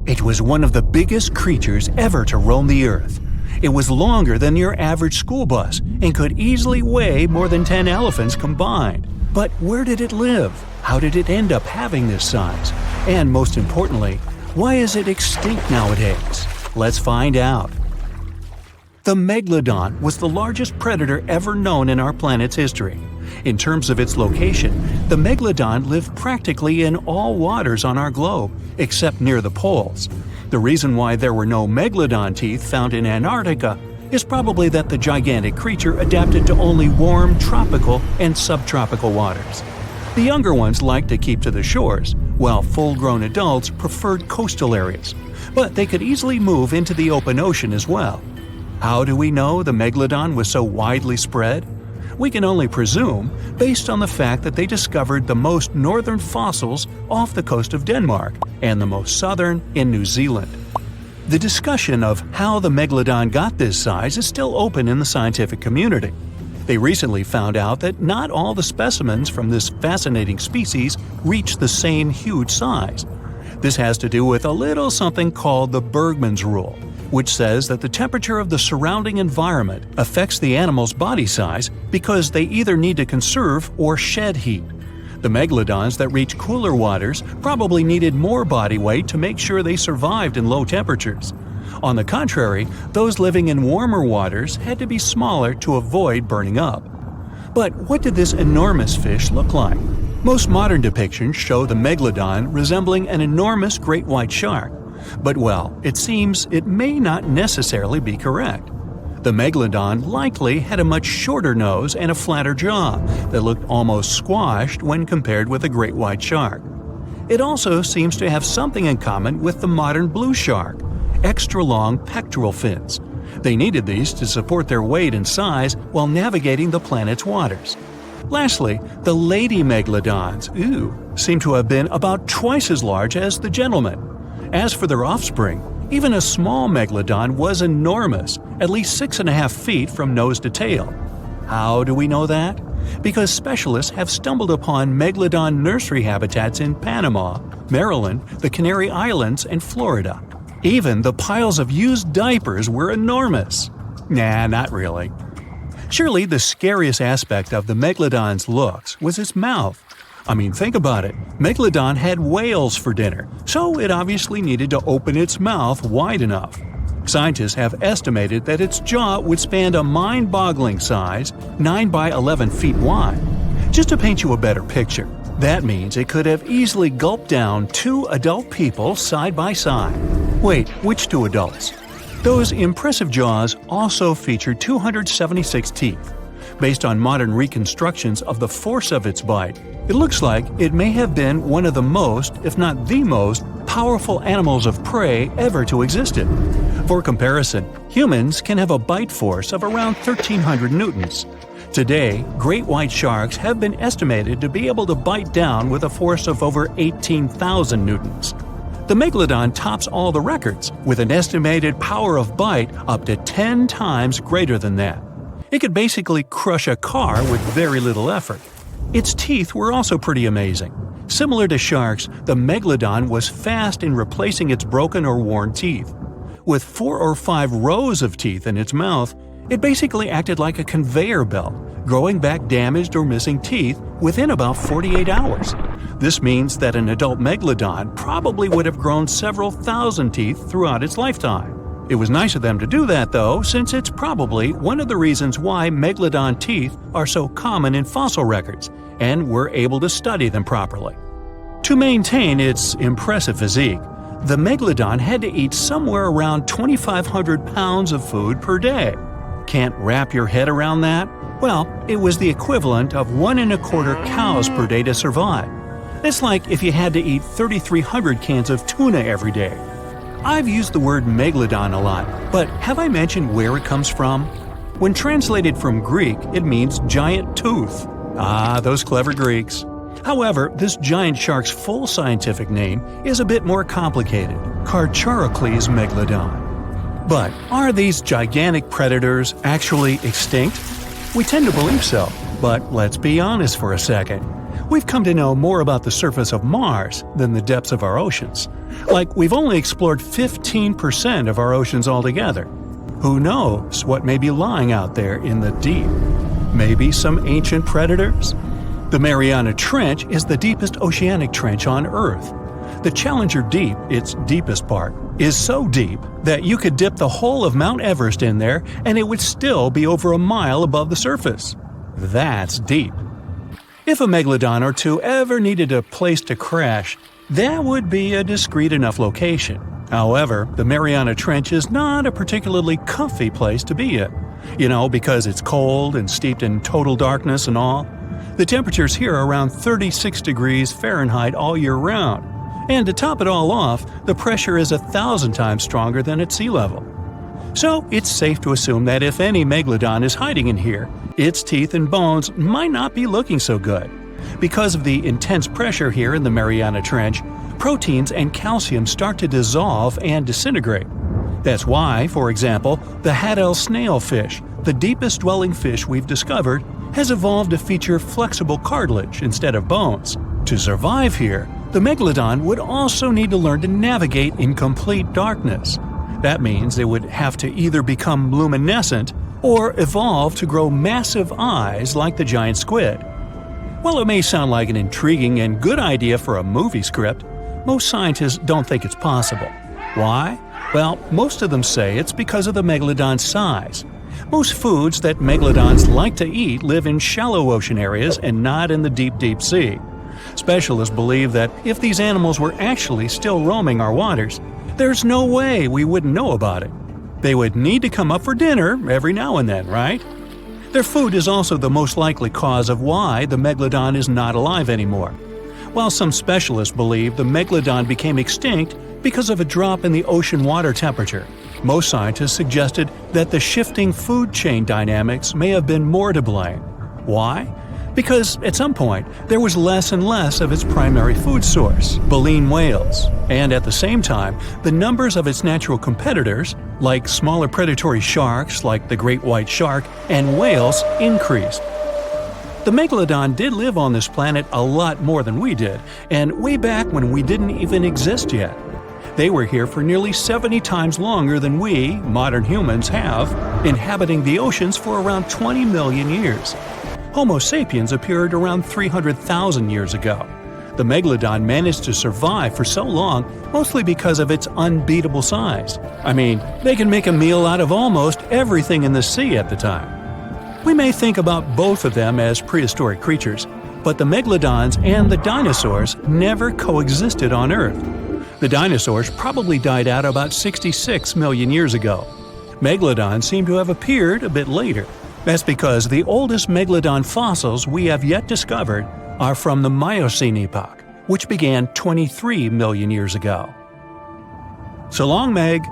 It was one of the biggest creatures ever to roam the Earth. It was longer than your average school bus and could easily weigh more than 10 elephants combined. But where did it live? How did it end up having this size? And most importantly, why is it extinct nowadays? Let's find out. The Megalodon was the largest predator ever known in our planet's history. In terms of its location, the Megalodon lived practically in all waters on our globe, except near the poles. The reason why there were no Megalodon teeth found in Antarctica is probably that the gigantic creature adapted to only warm tropical and subtropical waters. The younger ones liked to keep to the shores, while full-grown adults preferred coastal areas, but they could easily move into the open ocean as well. How do we know the Megalodon was so widely spread? We can only presume, based on the fact that they discovered the most northern fossils off the coast of Denmark and the most southern in New Zealand. The discussion of how the Megalodon got this size is still open in the scientific community. They recently found out that not all the specimens from this fascinating species reach the same huge size. This has to do with a little something called the Bergmann's Rule, which says that the temperature of the surrounding environment affects the animal's body size because they either need to conserve or shed heat. The megalodons that reach cooler waters probably needed more body weight to make sure they survived in low temperatures. On the contrary, those living in warmer waters had to be smaller to avoid burning up. But what did this enormous fish look like? Most modern depictions show the megalodon resembling an enormous great white shark. But well, it seems it may not necessarily be correct. The megalodon likely had a much shorter nose and a flatter jaw that looked almost squashed when compared with a great white shark. It also seems to have something in common with the modern blue shark: extra-long pectoral fins. They needed these to support their weight and size while navigating the planet's waters. Lastly, the lady megalodons, seem to have been about twice as large as the gentlemen. As for their offspring, even a small megalodon was enormous, at least 6.5 feet from nose to tail. How do we know that? Because specialists have stumbled upon megalodon nursery habitats in Panama, Maryland, the Canary Islands, and Florida. Even the piles of used diapers were enormous. Nah, not really. Surely the scariest aspect of the megalodon's looks was its mouth. I mean, think about it. Megalodon had whales for dinner, so it obviously needed to open its mouth wide enough. Scientists have estimated that its jaw would span a mind-boggling size, 9 by 11 feet wide. Just to paint you a better picture, that means it could have easily gulped down 2 adult people side by side. Wait, which 2 adults? Those impressive jaws also feature 276 teeth. Based on modern reconstructions of the force of its bite, it looks like it may have been one of the most, if not the most, powerful animals of prey ever to exist. For comparison, humans can have a bite force of around 1,300 newtons. Today, great white sharks have been estimated to be able to bite down with a force of over 18,000 newtons. The megalodon tops all the records, with an estimated power of bite up to 10 times greater than that. It could basically crush a car with very little effort. Its teeth were also pretty amazing. Similar to sharks, the megalodon was fast in replacing its broken or worn teeth. With 4 or 5 rows of teeth in its mouth, it basically acted like a conveyor belt, growing back damaged or missing teeth within about 48 hours. This means that an adult megalodon probably would have grown several thousand teeth throughout its lifetime. It was nice of them to do that, though, since it's probably one of the reasons why megalodon teeth are so common in fossil records, and we're able to study them properly. To maintain its impressive physique, the megalodon had to eat somewhere around 2,500 pounds of food per day. Can't wrap your head around that? Well, it was the equivalent of 1.25 cows per day to survive. It's like if you had to eat 3,300 cans of tuna every day. I've used the word megalodon a lot, but have I mentioned where it comes from? When translated from Greek, it means giant tooth. Ah, those clever Greeks. However, this giant shark's full scientific name is a bit more complicated: Carcharocles megalodon. But are these gigantic predators actually extinct? We tend to believe so, but let's be honest for a second. We've come to know more about the surface of Mars than the depths of our oceans. Like, we've only explored 15% of our oceans altogether. Who knows what may be lying out there in the deep? Maybe some ancient predators? The Mariana Trench is the deepest oceanic trench on Earth. The Challenger Deep, its deepest part, is so deep that you could dip the whole of Mount Everest in there and it would still be over a mile above the surface. That's deep. If a megalodon or two ever needed a place to crash, that would be a discreet enough location. However, the Mariana Trench is not a particularly comfy place to be in. Because it's cold and steeped in total darkness and all. The temperatures here are around 36 degrees Fahrenheit all year round. And to top it all off, the pressure is 1,000 times stronger than at sea level. So it's safe to assume that if any megalodon is hiding in here, its teeth and bones might not be looking so good. Because of the intense pressure here in the Mariana Trench, proteins and calcium start to dissolve and disintegrate. That's why, for example, the Haddell snailfish, the deepest dwelling fish we've discovered, has evolved to feature flexible cartilage instead of bones. To survive here, the megalodon would also need to learn to navigate in complete darkness. That means they would have to either become luminescent or evolve to grow massive eyes like the giant squid. While it may sound like an intriguing and good idea for a movie script, most scientists don't think it's possible. Why? Well, most of them say it's because of the megalodon's size. Most foods that megalodons like to eat live in shallow ocean areas and not in the deep, deep sea. Specialists believe that if these animals were actually still roaming our waters, there's no way we wouldn't know about it. They would need to come up for dinner every now and then, right? Their food is also the most likely cause of why the megalodon is not alive anymore. While some specialists believe the megalodon became extinct because of a drop in the ocean water temperature, most scientists suggested that the shifting food chain dynamics may have been more to blame. Why? Because at some point, there was less and less of its primary food source, baleen whales, and at the same time, the numbers of its natural competitors, like smaller predatory sharks like the great white shark and whales, increased. The megalodon did live on this planet a lot more than we did, and way back when we didn't even exist yet. They were here for nearly 70 times longer than we, modern humans, have, inhabiting the oceans for around 20 million years. Homo sapiens appeared around 300,000 years ago. The megalodon managed to survive for so long mostly because of its unbeatable size. I mean, they can make a meal out of almost everything in the sea at the time. We may think about both of them as prehistoric creatures, but the megalodons and the dinosaurs never coexisted on Earth. The dinosaurs probably died out about 66 million years ago. Megalodons seem to have appeared a bit later. That's because the oldest megalodon fossils we have yet discovered are from the Miocene epoch, which began 23 million years ago. So long, Meg.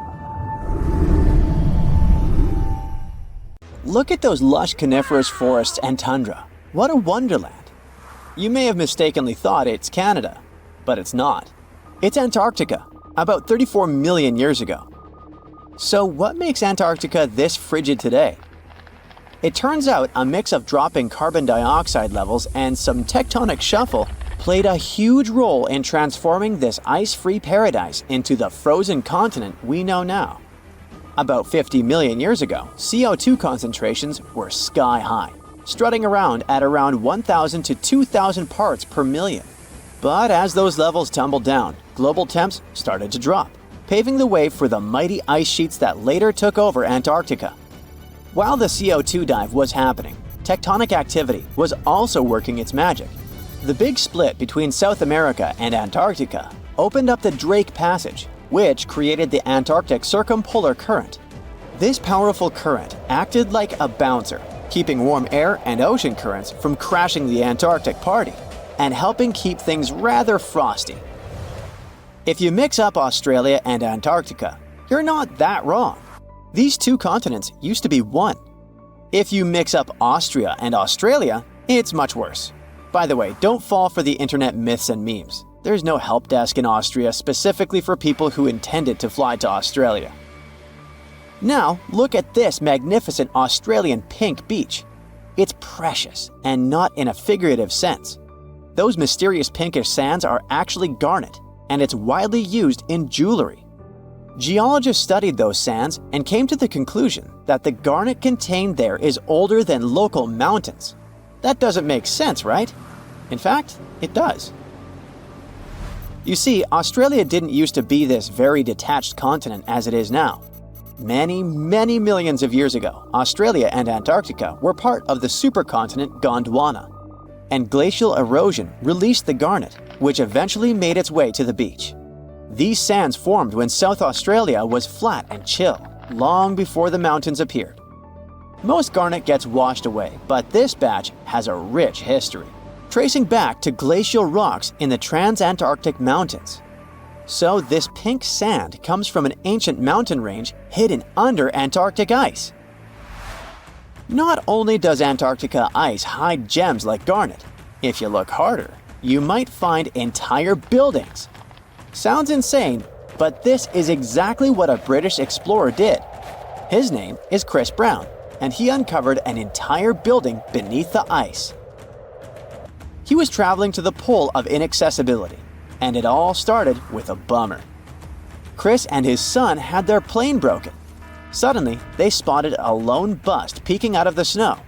Look at those lush coniferous forests and tundra. What a wonderland. You may have mistakenly thought it's Canada, but it's not. It's Antarctica, about 34 million years ago. So what makes Antarctica this frigid today? It turns out a mix of dropping carbon dioxide levels and some tectonic shuffle played a huge role in transforming this ice-free paradise into the frozen continent we know now. About 50 million years ago, CO2 concentrations were sky-high, strutting around at around 1,000 to 2,000 parts per million. But as those levels tumbled down, global temps started to drop, paving the way for the mighty ice sheets that later took over Antarctica. While the CO2 dive was happening, tectonic activity was also working its magic. The big split between South America and Antarctica opened up the Drake Passage, which created the Antarctic Circumpolar Current. This powerful current acted like a bouncer, keeping warm air and ocean currents from crashing the Antarctic party, and helping keep things rather frosty. If you mix up Australia and Antarctica, you're not that wrong. These two continents used to be one. If you mix up Austria and Australia, it's much worse. By the way, don't fall for the internet myths and memes. There's no help desk in Austria specifically for people who intended to fly to Australia. Now, look at this magnificent Australian pink beach. It's precious, and not in a figurative sense. Those mysterious pinkish sands are actually garnet, and it's widely used in jewelry. Geologists studied those sands and came to the conclusion that the garnet contained there is older than local mountains. That doesn't make sense, right? In fact, it does. You see, Australia didn't used to be this very detached continent as it is now. Many millions of years ago, Australia and Antarctica were part of the supercontinent Gondwana, and glacial erosion released the garnet, which eventually made its way to the beach. These sands formed when South Australia was flat and chill, long before the mountains appeared. Most garnet gets washed away, but this batch has a rich history, tracing back to glacial rocks in the Transantarctic Mountains. So this pink sand comes from an ancient mountain range hidden under Antarctic ice. Not only does Antarctica ice hide gems like garnet, if you look harder, you might find entire buildings. Sounds insane, but this is exactly what a British explorer did. His name is Chris Brown, and he uncovered an entire building beneath the ice. He was traveling to the pole of inaccessibility, and it all started with a bummer. Chris and his son had their plane broken. Suddenly, they spotted a lone bust peeking out of the snow.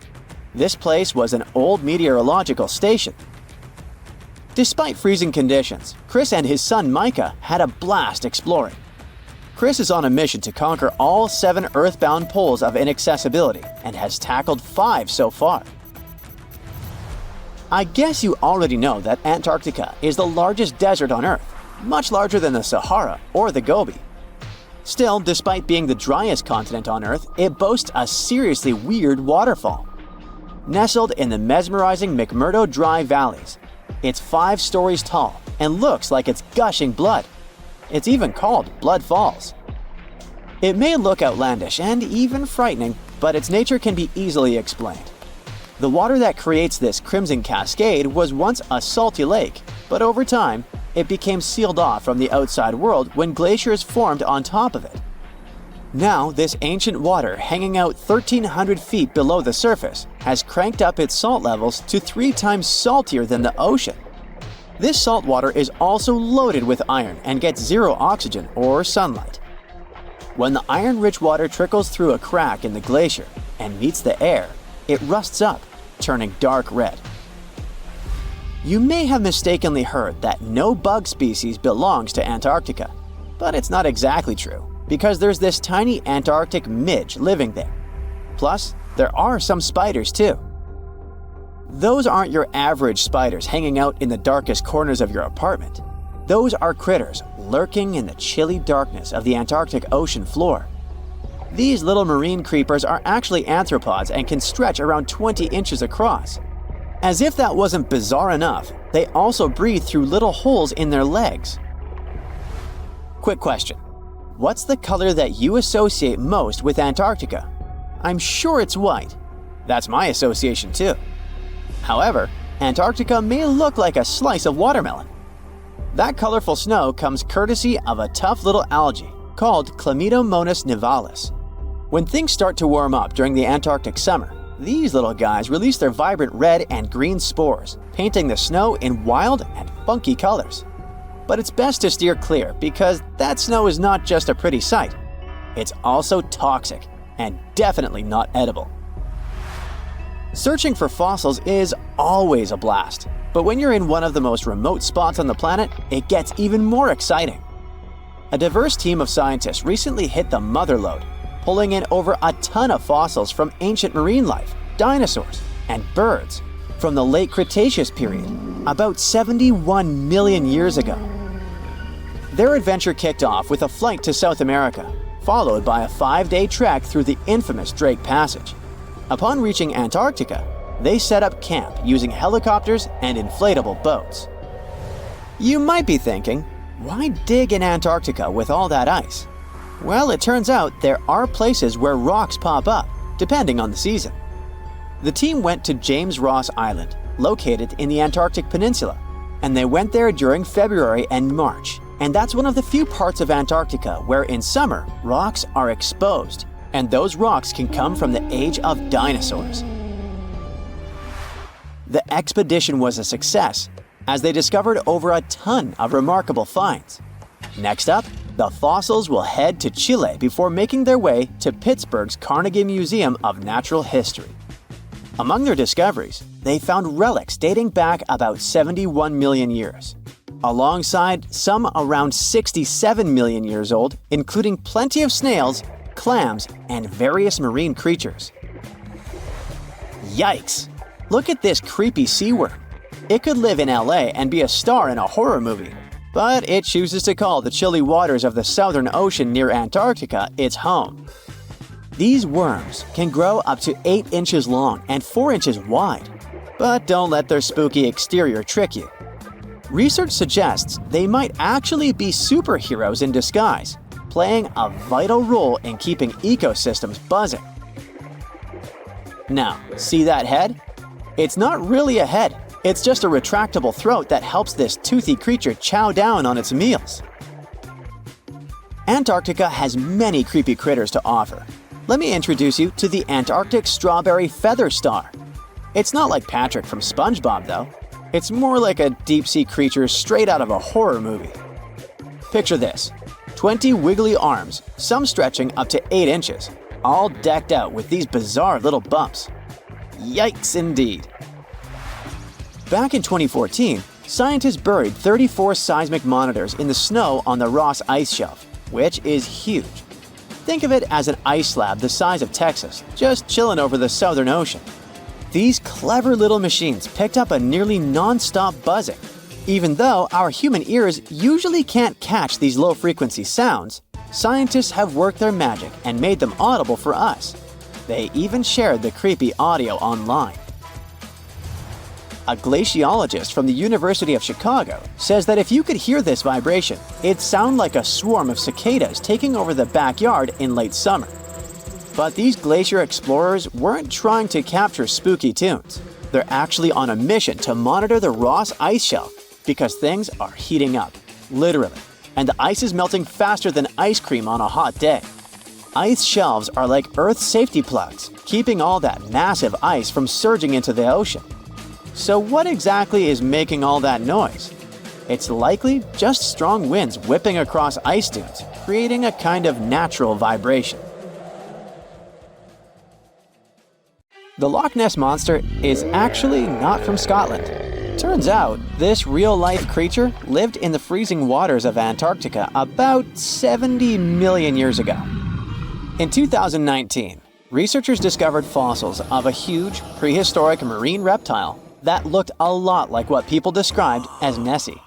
This place was an old meteorological station. Despite freezing conditions, Chris and his son Micah had a blast exploring. Chris is on a mission to conquer all 7 earthbound poles of inaccessibility and has tackled 5 so far. I guess you already know that Antarctica is the largest desert on Earth, much larger than the Sahara or the Gobi. Still, despite being the driest continent on Earth, it boasts a seriously weird waterfall. Nestled in the mesmerizing McMurdo Dry Valleys, it's 5 stories tall and looks like it's gushing blood. It's even called Blood Falls. It may look outlandish and even frightening, but its nature can be easily explained. The water that creates this crimson cascade was once a salty lake, but over time, it became sealed off from the outside world when glaciers formed on top of it. Now, this ancient water hanging out 1,300 feet below the surface has cranked up its salt levels to 3 times saltier than the ocean. This salt water is also loaded with iron and gets 0 oxygen or sunlight. When the iron-rich water trickles through a crack in the glacier and meets the air, it rusts up, turning dark red. You may have mistakenly heard that no bug species belongs to Antarctica, but it's not exactly true, because there's this tiny Antarctic midge living there. Plus, there are some spiders too. Those aren't your average spiders hanging out in the darkest corners of your apartment. Those are critters lurking in the chilly darkness of the Antarctic ocean floor. These little marine creepers are actually arthropods and can stretch around 20 inches across. As if that wasn't bizarre enough, they also breathe through little holes in their legs. Quick question. What's the color that you associate most with Antarctica? I'm sure it's white. That's my association too. However, Antarctica may look like a slice of watermelon. That colorful snow comes courtesy of a tough little algae called Chlamydomonas nivalis. When things start to warm up during the Antarctic summer, these little guys release their vibrant red and green spores, painting the snow in wild and funky colors. But it's best to steer clear because that snow is not just a pretty sight. It's also toxic and definitely not edible. Searching for fossils is always a blast, but when you're in one of the most remote spots on the planet, it gets even more exciting. A diverse team of scientists recently hit the mother lode, pulling in over a ton of fossils from ancient marine life, dinosaurs, and birds from the late Cretaceous period, about 71 million years ago. Their adventure kicked off with a flight to South America, followed by a 5-day trek through the infamous Drake Passage. Upon reaching Antarctica, they set up camp using helicopters and inflatable boats. You might be thinking, why dig in Antarctica with all that ice? Well, it turns out there are places where rocks pop up, depending on the season. The team went to James Ross Island, located in the Antarctic Peninsula, and they went there during February and March. And that's one of the few parts of Antarctica where in summer, rocks are exposed, and those rocks can come from the age of dinosaurs. The expedition was a success, as they discovered over a ton of remarkable finds. Next up, the fossils will head to Chile before making their way to Pittsburgh's Carnegie Museum of Natural History. Among their discoveries, they found relics dating back about 71 million years, alongside some around 67 million years old, including plenty of snails, clams, and various marine creatures. Yikes! Look at this creepy sea worm. It could live in LA and be a star in a horror movie, but it chooses to call the chilly waters of the Southern Ocean near Antarctica its home. These worms can grow up to 8 inches long and 4 inches wide, but don't let their spooky exterior trick you. Research suggests they might actually be superheroes in disguise, playing a vital role in keeping ecosystems buzzing. Now, see that head? It's not really a head, it's just a retractable throat that helps this toothy creature chow down on its meals. Antarctica has many creepy critters to offer. Let me introduce you to the Antarctic strawberry feather star. It's not like Patrick from SpongeBob, though. It's more like a deep-sea creature straight out of a horror movie. Picture this: 20 wiggly arms, some stretching up to 8 inches, all decked out with these bizarre little bumps. Yikes indeed. Back in 2014, scientists buried 34 seismic monitors in the snow on the Ross Ice Shelf, which is huge. Think of it as an ice slab the size of Texas, just chilling over the Southern Ocean. These clever little machines picked up a nearly non-stop buzzing. Even though our human ears usually can't catch these low-frequency sounds, scientists have worked their magic and made them audible for us. They even shared the creepy audio online. A glaciologist from the University of Chicago says that if you could hear this vibration, it'd sound like a swarm of cicadas taking over the backyard in late summer. But these glacier explorers weren't trying to capture spooky tunes. They're actually on a mission to monitor the Ross Ice Shelf because things are heating up, literally, and the ice is melting faster than ice cream on a hot day. Ice shelves are like Earth's safety plugs, keeping all that massive ice from surging into the ocean. So what exactly is making all that noise? It's likely just strong winds whipping across ice dunes, creating a kind of natural vibration. The Loch Ness Monster is actually not from Scotland. Turns out, this real-life creature lived in the freezing waters of Antarctica about 70 million years ago. In 2019, researchers discovered fossils of a huge, prehistoric marine reptile that looked a lot like what people described as Nessie.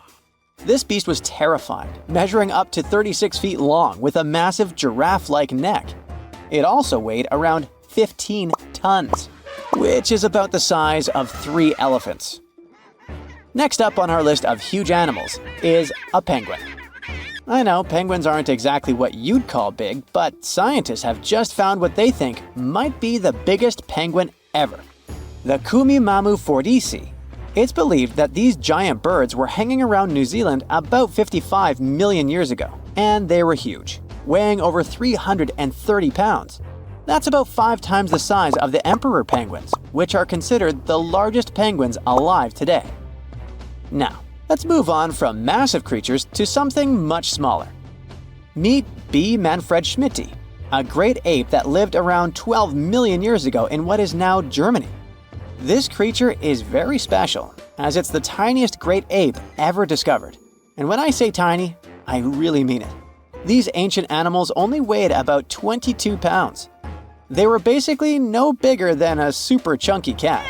This beast was terrifying, measuring up to 36 feet long with a massive giraffe-like neck. It also weighed around 15 tons, which is about the size of 3 elephants. Next up on our list of huge animals is a penguin. I know penguins aren't exactly what you'd call big, but scientists have just found what they think might be the biggest penguin ever. The Kumimamu fordici. It's believed that these giant birds were hanging around New Zealand about 55 million years ago, and they were huge, weighing over 330 pounds. That's about 5 times the size of the emperor penguins, which are considered the largest penguins alive today. Now, let's move on from massive creatures to something much smaller. Meet B. manfredschmidti, a great ape that lived around 12 million years ago in what is now Germany. This creature is very special, as it's the tiniest great ape ever discovered. And when I say tiny, I really mean it. These ancient animals only weighed about 22 pounds. They were basically no bigger than a super chunky cat.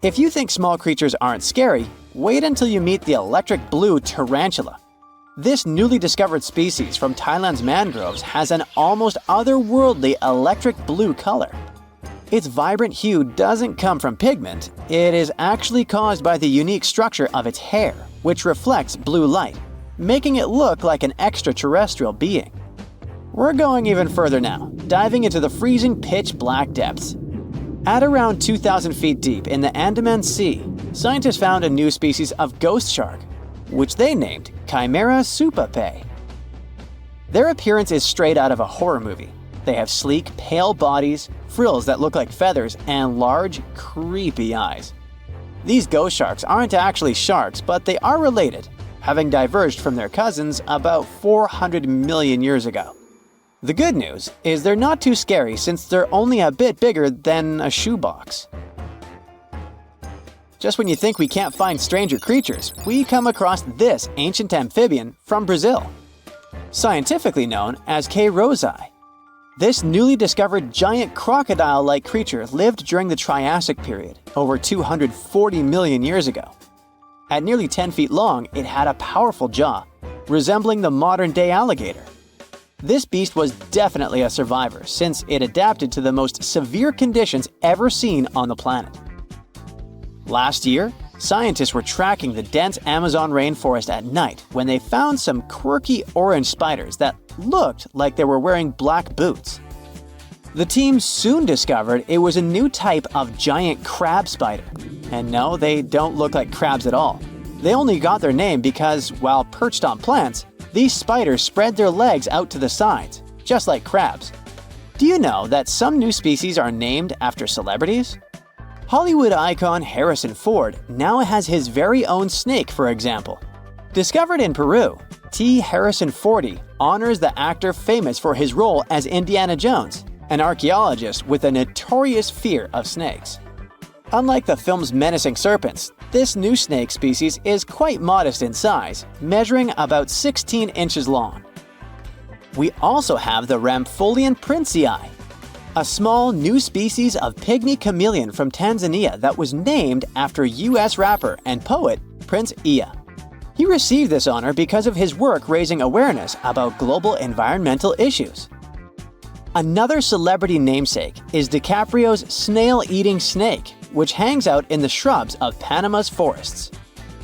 If you think small creatures aren't scary, wait until you meet the electric blue tarantula. This newly discovered species from Thailand's mangroves has an almost otherworldly electric blue color. Its vibrant hue doesn't come from pigment, it is actually caused by the unique structure of its hair, which reflects blue light, making it look like an extraterrestrial being. We're going even further now, diving into the freezing pitch-black depths. At around 2,000 feet deep in the Andaman Sea, scientists found a new species of ghost shark, which they named Chimera supape. Their appearance is straight out of a horror movie. They have sleek, pale bodies, frills that look like feathers, and large, creepy eyes. These ghost sharks aren't actually sharks, but they are related, having diverged from their cousins about 400 million years ago. The good news is they're not too scary since they're only a bit bigger than a shoebox. Just when you think we can't find stranger creatures, we come across this ancient amphibian from Brazil. Scientifically known as K. rosei. This newly discovered giant crocodile-like creature lived during the Triassic period, over 240 million years ago. At nearly 10 feet long, it had a powerful jaw, resembling the modern-day alligator. This beast was definitely a survivor since it adapted to the most severe conditions ever seen on the planet. Last year, scientists were tracking the dense Amazon rainforest at night when they found some quirky orange spiders that looked like they were wearing black boots. The team soon discovered it was a new type of giant crab spider. And no, they don't look like crabs at all. They only got their name because, while perched on plants, these spiders spread their legs out to the sides, just like crabs. Do you know that some new species are named after celebrities? Hollywood icon Harrison Ford now has his very own snake, for example. Discovered in Peru, T. Harrison Fordy honors the actor famous for his role as Indiana Jones, an archaeologist with a notorious fear of snakes. Unlike the film's menacing serpents, this new snake species is quite modest in size, measuring about 16 inches long. We also have the Rampholion princei, a small new species of pygmy chameleon from Tanzania that was named after US rapper and poet Prince Iya. He received this honor because of his work raising awareness about global environmental issues. Another celebrity namesake is DiCaprio's snail-eating snake, which hangs out in the shrubs of Panama's forests.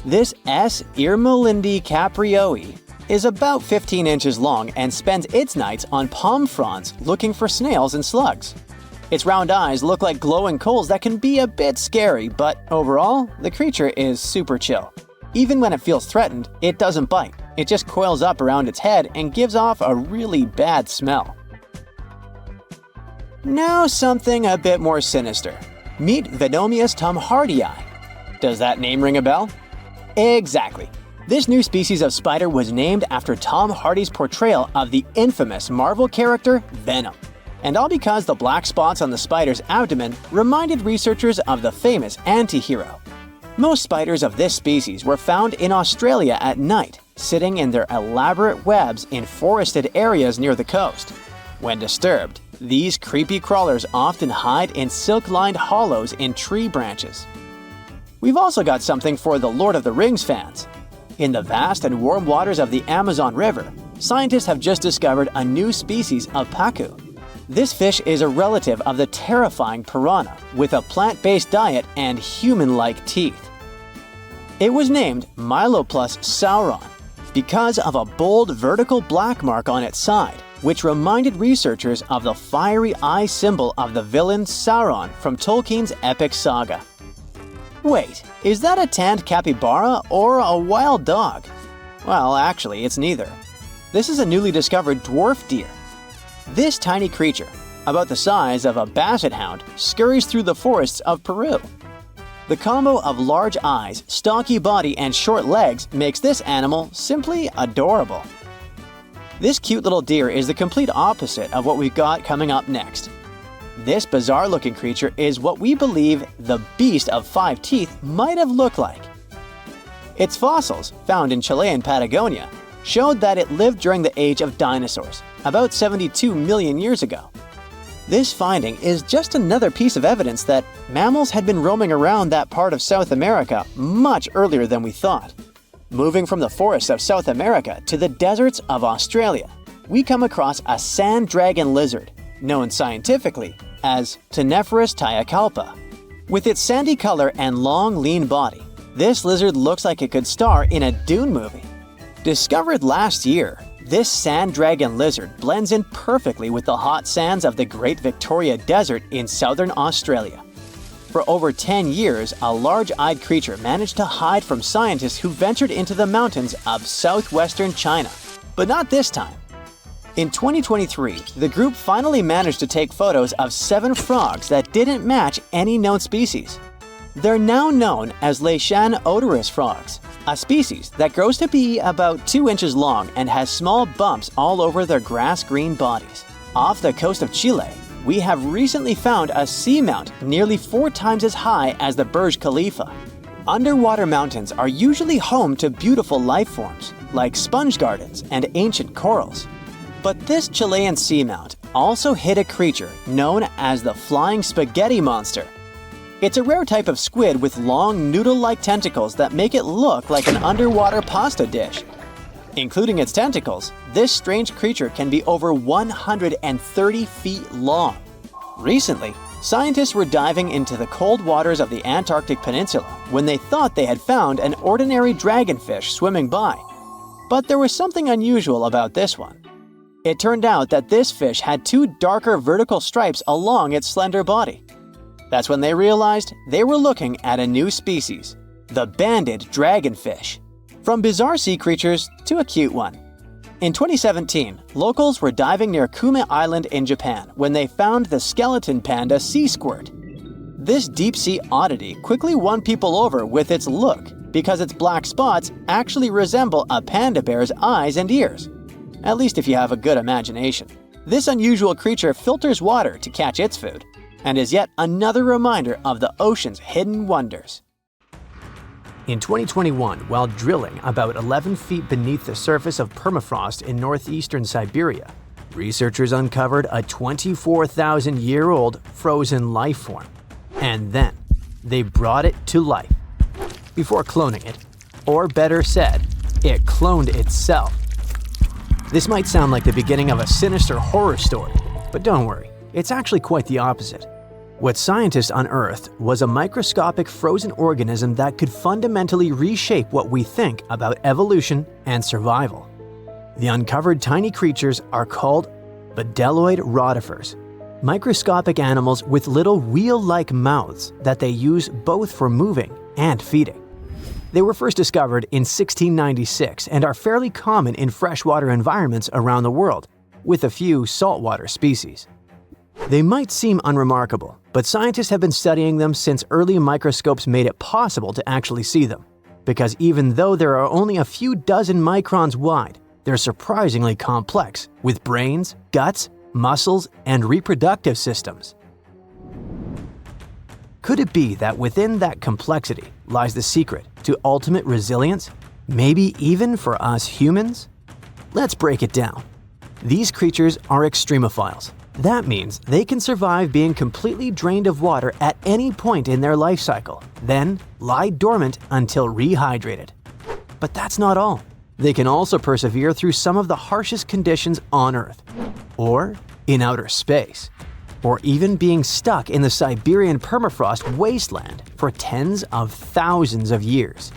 This S. irmelindi caprioi is about 15 inches long and spends its nights on palm fronds looking for snails and slugs. Its round eyes look like glowing coals that can be a bit scary, but overall, the creature is super chill. Even when it feels threatened, it doesn't bite. It just coils up around its head and gives off a really bad smell. Now something a bit more sinister. Meet Venomius tomhardii. Does that name ring a bell? Exactly. This new species of spider was named after Tom Hardy's portrayal of the infamous Marvel character Venom. And all because the black spots on the spider's abdomen reminded researchers of the famous anti-hero. Most spiders of this species were found in Australia at night, sitting in their elaborate webs in forested areas near the coast. When disturbed, these creepy crawlers often hide in silk-lined hollows in tree branches. We've also got something for the Lord of the Rings fans. In the vast and warm waters of the Amazon River, scientists have just discovered a new species of pacu. This fish is a relative of the terrifying piranha, with a plant-based diet and human-like teeth. It was named Myloplus sauron because of a bold vertical black mark on its side, which reminded researchers of the fiery eye symbol of the villain Sauron from Tolkien's epic saga. Wait, is that a tanned capybara or a wild dog? Well, actually, it's neither. This is a newly discovered dwarf deer. This tiny creature, about the size of a basset hound, scurries through the forests of Peru. The combo of large eyes, stocky body, and short legs makes this animal simply adorable. This cute little deer is the complete opposite of what we've got coming up next. This bizarre-looking creature is what we believe the beast of 5 teeth might have looked like. Its fossils, found in Chilean Patagonia, showed that it lived during the age of dinosaurs, about 72 million years ago. This finding is just another piece of evidence that mammals had been roaming around that part of South America much earlier than we thought. Moving from the forests of South America to the deserts of Australia, we come across a sand dragon lizard, known scientifically as Cteniferus tayacalpa. With its sandy color and long, lean body, this lizard looks like it could star in a Dune movie. Discovered last year, this sand dragon lizard blends in perfectly with the hot sands of the Great Victoria Desert in southern Australia. For over 10 years, a large-eyed creature managed to hide from scientists who ventured into the mountains of southwestern China. But not this time. In 2023, the group finally managed to take photos of 7 frogs that didn't match any known species. They're now known as Leishan odorous frogs, a species that grows to be about 2 inches long and has small bumps all over their grass-green bodies. Off the coast of Chile, we have recently found a seamount nearly 4 times as high as the Burj Khalifa. Underwater mountains are usually home to beautiful life forms, like sponge gardens and ancient corals. But this Chilean seamount also hid a creature known as the flying spaghetti monster. It's a rare type of squid with long noodle-like tentacles that make it look like an underwater pasta dish. Including its tentacles, this strange creature can be over 130 feet long. Recently, scientists were diving into the cold waters of the Antarctic Peninsula when they thought they had found an ordinary dragonfish swimming by. But there was something unusual about this one. It turned out that this fish had 2 darker vertical stripes along its slender body. That's when they realized they were looking at a new species, the banded dragonfish. From bizarre sea creatures to a cute one. In 2017, locals were diving near Kume Island in Japan when they found the skeleton panda sea squirt. This deep-sea oddity quickly won people over with its look because its black spots actually resemble a panda bear's eyes and ears. At least if you have a good imagination. This unusual creature filters water to catch its food, and is yet another reminder of the ocean's hidden wonders. In 2021, while drilling about 11 feet beneath the surface of permafrost in northeastern Siberia, researchers uncovered a 24,000-year-old frozen life form. And then, they brought it to life. Before cloning it, or better said, it cloned itself. This might sound like the beginning of a sinister horror story, but don't worry, it's actually quite the opposite. What scientists unearthed was a microscopic frozen organism that could fundamentally reshape what we think about evolution and survival. The uncovered tiny creatures are called bedelloid rotifers, microscopic animals with little wheel-like mouths that they use both for moving and feeding. They were first discovered in 1696 and are fairly common in freshwater environments around the world, with a few saltwater species. They might seem unremarkable, but scientists have been studying them since early microscopes made it possible to actually see them. Because even though there are only a few dozen microns wide, they're surprisingly complex, with brains, guts, muscles, and reproductive systems. Could it be that within that complexity lies the secret to ultimate resilience? Maybe even for us humans? Let's break it down. These creatures are extremophiles. That means they can survive being completely drained of water at any point in their life cycle, then lie dormant until rehydrated. But that's not all. They can also persevere through some of the harshest conditions on Earth, or in outer space, or even being stuck in the Siberian permafrost wasteland for tens of thousands of years.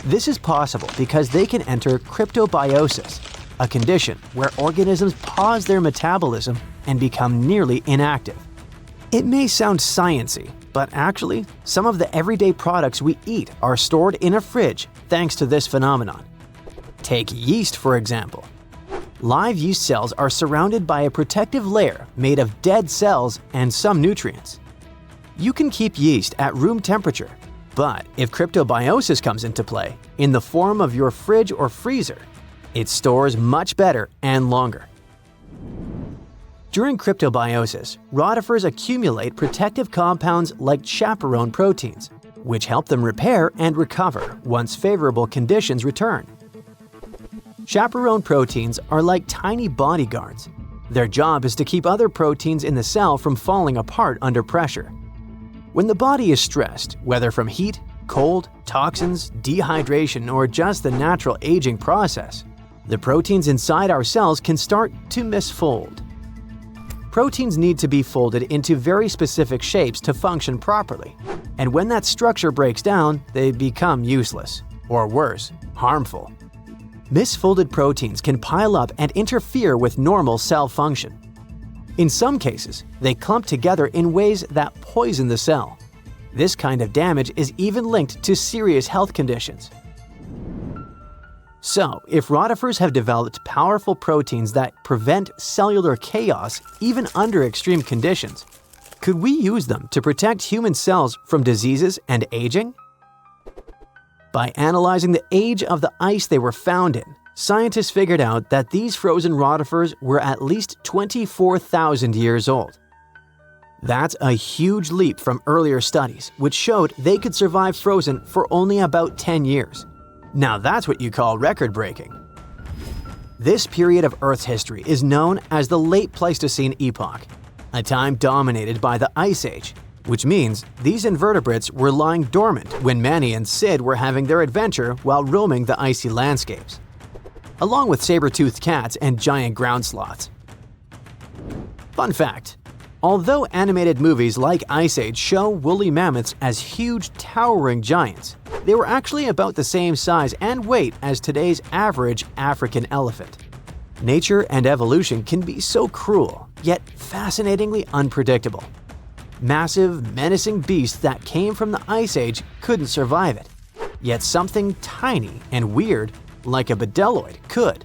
This is possible because they can enter cryptobiosis, a condition where organisms pause their metabolism and become nearly inactive. It may sound sciencey, but actually, some of the everyday products we eat are stored in a fridge thanks to this phenomenon. Take yeast, for example. Live yeast cells are surrounded by a protective layer made of dead cells and some nutrients. You can keep yeast at room temperature, but if cryptobiosis comes into play, in the form of your fridge or freezer, it stores much better and longer. During cryptobiosis, rotifers accumulate protective compounds like chaperone proteins, which help them repair and recover once favorable conditions return. Chaperone proteins are like tiny bodyguards. Their job is to keep other proteins in the cell from falling apart under pressure. When the body is stressed, whether from heat, cold, toxins, dehydration, or just the natural aging process, the proteins inside our cells can start to misfold. Proteins need to be folded into very specific shapes to function properly, and when that structure breaks down, they become useless, or worse, harmful. Misfolded proteins can pile up and interfere with normal cell function. In some cases, they clump together in ways that poison the cell. This kind of damage is even linked to serious health conditions. So, if rotifers have developed powerful proteins that prevent cellular chaos even under extreme conditions, Could we use them to protect human cells from diseases and aging? By analyzing the age of the ice they were found in, scientists figured out that these frozen rotifers were at least 24,000 years old. That's a huge leap from earlier studies, which showed they could survive frozen for only about 10 years. Now that's what you call record-breaking. This period of Earth's history is known as the Late Pleistocene Epoch, a time dominated by the Ice Age, which means these invertebrates were lying dormant when Manny and Sid were having their adventure while roaming the icy landscapes, along with saber-toothed cats and giant ground sloths. Fun fact: although animated movies like Ice Age show woolly mammoths as huge, towering giants, they were actually about the same size and weight as today's average African elephant. Nature and evolution can be so cruel, yet fascinatingly unpredictable. Massive, menacing beasts that came from the Ice Age couldn't survive it, yet something tiny and weird, like a bedeloid, could.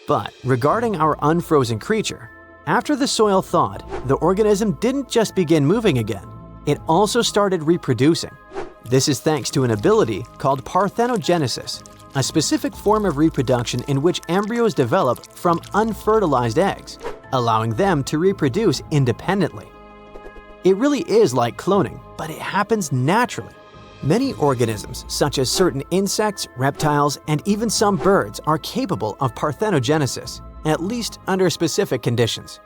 But regarding our unfrozen creature, after the soil thawed, the organism didn't just begin moving again, it also started reproducing. This is thanks to an ability called parthenogenesis, a specific form of reproduction in which embryos develop from unfertilized eggs, allowing them to reproduce independently. It really is like cloning, but it happens naturally. Many organisms, such as certain insects, reptiles, and even some birds, are capable of parthenogenesis, at least under specific conditions.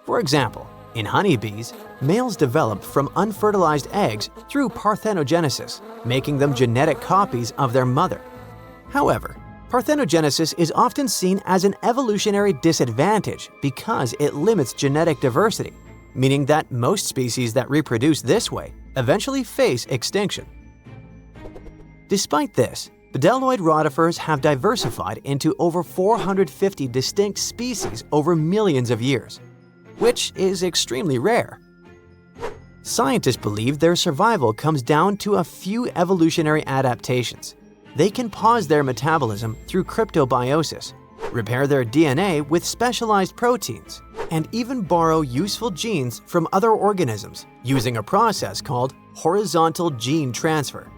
For example, in honeybees, males develop from unfertilized eggs through parthenogenesis, making them genetic copies of their mother. However, parthenogenesis is often seen as an evolutionary disadvantage because it limits genetic diversity, meaning that most species that reproduce this way eventually face extinction. Despite this, bedeloid rotifers have diversified into over 450 distinct species over millions of years, which is extremely rare. Scientists believe their survival comes down to a few evolutionary adaptations. They can pause their metabolism through cryptobiosis, repair their DNA with specialized proteins, and even borrow useful genes from other organisms using a process called horizontal gene transfer.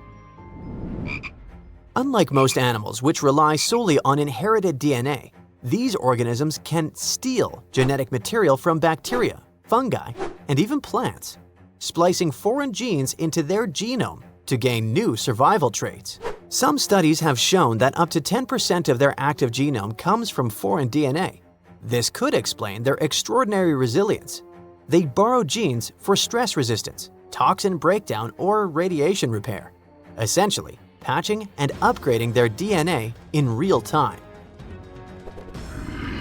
Unlike most animals which rely solely on inherited DNA, these organisms can steal genetic material from bacteria, fungi, and even plants, splicing foreign genes into their genome to gain new survival traits. Some studies have shown that up to 10% of their active genome comes from foreign DNA. This could explain their extraordinary resilience. They borrow genes for stress resistance, toxin breakdown, or radiation repair, essentially patching and upgrading their DNA in real time.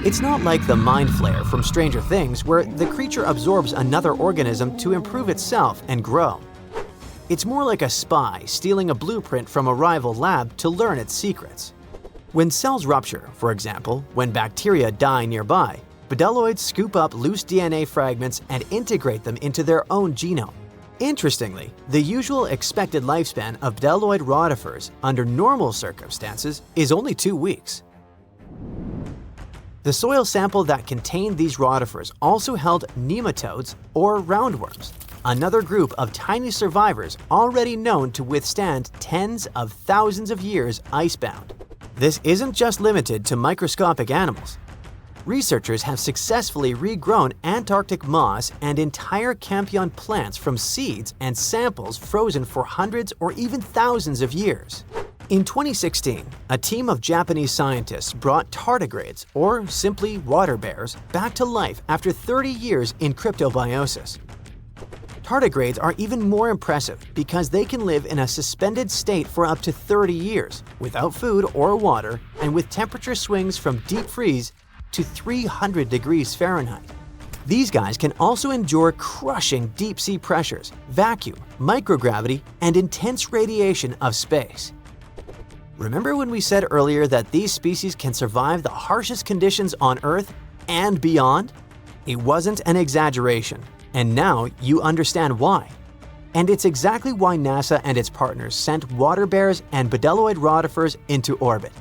It's not like the mind flare from Stranger Things, where the creature absorbs another organism to improve itself and grow. It's more like a spy stealing a blueprint from a rival lab to learn its secrets. When cells rupture, for example, when bacteria die nearby, bedeloids scoop up loose DNA fragments and integrate them into their own genome. Interestingly, the usual expected lifespan of bedeloid rotifers under normal circumstances is only 2 weeks. The soil sample that contained these rotifers also held nematodes, or roundworms, another group of tiny survivors already known to withstand tens of thousands of years icebound. This isn't just limited to microscopic animals. Researchers have successfully regrown Antarctic moss and entire Campion plants from seeds and samples frozen for hundreds or even thousands of years. In 2016, a team of Japanese scientists brought tardigrades, or simply water bears, back to life after 30 years in cryptobiosis. Tardigrades are even more impressive because they can live in a suspended state for up to 30 years, without food or water, and with temperature swings from deep freeze to 300 degrees Fahrenheit. These guys can also endure crushing deep-sea pressures, vacuum, microgravity, and intense radiation of space. Remember when we said earlier that these species can survive the harshest conditions on Earth and beyond? It wasn't an exaggeration, and now you understand why. And it's exactly why NASA and its partners sent water bears and bedeloid rotifers into orbit.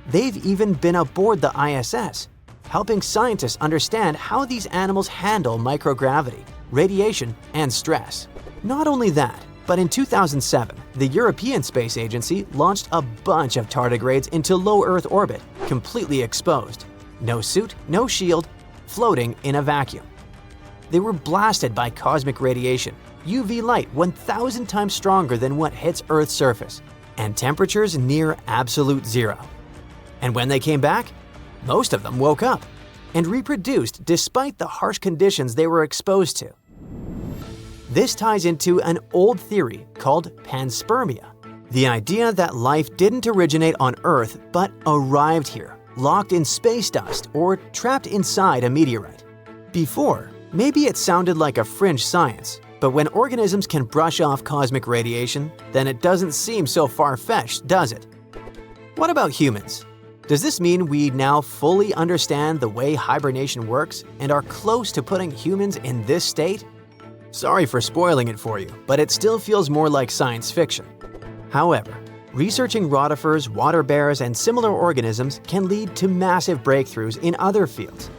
They've even been aboard the ISS. helping scientists understand how these animals handle microgravity, radiation, and stress. Not only that, but in 2007, the European Space Agency launched a bunch of tardigrades into low Earth orbit, completely exposed. No suit, no shield, floating in a vacuum. They were blasted by cosmic radiation, UV light 1,000 times stronger than what hits Earth's surface, and temperatures near absolute zero. And when they came back, most of them woke up and reproduced despite the harsh conditions they were exposed to. This ties into an old theory called panspermia, the idea that life didn't originate on Earth but arrived here, locked in space dust or trapped inside a meteorite. Before, maybe it sounded like a fringe science, but when organisms can brush off cosmic radiation, then it doesn't seem so far-fetched, does it? What about humans? Does this mean we now fully understand the way hibernation works and are close to putting humans in this state? Sorry for spoiling it for you, but it still feels more like science fiction. However, researching rotifers, water bears, and similar organisms can lead to massive breakthroughs in other fields.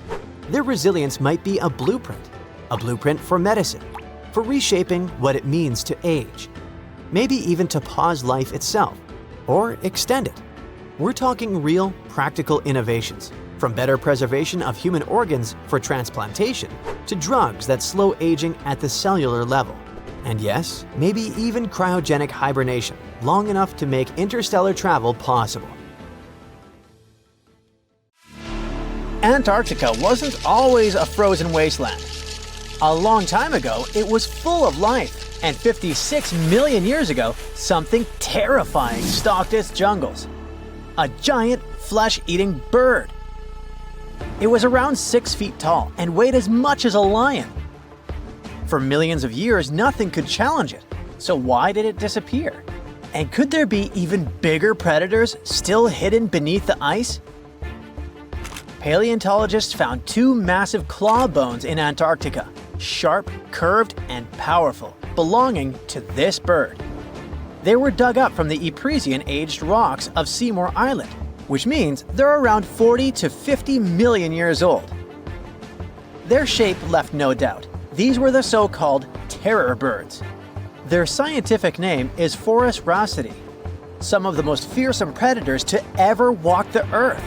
Their resilience might be a blueprint for medicine, for reshaping what it means to age, maybe even to pause life itself, or extend it. We're talking real, practical innovations, from better preservation of human organs for transplantation to drugs that slow aging at the cellular level. And yes, maybe even cryogenic hibernation, long enough to make interstellar travel possible. Antarctica wasn't always a frozen wasteland. A long time ago, it was full of life, and 56 million years ago, something terrifying stalked its jungles. A giant, flesh-eating bird. It was around 6 feet tall and weighed as much as a lion. For millions of years, nothing could challenge it, so why did it disappear? And could there be even bigger predators still hidden beneath the ice? Paleontologists found 2 massive claw bones in Antarctica, sharp, curved, and powerful, belonging to this bird. They were dug up from the Epresian-aged rocks of Seymour Island, which means they're around 40 to 50 million years old. Their shape left no doubt. These were the so-called terror birds. Their scientific name is Forus raceti, some of the most fearsome predators to ever walk the Earth.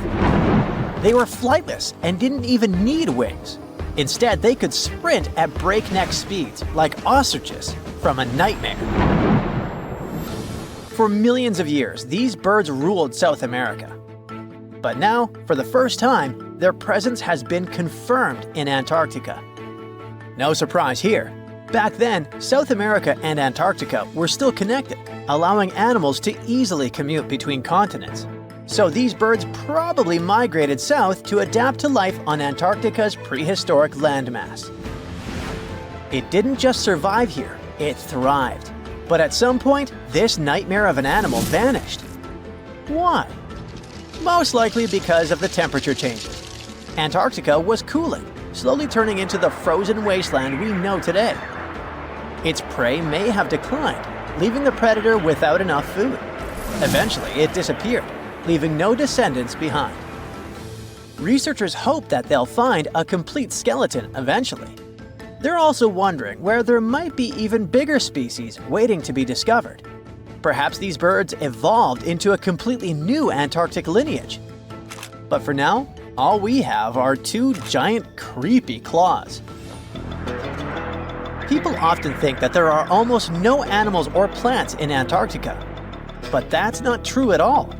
They were flightless and didn't even need wings. Instead, they could sprint at breakneck speeds, like ostriches from a nightmare. For millions of years, these birds ruled South America. But now, for the first time, their presence has been confirmed in Antarctica. No surprise here. Back then, South America and Antarctica were still connected, allowing animals to easily commute between continents. So these birds probably migrated south to adapt to life on Antarctica's prehistoric landmass. It didn't just survive here, it thrived. But at some point, this nightmare of an animal vanished. Why? Most likely because of the temperature changes. Antarctica was cooling, slowly turning into the frozen wasteland we know today. Its prey may have declined, leaving the predator without enough food. Eventually, it disappeared, leaving no descendants behind. Researchers hope that they'll find a complete skeleton eventually. They're also wondering where there might be even bigger species waiting to be discovered. Perhaps these birds evolved into a completely new Antarctic lineage. But for now, all we have are 2 giant, creepy claws. People often think that there are almost no animals or plants in Antarctica. But that's not true at all.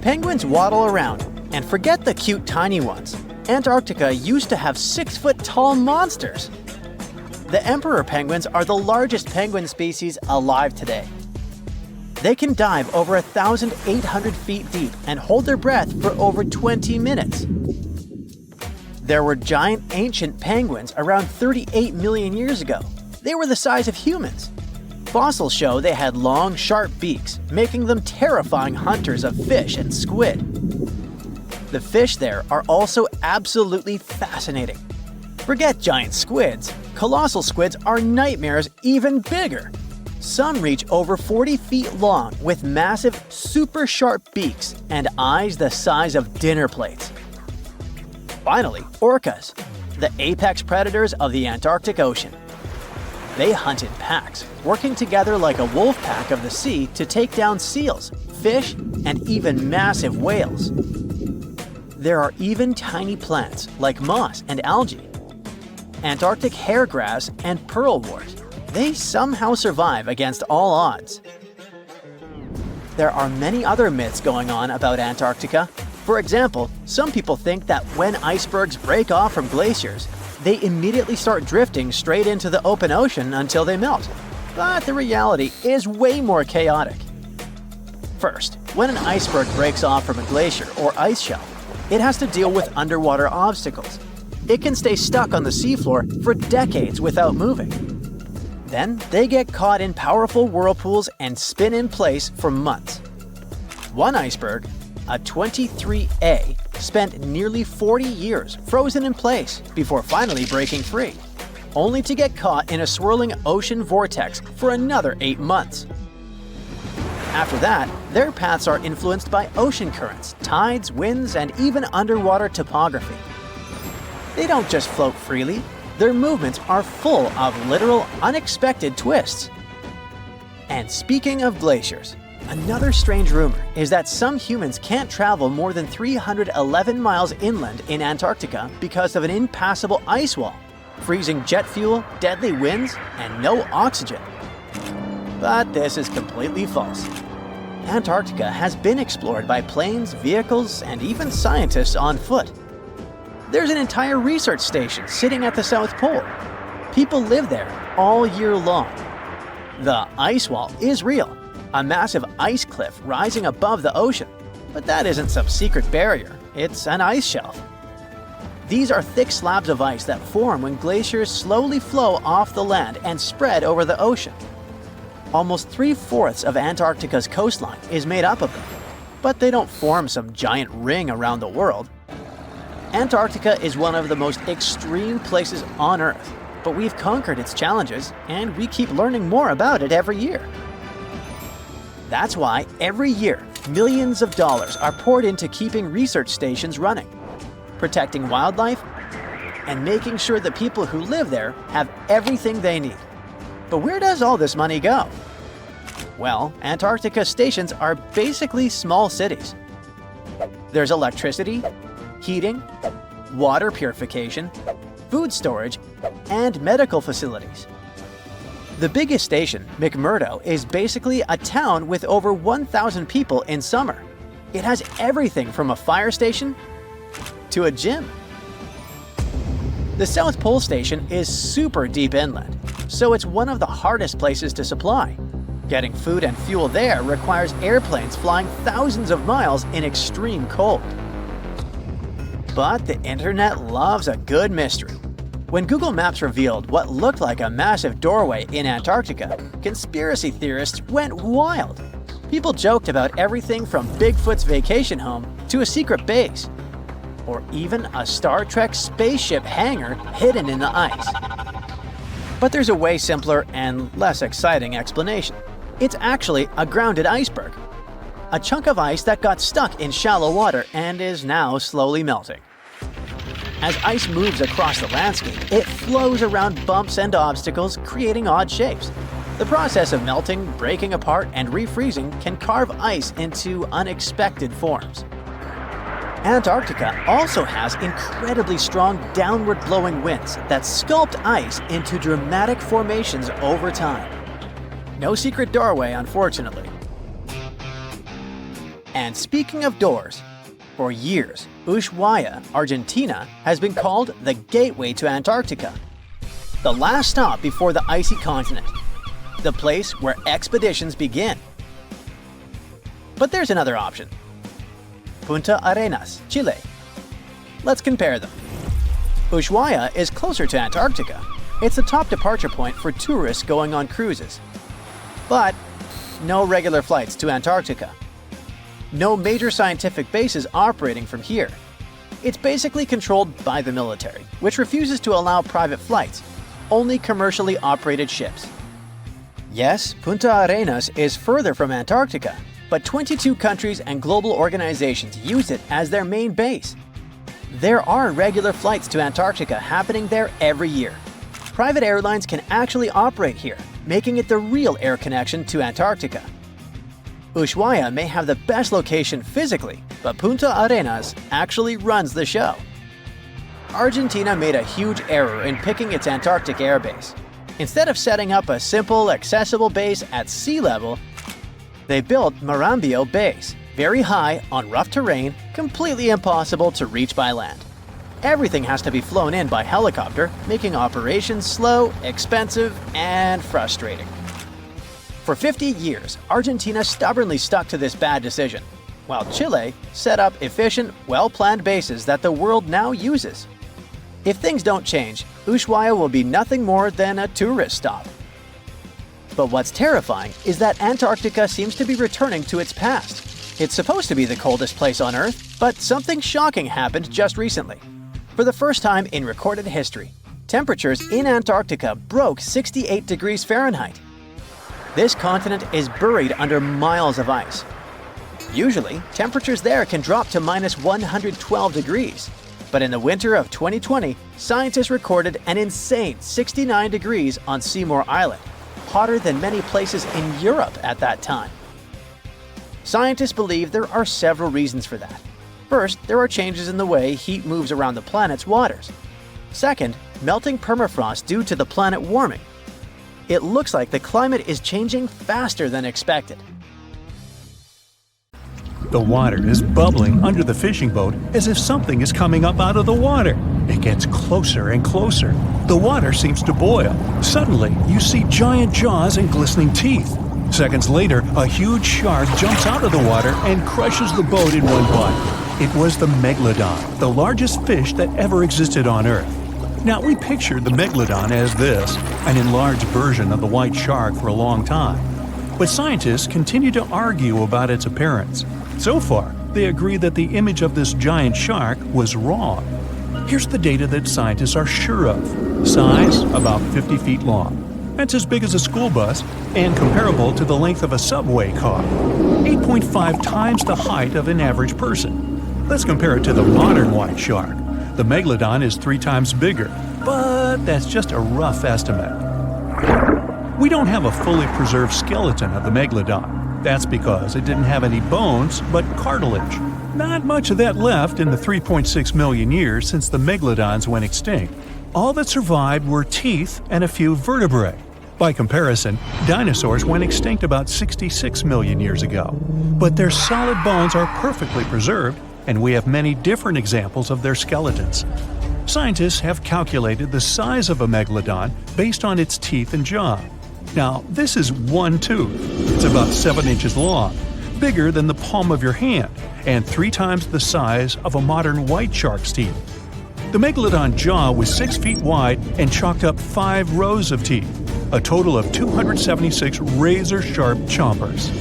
Penguins waddle around, and forget the cute tiny ones. Antarctica used to have 6-foot-tall monsters. The emperor penguins are the largest penguin species alive today. They can dive over 1,800 feet deep and hold their breath for over 20 minutes. There were giant ancient penguins around 38 million years ago. They were the size of humans. Fossils show they had long, sharp beaks, making them terrifying hunters of fish and squid. The fish there are also absolutely fascinating. Forget giant squids. Colossal squids are nightmares even bigger. Some reach over 40 feet long with massive, super sharp beaks and eyes the size of dinner plates. Finally, orcas, the apex predators of the Antarctic Ocean. They hunt in packs, working together like a wolf pack of the sea to take down seals, fish, and even massive whales. There are even tiny plants like moss and algae. Antarctic hairgrass and pearlwort. They somehow survive against all odds. There are many other myths going on about Antarctica. For example, some people think that when icebergs break off from glaciers, they immediately start drifting straight into the open ocean until they melt. But the reality is way more chaotic. First, when an iceberg breaks off from a glacier or ice shelf, it has to deal with underwater obstacles. It can stay stuck on the seafloor for decades without moving. Then they get caught in powerful whirlpools and spin in place for months. One iceberg, a 23A, spent nearly 40 years frozen in place before finally breaking free, only to get caught in a swirling ocean vortex for another 8 months. After that, their paths are influenced by ocean currents, tides, winds, and even underwater topography. They don't just float freely, their movements are full of literal, unexpected twists. And speaking of glaciers, another strange rumor is that some humans can't travel more than 311 miles inland in Antarctica because of an impassable ice wall, freezing jet fuel, deadly winds, and no oxygen. But this is completely false. Antarctica has been explored by planes, vehicles, and even scientists on foot. There's an entire research station sitting at the South Pole. People live there all year long. The ice wall is real, a massive ice cliff rising above the ocean. But that isn't some secret barrier, it's an ice shelf. These are thick slabs of ice that form when glaciers slowly flow off the land and spread over the ocean. Almost 3/4 of Antarctica's coastline is made up of them, but they don't form some giant ring around the world. Antarctica is one of the most extreme places on Earth, but we've conquered its challenges, and we keep learning more about it every year. That's why every year, millions of dollars are poured into keeping research stations running, protecting wildlife, and making sure the people who live there have everything they need. But where does all this money go? Well, Antarctica stations are basically small cities. There's electricity, heating, water purification, food storage, and medical facilities. The biggest station, McMurdo, is basically a town with over 1,000 people in summer. It has everything from a fire station to a gym. The South Pole Station is super deep inland, so it's one of the hardest places to supply. Getting food and fuel there requires airplanes flying thousands of miles in extreme cold. But the internet loves a good mystery. When Google Maps revealed what looked like a massive doorway in Antarctica, conspiracy theorists went wild. People joked about everything from Bigfoot's vacation home to a secret base, or even a Star Trek spaceship hangar hidden in the ice. But there's a way simpler and less exciting explanation. It's actually a grounded iceberg, a chunk of ice that got stuck in shallow water and is now slowly melting. As ice moves across the landscape, it flows around bumps and obstacles, creating odd shapes. The process of melting, breaking apart, and refreezing can carve ice into unexpected forms. Antarctica also has incredibly strong downward-blowing winds that sculpt ice into dramatic formations over time. No secret doorway, unfortunately. And speaking of doors, for years, Ushuaia, Argentina, has been called the gateway to Antarctica, the last stop before the icy continent, the place where expeditions begin. But there's another option. Punta Arenas, Chile. Let's compare them. Ushuaia is closer to Antarctica. It's the top departure point for tourists going on cruises. But no regular flights to Antarctica. No major scientific bases operating from here. It's basically controlled by the military, which refuses to allow private flights, only commercially operated ships. Yes, Punta Arenas is further from Antarctica, but 22 countries and global organizations use it as their main base. There are regular flights to Antarctica happening there every year. Private airlines can actually operate here, making it the real air connection to Antarctica. Ushuaia may have the best location physically, but Punta Arenas actually runs the show. Argentina made a huge error in picking its Antarctic airbase. Instead of setting up a simple, accessible base at sea level, they built Marambio Base, very high, on rough terrain, completely impossible to reach by land. Everything has to be flown in by helicopter, making operations slow, expensive, and frustrating. For 50 years, Argentina stubbornly stuck to this bad decision, while Chile set up efficient, well-planned bases that the world now uses. If things don't change, Ushuaia will be nothing more than a tourist stop. But what's terrifying is that Antarctica seems to be returning to its past. It's supposed to be the coldest place on Earth, but something shocking happened just recently. For the first time in recorded history, temperatures in Antarctica broke 68 degrees Fahrenheit. This continent is buried under miles of ice. Usually, temperatures there can drop to minus 112 degrees. But in the winter of 2020, scientists recorded an insane 69 degrees on Seymour Island, hotter than many places in Europe at that time. Scientists believe there are several reasons for that. First, there are changes in the way heat moves around the planet's waters. Second, melting permafrost due to the planet warming. It looks like the climate is changing faster than expected. The water is bubbling under the fishing boat as if something is coming up out of the water. It gets closer and closer. The water seems to boil. Suddenly, you see giant jaws and glistening teeth. Seconds later, a huge shark jumps out of the water and crushes the boat in one bite. It was the Megalodon, the largest fish that ever existed on Earth. Now, we pictured the Megalodon as this, an enlarged version of the white shark for a long time. But scientists continue to argue about its appearance. So far, they agree that the image of this giant shark was wrong. Here's the data that scientists are sure of. Size, about 50 feet long. That's as big as a school bus and comparable to the length of a subway car. 8.5 times the height of an average person. Let's compare it to the modern white shark. The Megalodon is 3 times bigger, but that's just a rough estimate. We don't have a fully preserved skeleton of the Megalodon. That's because it didn't have any bones, but cartilage. Not much of that left in the 3.6 million years since the Megalodons went extinct. All that survived were teeth and a few vertebrae. By comparison, dinosaurs went extinct about 66 million years ago. But their solid bones are perfectly preserved, and we have many different examples of their skeletons. Scientists have calculated the size of a Megalodon based on its teeth and jaw. Now, this is one tooth. It's about 7 inches long, bigger than the palm of your hand, and 3 times the size of a modern white shark's teeth. The Megalodon jaw was 6 feet wide and chalked up 5 rows of teeth, a total of 276 razor-sharp chompers.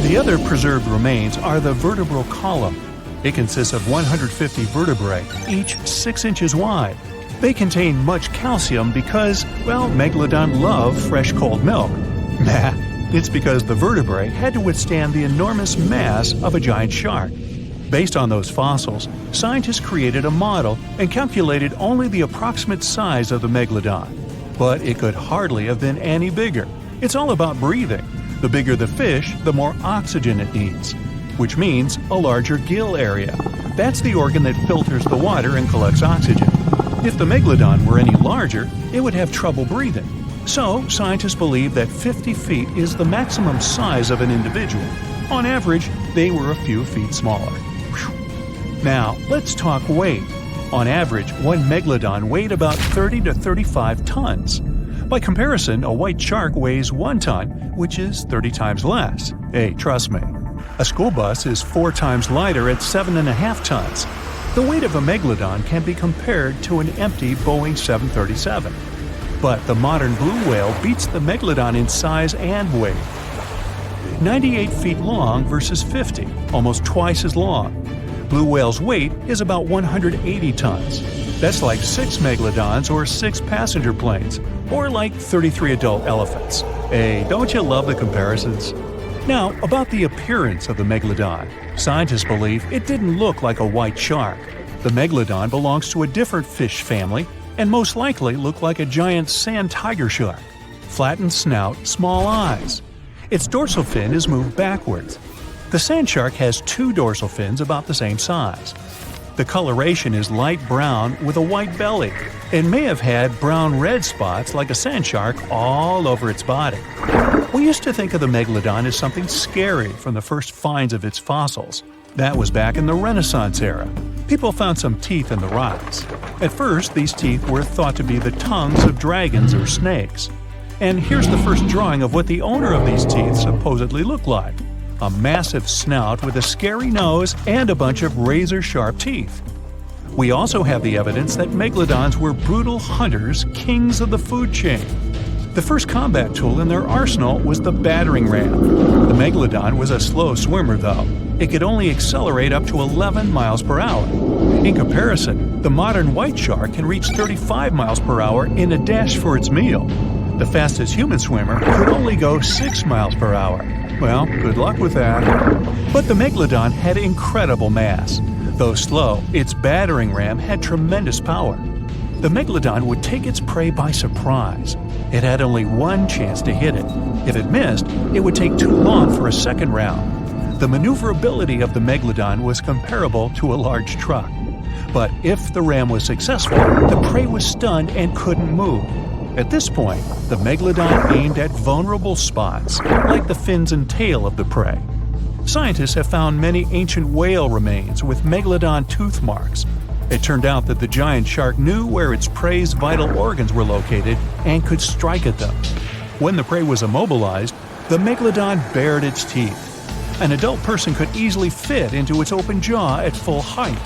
The other preserved remains are the vertebral column. It consists of 150 vertebrae, each 6 inches wide. They contain much calcium because, well, Megalodon love fresh cold milk. Nah, it's because the vertebrae had to withstand the enormous mass of a giant shark. Based on those fossils, scientists created a model and calculated only the approximate size of the Megalodon. But it could hardly have been any bigger. It's all about breathing. The bigger the fish, the more oxygen it needs, which means a larger gill area. That's the organ that filters the water and collects oxygen. If the Megalodon were any larger, it would have trouble breathing. So, scientists believe that 50 feet is the maximum size of an individual. On average, they were a few feet smaller. Whew. Now, let's talk weight. On average, one Megalodon weighed about 30 to 35 tons. By comparison, a white shark weighs 1 ton, which is 30 times less. Hey, trust me. A school bus is 4 times lighter at 7.5 tons. The weight of a Megalodon can be compared to an empty Boeing 737. But the modern blue whale beats the Megalodon in size and weight. 98 feet long versus 50, almost twice as long. Blue whale's weight is about 180 tons. That's like 6 Megalodons or 6 passenger planes, or like 33 adult elephants. Hey, don't you love the comparisons? Now, about the appearance of the Megalodon. Scientists believe it didn't look like a white shark. The Megalodon belongs to a different fish family and most likely looked like a giant sand tiger shark. Flattened snout, small eyes. Its dorsal fin is moved backwards. The sand shark has two dorsal fins about the same size. The coloration is light brown with a white belly. It may have had brown-red spots like a sand shark all over its body. We used to think of the Megalodon as something scary from the first finds of its fossils. That was back in the Renaissance era. People found some teeth in the rocks. At first, these teeth were thought to be the tongues of dragons or snakes. And here's the first drawing of what the owner of these teeth supposedly looked like. A massive snout with a scary nose and a bunch of razor-sharp teeth. We also have the evidence that megalodons were brutal hunters, kings of the food chain. The first combat tool in their arsenal was the battering ram. The megalodon was a slow swimmer, though. It could only accelerate up to 11 miles per hour. In comparison, the modern white shark can reach 35 miles per hour in a dash for its meal. The fastest human swimmer could only go 6 miles per hour. Well, good luck with that. But the Megalodon had incredible mass. Though slow, its battering ram had tremendous power. The Megalodon would take its prey by surprise. It had only one chance to hit it. If it missed, it would take too long for a second round. The maneuverability of the Megalodon was comparable to a large truck. But if the ram was successful, the prey was stunned and couldn't move. At this point, the Megalodon aimed at vulnerable spots, like the fins and tail of the prey. Scientists have found many ancient whale remains with Megalodon tooth marks. It turned out that the giant shark knew where its prey's vital organs were located and could strike at them. When the prey was immobilized, the Megalodon bared its teeth. An adult person could easily fit into its open jaw at full height.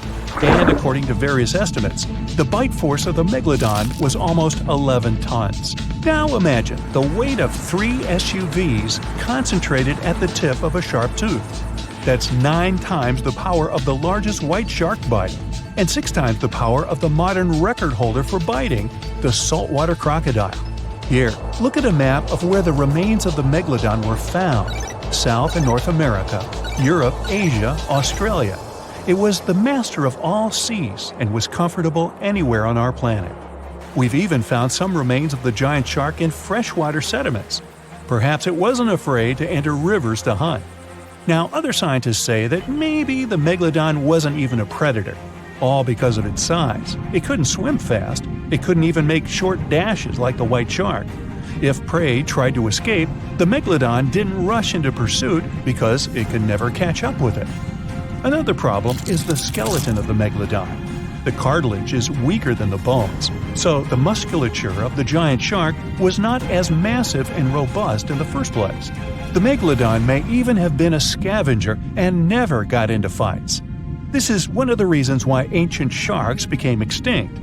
And according to various estimates, the bite force of the Megalodon was almost 11 tons. Now imagine the weight of 3 SUVs concentrated at the tip of a sharp tooth. That's 9 times the power of the largest white shark bite, and 6 times the power of the modern record holder for biting, the saltwater crocodile. Here, look at a map of where the remains of the Megalodon were found. South and North America, Europe, Asia, Australia. It was the master of all seas and was comfortable anywhere on our planet. We've even found some remains of the giant shark in freshwater sediments. Perhaps it wasn't afraid to enter rivers to hunt. Now, other scientists say that maybe the Megalodon wasn't even a predator, all because of its size. It couldn't swim fast. It couldn't even make short dashes like the white shark. If prey tried to escape, the Megalodon didn't rush into pursuit because it could never catch up with it. Another problem is the skeleton of the Megalodon. The cartilage is weaker than the bones, so the musculature of the giant shark was not as massive and robust in the first place. The Megalodon may even have been a scavenger and never got into fights. This is one of the reasons why ancient sharks became extinct.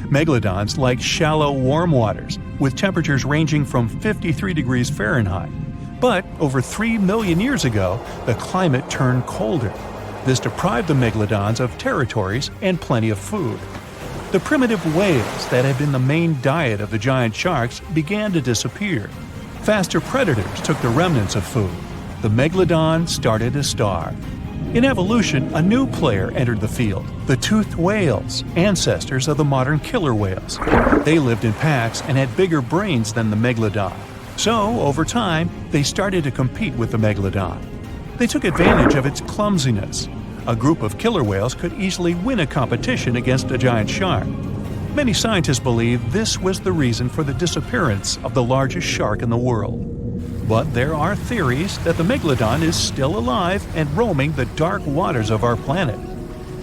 Megalodons like shallow, warm waters, with temperatures ranging from 53 degrees Fahrenheit. But over 3 million years ago, the climate turned colder. This deprived the Megalodons of territories and plenty of food. The primitive whales that had been the main diet of the giant sharks began to disappear. Faster predators took the remnants of food. The Megalodon started to starve. In evolution, a new player entered the field, the toothed whales, ancestors of the modern killer whales. They lived in packs and had bigger brains than the Megalodon. So, over time, they started to compete with the Megalodon. They took advantage of its clumsiness. A group of killer whales could easily win a competition against a giant shark. Many scientists believe this was the reason for the disappearance of the largest shark in the world. But there are theories that the Megalodon is still alive and roaming the dark waters of our planet.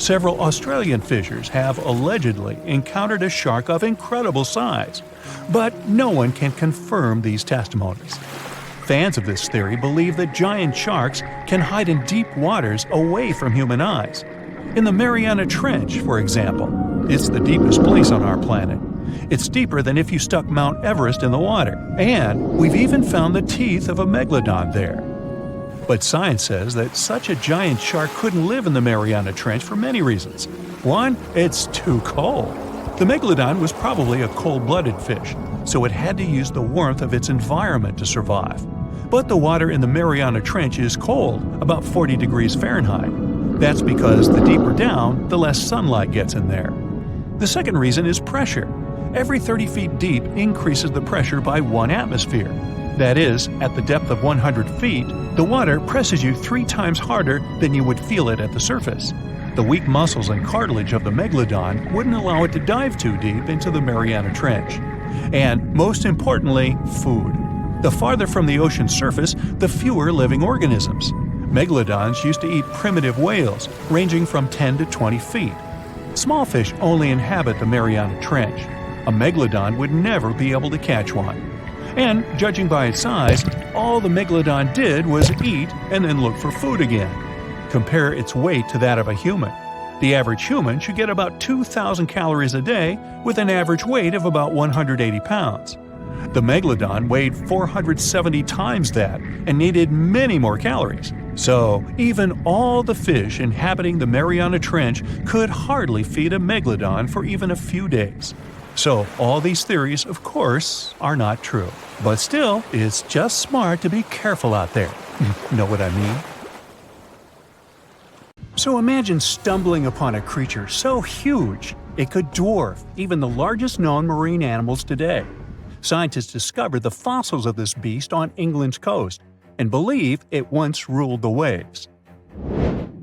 Several Australian fishers have allegedly encountered a shark of incredible size, but no one can confirm these testimonies. Fans of this theory believe that giant sharks can hide in deep waters away from human eyes. In the Mariana Trench, for example, it's the deepest place on our planet. It's deeper than if you stuck Mount Everest in the water, and we've even found the teeth of a Megalodon there. But science says that such a giant shark couldn't live in the Mariana Trench for many reasons. One, it's too cold. The Megalodon was probably a cold-blooded fish, so it had to use the warmth of its environment to survive. But the water in the Mariana Trench is cold, about 40 degrees Fahrenheit. That's because the deeper down, the less sunlight gets in there. The second reason is pressure. Every 30 feet deep increases the pressure by 1 atmosphere. That is, at the depth of 100 feet, the water presses you 3 times harder than you would feel it at the surface. The weak muscles and cartilage of the Megalodon wouldn't allow it to dive too deep into the Mariana Trench. And, most importantly, food. The farther from the ocean's surface, the fewer living organisms. Megalodons used to eat primitive whales, ranging from 10 to 20 feet. Small fish only inhabit the Mariana Trench. A Megalodon would never be able to catch one. And, judging by its size, all the Megalodon did was eat and then look for food again. Compare its weight to that of a human. The average human should get about 2,000 calories a day with an average weight of about 180 pounds. The Megalodon weighed 470 times that and needed many more calories. So, even all the fish inhabiting the Mariana Trench could hardly feed a Megalodon for even a few days. So, all these theories, of course, are not true. But still, it's just smart to be careful out there. Know what I mean? So imagine stumbling upon a creature so huge it could dwarf even the largest known marine animals today. Scientists discovered the fossils of this beast on England's coast and believe it once ruled the waves.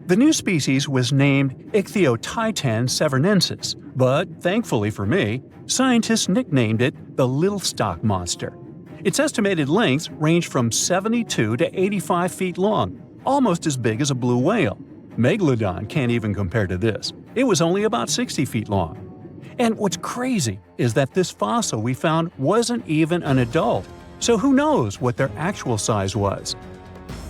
The new species was named Ichthyotitan severnensis, but thankfully for me, scientists nicknamed it the Little Stock Monster. Its estimated lengths range from 72 to 85 feet long, almost as big as a blue whale. Megalodon can't even compare to this. It was only about 60 feet long. And what's crazy is that this fossil we found wasn't even an adult, so who knows what their actual size was.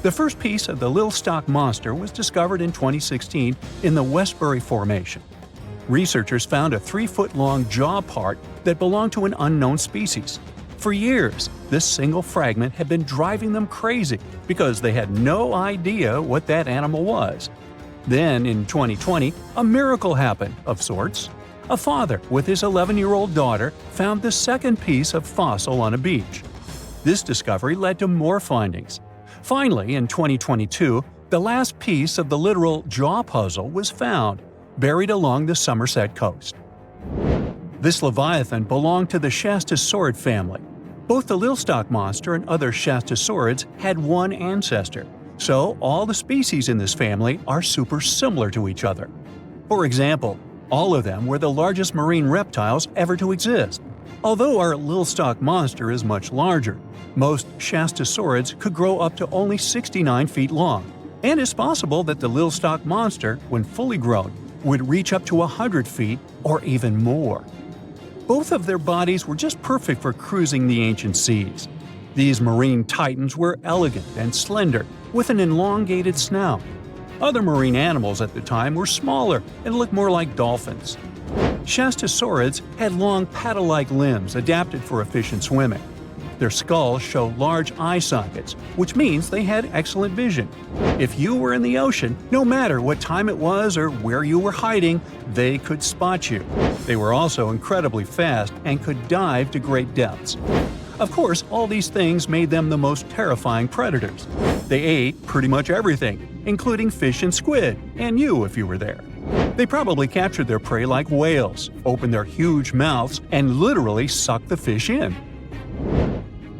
The first piece of the Little Stock Monster was discovered in 2016 in the Westbury Formation. Researchers found a 3-foot-long jaw part that belonged to an unknown species. For years, this single fragment had been driving them crazy because they had no idea what that animal was. Then, in 2020, a miracle happened, of sorts. A father with his 11-year-old daughter found the second piece of fossil on a beach. This discovery led to more findings. Finally, in 2022, the last piece of the literal jaw puzzle was found, buried along the Somerset coast. This leviathan belonged to the Shastasaurid family. Both the Little Stock Monster and other Shastasaurids had one ancestor, so all the species in this family are super similar to each other. For example, all of them were the largest marine reptiles ever to exist. Although our Little Stock Monster is much larger, most Shastasaurids could grow up to only 69 feet long, and it's possible that the Little Stock Monster, when fully grown, would reach up to 100 feet or even more. Both of their bodies were just perfect for cruising the ancient seas. These marine titans were elegant and slender, with an elongated snout. Other marine animals at the time were smaller and looked more like dolphins. Shastasaurids had long paddle-like limbs adapted for efficient swimming. Their skulls show large eye sockets, which means they had excellent vision. If you were in the ocean, no matter what time it was or where you were hiding, they could spot you. They were also incredibly fast and could dive to great depths. Of course, all these things made them the most terrifying predators. They ate pretty much everything, including fish and squid, and you if you were there. They probably captured their prey like whales, opened their huge mouths, and literally sucked the fish in.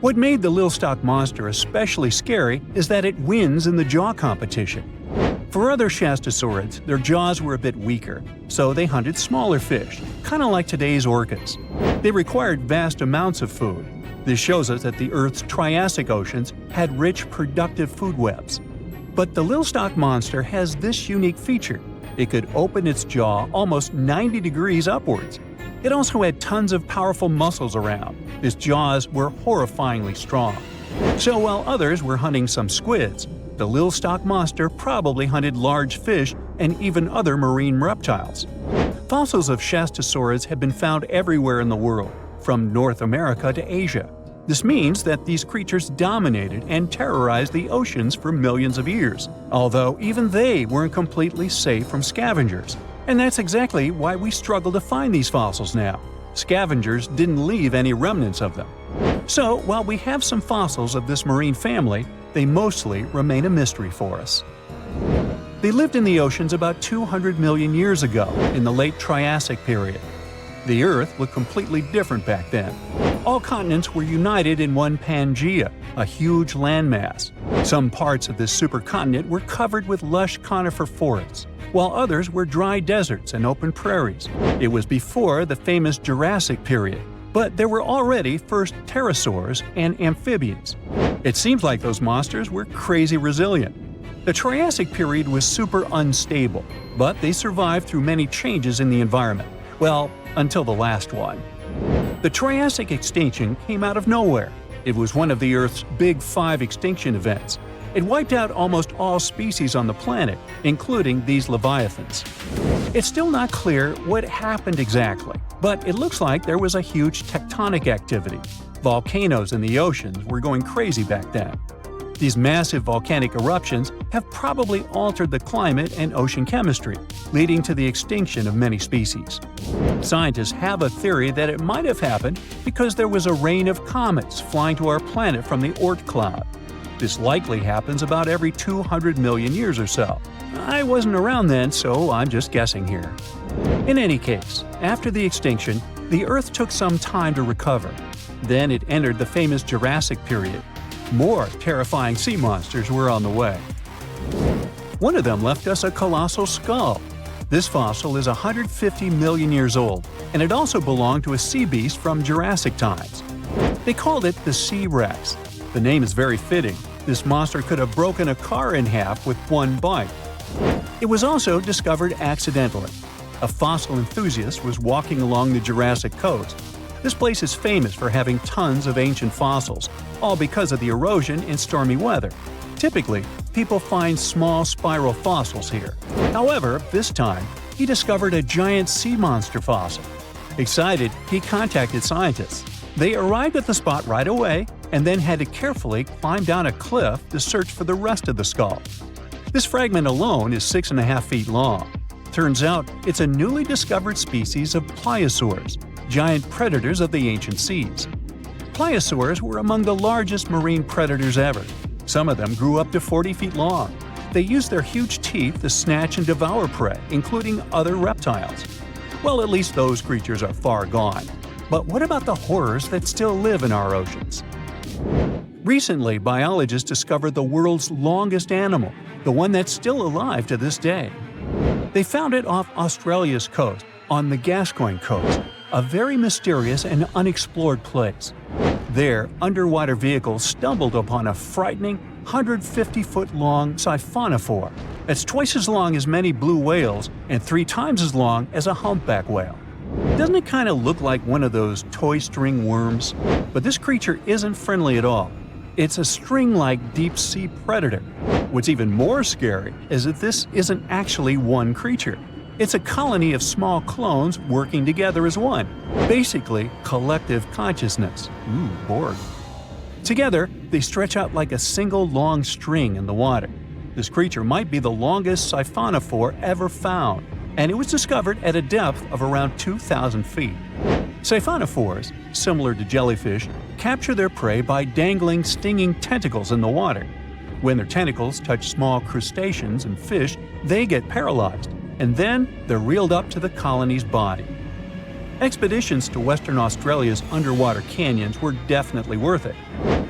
What made the Little Stock Monster especially scary is that it wins in the jaw competition. For other Shastasaurids, their jaws were a bit weaker, so they hunted smaller fish, kind of like today's orcas. They required vast amounts of food. This shows us that the Earth's Triassic oceans had rich, productive food webs. But the Little Stock Monster has this unique feature. It could open its jaw almost 90 degrees upwards. It also had tons of powerful muscles around. Its jaws were horrifyingly strong. So while others were hunting some squids, the Little Stock Monster probably hunted large fish and even other marine reptiles. Fossils of Shastasaurids have been found everywhere in the world, from North America to Asia. This means that these creatures dominated and terrorized the oceans for millions of years, although even they weren't completely safe from scavengers. And that's exactly why we struggle to find these fossils now. Scavengers didn't leave any remnants of them. So, while we have some fossils of this marine family, they mostly remain a mystery for us. They lived in the oceans about 200 million years ago, in the late Triassic period. The Earth looked completely different back then. All continents were united in one Pangaea, a huge landmass. Some parts of this supercontinent were covered with lush conifer forests, while others were dry deserts and open prairies. It was before the famous Jurassic period, but there were already first pterosaurs and amphibians. It seems like those monsters were crazy resilient. The Triassic period was super unstable, but they survived through many changes in the environment. Well, until the last one. The Triassic extinction came out of nowhere. It was one of the Earth's big 5 extinction events. It wiped out almost all species on the planet, including these leviathans. It's still not clear what happened exactly, but it looks like there was a huge tectonic activity. Volcanoes in the oceans were going crazy back then. These massive volcanic eruptions have probably altered the climate and ocean chemistry, leading to the extinction of many species. Scientists have a theory that it might have happened because there was a rain of comets flying to our planet from the Oort cloud. This likely happens about every 200 million years or so. I wasn't around then, so I'm just guessing here. In any case, after the extinction, the Earth took some time to recover. Then it entered the famous Jurassic period. More terrifying sea monsters were on the way. One of them left us a colossal skull. This fossil is 150 million years old, and it also belonged to a sea beast from Jurassic times. They called it the Sea Rex. The name is very fitting. This monster could have broken a car in half with one bite. It was also discovered accidentally. A fossil enthusiast was walking along the Jurassic coast. This place is famous for having tons of ancient fossils, all because of the erosion and stormy weather. Typically, people find small spiral fossils here. However, this time, he discovered a giant sea monster fossil. Excited, he contacted scientists. They arrived at the spot right away and then had to carefully climb down a cliff to search for the rest of the skull. This fragment alone is 6.5 feet long. Turns out, it's a newly discovered species of pliosaurs, giant predators of the ancient seas. Pliosaurs were among the largest marine predators ever. Some of them grew up to 40 feet long. They used their huge teeth to snatch and devour prey, including other reptiles. Well, at least those creatures are far gone. But what about the horrors that still live in our oceans? Recently, biologists discovered the world's longest animal, the one that's still alive to this day. They found it off Australia's coast, on the Gascoyne coast, a very mysterious and unexplored place. There, underwater vehicles stumbled upon a frightening 150-foot-long siphonophore. That's twice as long as many blue whales and 3 times as long as a humpback whale. Doesn't it kind of look like one of those toy string worms? But this creature isn't friendly at all. It's a string-like deep-sea predator. What's even more scary is that this isn't actually one creature. It's a colony of small clones working together as one. Basically, collective consciousness. Ooh, Borg. Together, they stretch out like a single long string in the water. This creature might be the longest siphonophore ever found, and it was discovered at a depth of around 2,000 feet. Siphonophores, similar to jellyfish, capture their prey by dangling stinging tentacles in the water. When their tentacles touch small crustaceans and fish, they get paralyzed, and then they're reeled up to the colony's body. Expeditions to Western Australia's underwater canyons were definitely worth it.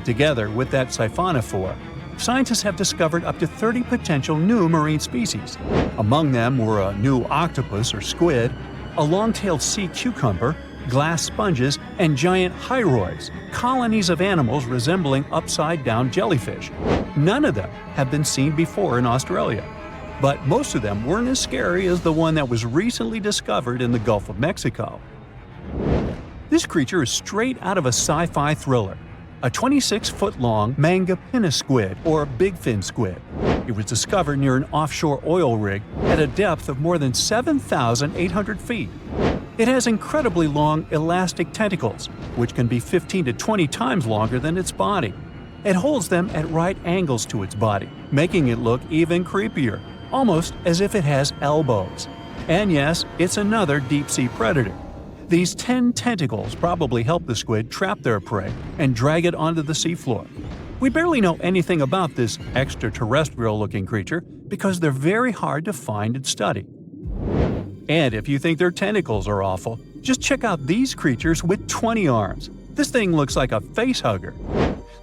Together with that siphonophore, scientists have discovered up to 30 potential new marine species. Among them were a new octopus or squid, a long-tailed sea cucumber, glass sponges, and giant hyroids, colonies of animals resembling upside-down jellyfish. None of them have been seen before in Australia. But most of them weren't as scary as the one that was recently discovered in the Gulf of Mexico. This creature is straight out of a sci-fi thriller, a 26-foot-long mangapinna squid or bigfin squid. It was discovered near an offshore oil rig at a depth of more than 7,800 feet. It has incredibly long elastic tentacles, which can be 15 to 20 times longer than its body. It holds them at right angles to its body, making it look even creepier, almost as if it has elbows. And yes, it's another deep-sea predator. These 10 tentacles probably help the squid trap their prey and drag it onto the seafloor. We barely know anything about this extraterrestrial-looking creature because they're very hard to find and study. And if you think their tentacles are awful, just check out these creatures with 20 arms. This thing looks like a facehugger.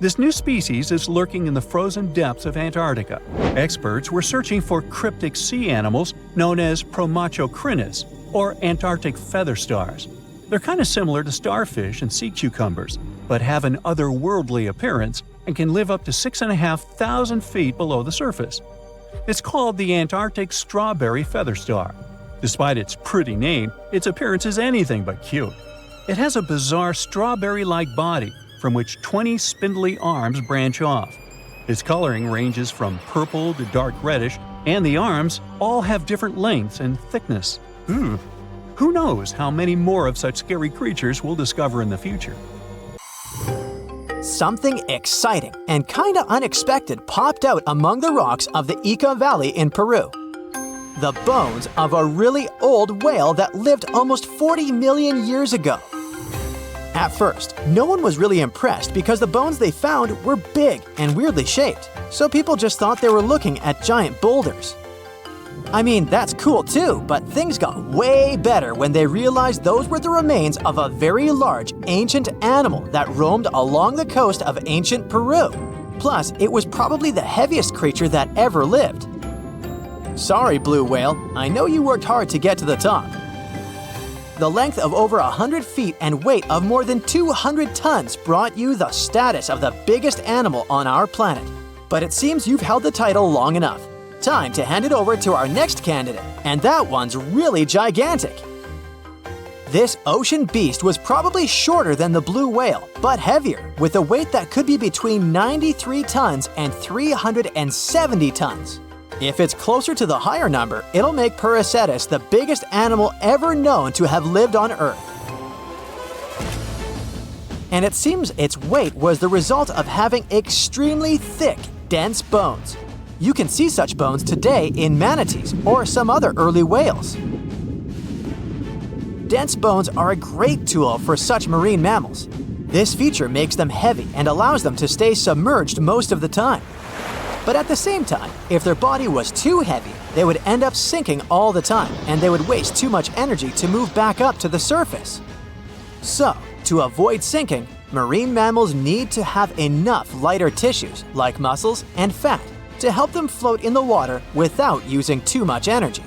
This new species is lurking in the frozen depths of Antarctica. Experts were searching for cryptic sea animals known as Promachocrinis, or Antarctic feather stars. They're kind of similar to starfish and sea cucumbers, but have an otherworldly appearance and can live up to 6,500 feet below the surface. It's called the Antarctic strawberry feather star. Despite its pretty name, its appearance is anything but cute. It has a bizarre strawberry-like body from which 20 spindly arms branch off. Its coloring ranges from purple to dark reddish, and the arms all have different lengths and thickness. Who knows how many more of such scary creatures we'll discover in the future? Something exciting and kinda unexpected popped out among the rocks of the Ica Valley in Peru. The bones of a really old whale that lived almost 40 million years ago. At first, no one was really impressed because the bones they found were big and weirdly shaped, so people just thought they were looking at giant boulders. I mean, that's cool too, but things got way better when they realized those were the remains of a very large ancient animal that roamed along the coast of ancient Peru. Plus, it was probably the heaviest creature that ever lived. Sorry, blue whale, I know you worked hard to get to the top. The length of over 100 feet and weight of more than 200 tons brought you the status of the biggest animal on our planet. But it seems you've held the title long enough. Time to hand it over to our next candidate, and that one's really gigantic. This ocean beast was probably shorter than the blue whale, but heavier, with a weight that could be between 93 tons and 370 tons. If it's closer to the higher number, it'll make Paracetus the biggest animal ever known to have lived on Earth. And it seems its weight was the result of having extremely thick, dense bones. You can see such bones today in manatees or some other early whales. Dense bones are a great tool for such marine mammals. This feature makes them heavy and allows them to stay submerged most of the time. But at the same time, if their body was too heavy, they would end up sinking all the time, and they would waste too much energy to move back up to the surface. So, to avoid sinking, marine mammals need to have enough lighter tissues, like muscles and fat, to help them float in the water without using too much energy.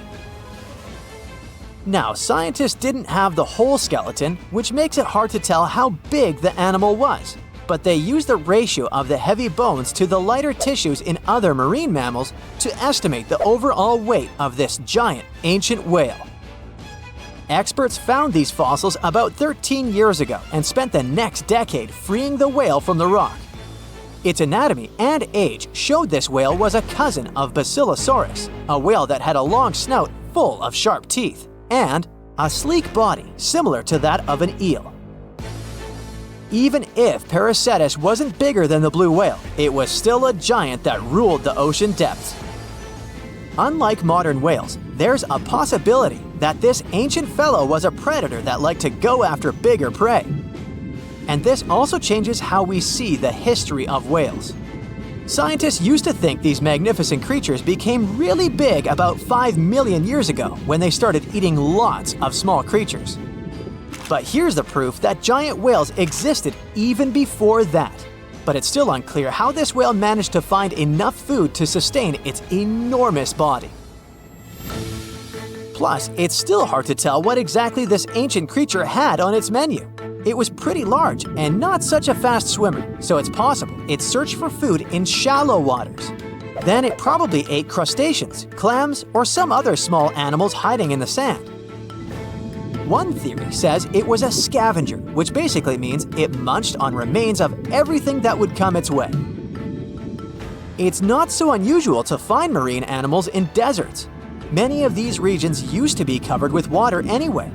Now, scientists didn't have the whole skeleton, which makes it hard to tell how big the animal was. But they used the ratio of the heavy bones to the lighter tissues in other marine mammals to estimate the overall weight of this giant ancient whale. Experts found these fossils about 13 years ago and spent the next decade freeing the whale from the rock. Its anatomy and age showed this whale was a cousin of Basilosaurus, a whale that had a long snout full of sharp teeth, and a sleek body similar to that of an eel. Even if Paracetus wasn't bigger than the blue whale, it was still a giant that ruled the ocean depths. Unlike modern whales, there's a possibility that this ancient fellow was a predator that liked to go after bigger prey. And this also changes how we see the history of whales. Scientists used to think these magnificent creatures became really big about 5 million years ago when they started eating lots of small creatures. But here's the proof that giant whales existed even before that. But it's still unclear how this whale managed to find enough food to sustain its enormous body. Plus, it's still hard to tell what exactly this ancient creature had on its menu. It was pretty large and not such a fast swimmer, so it's possible it searched for food in shallow waters. Then it probably ate crustaceans, clams, or some other small animals hiding in the sand. One theory says it was a scavenger, which basically means it munched on remains of everything that would come its way. It's not so unusual to find marine animals in deserts. Many of these regions used to be covered with water anyway.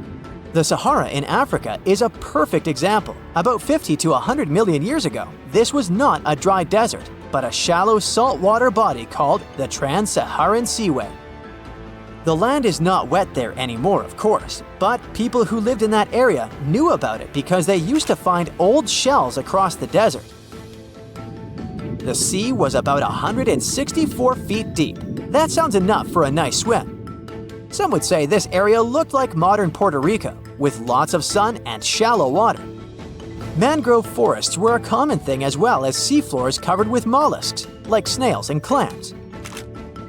The Sahara in Africa is a perfect example. About 50 to 100 million years ago, this was not a dry desert, but a shallow saltwater body called the Trans-Saharan Seaway. The land is not wet there anymore, of course, but people who lived in that area knew about it because they used to find old shells across the desert. The sea was about 164 feet deep, That sounds enough for a nice swim. Some would say this area looked like modern Puerto Rico, with lots of sun and shallow water. Mangrove forests were a common thing, as well as seafloors covered with mollusks, like snails and clams.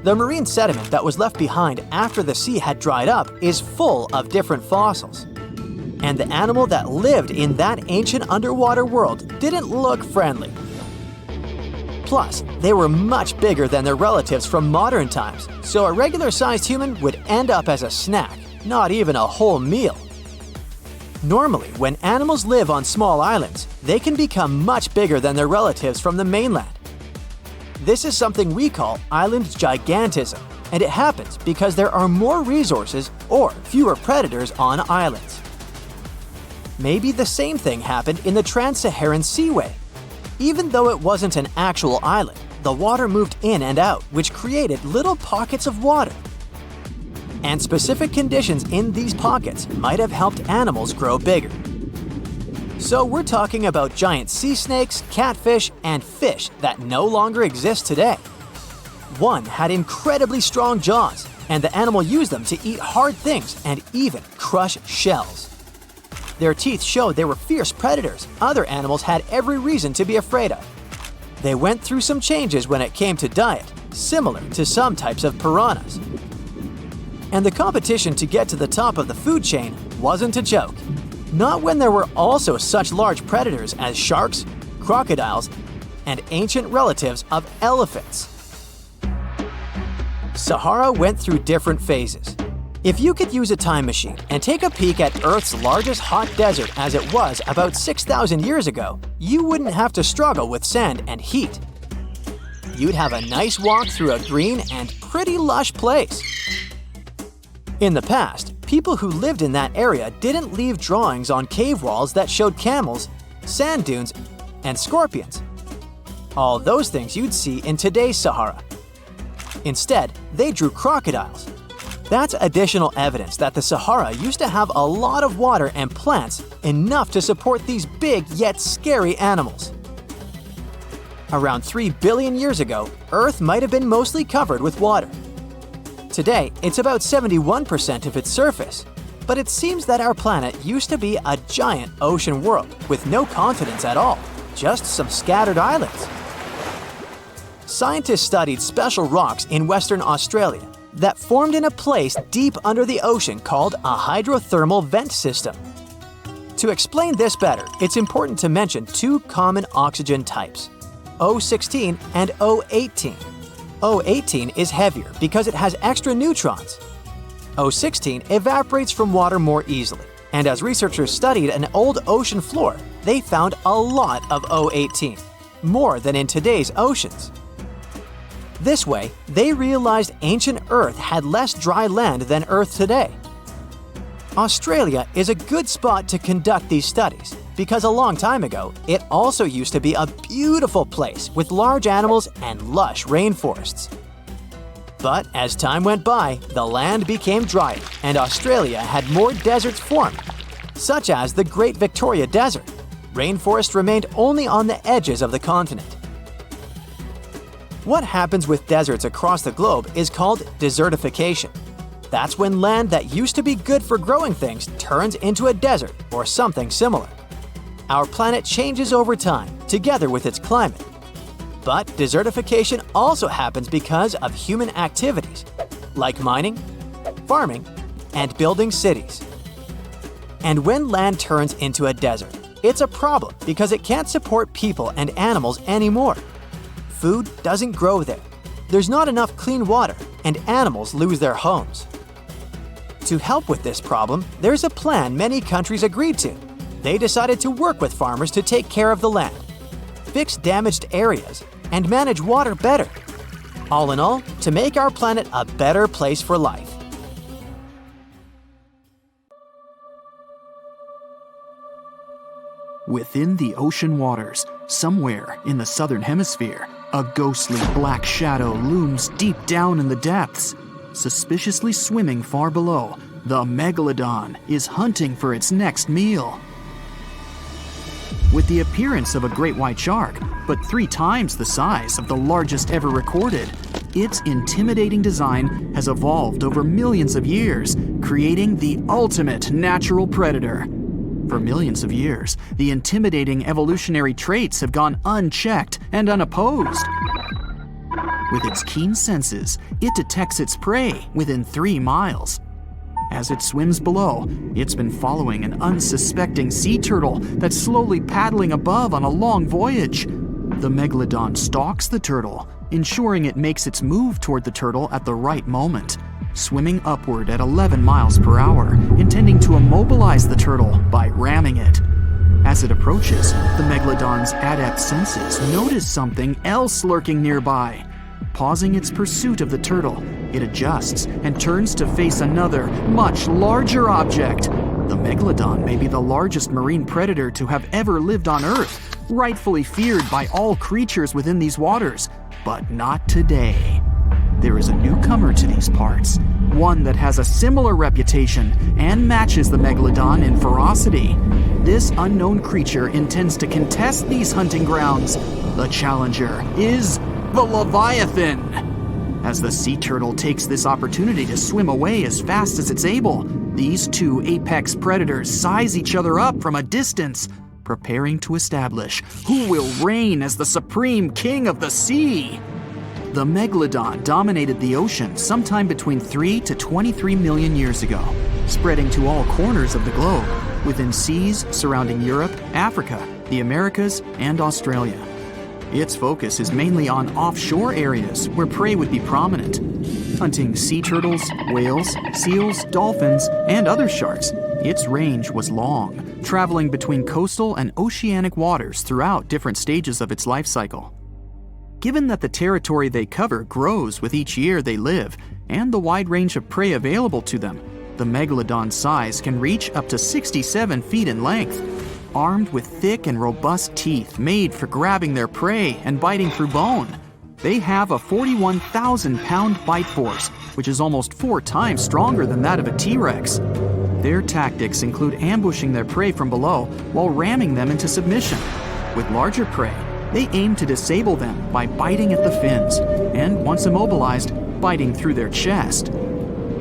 The marine sediment that was left behind after the sea had dried up is full of different fossils. And the animal that lived in that ancient underwater world didn't look friendly. Plus, they were much bigger than their relatives from modern times, so a regular-sized human would end up as a snack, not even a whole meal. Normally, when animals live on small islands, they can become much bigger than their relatives from the mainland. This is something we call island gigantism, and it happens because there are more resources or fewer predators on islands. Maybe the same thing happened in the Trans-Saharan Seaway. Even though it wasn't an actual island, the water moved in and out, which created little pockets of water. And specific conditions in these pockets might have helped animals grow bigger. So we're talking about giant sea snakes, catfish, and fish that no longer exist today. One had incredibly strong jaws, and the animal used them to eat hard things and even crush shells. Their teeth showed they were fierce predators other animals had every reason to be afraid of. They went through some changes when it came to diet, similar to some types of piranhas. And the competition to get to the top of the food chain wasn't a joke. Not when there were also such large predators as sharks, crocodiles, and ancient relatives of elephants. Sahara went through different phases. If you could use a time machine and take a peek at Earth's largest hot desert as it was about 6,000 years ago, you wouldn't have to struggle with sand and heat. You'd have a nice walk through a green and pretty lush place. In the past, people who lived in that area didn't leave drawings on cave walls that showed camels, sand dunes, and scorpions. All those things you'd see in today's Sahara. Instead, they drew crocodiles. That's additional evidence that the Sahara used to have a lot of water and plants, enough to support these big yet scary animals. Around 3 billion years ago, Earth might have been mostly covered with water. Today, it's about 71% of its surface, but it seems that our planet used to be a giant ocean world with no continents at all, just some scattered islands. Scientists studied special rocks in Western Australia that formed in a place deep under the ocean called a hydrothermal vent system. To explain this better, it's important to mention two common oxygen types, O16 and O18. O18 is heavier because it has extra neutrons. O16 evaporates from water more easily, and as researchers studied an old ocean floor, they found a lot of O18, more than in today's oceans. This way, they realized ancient Earth had less dry land than Earth today. Australia is a good spot to conduct these studies because a long time ago, it also used to be a beautiful place with large animals and lush rainforests. But as time went by, the land became drier and Australia had more deserts formed, such as the Great Victoria Desert. Rainforest remained only on the edges of the continent. What happens with deserts across the globe is called desertification. That's when land that used to be good for growing things turns into a desert or something similar. Our planet changes over time, together with its climate. But desertification also happens because of human activities, like mining, farming, and building cities. And when land turns into a desert, it's a problem because it can't support people and animals anymore. Food doesn't grow there. There's not enough clean water, and animals lose their homes. To help with this problem, there's a plan many countries agreed to. They decided to work with farmers to take care of the land, fix damaged areas, and manage water better. All in all, to make our planet a better place for life. Within the ocean waters, somewhere in the southern hemisphere, a ghostly black shadow looms deep down in the depths. Suspiciously swimming far below, the Megalodon is hunting for its next meal. With the appearance of a great white shark, but 3 times the size of the largest ever recorded, its intimidating design has evolved over millions of years, creating the ultimate natural predator. For millions of years, the intimidating evolutionary traits have gone unchecked and unopposed. With its keen senses, it detects its prey within 3 miles. As it swims below, it's been following an unsuspecting sea turtle that's slowly paddling above on a long voyage. The Megalodon stalks the turtle, ensuring it makes its move toward the turtle at the right moment, swimming upward at 11 miles per hour, intending to immobilize the turtle by ramming it. As it approaches, the Megalodon's adept senses notice something else lurking nearby. Pausing its pursuit of the turtle, it adjusts and turns to face another, much larger object. The Megalodon may be the largest marine predator to have ever lived on Earth, rightfully feared by all creatures within these waters, but not today. There is a newcomer to these parts, one that has a similar reputation and matches the Megalodon in ferocity. This unknown creature intends to contest these hunting grounds. The challenger is the Leviathan. As the sea turtle takes this opportunity to swim away as fast as it's able, these two apex predators size each other up from a distance, preparing to establish who will reign as the supreme king of the sea. The Megalodon dominated the ocean sometime between 3 to 23 million years ago, spreading to all corners of the globe, within seas surrounding Europe, Africa, the Americas, and Australia. Its focus is mainly on offshore areas where prey would be prominent, hunting sea turtles, whales, seals, dolphins, and other sharks. Its range was long, traveling between coastal and oceanic waters throughout different stages of its life cycle. Given that the territory they cover grows with each year they live, and the wide range of prey available to them, the Megalodon's size can reach up to 67 feet in length. Armed with thick and robust teeth made for grabbing their prey and biting through bone, they have a 41,000-pound bite force, which is almost 4 times stronger than that of a T-Rex. Their tactics include ambushing their prey from below while ramming them into submission. With larger prey, they aim to disable them by biting at the fins, and once immobilized, biting through their chest.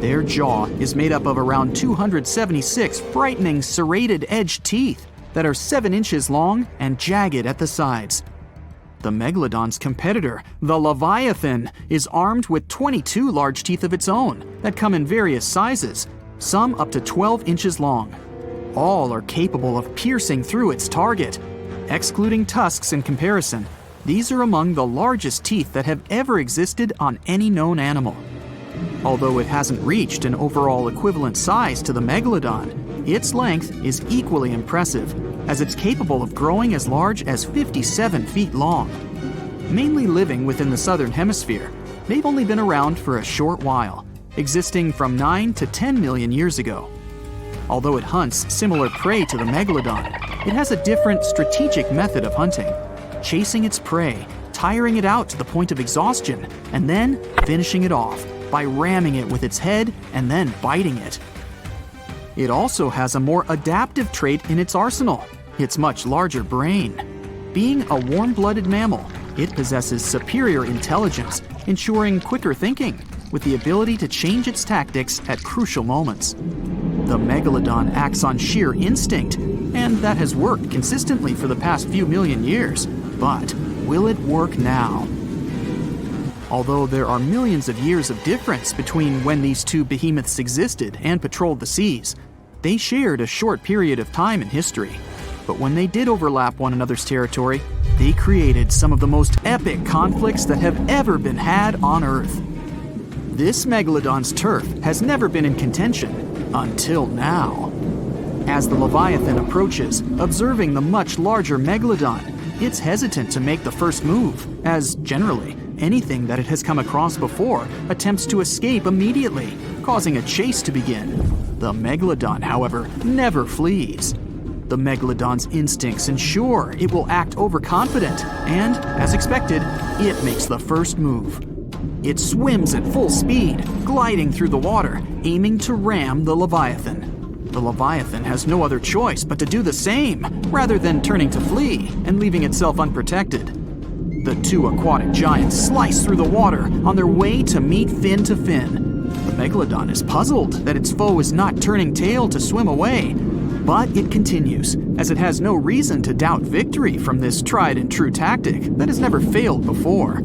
Their jaw is made up of around 276 frightening serrated edged teeth that are 7 inches long and jagged at the sides. The Megalodon's competitor, the Leviathan, is armed with 22 large teeth of its own that come in various sizes, some up to 12 inches long. All are capable of piercing through its target. Excluding tusks in comparison, these are among the largest teeth that have ever existed on any known animal. Although it hasn't reached an overall equivalent size to the Megalodon, its length is equally impressive, as it's capable of growing as large as 57 feet long. Mainly living within the southern hemisphere, they've only been around for a short while, existing from 9 to 10 million years ago. Although it hunts similar prey to the Megalodon, it has a different strategic method of hunting, chasing its prey, tiring it out to the point of exhaustion, and then finishing it off by ramming it with its head and then biting it. It also has a more adaptive trait in its arsenal, its much larger brain. Being a warm-blooded mammal, it possesses superior intelligence, ensuring quicker thinking, with the ability to change its tactics at crucial moments. The Megalodon acts on sheer instinct, and that has worked consistently for the past few million years. But will it work now? Although there are millions of years of difference between when these two behemoths existed and patrolled the seas, they shared a short period of time in history. But when they did overlap one another's territory, they created some of the most epic conflicts that have ever been had on Earth. This Megalodon's turf has never been in contention until now. As the Leviathan approaches, observing the much larger Megalodon, it's hesitant to make the first move, as generally, anything that it has come across before attempts to escape immediately, causing a chase to begin. The Megalodon, however, never flees. The Megalodon's instincts ensure it will act overconfident, and, as expected, it makes the first move. It swims at full speed, gliding through the water, aiming to ram the Leviathan. The Leviathan has no other choice but to do the same, rather than turning to flee and leaving itself unprotected. The two aquatic giants slice through the water on their way to meet fin to fin. The Megalodon is puzzled that its foe is not turning tail to swim away, but it continues, as it has no reason to doubt victory from this tried and true tactic that has never failed before.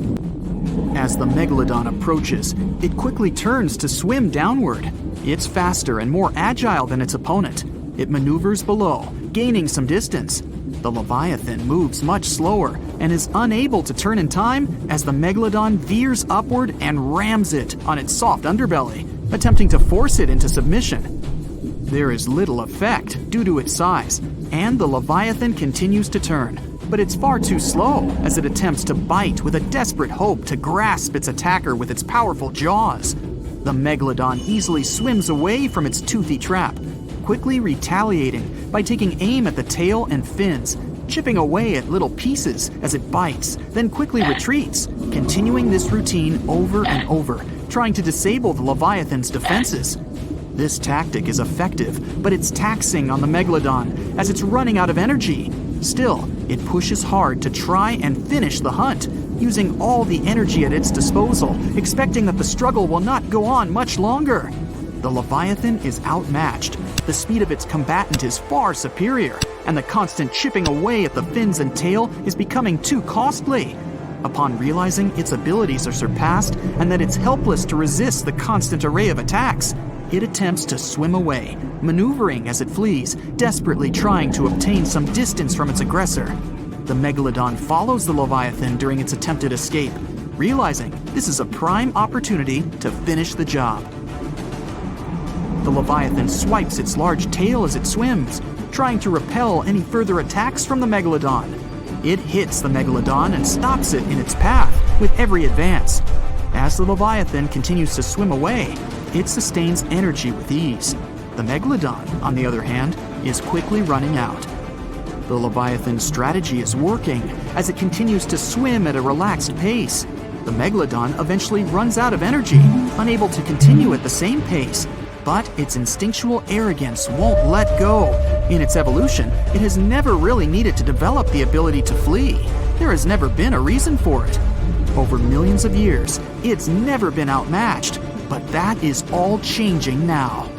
As the Megalodon approaches, it quickly turns to swim downward. It's faster and more agile than its opponent. It maneuvers below, gaining some distance. The Leviathan moves much slower and is unable to turn in time as the Megalodon veers upward and rams it on its soft underbelly, attempting to force it into submission. There is little effect due to its size, and the Leviathan continues to turn, but it's far too slow as it attempts to bite with a desperate hope to grasp its attacker with its powerful jaws. The Megalodon easily swims away from its toothy trap, quickly retaliating by taking aim at the tail and fins, chipping away at little pieces as it bites, then quickly retreats, continuing this routine over and over, trying to disable the Leviathan's defenses. This tactic is effective, but it's taxing on the Megalodon as it's running out of energy. Still, it pushes hard to try and finish the hunt, using all the energy at its disposal, expecting that the struggle will not go on much longer. The Leviathan is outmatched. The speed of its combatant is far superior, and the constant chipping away at the fins and tail is becoming too costly. Upon realizing its abilities are surpassed and that it's helpless to resist the constant array of attacks, it attempts to swim away, maneuvering as it flees, desperately trying to obtain some distance from its aggressor. The Megalodon follows the Leviathan during its attempted escape, realizing this is a prime opportunity to finish the job. The Leviathan swipes its large tail as it swims, trying to repel any further attacks from the Megalodon. It hits the Megalodon and stops it in its path with every advance. As the Leviathan continues to swim away, it sustains energy with ease. The Megalodon, on the other hand, is quickly running out. The Leviathan's strategy is working as it continues to swim at a relaxed pace. The Megalodon eventually runs out of energy, unable to continue at the same pace, but its instinctual arrogance won't let go. In its evolution, it has never really needed to develop the ability to flee. There has never been a reason for it. Over millions of years, it's never been outmatched, but that is all changing now.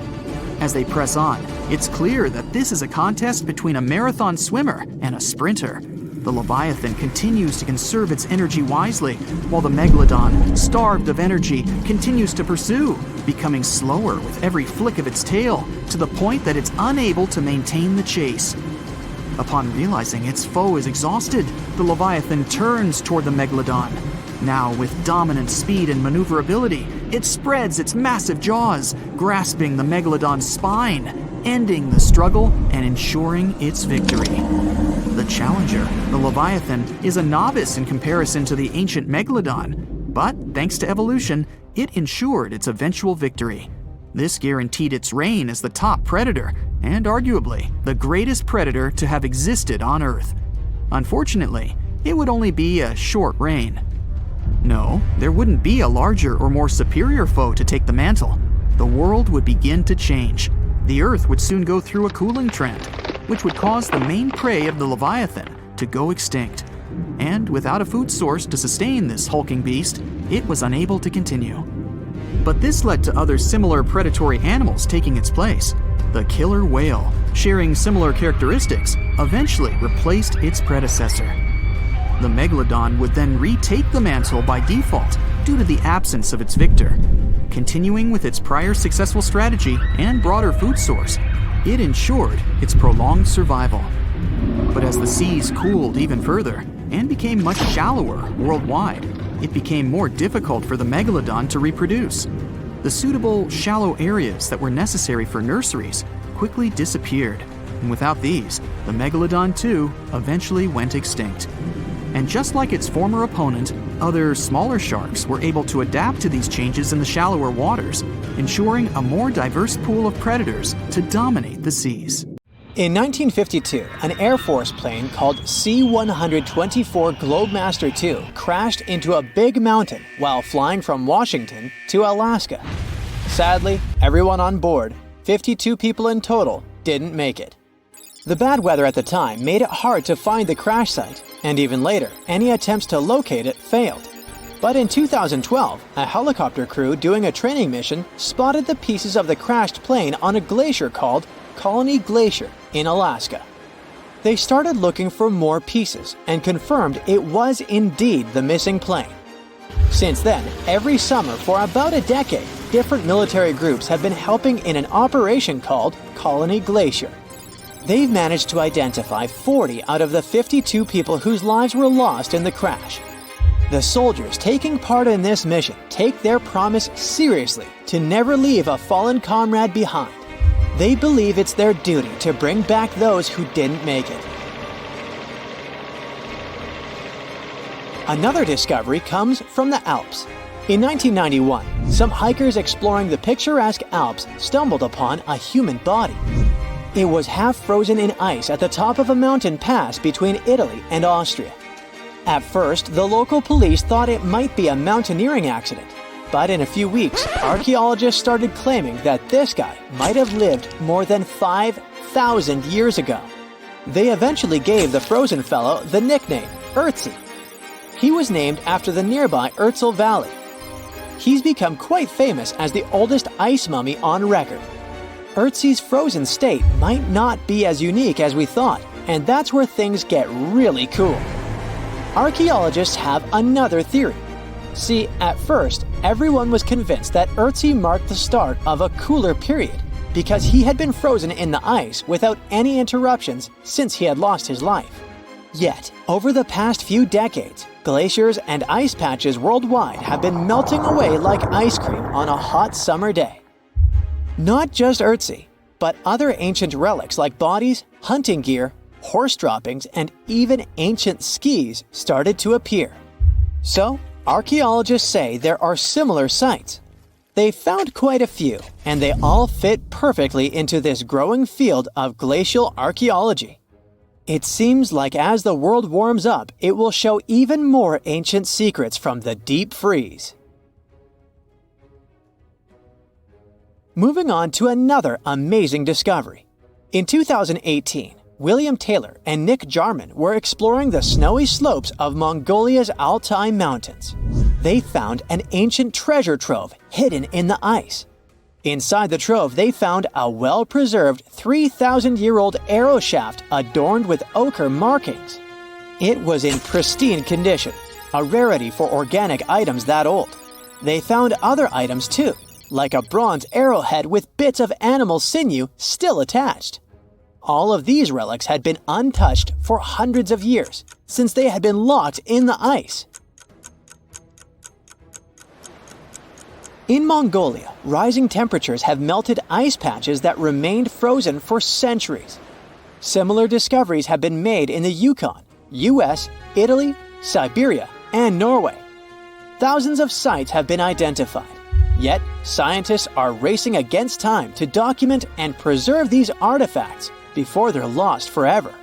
As they press on, it's clear that this is a contest between a marathon swimmer and a sprinter. The Leviathan continues to conserve its energy wisely, while the Megalodon, starved of energy, continues to pursue, becoming slower with every flick of its tail, to the point that it's unable to maintain the chase. Upon realizing its foe is exhausted, the Leviathan turns toward the Megalodon. Now, with dominant speed and maneuverability, it spreads its massive jaws, grasping the Megalodon's spine, ending the struggle and ensuring its victory. The challenger, the Leviathan, is a novice in comparison to the ancient Megalodon, but thanks to evolution, it ensured its eventual victory. This guaranteed its reign as the top predator, and arguably the greatest predator to have existed on Earth. Unfortunately, it would only be a short reign. No, there wouldn't be a larger or more superior foe to take the mantle. The world would begin to change. The Earth would soon go through a cooling trend, which would cause the main prey of the Leviathan to go extinct. And without a food source to sustain this hulking beast, it was unable to continue. But this led to other similar predatory animals taking its place. The killer whale, sharing similar characteristics, eventually replaced its predecessor. The Megalodon would then retake the mantle by default due to the absence of its victor. Continuing with its prior successful strategy and broader food source, it ensured its prolonged survival. But as the seas cooled even further and became much shallower worldwide, it became more difficult for the Megalodon to reproduce. The suitable shallow areas that were necessary for nurseries quickly disappeared, and without these, the Megalodon too eventually went extinct. And just like its former opponent, other smaller sharks were able to adapt to these changes in the shallower waters, ensuring a more diverse pool of predators to dominate the seas. In 1952, an Air Force plane called C-124 Globemaster II crashed into a big mountain while flying from Washington to Alaska. Sadly, everyone on board, 52 people in total, didn't make it. The bad weather at the time made it hard to find the crash site, and even later, any attempts to locate it failed. But in 2012, a helicopter crew doing a training mission spotted the pieces of the crashed plane on a glacier called Colony Glacier in Alaska. They started looking for more pieces and confirmed it was indeed the missing plane. Since then, every summer for about a decade, different military groups have been helping in an operation called Colony Glacier. They've managed to identify 40 out of the 52 people whose lives were lost in the crash. The soldiers taking part in this mission take their promise seriously to never leave a fallen comrade behind. They believe it's their duty to bring back those who didn't make it. Another discovery comes from the Alps. In 1991, some hikers exploring the picturesque Alps stumbled upon a human body. It was half frozen in ice at the top of a mountain pass between Italy and Austria. At first, the local police thought it might be a mountaineering accident, but in a few weeks, archaeologists started claiming that this guy might have lived more than 5,000 years ago. They eventually gave the frozen fellow the nickname Ötzi. He was named after the nearby Ötztal Valley. He's become quite famous as the oldest ice mummy on record. Ötzi's frozen state might not be as unique as we thought, and that's where things get really cool. Archaeologists have another theory. See, at first, everyone was convinced that Ötzi marked the start of a cooler period because he had been frozen in the ice without any interruptions since he had lost his life. Yet, over the past few decades, glaciers and ice patches worldwide have been melting away like ice cream on a hot summer day. Not just Ötzi, but other ancient relics like bodies, hunting gear, horse droppings, and even ancient skis started to appear. So, archaeologists say there are similar sites. They found quite a few, and they all fit perfectly into this growing field of glacial archaeology. It seems like as the world warms up, it will show even more ancient secrets from the deep freeze. Moving on to another amazing discovery. In 2018, William Taylor and Nick Jarman were exploring the snowy slopes of Mongolia's Altai Mountains. They found an ancient treasure trove hidden in the ice. Inside the trove, they found a well-preserved 3,000-year-old arrow shaft adorned with ochre markings. It was in pristine condition, a rarity for organic items that old. They found other items too, like a bronze arrowhead with bits of animal sinew still attached. All of these relics had been untouched for hundreds of years, since they had been locked in the ice. In Mongolia, rising temperatures have melted ice patches that remained frozen for centuries. Similar discoveries have been made in the Yukon, US, Italy, Siberia, and Norway. Thousands of sites have been identified. Yet, scientists are racing against time to document and preserve these artifacts before they're lost forever.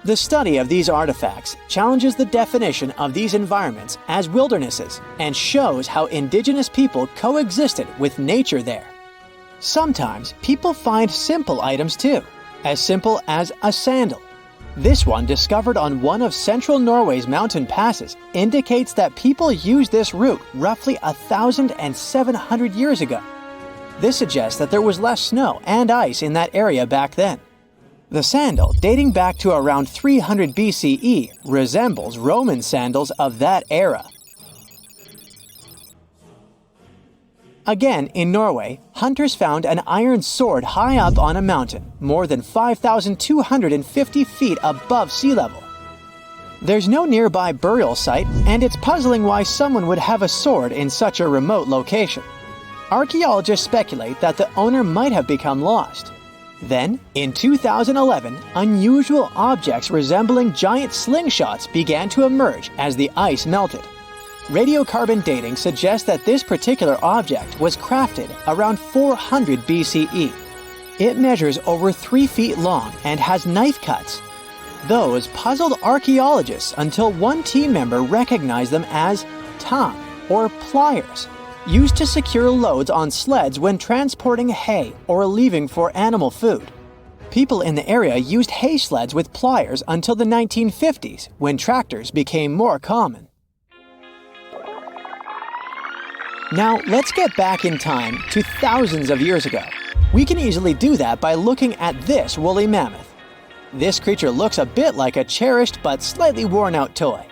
The study of these artifacts challenges the definition of these environments as wildernesses and shows how indigenous people coexisted with nature there. Sometimes people find simple items too, as simple as a sandal. This one, discovered on one of central Norway's mountain passes, indicates that people used this route roughly 1,700 years ago. This suggests that there was less snow and ice in that area back then. The sandal, dating back to around 300 BCE, resembles Roman sandals of that era. Again, in Norway, hunters found an iron sword high up on a mountain, more than 5,250 feet above sea level. There's no nearby burial site, and it's puzzling why someone would have a sword in such a remote location. Archaeologists speculate that the owner might have become lost. Then, in 2011, unusual objects resembling giant slingshots began to emerge as the ice melted. Radiocarbon dating suggests that this particular object was crafted around 400 BCE. It measures over 3 feet long and has knife cuts. Those puzzled archaeologists until one team member recognized them as tang, or pliers, used to secure loads on sleds when transporting hay or leaving for animal food. People in the area used hay sleds with pliers until the 1950s, when tractors became more common. Now, let's get back in time to thousands of years ago. We can easily do that by looking at this woolly mammoth. This creature looks a bit like a cherished but slightly worn-out toy.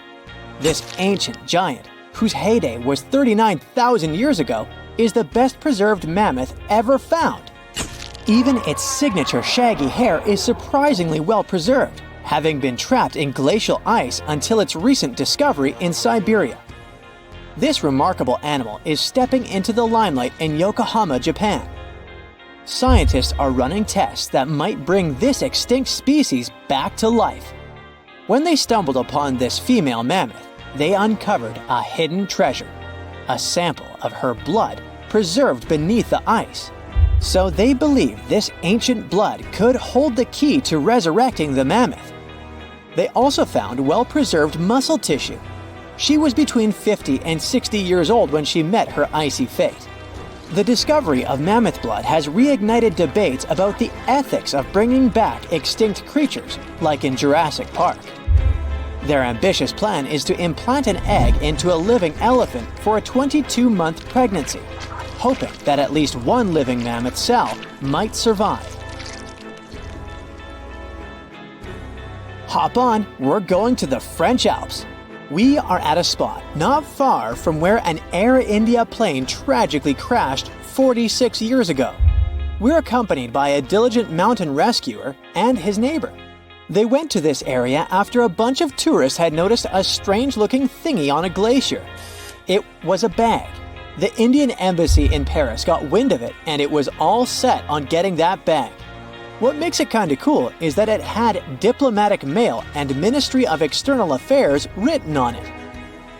This ancient giant, whose heyday was 39,000 years ago, is the best-preserved mammoth ever found. Even its signature shaggy hair is surprisingly well preserved, having been trapped in glacial ice until its recent discovery in Siberia. This remarkable animal is stepping into the limelight in Yokohama, Japan. Scientists are running tests that might bring this extinct species back to life. When they stumbled upon this female mammoth, they uncovered a hidden treasure, a sample of her blood preserved beneath the ice. So they believe this ancient blood could hold the key to resurrecting the mammoth. They also found well-preserved muscle tissue. She was between 50 and 60 years old when she met her icy fate. The discovery of mammoth blood has reignited debates about the ethics of bringing back extinct creatures, like in Jurassic Park. Their ambitious plan is to implant an egg into a living elephant for a 22-month pregnancy, hoping that at least one living mammoth cell might survive. Hop on, we're going to the French Alps. We are at a spot not far from where an Air India plane tragically crashed 46 years ago. We're accompanied by a diligent mountain rescuer and his neighbor. They went to this area after a bunch of tourists had noticed a strange-looking thingy on a glacier. It was a bag. The Indian embassy in Paris got wind of it, and it was all set on getting that bag. What makes it kinda cool is that it had diplomatic mail and Ministry of External Affairs written on it.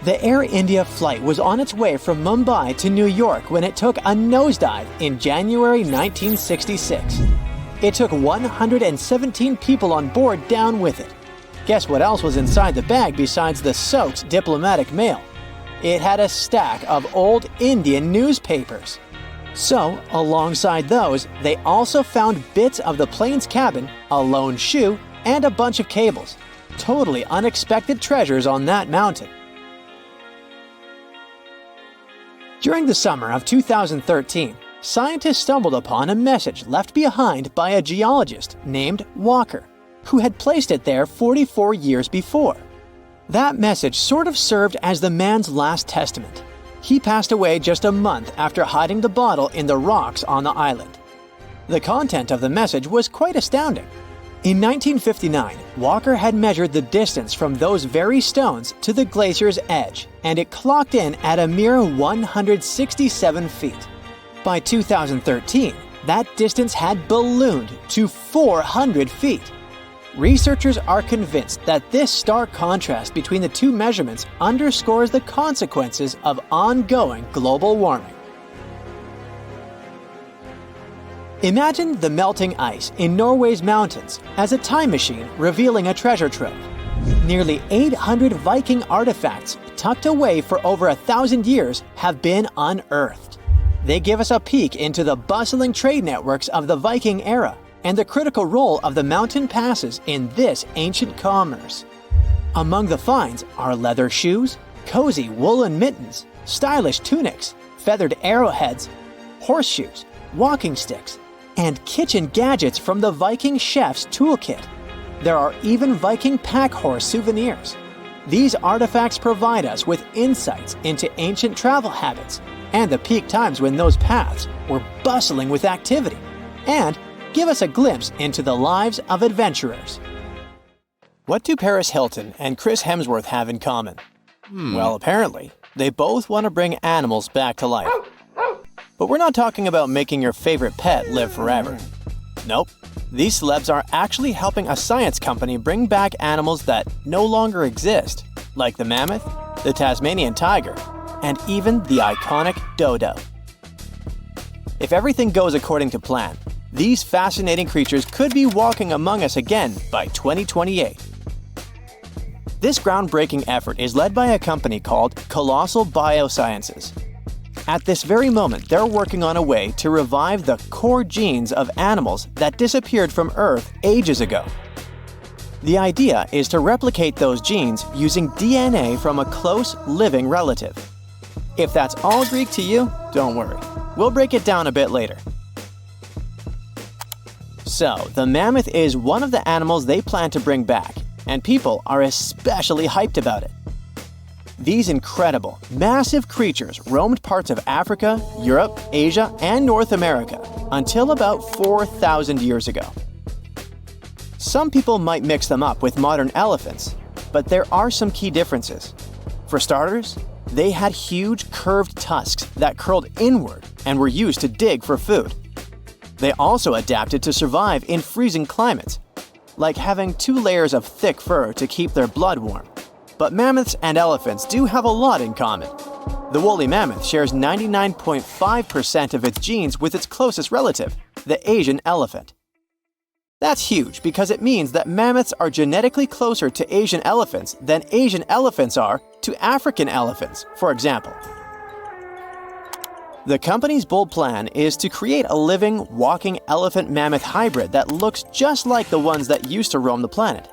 The Air India flight was on its way from Mumbai to New York when it took a nosedive in January 1966. It took 117 people on board down with it. Guess what else was inside the bag besides the soaked diplomatic mail? It had a stack of old Indian newspapers. So, alongside those, they also found bits of the plane's cabin, a lone shoe, and a bunch of cables. Totally unexpected treasures on that mountain. During the summer of 2013, scientists stumbled upon a message left behind by a geologist named Walker, who had placed it there 44 years before. That message sort of served as the man's last testament. He passed away just a month after hiding the bottle in the rocks on the island. The content of the message was quite astounding. In 1959, Walker had measured the distance from those very stones to the glacier's edge, and it clocked in at a mere 167 feet. By 2013, that distance had ballooned to 400 feet. Researchers are convinced that this stark contrast between the two measurements underscores the consequences of ongoing global warming. Imagine the melting ice in Norway's mountains as a time machine revealing a treasure trove. Nearly 800 Viking artifacts tucked away for over 1,000 years have been unearthed. They give us a peek into the bustling trade networks of the Viking era and the critical role of the mountain passes in this ancient commerce. Among the finds are leather shoes, cozy woolen mittens, stylish tunics, feathered arrowheads, horseshoes, walking sticks, and kitchen gadgets from the Viking chef's toolkit. There are even Viking pack horse souvenirs. These artifacts provide us with insights into ancient travel habits and the peak times when those paths were bustling with activity, and give us a glimpse into the lives of adventurers. What do Paris Hilton and Chris Hemsworth have in common? Well, apparently, they both want to bring animals back to life. But we're not talking about making your favorite pet live forever. Nope. These celebs are actually helping a science company bring back animals that no longer exist, like the mammoth, the Tasmanian tiger, and even the iconic dodo. If everything goes according to plan, these fascinating creatures could be walking among us again by 2028. This groundbreaking effort is led by a company called Colossal Biosciences. At this very moment, they're working on a way to revive the core genes of animals that disappeared from Earth ages ago. The idea is to replicate those genes using DNA from a close, living relative. If that's all Greek to you, don't worry. We'll break it down a bit later. So, the mammoth is one of the animals they plan to bring back, and people are especially hyped about it. These incredible, massive creatures roamed parts of Africa, Europe, Asia, and North America until about 4,000 years ago. Some people might mix them up with modern elephants, but there are some key differences. For starters, they had huge curved tusks that curled inward and were used to dig for food. They also adapted to survive in freezing climates, like having 2 layers of thick fur to keep their blood warm. But mammoths and elephants do have a lot in common. The woolly mammoth shares 99.5% of its genes with its closest relative, the Asian elephant. That's huge because it means that mammoths are genetically closer to Asian elephants than Asian elephants are to African elephants, for example. The company's bold plan is to create a living, walking elephant-mammoth hybrid that looks just like the ones that used to roam the planet.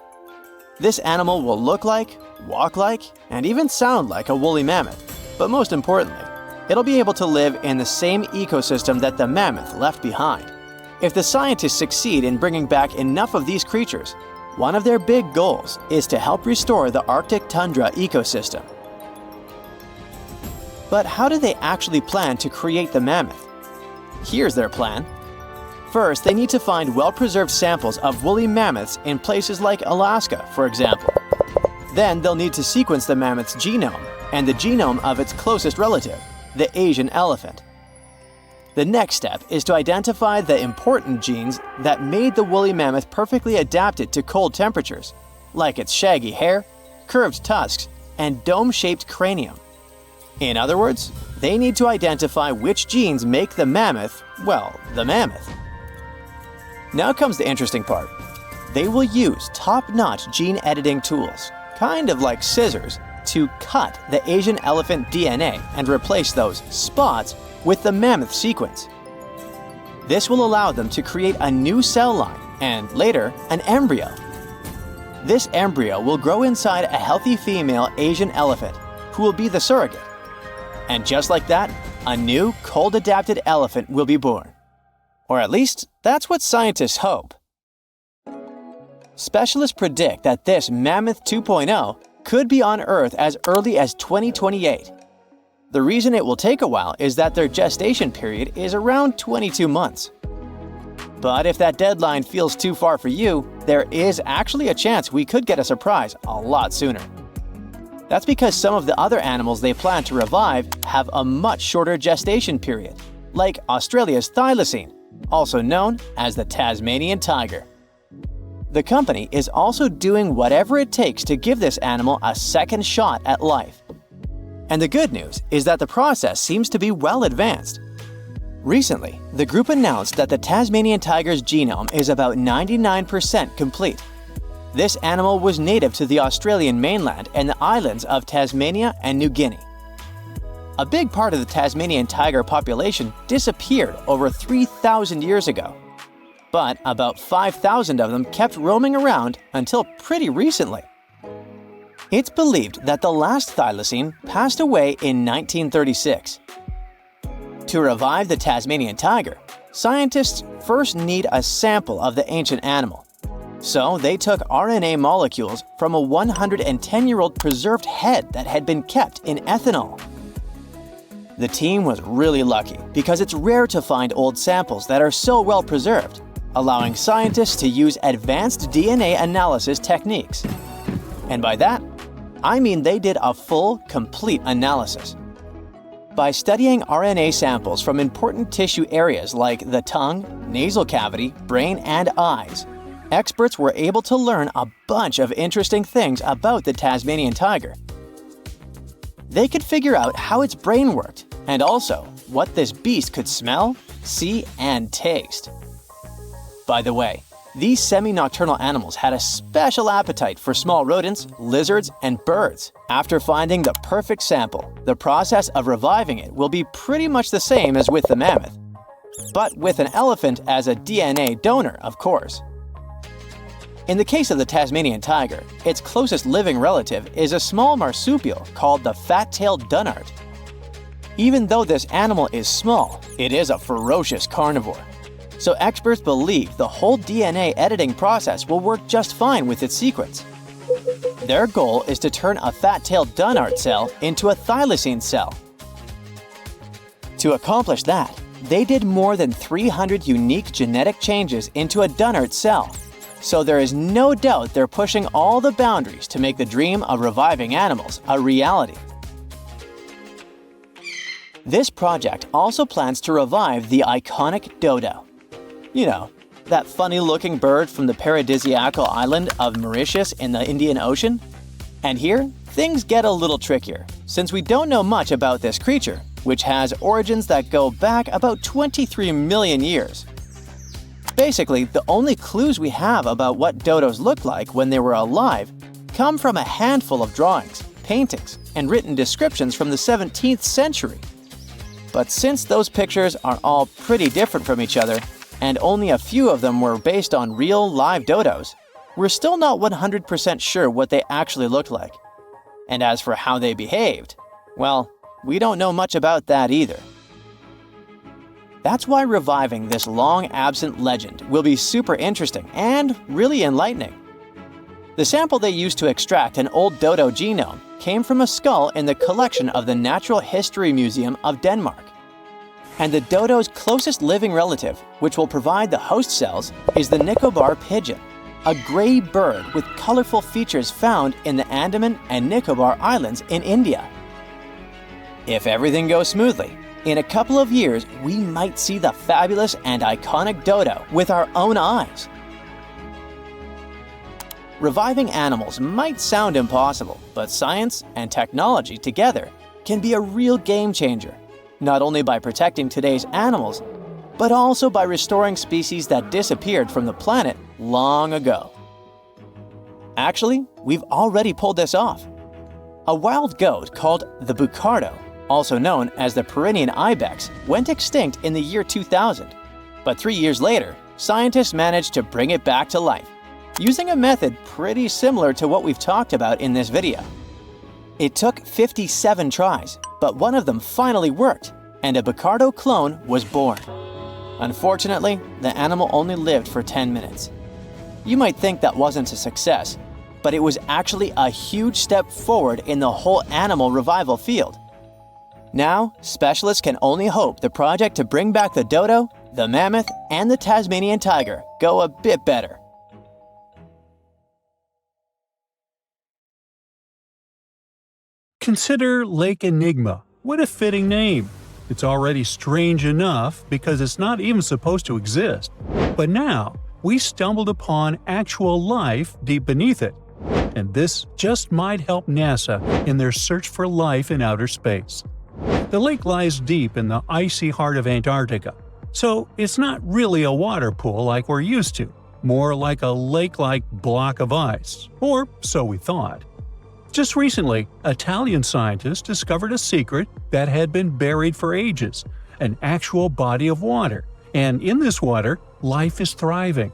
This animal will look like, walk like, and even sound like a woolly mammoth, but most importantly, it'll be able to live in the same ecosystem that the mammoth left behind. If the scientists succeed in bringing back enough of these creatures, one of their big goals is to help restore the Arctic tundra ecosystem. But how do they actually plan to create the mammoth? Here's their plan. First, they need to find well-preserved samples of woolly mammoths in places like Alaska, for example. Then they'll need to sequence the mammoth's genome and the genome of its closest relative, the Asian elephant. The next step is to identify the important genes that made the woolly mammoth perfectly adapted to cold temperatures, like its shaggy hair, curved tusks, and dome-shaped cranium. In other words, they need to identify which genes make the mammoth, well, the mammoth. Now comes the interesting part. They will use top-notch gene editing tools, kind of like scissors, to cut the Asian elephant DNA and replace those spots with the mammoth sequence. This will allow them to create a new cell line and, later, an embryo. This embryo will grow inside a healthy female Asian elephant, who will be the surrogate. And just like that, a new, cold-adapted elephant will be born. Or at least, that's what scientists hope. Specialists predict that this Mammoth 2.0 could be on Earth as early as 2028. The reason it will take a while is that their gestation period is around 22 months. But if that deadline feels too far for you, there is actually a chance we could get a surprise a lot sooner. That's because some of the other animals they plan to revive have a much shorter gestation period, like Australia's thylacine, also known as the Tasmanian tiger. The company is also doing whatever it takes to give this animal a second shot at life. And the good news is that the process seems to be well advanced. Recently, the group announced that the Tasmanian tiger's genome is about 99% complete. This animal was native to the Australian mainland and the islands of Tasmania and New Guinea. A big part of the Tasmanian tiger population disappeared over 3,000 years ago. But about 5,000 of them kept roaming around until pretty recently. It's believed that the last thylacine passed away in 1936. To revive the Tasmanian tiger, scientists first need a sample of the ancient animal. So they took RNA molecules from a 110-year-old preserved head that had been kept in ethanol. The team was really lucky because it's rare to find old samples that are so well preserved, allowing scientists to use advanced DNA analysis techniques. And by that, I mean they did a full, complete analysis. By studying RNA samples from important tissue areas like the tongue, nasal cavity, brain, and eyes, experts were able to learn a bunch of interesting things about the Tasmanian tiger. They could figure out how its brain worked and also what this beast could smell, see, and taste. By the way, These semi-nocturnal animals had a special appetite for small rodents, lizards, and birds. After finding the perfect sample, the process of reviving it will be pretty much the same as with the mammoth, but with an elephant as a DNA donor, of course. In the case of the Tasmanian tiger, its closest living relative is a small marsupial called the fat-tailed dunnart. Even though this animal is small, it is a ferocious carnivore. So experts believe the whole DNA editing process will work just fine with its sequence. Their goal is to turn a fat-tailed dunnart cell into a thylacine cell. To accomplish that, they did more than 300 unique genetic changes into a dunnart cell. So there is no doubt they're pushing all the boundaries to make the dream of reviving animals a reality. This project also plans to revive the iconic dodo. You know, that funny-looking bird from the paradisiacal island of Mauritius in the Indian Ocean? And here, things get a little trickier, since we don't know much about this creature, which has origins that go back about 23 million years. Basically, the only clues we have about what dodos looked like when they were alive come from a handful of drawings, paintings, and written descriptions from the 17th century. But since those pictures are all pretty different from each other, and only a few of them were based on real live dodos, we're still not 100% sure what they actually looked like. And as for how they behaved, well, we don't know much about that either. That's why reviving this long-absent legend will be super interesting and really enlightening. The sample they used to extract an old dodo genome came from a skull in the collection of the Natural History Museum of Denmark. And the dodo's closest living relative, which will provide the host cells, is the Nicobar pigeon, a gray bird with colorful features found in the Andaman and Nicobar Islands in India. If everything goes smoothly, in a couple of years, we might see the fabulous and iconic dodo with our own eyes. Reviving animals might sound impossible, but science and technology together can be a real game changer, not only by protecting today's animals, but also by restoring species that disappeared from the planet long ago. Actually, we've already pulled this off. A wild goat called the bucardo, also known as the Pyrenean ibex, went extinct in the year 2000. But 3 years later, scientists managed to bring it back to life, using a method pretty similar to what we've talked about in this video. It took 57 tries, but one of them finally worked, and a bucardo clone was born. Unfortunately, the animal only lived for 10 minutes. You might think that wasn't a success, but it was actually a huge step forward in the whole animal revival field. Now, specialists can only hope the project to bring back the dodo, the mammoth, and the Tasmanian tiger go a bit better. Consider Lake Enigma. What a fitting name. It's already strange enough because it's not even supposed to exist. But now, we stumbled upon actual life deep beneath it. And this just might help NASA in their search for life in outer space. The lake lies deep in the icy heart of Antarctica, so it's not really a water pool like we're used to, more like a lake-like block of ice, or so we thought. Just recently, Italian scientists discovered a secret that had been buried for ages, an actual body of water, and in this water, life is thriving.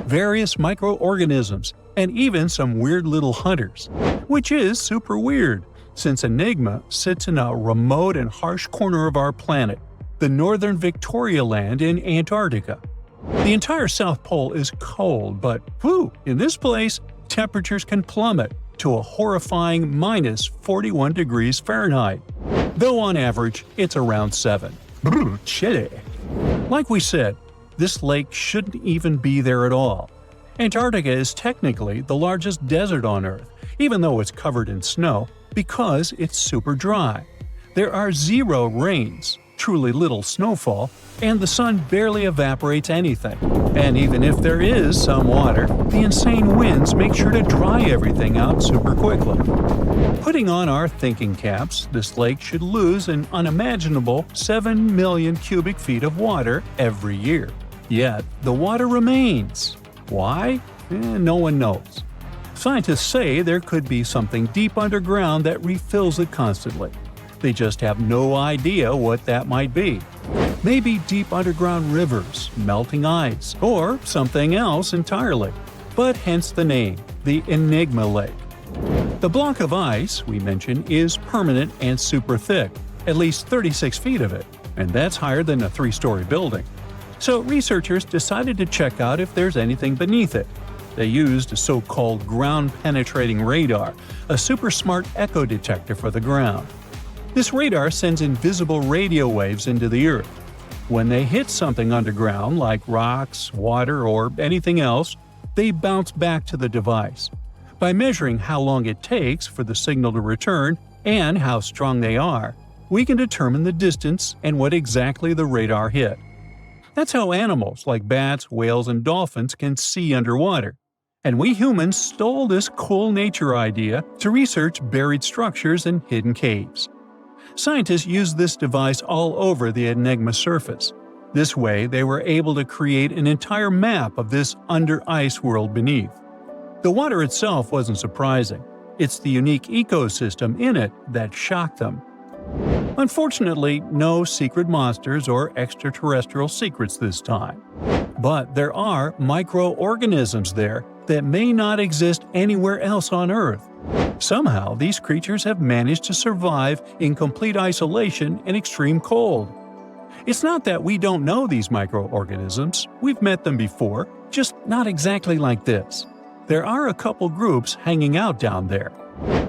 Various microorganisms, and even some weird little hunters, which is super weird, since Enigma sits in a remote and harsh corner of our planet, the northern Victoria Land in Antarctica. The entire South Pole is cold, but in this place, temperatures can plummet to a horrifying minus 41 degrees Fahrenheit, though on average it's around 7. Chilly. Like we said, this lake shouldn't even be there at all. Antarctica is technically the largest desert on Earth, even though it's covered in snow, because it's super dry. There are 0 rains, truly little snowfall, and the sun barely evaporates anything. And even if there is some water, the insane winds make sure to dry everything out super quickly. Putting on our thinking caps, this lake should lose an unimaginable 7 million cubic feet of water every year. Yet, the water remains. Why? No one knows. Scientists say there could be something deep underground that refills it constantly. They just have no idea what that might be. Maybe deep underground rivers, melting ice, or something else entirely. But hence the name, the Enigma Lake. The block of ice we mentioned is permanent and super thick, at least 36 feet of it, and that's higher than a 3-story building. So researchers decided to check out if there's anything beneath it. They used a so-called ground-penetrating radar, a super-smart echo detector for the ground. This radar sends invisible radio waves into the Earth. When they hit something underground, like rocks, water, or anything else, they bounce back to the device. By measuring how long it takes for the signal to return and how strong they are, we can determine the distance and what exactly the radar hit. That's how animals like bats, whales, and dolphins can see underwater. And we humans stole this cool nature idea to research buried structures and hidden caves. Scientists used this device all over the Enigma surface. This way, they were able to create an entire map of this under-ice world beneath. The water itself wasn't surprising. It's the unique ecosystem in it that shocked them. Unfortunately, no secret monsters or extraterrestrial secrets this time. But there are microorganisms there that may not exist anywhere else on Earth. Somehow, these creatures have managed to survive in complete isolation and extreme cold. It's not that we don't know these microorganisms, we've met them before, just not exactly like this. There are a couple groups hanging out down there.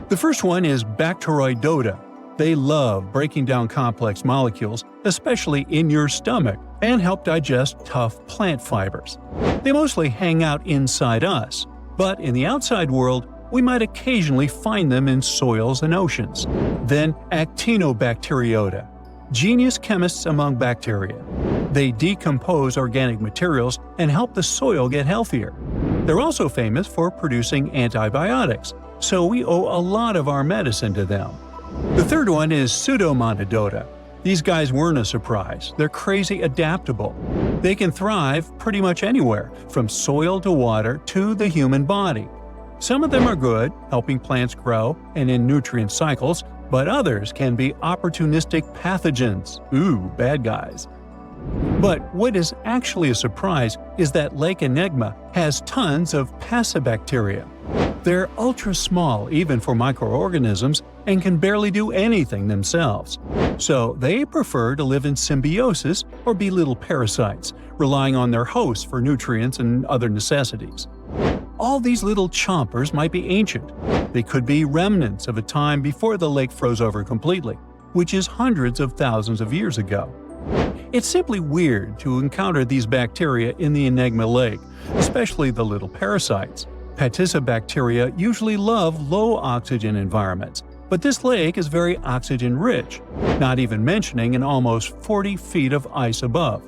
The first one is Bacteroidota. They love breaking down complex molecules, especially in your stomach, and help digest tough plant fibers. They mostly hang out inside us, but in the outside world, we might occasionally find them in soils and oceans. Then Actinobacteriota, genius chemists among bacteria. They decompose organic materials and help the soil get healthier. They're also famous for producing antibiotics, so we owe a lot of our medicine to them. The third one is Pseudomonadota. These guys weren't a surprise. They're crazy adaptable. They can thrive pretty much anywhere, from soil to water to the human body. Some of them are good, helping plants grow and in nutrient cycles, but others can be opportunistic pathogens. Ooh, bad guys. But what is actually a surprise is that Lake Enigma has tons of passibacteria. They're ultra-small even for microorganisms and can barely do anything themselves. So they prefer to live in symbiosis or be little parasites, relying on their hosts for nutrients and other necessities. All these little chompers might be ancient. They could be remnants of a time before the lake froze over completely, which is hundreds of thousands of years ago. It's simply weird to encounter these bacteria in the Enigma Lake, especially the little parasites. Passibacteria usually love low-oxygen environments, but this lake is very oxygen-rich, not even mentioning an almost 40 feet of ice above.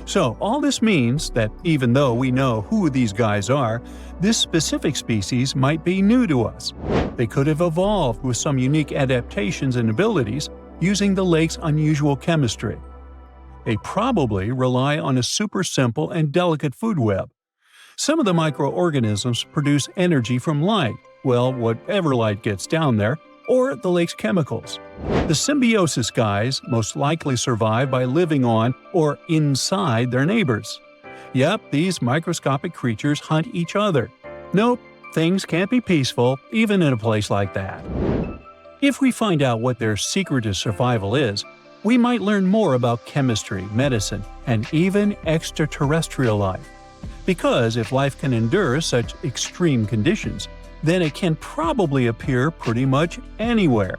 So all this means that even though we know who these guys are, this specific species might be new to us. They could have evolved with some unique adaptations and abilities using the lake's unusual chemistry. They probably rely on a super simple and delicate food web. Some of the microorganisms produce energy from light, well, whatever light gets down there, or the lake's chemicals. The symbiosis guys most likely survive by living on or inside their neighbors. Yep, these microscopic creatures hunt each other. Nope, things can't be peaceful even in a place like that. If we find out what their secret to survival is, we might learn more about chemistry, medicine, and even extraterrestrial life. Because if life can endure such extreme conditions, then it can probably appear pretty much anywhere,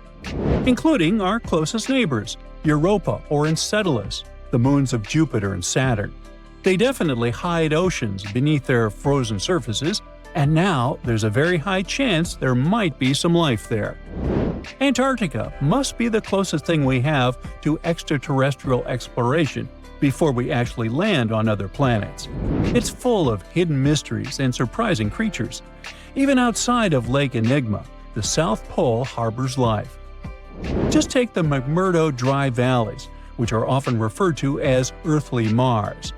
including our closest neighbors, Europa or Enceladus, the moons of Jupiter and Saturn. They definitely hide oceans beneath their frozen surfaces, and now there's a very high chance there might be some life there. Antarctica must be the closest thing we have to extraterrestrial exploration before we actually land on other planets. It's full of hidden mysteries and surprising creatures. Even outside of Lake Enigma, the South Pole harbors life. Just take the McMurdo Dry Valleys, which are often referred to as Earthly Mars.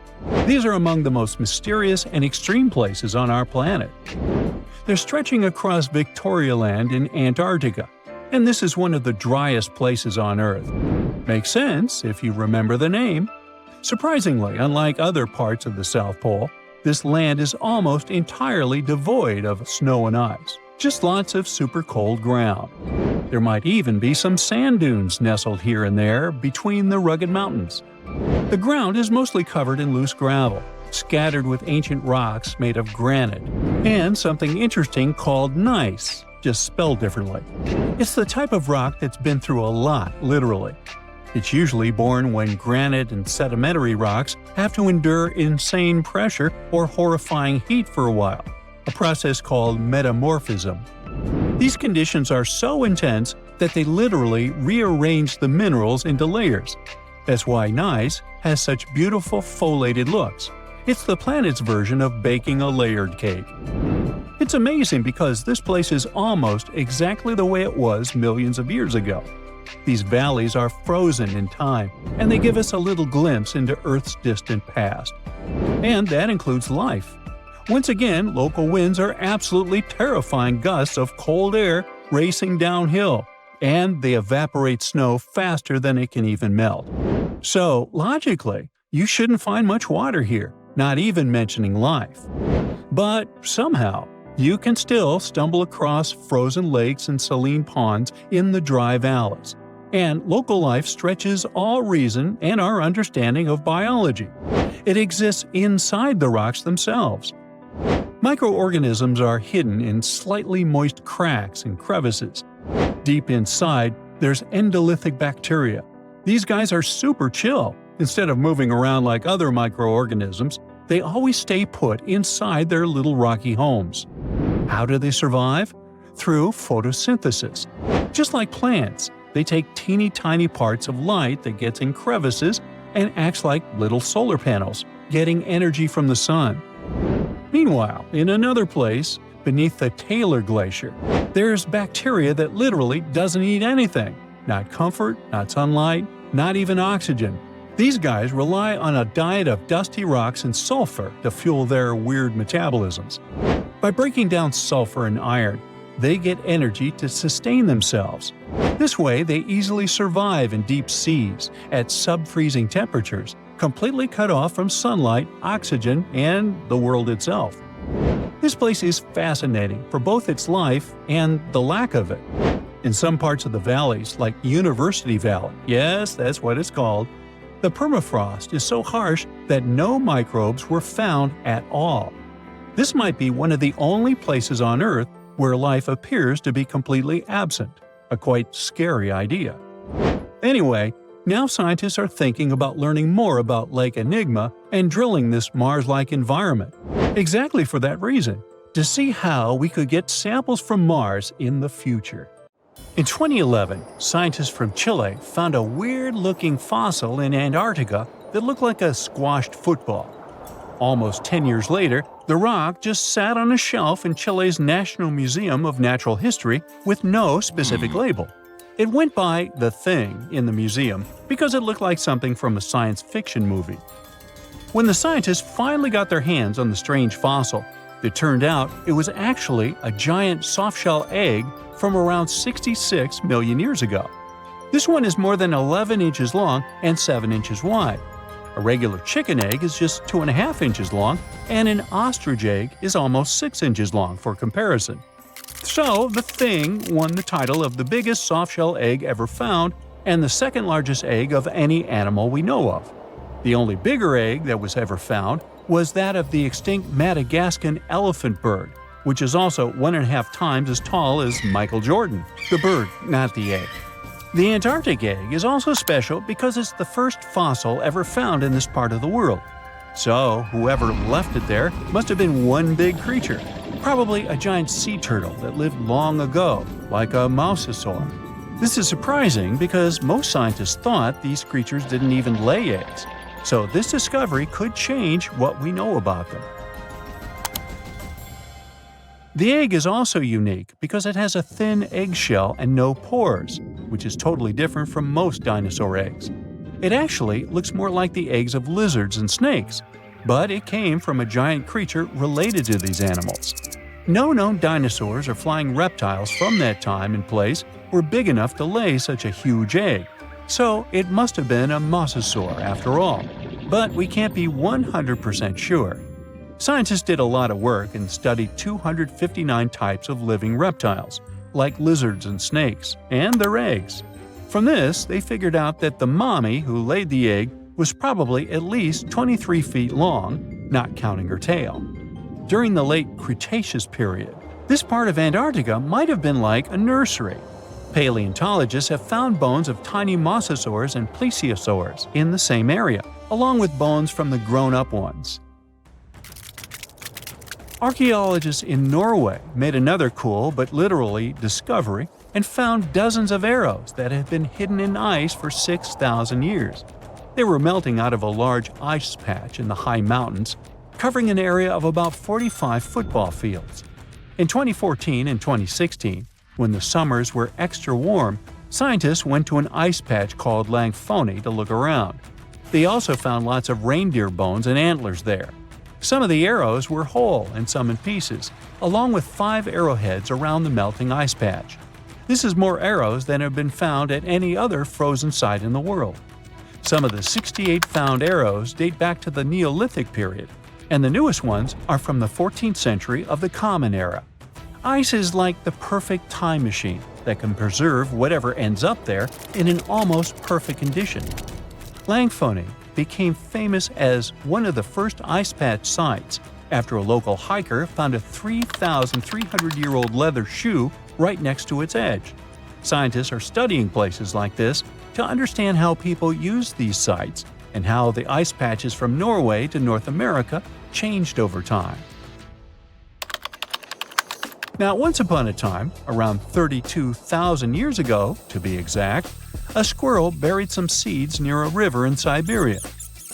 These are among the most mysterious and extreme places on our planet. They're stretching across Victoria Land in Antarctica, and this is one of the driest places on Earth. Makes sense if you remember the name. Surprisingly, unlike other parts of the South Pole, this land is almost entirely devoid of snow and ice, just lots of super cold ground. There might even be some sand dunes nestled here and there between the rugged mountains. The ground is mostly covered in loose gravel, scattered with ancient rocks made of granite, and something interesting called gneiss, just spelled differently. It's the type of rock that's been through a lot, literally. It's usually born when granite and sedimentary rocks have to endure insane pressure or horrifying heat for a while, a process called metamorphism. These conditions are so intense that they literally rearrange the minerals into layers. That's why gneiss has such beautiful foliated looks. It's the planet's version of baking a layered cake. It's amazing because this place is almost exactly the way it was millions of years ago. These valleys are frozen in time, and they give us a little glimpse into Earth's distant past. And that includes life. Once again, local winds are absolutely terrifying gusts of cold air racing downhill, and they evaporate snow faster than it can even melt. So, logically, you shouldn't find much water here, not even mentioning life. But somehow, you can still stumble across frozen lakes and saline ponds in the dry valleys. And local life stretches all reason and our understanding of biology. It exists inside the rocks themselves. Microorganisms are hidden in slightly moist cracks and crevices. Deep inside, there's endolithic bacteria. These guys are super chill. Instead of moving around like other microorganisms, they always stay put inside their little rocky homes. How do they survive? Through photosynthesis. Just like plants, they take teeny tiny parts of light that gets in crevices and acts like little solar panels, getting energy from the sun. Meanwhile, in another place, beneath the Taylor Glacier, there's bacteria that literally doesn't eat anything. Not comfort, not sunlight, not even oxygen. These guys rely on a diet of dusty rocks and sulfur to fuel their weird metabolisms. By breaking down sulfur and iron, they get energy to sustain themselves. This way, they easily survive in deep seas at sub-freezing temperatures, completely cut off from sunlight, oxygen, and the world itself. This place is fascinating for both its life and the lack of it. In some parts of the valleys, like University Valley, yes, that's what it's called, the permafrost is so harsh that no microbes were found at all. This might be one of the only places on Earth where life appears to be completely absent, a quite scary idea. Anyway, now scientists are thinking about learning more about Lake Enigma and drilling this Mars-like environment. Exactly for that reason, to see how we could get samples from Mars in the future. In 2011, scientists from Chile found a weird-looking fossil in Antarctica that looked like a squashed football. Almost 10 years later, the rock just sat on a shelf in Chile's National Museum of Natural History with no specific label. It went by The Thing in the museum because it looked like something from a science fiction movie. When the scientists finally got their hands on the strange fossil, it turned out it was actually a giant soft-shell egg from around 66 million years ago. This one is more than 11 inches long and 7 inches wide. A regular chicken egg is just 2.5 inches long, and an ostrich egg is almost 6 inches long for comparison. So, the Thing won the title of the biggest soft-shell egg ever found and the second largest egg of any animal we know of. The only bigger egg that was ever found was that of the extinct Madagascan elephant bird, which is also 1.5 times as tall as Michael Jordan. The bird, not the egg. The Antarctic egg is also special because it's the first fossil ever found in this part of the world. So, whoever left it there must have been one big creature, probably a giant sea turtle that lived long ago, like a mosasaur. This is surprising because most scientists thought these creatures didn't even lay eggs. So this discovery could change what we know about them. The egg is also unique because it has a thin eggshell and no pores, which is totally different from most dinosaur eggs. It actually looks more like the eggs of lizards and snakes. but it came from a giant creature related to these animals. No known dinosaurs or flying reptiles from that time and place were big enough to lay such a huge egg, so it must have been a mosasaur after all. But we can't be 100% sure. Scientists did a lot of work and studied 259 types of living reptiles, like lizards and snakes, and their eggs. From this, they figured out that the mommy who laid the egg was probably at least 23 feet long, not counting her tail. During the late Cretaceous period, this part of Antarctica might have been like a nursery. Paleontologists have found bones of tiny mosasaurs and plesiosaurs in the same area, along with bones from the grown-up ones. Archaeologists in Norway made another cool but literally discovery and found dozens of arrows that had been hidden in ice for 6,000 years. They were melting out of a large ice patch in the high mountains, covering an area of about 45 football fields. In 2014 and 2016, when the summers were extra warm, scientists went to an ice patch called Langfoni to look around. They also found lots of reindeer bones and antlers there. Some of the arrows were whole and some in pieces, along with 5 arrowheads around the melting ice patch. This is more arrows than have been found at any other frozen site in the world. Some of the 68 found arrows date back to the Neolithic period, and the newest ones are from the 14th century of the Common Era. Ice is like the perfect time machine that can preserve whatever ends up there in an almost perfect condition. Langfoni became famous as one of the first ice patch sites after a local hiker found a 3,300-year-old leather shoe right next to its edge. Scientists are studying places like this to understand how people used these sites and how the ice patches from Norway to North America changed over time. Now, once upon a time, around 32,000 years ago, to be exact, a squirrel buried some seeds near a river in Siberia.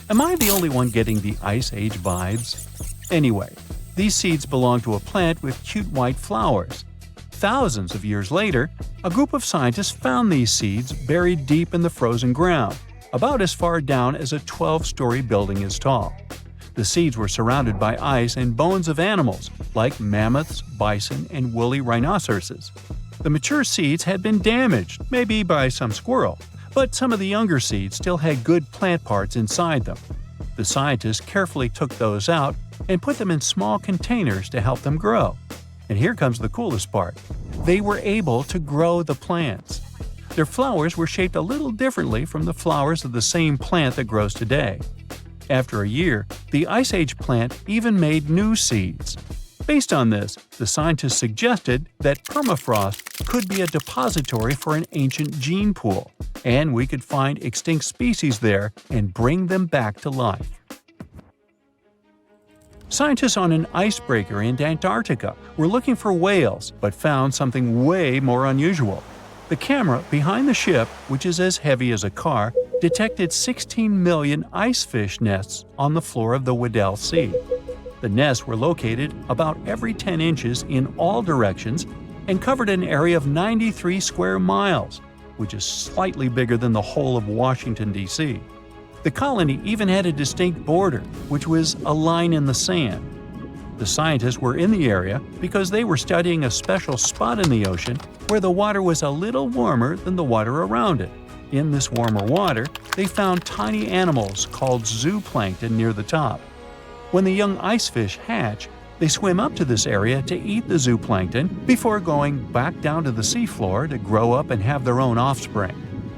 Am I the only one getting the Ice Age vibes? Anyway, these seeds belong to a plant with cute white flowers. Thousands of years later, a group of scientists found these seeds buried deep in the frozen ground, about as far down as a 12-story building is tall. The seeds were surrounded by ice and bones of animals, like mammoths, bison, and woolly rhinoceroses. The mature seeds had been damaged, maybe by some squirrel, but some of the younger seeds still had good plant parts inside them. The scientists carefully took those out and put them in small containers to help them grow. And here comes the coolest part. They were able to grow the plants. Their flowers were shaped a little differently from the flowers of the same plant that grows today. After a year, the Ice Age plant even made new seeds. Based on this, the scientists suggested that permafrost could be a depository for an ancient gene pool, and we could find extinct species there and bring them back to life. Scientists on an icebreaker in Antarctica were looking for whales, but found something way more unusual. The camera behind the ship, which is as heavy as a car, detected 16 million ice fish nests on the floor of the Weddell Sea. The nests were located about every 10 inches in all directions and covered an area of 93 square miles, which is slightly bigger than the whole of Washington, D.C. The colony even had a distinct border, which was a line in the sand. The scientists were in the area because they were studying a special spot in the ocean where the water was a little warmer than the water around it. In this warmer water, they found tiny animals called zooplankton near the top. When the young ice fish hatch, they swim up to this area to eat the zooplankton before going back down to the seafloor to grow up and have their own offspring.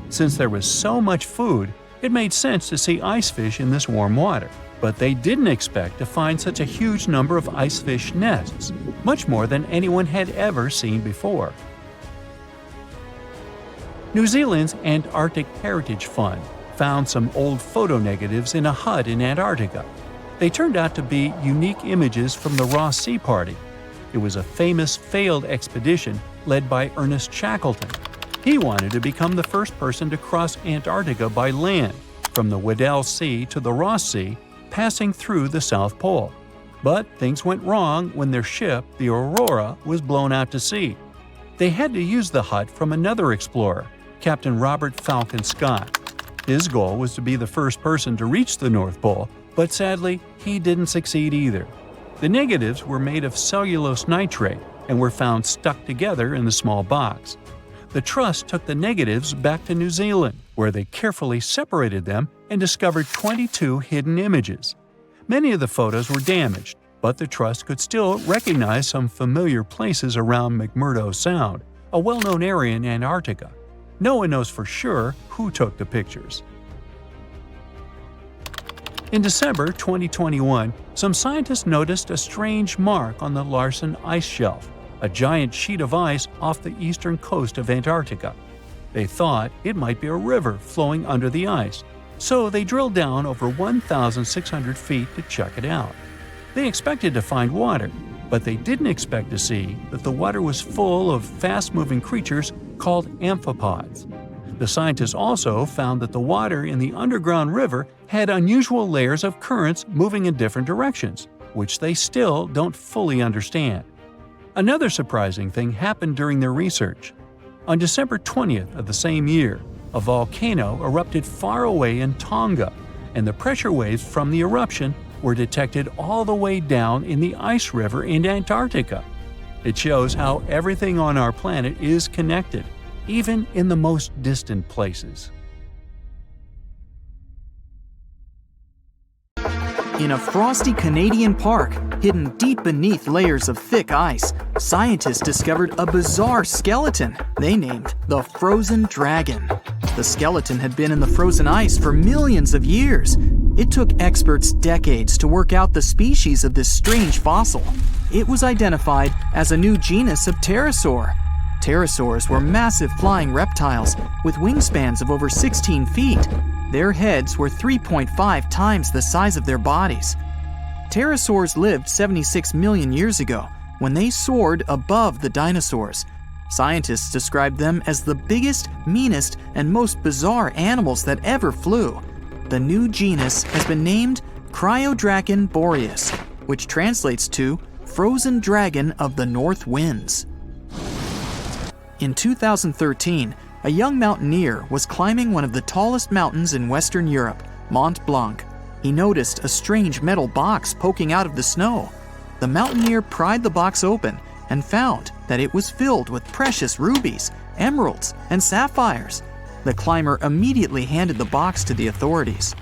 Since there was so much food, it made sense to see ice fish in this warm water. But they didn't expect to find such a huge number of ice fish nests, much more than anyone had ever seen before. New Zealand's Antarctic Heritage Fund found some old photo negatives in a hut in Antarctica. They turned out to be unique images from the Ross Sea Party. It was a famous failed expedition led by Ernest Shackleton. He wanted to become the first person to cross Antarctica by land, from the Weddell Sea to the Ross Sea, passing through the South Pole. But things went wrong when their ship, the Aurora, was blown out to sea. They had to use the hut from another explorer, Captain Robert Falcon Scott. His goal was to be the first person to reach the North Pole, But sadly, he didn't succeed either. The negatives were made of cellulose nitrate and were found stuck together in the small box. The Trust took the negatives back to New Zealand, where they carefully separated them and discovered 22 hidden images. Many of the photos were damaged, but the Trust could still recognize some familiar places around McMurdo Sound, a well-known area in Antarctica. No one knows for sure who took the pictures. In December 2021, some scientists noticed a strange mark on the Larsen ice shelf, a giant sheet of ice off the eastern coast of Antarctica. They thought it might be a river flowing under the ice, so they drilled down over 1,600 feet to check it out. They expected to find water, but they didn't expect to see that the water was full of fast-moving creatures called amphipods. The scientists also found that the water in the underground river had unusual layers of currents moving in different directions, which they still don't fully understand. Another surprising thing happened during their research. On December 20th of the same year, a volcano erupted far away in Tonga, and the pressure waves from the eruption were detected all the way down in the ice river in Antarctica. It shows how everything on our planet is connected, even in the most distant places. In a frosty Canadian park, hidden deep beneath layers of thick ice, scientists discovered a bizarre skeleton they named the Frozen Dragon. The skeleton had been in the frozen ice for millions of years. It took experts decades to work out the species of this strange fossil. It was identified as a new genus of pterosaur. Pterosaurs were massive flying reptiles with wingspans of over 16 feet. Their heads were 3.5 times the size of their bodies. Pterosaurs lived 76 million years ago, when they soared above the dinosaurs. Scientists described them as the biggest, meanest, and most bizarre animals that ever flew. The new genus has been named Cryodragon boreas, which translates to Frozen Dragon of the North Winds. In 2013, a young mountaineer was climbing one of the tallest mountains in Western Europe, Mont Blanc. He noticed a strange metal box poking out of the snow. The mountaineer pried the box open and found that it was filled with precious rubies, emeralds, and sapphires. The climber immediately handed the box to the authorities.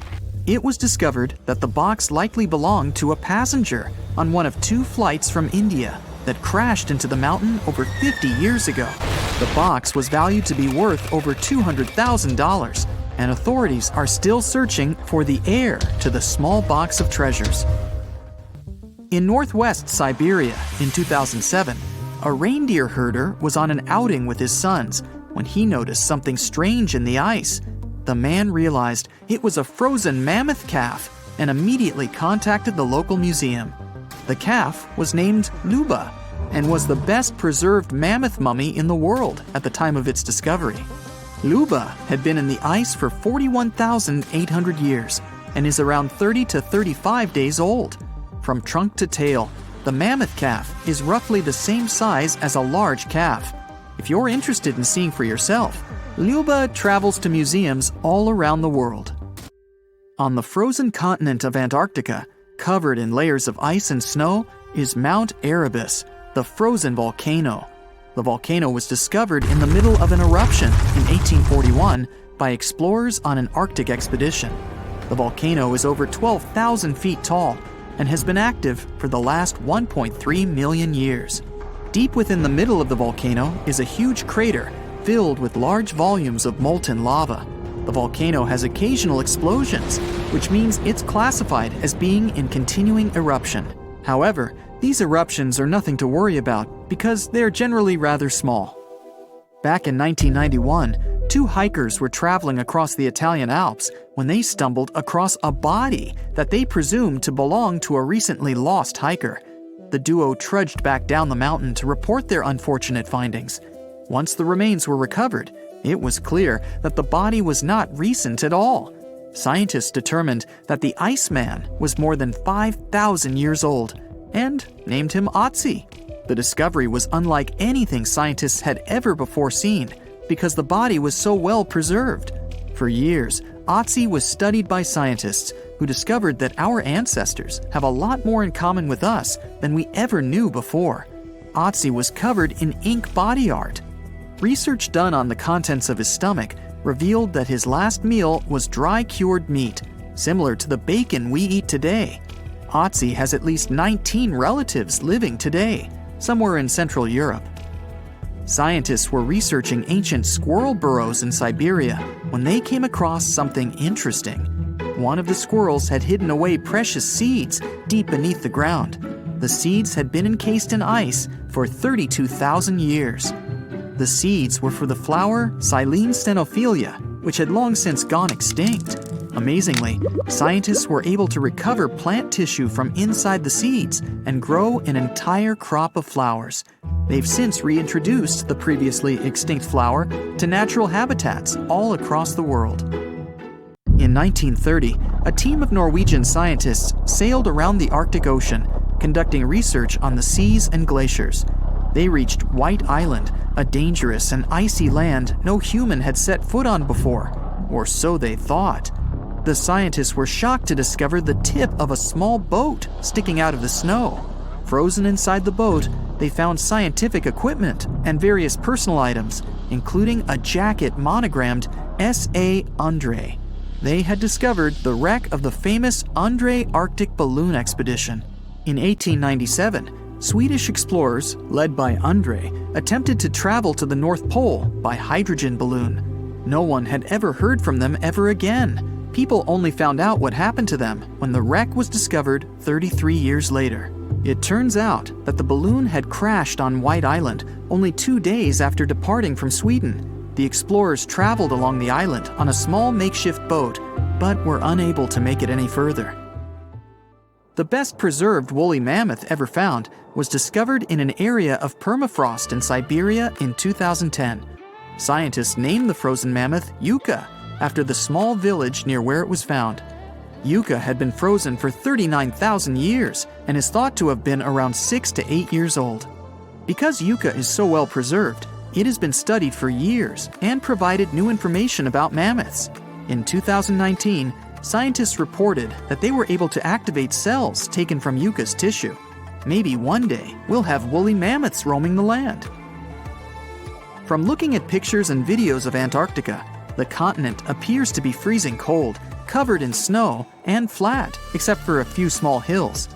It was discovered that the box likely belonged to a passenger on one of 2 flights from India that crashed into the mountain over 50 years ago. The box was valued to be worth over $200,000, and authorities are still searching for the heir to the small box of treasures. In northwest Siberia in 2007, a reindeer herder was on an outing with his sons when he noticed something strange in the ice. The man realized it was a frozen mammoth calf and immediately contacted the local museum. The calf was named Luba and was the best preserved mammoth mummy in the world at the time of its discovery. Luba had been in the ice for 41,800 years and is around 30 to 35 days old. From trunk to tail, the mammoth calf is roughly the same size as a large calf. If you're interested in seeing for yourself, Luba travels to museums all around the world. On the frozen continent of Antarctica, covered in layers of ice and snow, is Mount Erebus, the frozen volcano. The volcano was discovered in the middle of an eruption in 1841 by explorers on an Arctic expedition. The volcano is over 12,000 feet tall and has been active for the last 1.3 million years. Deep within the middle of the volcano is a huge crater filled with large volumes of molten lava. The volcano has occasional explosions, which means it's classified as being in continuing eruption. However, these eruptions are nothing to worry about because they're generally rather small. Back in 1991, 2 hikers were traveling across the Italian Alps when they stumbled across a body that they presumed to belong to a recently lost hiker. The duo trudged back down the mountain to report their unfortunate findings. Once the remains were recovered, it was clear that the body was not recent at all. Scientists determined that the Iceman was more than 5,000 years old and named him Otzi. The discovery was unlike anything scientists had ever before seen because the body was so well preserved. For years, Otzi was studied by scientists who discovered that our ancestors have a lot more in common with us than we ever knew before. Otzi was covered in ink body art. Research done on the contents of his stomach revealed that his last meal was dry-cured meat, similar to the bacon we eat today. Otzi has at least 19 relatives living today, somewhere in Central Europe. Scientists were researching ancient squirrel burrows in Siberia when they came across something interesting. One of the squirrels had hidden away precious seeds deep beneath the ground. The seeds had been encased in ice for 32,000 years. The seeds were for the flower Silene stenophilia, which had long since gone extinct. Amazingly, scientists were able to recover plant tissue from inside the seeds and grow an entire crop of flowers. They've since reintroduced the previously extinct flower to natural habitats all across the world. In 1930, a team of Norwegian scientists sailed around the Arctic Ocean, conducting research on the seas and glaciers. They reached White Island, a dangerous and icy land no human had set foot on before, or so they thought. The scientists were shocked to discover the tip of a small boat sticking out of the snow. Frozen inside the boat, they found scientific equipment and various personal items, including a jacket monogrammed S.A. Undre. They had discovered the wreck of the famous Undre Arctic balloon expedition. In 1897, Swedish explorers, led by Undre, attempted to travel to the North Pole by hydrogen balloon. No one had ever heard from them ever again. People only found out what happened to them when the wreck was discovered 33 years later. It turns out that the balloon had crashed on White Island only 2 days after departing from Sweden. The explorers traveled along the island on a small makeshift boat, but were unable to make it any further. The best preserved woolly mammoth ever found was discovered in an area of permafrost in Siberia in 2010. Scientists named the frozen mammoth Yucca, after the small village near where it was found. Yucca had been frozen for 39,000 years and is thought to have been around 6 to 8 years old. Because Yucca is so well preserved, it has been studied for years and provided new information about mammoths. In 2019, scientists reported that they were able to activate cells taken from Yucca's tissue. Maybe one day we'll have woolly mammoths roaming the land. From looking at pictures and videos of Antarctica, the continent appears to be freezing cold, covered in snow, and flat, except for a few small hills.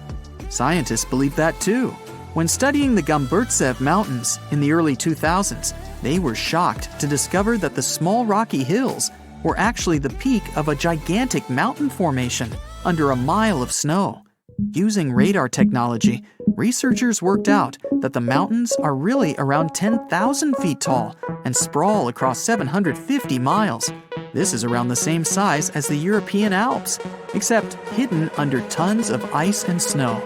Scientists believe that too. When studying the Gomburtsev Mountains in the early 2000s, they were shocked to discover that the small rocky hills were actually the peak of a gigantic mountain formation under a mile of snow. Using radar technology, researchers worked out that the mountains are really around 10,000 feet tall and sprawl across 750 miles. This is around the same size as the European Alps, except hidden under tons of ice and snow.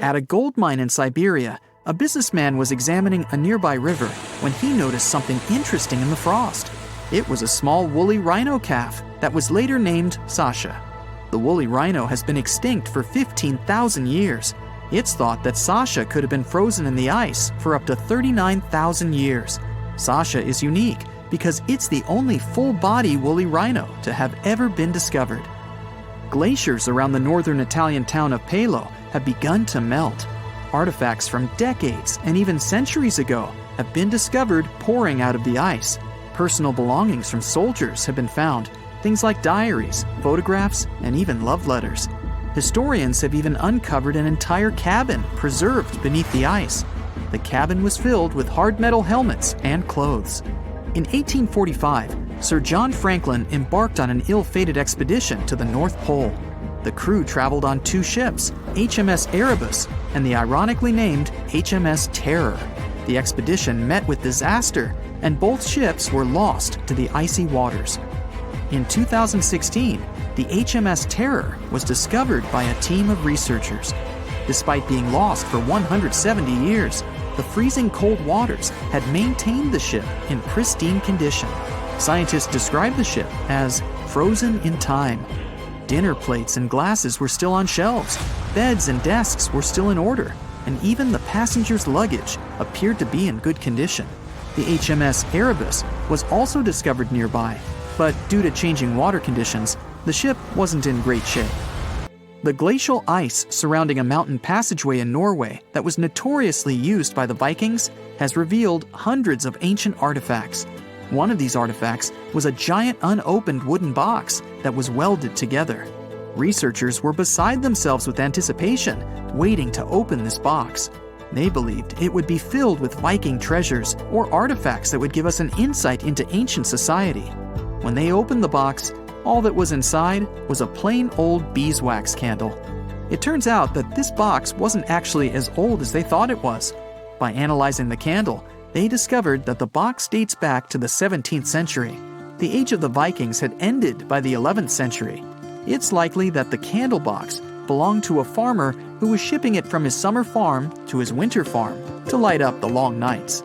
At a gold mine in Siberia, a businessman was examining a nearby river when he noticed something interesting in the frost. It was a small woolly rhino calf that was later named Sasha. The woolly rhino has been extinct for 15,000 years. It's thought that Sasha could have been frozen in the ice for up to 39,000 years. Sasha is unique because it's the only full-body woolly rhino to have ever been discovered. Glaciers around the northern Italian town of Pelo have begun to melt. Artifacts from decades and even centuries ago have been discovered pouring out of the ice. Personal belongings from soldiers have been found, things like diaries, photographs, and even love letters. Historians have even uncovered an entire cabin preserved beneath the ice. The cabin was filled with hard metal helmets and clothes. In 1845, Sir John Franklin embarked on an ill-fated expedition to the North Pole. The crew traveled on 2 ships, HMS Erebus and the ironically named HMS Terror. The expedition met with disaster, and both ships were lost to the icy waters. In 2016, the HMS Terror was discovered by a team of researchers. Despite being lost for 170 years, the freezing cold waters had maintained the ship in pristine condition. Scientists described the ship as frozen in time. Dinner plates and glasses were still on shelves, beds and desks were still in order, and even the passengers' luggage appeared to be in good condition. The HMS Erebus was also discovered nearby, but due to changing water conditions, the ship wasn't in great shape. The glacial ice surrounding a mountain passageway in Norway that was notoriously used by the Vikings has revealed hundreds of ancient artifacts. One of these artifacts was a giant unopened wooden box that was welded together. Researchers were beside themselves with anticipation, waiting to open this box. They believed it would be filled with Viking treasures or artifacts that would give us an insight into ancient society. When they opened the box, all that was inside was a plain old beeswax candle. It turns out that this box wasn't actually as old as they thought it was. By analyzing the candle, they discovered that the box dates back to the 17th century. The age of the Vikings had ended by the 11th century. It's likely that the candle box belonged to a farmer who was shipping it from his summer farm to his winter farm to light up the long nights.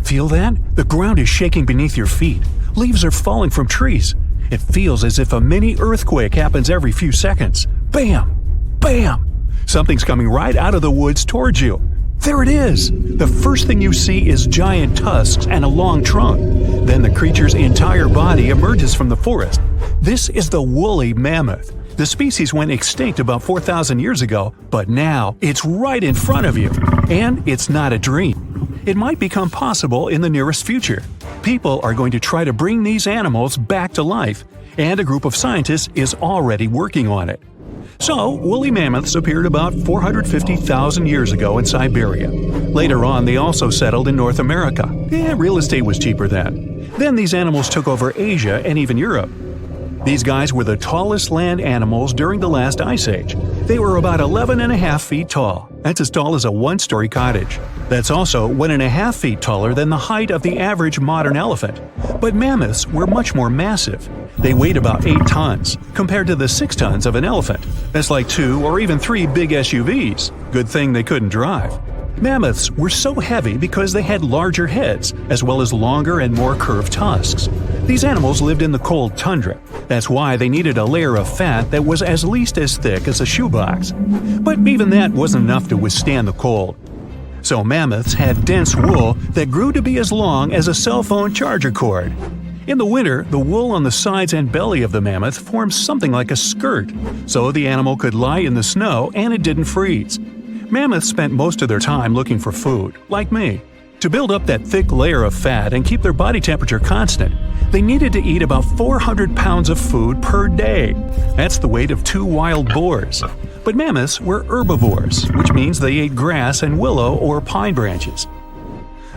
Feel that? The ground is shaking beneath your feet. Leaves are falling from trees. It feels as if a mini earthquake happens every few seconds. Bam! Bam! Something's coming right out of the woods towards you. There it is! The first thing you see is giant tusks and a long trunk. Then the creature's entire body emerges from the forest. This is the woolly mammoth. The species went extinct about 4,000 years ago, but now it's right in front of you. And it's not a dream. It might become possible in the nearest future. People are going to try to bring these animals back to life, and a group of scientists is already working on it. So, woolly mammoths appeared about 450,000 years ago in Siberia. Later on, they also settled in North America. Real estate was cheaper then. Then these animals took over Asia and even Europe. These guys were the tallest land animals during the last ice age. They were about 11.5 feet tall. That's as tall as a one-story cottage. That's also 1.5 feet taller than the height of the average modern elephant. But mammoths were much more massive. They weighed about 8 tons, compared to the 6 tons of an elephant. That's like 2 or even 3 big SUVs. Good thing they couldn't drive. Mammoths were so heavy because they had larger heads, as well as longer and more curved tusks. These animals lived in the cold tundra. That's why they needed a layer of fat that was at least as thick as a shoebox. But even that wasn't enough to withstand the cold. So mammoths had dense wool that grew to be as long as a cell phone charger cord. In the winter, the wool on the sides and belly of the mammoth formed something like a skirt, so the animal could lie in the snow and it didn't freeze. Mammoths spent most of their time looking for food, like me. To build up that thick layer of fat and keep their body temperature constant, they needed to eat about 400 pounds of food per day. That's the weight of 2 wild boars. But mammoths were herbivores, which means they ate grass and willow or pine branches.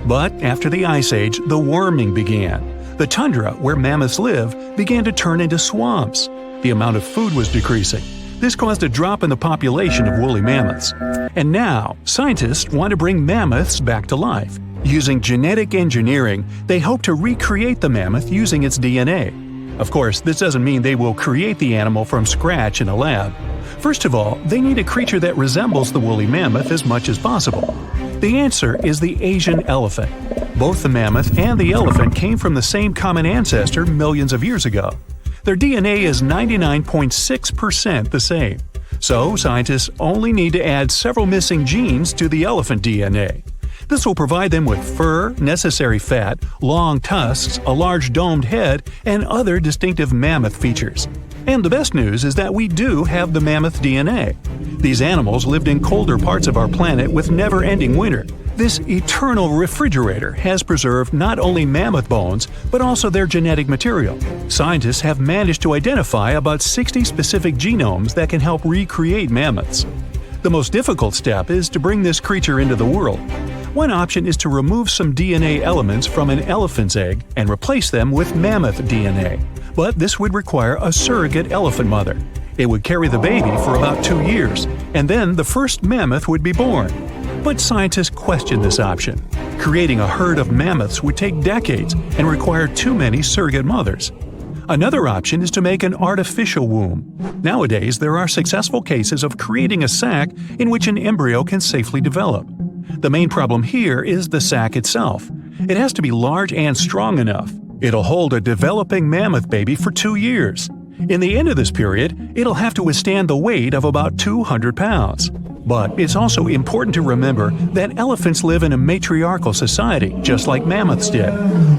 But after the Ice Age, the warming began. The tundra, where mammoths live, began to turn into swamps. The amount of food was decreasing. This caused a drop in the population of woolly mammoths. And now, scientists want to bring mammoths back to life. Using genetic engineering, they hope to recreate the mammoth using its DNA. Of course, this doesn't mean they will create the animal from scratch in a lab. First of all, they need a creature that resembles the woolly mammoth as much as possible. The answer is the Asian elephant. Both the mammoth and the elephant came from the same common ancestor millions of years ago. Their DNA is 99.6% the same. So, scientists only need to add several missing genes to the elephant DNA. This will provide them with fur, necessary fat, long tusks, a large domed head, and other distinctive mammoth features. And the best news is that we do have the mammoth DNA. These animals lived in colder parts of our planet with never-ending winter. This eternal refrigerator has preserved not only mammoth bones, but also their genetic material. Scientists have managed to identify about 60 specific genomes that can help recreate mammoths. The most difficult step is to bring this creature into the world. One option is to remove some DNA elements from an elephant's egg and replace them with mammoth DNA. But this would require a surrogate elephant mother. It would carry the baby for about 2 years, and then the first mammoth would be born. But scientists question this option. Creating a herd of mammoths would take decades and require too many surrogate mothers. Another option is to make an artificial womb. Nowadays, there are successful cases of creating a sac in which an embryo can safely develop. The main problem here is the sac itself. It has to be large and strong enough. It'll hold a developing mammoth baby for 2 years. In the end of this period, it'll have to withstand the weight of about 200 pounds. But it's also important to remember that elephants live in a matriarchal society, just like mammoths did.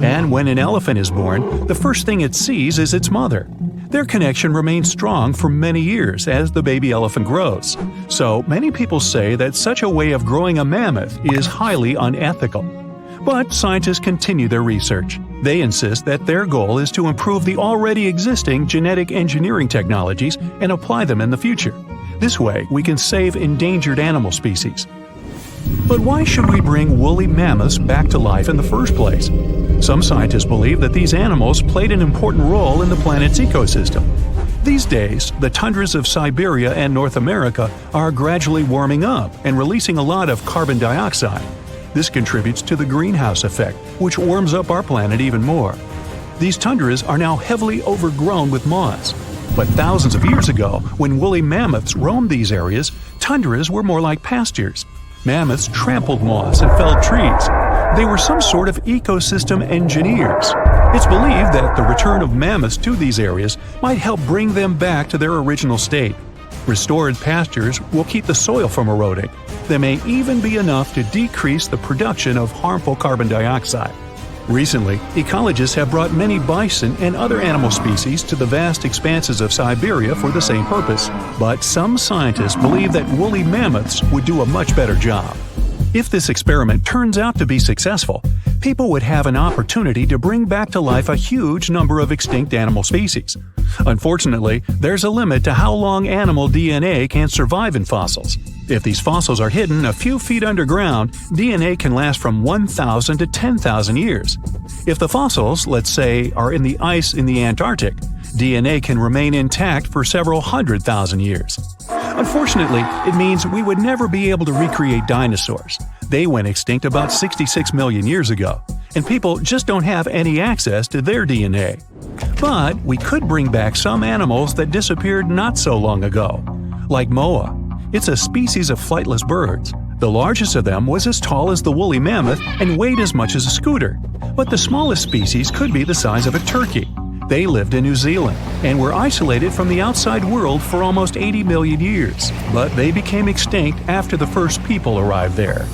And when an elephant is born, the first thing it sees is its mother. Their connection remains strong for many years as the baby elephant grows. So many people say that such a way of growing a mammoth is highly unethical. But scientists continue their research. They insist that their goal is to improve the already existing genetic engineering technologies and apply them in the future. This way, we can save endangered animal species. But why should we bring woolly mammoths back to life in the first place? Some scientists believe that these animals played an important role in the planet's ecosystem. These days, the tundras of Siberia and North America are gradually warming up and releasing a lot of carbon dioxide. This contributes to the greenhouse effect, which warms up our planet even more. These tundras are now heavily overgrown with moss. But thousands of years ago, when woolly mammoths roamed these areas, tundras were more like pastures. Mammoths trampled moss and felled trees. They were some sort of ecosystem engineers. It's believed that the return of mammoths to these areas might help bring them back to their original state. Restored pastures will keep the soil from eroding. They may even be enough to decrease the production of harmful carbon dioxide. Recently, ecologists have brought many bison and other animal species to the vast expanses of Siberia for the same purpose, but some scientists believe that woolly mammoths would do a much better job. If this experiment turns out to be successful, people would have an opportunity to bring back to life a huge number of extinct animal species. Unfortunately, there's a limit to how long animal DNA can survive in fossils. If these fossils are hidden a few feet underground, DNA can last from 1,000 to 10,000 years. If the fossils, let's say, are in the ice in the Antarctic, DNA can remain intact for several 100,000 years. Unfortunately, it means we would never be able to recreate dinosaurs. They went extinct about 66 million years ago, and people just don't have any access to their DNA. But we could bring back some animals that disappeared not so long ago, like moa. It's a species of flightless birds. The largest of them was as tall as the woolly mammoth and weighed as much as a scooter. But the smallest species could be the size of a turkey. They lived in New Zealand and were isolated from the outside world for almost 80 million years, but they became extinct after the first people arrived there.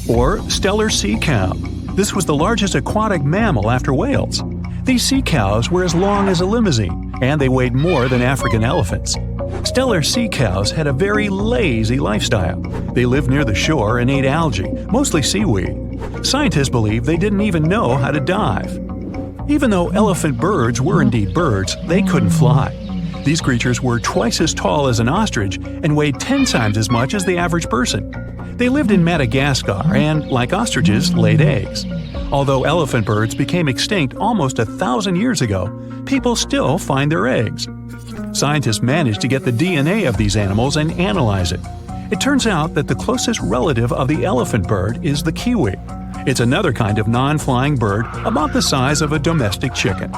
Or stellar sea cow. This was the largest aquatic mammal after whales. These sea cows were as long as a limousine, and they weighed more than African elephants. Stellar sea cows had a very lazy lifestyle. They lived near the shore and ate algae, mostly seaweed. Scientists believe they didn't even know how to dive. Even though elephant birds were indeed birds, they couldn't fly. These creatures were twice as tall as an ostrich and weighed 10 times as much as the average person. They lived in Madagascar and, like ostriches, laid eggs. Although elephant birds became extinct almost 1,000 years ago, people still find their eggs. Scientists managed to get the DNA of these animals and analyze it. It turns out that the closest relative of the elephant bird is the kiwi. It's another kind of non-flying bird about the size of a domestic chicken.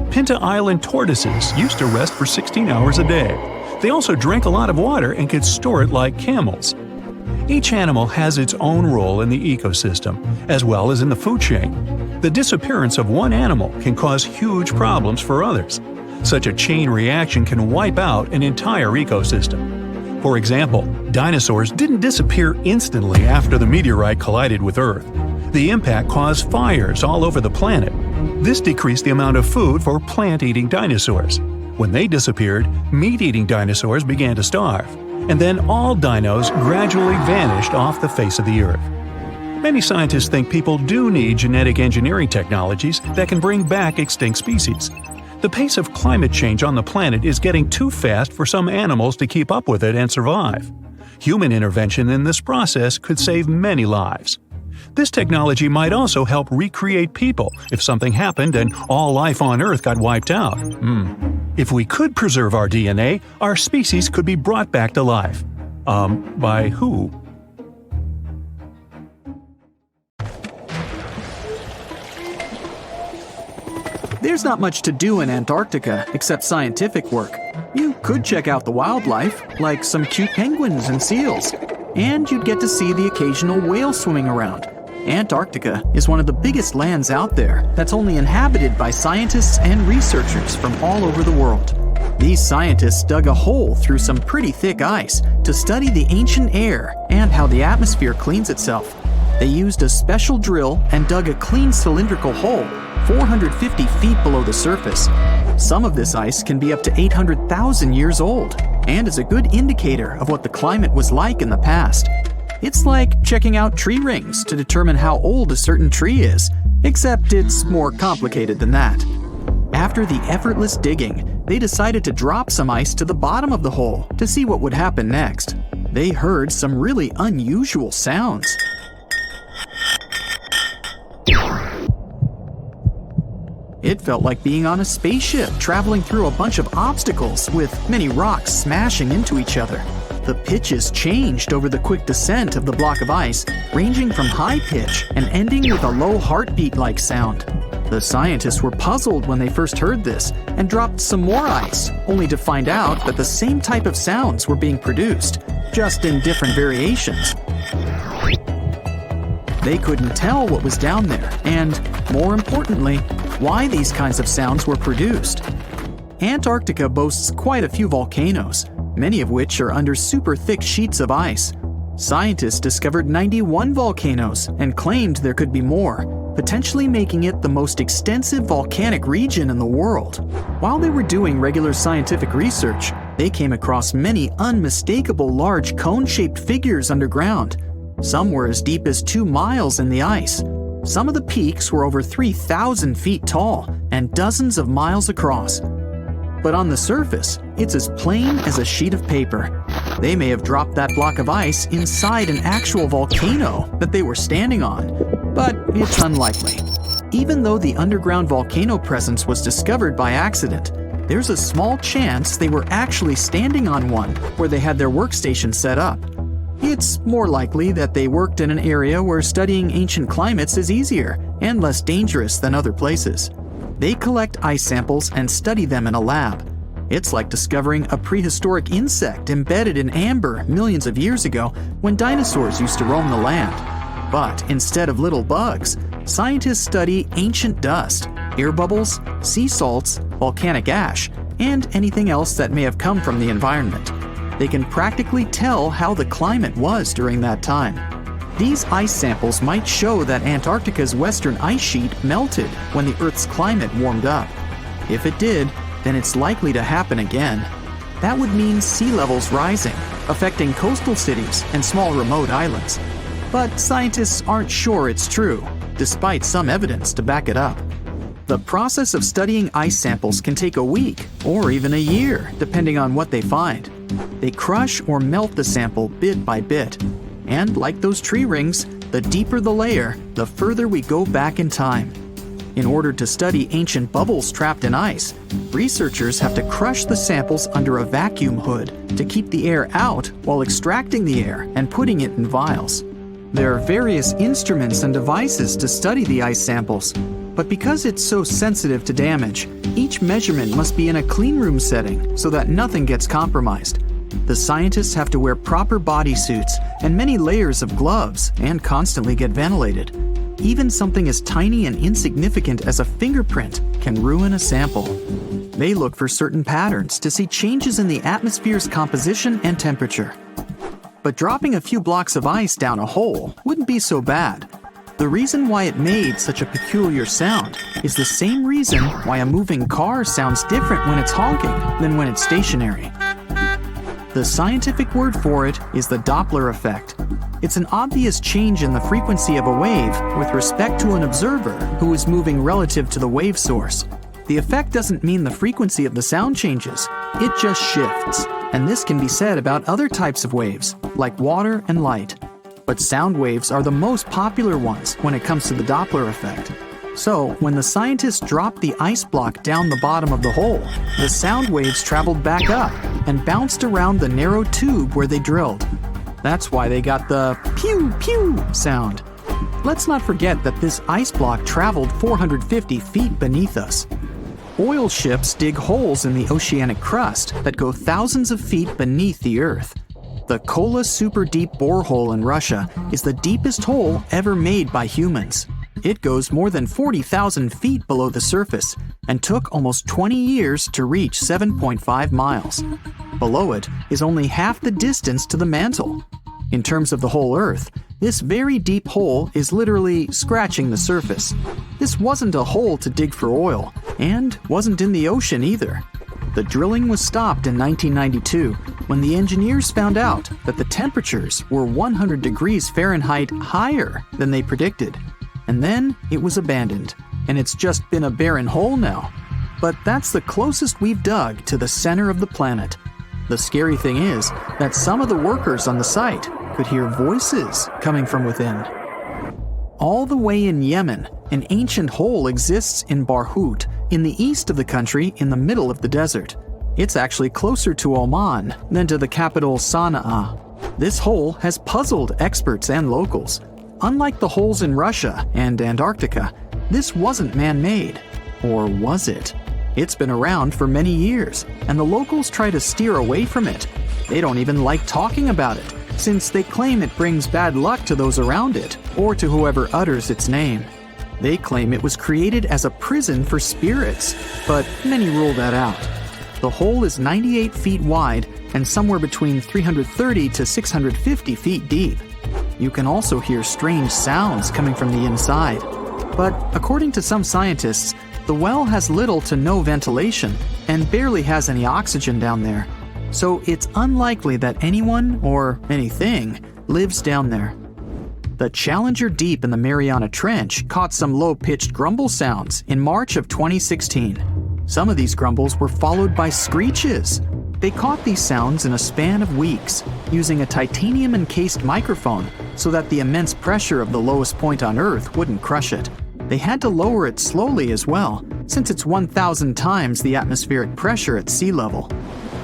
Pinta Island tortoises used to rest for 16 hours a day. They also drank a lot of water and could store it like camels. Each animal has its own role in the ecosystem, as well as in the food chain. The disappearance of one animal can cause huge problems for others. Such a chain reaction can wipe out an entire ecosystem. For example, dinosaurs didn't disappear instantly after the meteorite collided with Earth. The impact caused fires all over the planet. This decreased the amount of food for plant-eating dinosaurs. When they disappeared, meat-eating dinosaurs began to starve. And then all dinos gradually vanished off the face of the Earth. Many scientists think people do need genetic engineering technologies that can bring back extinct species. The pace of climate change on the planet is getting too fast for some animals to keep up with it and survive. Human intervention in this process could save many lives. This technology might also help recreate people if something happened and all life on Earth got wiped out. If we could preserve our DNA, our species could be brought back to life. By who? There's not much to do in Antarctica except scientific work. You could check out the wildlife, like some cute penguins and seals. And you'd get to see the occasional whale swimming around. Antarctica is one of the biggest lands out there that's only inhabited by scientists and researchers from all over the world. These scientists dug a hole through some pretty thick ice to study the ancient air and how the atmosphere cleans itself. They used a special drill and dug a clean cylindrical hole 450 feet below the surface. Some of this ice can be up to 800,000 years old and is a good indicator of what the climate was like in the past. It's like checking out tree rings to determine how old a certain tree is, except it's more complicated than that. After the effortless digging, they decided to drop some ice to the bottom of the hole to see what would happen next. They heard some really unusual sounds. It felt like being on a spaceship traveling through a bunch of obstacles with many rocks smashing into each other. The pitches changed over the quick descent of the block of ice, ranging from high pitch and ending with a low heartbeat-like sound. The scientists were puzzled when they first heard this and dropped some more ice, only to find out that the same type of sounds were being produced, just in different variations. They couldn't tell what was down there, and, more importantly, why these kinds of sounds were produced. Antarctica boasts quite a few volcanoes, many of which are under super thick sheets of ice. Scientists discovered 91 volcanoes and claimed there could be more, potentially making it the most extensive volcanic region in the world. While they were doing regular scientific research, they came across many unmistakable large cone-shaped figures underground. Some were as deep as 2 miles in the ice. Some of the peaks were over 3,000 feet tall and dozens of miles across. But on the surface, it's as plain as a sheet of paper. They may have dropped that block of ice inside an actual volcano that they were standing on, but it's unlikely. Even though the underground volcano presence was discovered by accident, there's a small chance they were actually standing on one where they had their workstation set up. It's more likely that they worked in an area where studying ancient climates is easier and less dangerous than other places. They collect ice samples and study them in a lab. It's like discovering a prehistoric insect embedded in amber millions of years ago when dinosaurs used to roam the land. But instead of little bugs, scientists study ancient dust, air bubbles, sea salts, volcanic ash, and anything else that may have come from the environment. They can practically tell how the climate was during that time. These ice samples might show that Antarctica's western ice sheet melted when the Earth's climate warmed up. If it did, then it's likely to happen again. That would mean sea levels rising, affecting coastal cities and small remote islands. But scientists aren't sure it's true, despite some evidence to back it up. The process of studying ice samples can take a week or even a year, depending on what they find. They crush or melt the sample bit by bit. And like those tree rings, the deeper the layer, the further we go back in time. In order to study ancient bubbles trapped in ice, researchers have to crush the samples under a vacuum hood to keep the air out while extracting the air and putting it in vials. There are various instruments and devices to study the ice samples, but because it's so sensitive to damage, each measurement must be in a clean room setting so that nothing gets compromised. The scientists have to wear proper bodysuits and many layers of gloves and constantly get ventilated. Even something as tiny and insignificant as a fingerprint can ruin a sample. They look for certain patterns to see changes in the atmosphere's composition and temperature. But dropping a few blocks of ice down a hole wouldn't be so bad. The reason why it made such a peculiar sound is the same reason why a moving car sounds different when it's honking than when it's stationary. The scientific word for it is the Doppler effect. It's an obvious change in the frequency of a wave with respect to an observer who is moving relative to the wave source. The effect doesn't mean the frequency of the sound changes, it just shifts. And this can be said about other types of waves, like water and light. But sound waves are the most popular ones when it comes to the Doppler effect. So, when the scientists dropped the ice block down the bottom of the hole, the sound waves traveled back up and bounced around the narrow tube where they drilled. That's why they got the pew pew sound. Let's not forget that this ice block traveled 450 feet beneath us. Oil ships dig holes in the oceanic crust that go thousands of feet beneath the Earth. The Kola Super Deep Borehole in Russia is the deepest hole ever made by humans. It goes more than 40,000 feet below the surface and took almost 20 years to reach 7.5 miles. Below it is only half the distance to the mantle. In terms of the whole Earth, this very deep hole is literally scratching the surface. This wasn't a hole to dig for oil. and wasn't in the ocean either. The drilling was stopped in 1992 when the engineers found out that the temperatures were 100 degrees Fahrenheit higher than they predicted. And then it was abandoned, and it's just been a barren hole now. But that's the closest we've dug to the center of the planet. The scary thing is that some of the workers on the site could hear voices coming from within. All the way in Yemen, an ancient hole exists in Barhout, in the east of the country in the middle of the desert. It's actually closer to Oman than to the capital Sana'a. This hole has puzzled experts and locals. Unlike the holes in Russia and Antarctica, this wasn't man-made. Or was it? It's been around for many years, and the locals try to steer away from it. They don't even like talking about it, since they claim it brings bad luck to those around it, or to whoever utters its name. They claim it was created as a prison for spirits, but many rule that out. The hole is 98 feet wide and somewhere between 330 to 650 feet deep. You can also hear strange sounds coming from the inside. But according to some scientists, the well has little to no ventilation and barely has any oxygen down there. So it's unlikely that anyone or anything lives down there. The Challenger Deep in the Mariana Trench caught some low-pitched grumble sounds in March of 2016. Some of these grumbles were followed by screeches. They caught these sounds in a span of weeks, using a titanium-encased microphone so that the immense pressure of the lowest point on Earth wouldn't crush it. They had to lower it slowly as well, since it's 1,000 times the atmospheric pressure at sea level.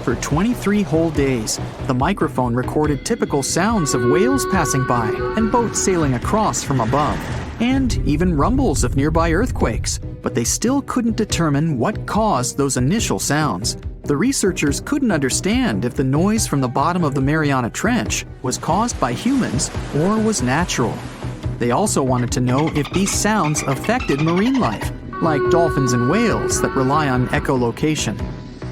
For 23 whole days, the microphone recorded typical sounds of whales passing by and boats sailing across from above, and even rumbles of nearby earthquakes, but they still couldn't determine what caused those initial sounds. The researchers couldn't understand if the noise from the bottom of the Mariana Trench was caused by humans or was natural. They also wanted to know if these sounds affected marine life, like dolphins and whales that rely on echolocation.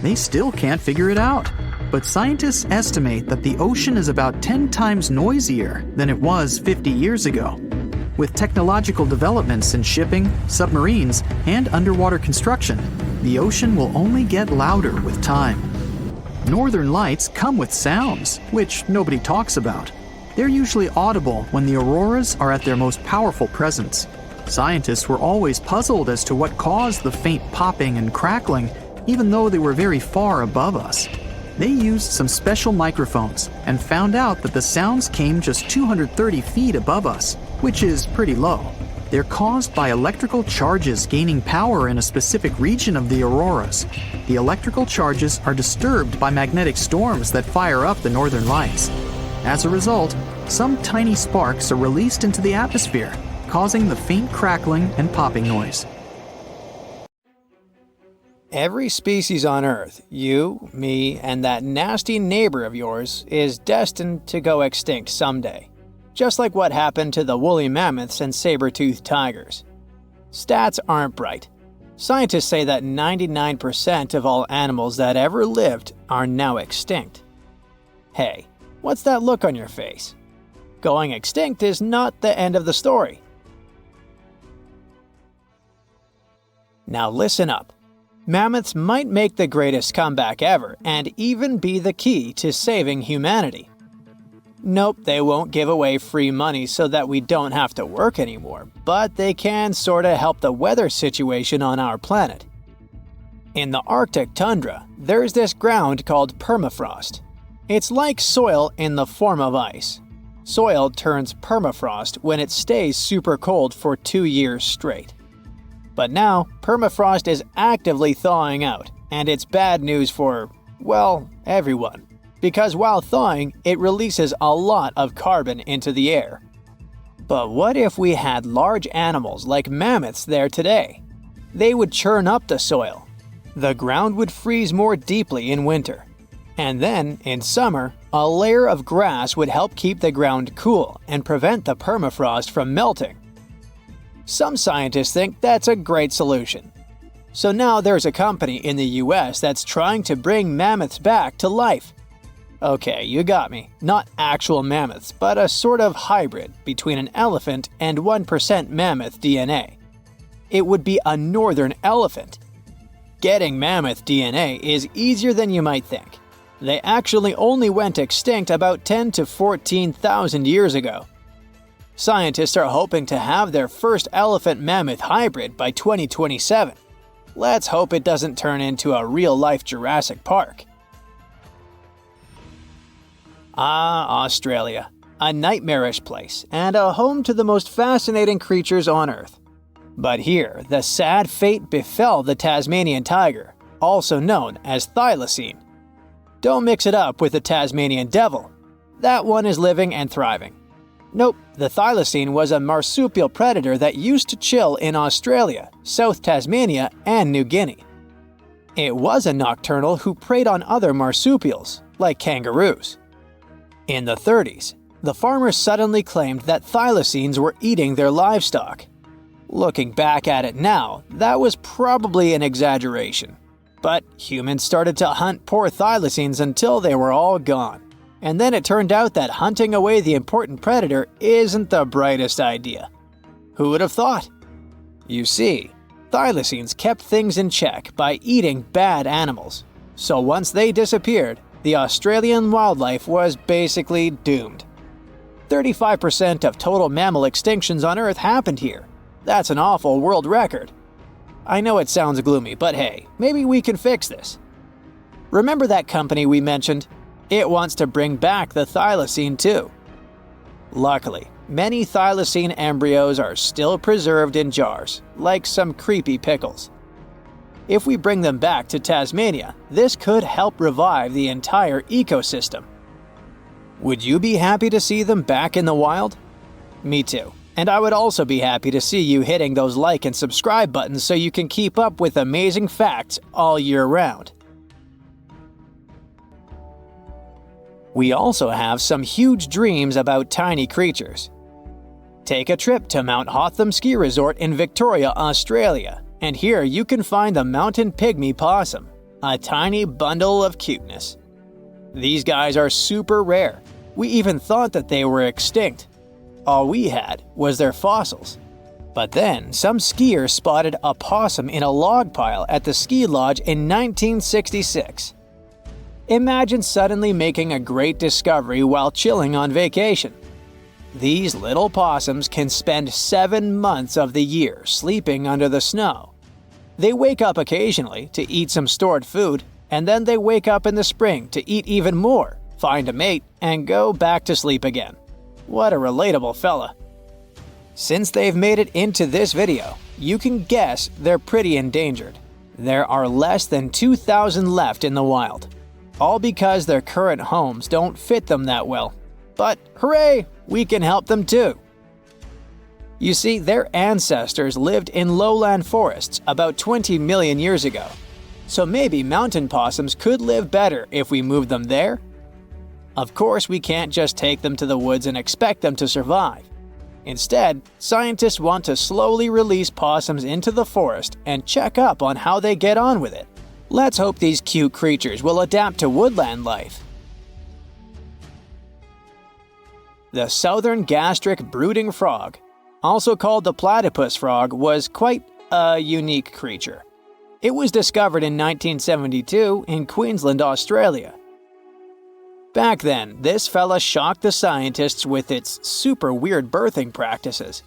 They still can't figure it out, but scientists estimate that the ocean is about 10 times noisier than it was 50 years ago. With technological developments in shipping, submarines, and underwater construction, the ocean will only get louder with time. Northern lights come with sounds, which nobody talks about. They're usually audible when the auroras are at their most powerful presence. Scientists were always puzzled as to what caused the faint popping and crackling, even though they were very far above us. They used some special microphones and found out that the sounds came just 230 feet above us, which is pretty low. They're caused by electrical charges gaining power in a specific region of the auroras. The electrical charges are disturbed by magnetic storms that fire up the northern lights. As a result, some tiny sparks are released into the atmosphere, causing the faint crackling and popping noise. Every species on Earth, you, me, and that nasty neighbor of yours, is destined to go extinct someday. Just like what happened to the woolly mammoths and saber-toothed tigers. Stats aren't bright. Scientists say that 99% of all animals that ever lived are now extinct. Hey, what's that look on your face? Going extinct is not the end of the story. Now listen up. Mammoths might make the greatest comeback ever and even be the key to saving humanity. Nope, they won't give away free money so that we don't have to work anymore, but they can sorta help the weather situation on our planet. In the Arctic tundra, there's this ground called permafrost. It's like soil in the form of ice. Soil turns permafrost when it stays super cold for 2 years straight. But now, permafrost is actively thawing out, and it's bad news for, well, everyone. Because while thawing, it releases a lot of carbon into the air. But what if we had large animals like mammoths there today? They would churn up the soil. The ground would freeze more deeply in winter. And then, in summer, a layer of grass would help keep the ground cool and prevent the permafrost from melting. Some scientists think that's a great solution. So now there's a company in the US that's trying to bring mammoths back to life. Okay, you got me. Not actual mammoths, but a sort of hybrid between an elephant and 1% mammoth DNA. It would be a northern elephant. Getting mammoth DNA is easier than you might think. They actually only went extinct about 10 to 14,000 years ago. Scientists are hoping to have their first elephant-mammoth hybrid by 2027. Let's hope it doesn't turn into a real-life Jurassic Park. Australia. A nightmarish place and a home to the most fascinating creatures on Earth. But here, the sad fate befell the Tasmanian tiger, also known as thylacine. Don't mix it up with the Tasmanian devil. That one is living and thriving. Nope, the thylacine was a marsupial predator that used to chill in Australia, South Tasmania, and New Guinea. It was a nocturnal who preyed on other marsupials, like kangaroos. In the 30s, the farmers suddenly claimed that thylacines were eating their livestock. Looking back at it now, that was probably an exaggeration. But humans started to hunt poor thylacines until they were all gone. And then it turned out that hunting away the important predator isn't the brightest idea. Who would have thought? You see, thylacines kept things in check by eating bad animals. So once they disappeared, the Australian wildlife was basically doomed. 35% of total mammal extinctions on Earth happened here. That's an awful world record. I know it sounds gloomy, but hey, maybe we can fix this. Remember that company we mentioned? It wants to bring back the thylacine too. Luckily, many thylacine embryos are still preserved in jars, like some creepy pickles. If we bring them back to Tasmania, this could help revive the entire ecosystem. Would you be happy to see them back in the wild? Me too. And I would also be happy to see you hitting those like and subscribe buttons so you can keep up with amazing facts all year round. We also have some huge dreams about tiny creatures. Take a trip to Mount Hotham Ski Resort in Victoria, Australia, and here you can find the mountain pygmy possum, a tiny bundle of cuteness. These guys are super rare. We even thought that they were extinct. All we had was their fossils. But then, some skiers spotted a possum in a log pile at the ski lodge in 1966. Imagine suddenly making a great discovery while chilling on vacation. These little possums can spend 7 months of the year sleeping under the snow. They wake up occasionally to eat some stored food, and then they wake up in the spring to eat even more, find a mate, and go back to sleep again. What a relatable fella. Since they've made it into this video, you can guess they're pretty endangered. There are less than 2,000 left in the wild, all because their current homes don't fit them that well. But hooray, we can help them too. You see, their ancestors lived in lowland forests about 20 million years ago. So maybe mountain possums could live better if we moved them there? Of course, we can't just take them to the woods and expect them to survive. Instead, scientists want to slowly release possums into the forest and check up on how they get on with it. Let's hope these cute creatures will adapt to woodland life. The southern gastric brooding frog, also called the platypus frog, was quite a unique creature. It was discovered in 1972 in Queensland, Australia. Back then, this fella shocked the scientists with its super weird birthing practices.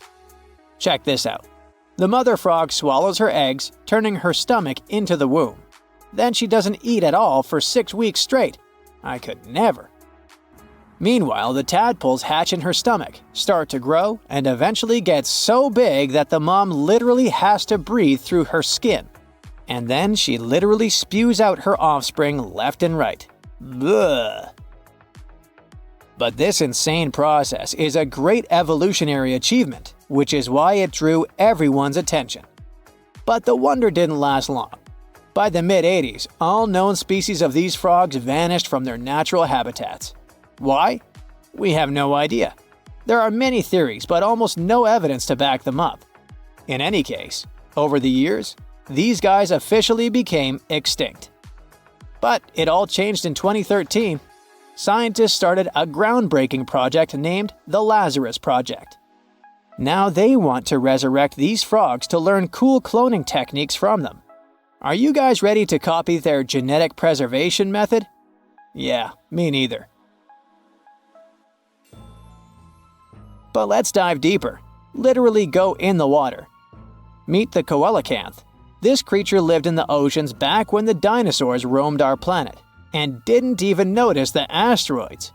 Check this out. The mother frog swallows her eggs, turning her stomach into the womb. Then she doesn't eat at all for 6 weeks straight. I could never. Meanwhile, the tadpoles hatch in her stomach, start to grow, and eventually get so big that the mom literally has to breathe through her skin. And then she literally spews out her offspring left and right. Bleh. But this insane process is a great evolutionary achievement, which is why it drew everyone's attention. But the wonder didn't last long. By the mid-80s, all known species of these frogs vanished from their natural habitats. Why? We have no idea. There are many theories, but almost no evidence to back them up. In any case, over the years, these guys officially became extinct. But it all changed in 2013. Scientists started a groundbreaking project named the Lazarus Project. Now they want to resurrect these frogs to learn cool cloning techniques from them. Are you guys ready to copy their genetic preservation method? Yeah, me neither. But let's dive deeper. Literally go in the water. Meet the coelacanth. This creature lived in the oceans back when the dinosaurs roamed our planet, and didn't even notice the asteroids.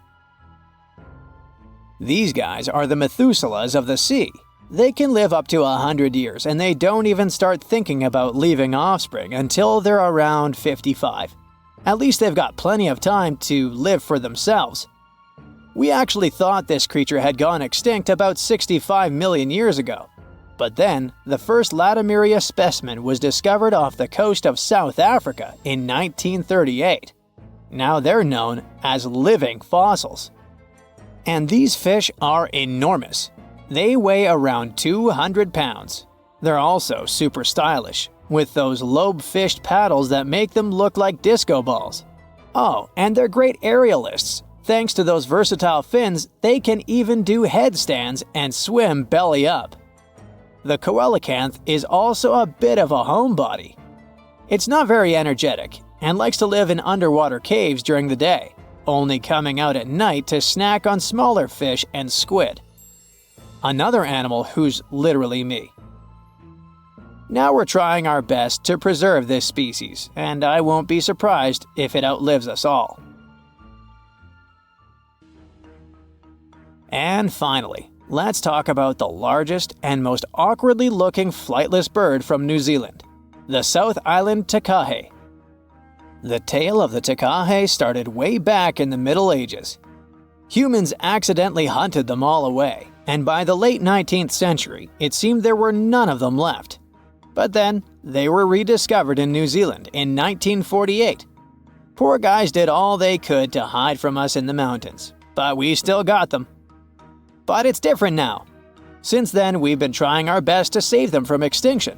These guys are the Methuselahs of the sea. They can live up to 100 years, and they don't even start thinking about leaving offspring until they're around 55. At least they've got plenty of time to live for themselves. We actually thought this creature had gone extinct about 65 million years ago. But then, the first Latimeria specimen was discovered off the coast of South Africa in 1938. Now they're known as living fossils. And these fish are enormous. They weigh around 200 pounds. They're also super stylish, with those lobe-fished paddles that make them look like disco balls. Oh, and they're great aerialists. Thanks to those versatile fins, they can even do headstands and swim belly up. The coelacanth is also a bit of a homebody. It's not very energetic and likes to live in underwater caves during the day, only coming out at night to snack on smaller fish and squid. Another animal who's literally me. Now we're trying our best to preserve this species, and I won't be surprised if it outlives us all. And finally, let's talk about the largest and most awkwardly looking flightless bird from New Zealand, the South Island takahe. The tale of the takahe started way back in the Middle Ages. Humans accidentally hunted them all away, and by the late 19th century, it seemed there were none of them left. But then, they were rediscovered in New Zealand in 1948. Poor guys did all they could to hide from us in the mountains, but we still got them. But it's different now. Since then, we've been trying our best to save them from extinction.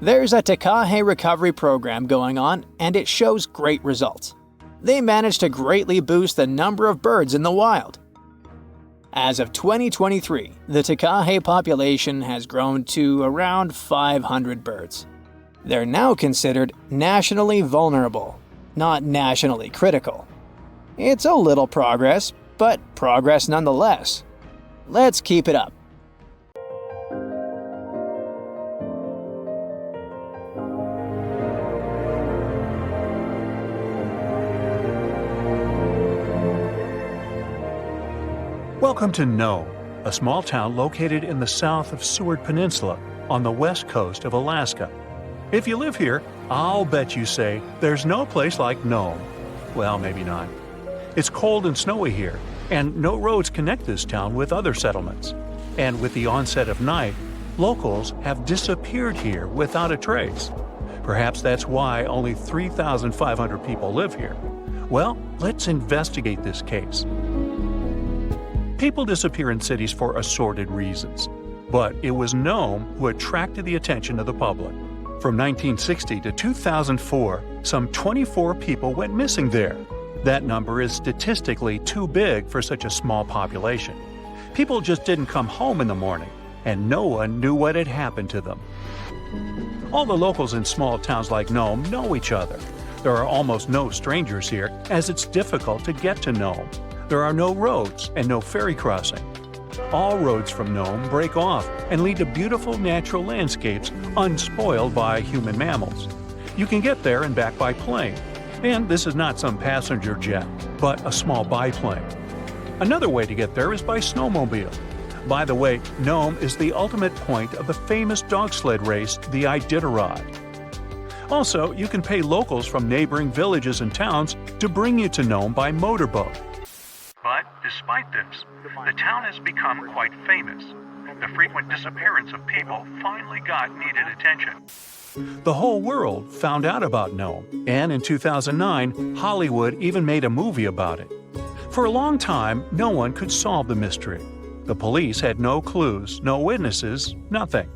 There's a takahe recovery program going on, and it shows great results. They managed to greatly boost the number of birds in the wild. As of 2023, the takahe population has grown to around 500 birds. They're now considered nationally vulnerable, not nationally critical. It's a little progress, but progress nonetheless. Let's keep it up. Welcome to Nome, a small town located in the south of Seward Peninsula on the west coast of Alaska. If you live here, I'll bet you say there's no place like Nome. Well, maybe not. It's cold and snowy here, and no roads connect this town with other settlements. And with the onset of night, locals have disappeared here without a trace. Perhaps that's why only 3,500 people live here. Well, let's investigate this case. People disappear in cities for assorted reasons, but it was Nome who attracted the attention of the public. From 1960 to 2004, some 24 people went missing there. That number is statistically too big for such a small population. People just didn't come home in the morning, and no one knew what had happened to them. All the locals in small towns like Nome know each other. There are almost no strangers here, as it's difficult to get to Nome. There are no roads and no ferry crossing. All roads from Nome break off and lead to beautiful natural landscapes unspoiled by human mammals. You can get there and back by plane. And this is not some passenger jet, but a small biplane. Another way to get there is by snowmobile. By the way, Nome is the ultimate point of the famous dog sled race, the Iditarod. Also, you can pay locals from neighboring villages and towns to bring you to Nome by motorboat. But despite this, the town has become quite famous. The frequent disappearance of people finally got needed attention. The whole world found out about Nome, and in 2009, Hollywood even made a movie about it. For a long time, no one could solve the mystery. The police had no clues, no witnesses, nothing.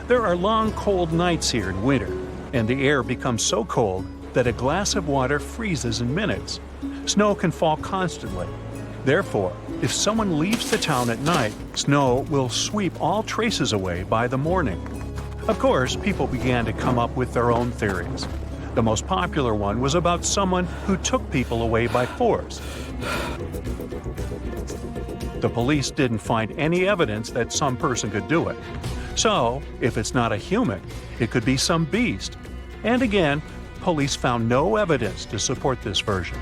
There are long, cold nights here in winter, and the air becomes so cold that a glass of water freezes in minutes. Snow can fall constantly. Therefore, if someone leaves the town at night, snow will sweep all traces away by the morning. Of course, people began to come up with their own theories. The most popular one was about someone who took people away by force. The police didn't find any evidence that some person could do it. So, if it's not a human, it could be some beast. And again, police found no evidence to support this version.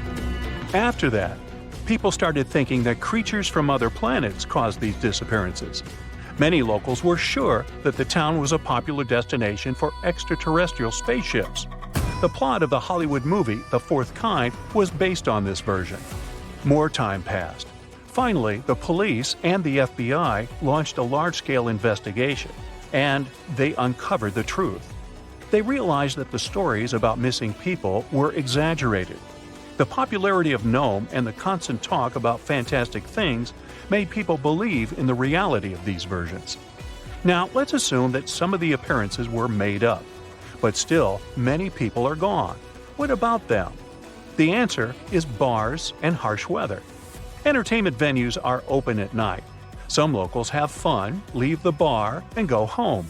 After that, people started thinking that creatures from other planets caused these disappearances. Many locals were sure that the town was a popular destination for extraterrestrial spaceships. The plot of the Hollywood movie The Fourth Kind was based on this version. More time passed. Finally, the police and the FBI launched a large-scale investigation, and they uncovered the truth. They realized that the stories about missing people were exaggerated. The popularity of Nome and the constant talk about fantastic things made people believe in the reality of these versions. Now, let's assume that some of the appearances were made up. But still, many people are gone. What about them? The answer is bars and harsh weather. Entertainment venues are open at night. Some locals have fun, leave the bar, and go home.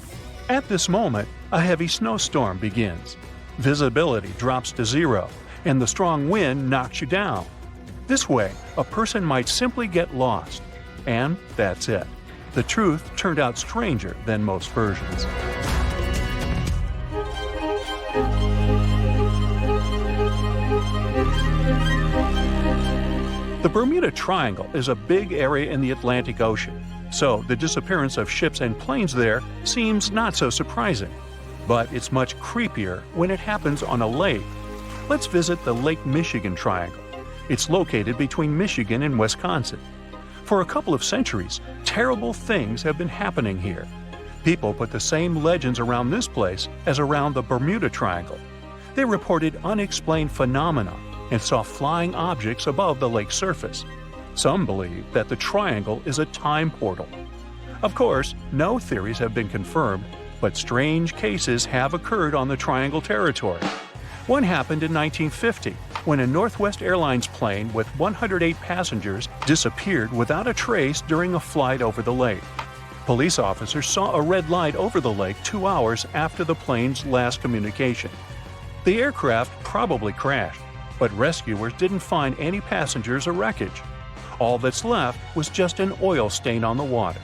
At this moment, a heavy snowstorm begins. Visibility drops to zero, and the strong wind knocks you down. This way, a person might simply get lost. And that's it. The truth turned out stranger than most versions. The Bermuda Triangle is a big area in the Atlantic Ocean, so the disappearance of ships and planes there seems not so surprising. But it's much creepier when it happens on a lake. Let's visit the Lake Michigan Triangle. It's located between Michigan and Wisconsin. For a couple of centuries, terrible things have been happening here. People put the same legends around this place as around the Bermuda Triangle. They reported unexplained phenomena and saw flying objects above the lake's surface. Some believe that the triangle is a time portal. Of course, no theories have been confirmed, but strange cases have occurred on the triangle territory. One happened in 1950, when a Northwest Airlines plane with 108 passengers disappeared without a trace during a flight over the lake. Police officers saw a red light over the lake 2 hours after the plane's last communication. The aircraft probably crashed, but rescuers didn't find any passengers or wreckage. All that's left was just an oil stain on the water.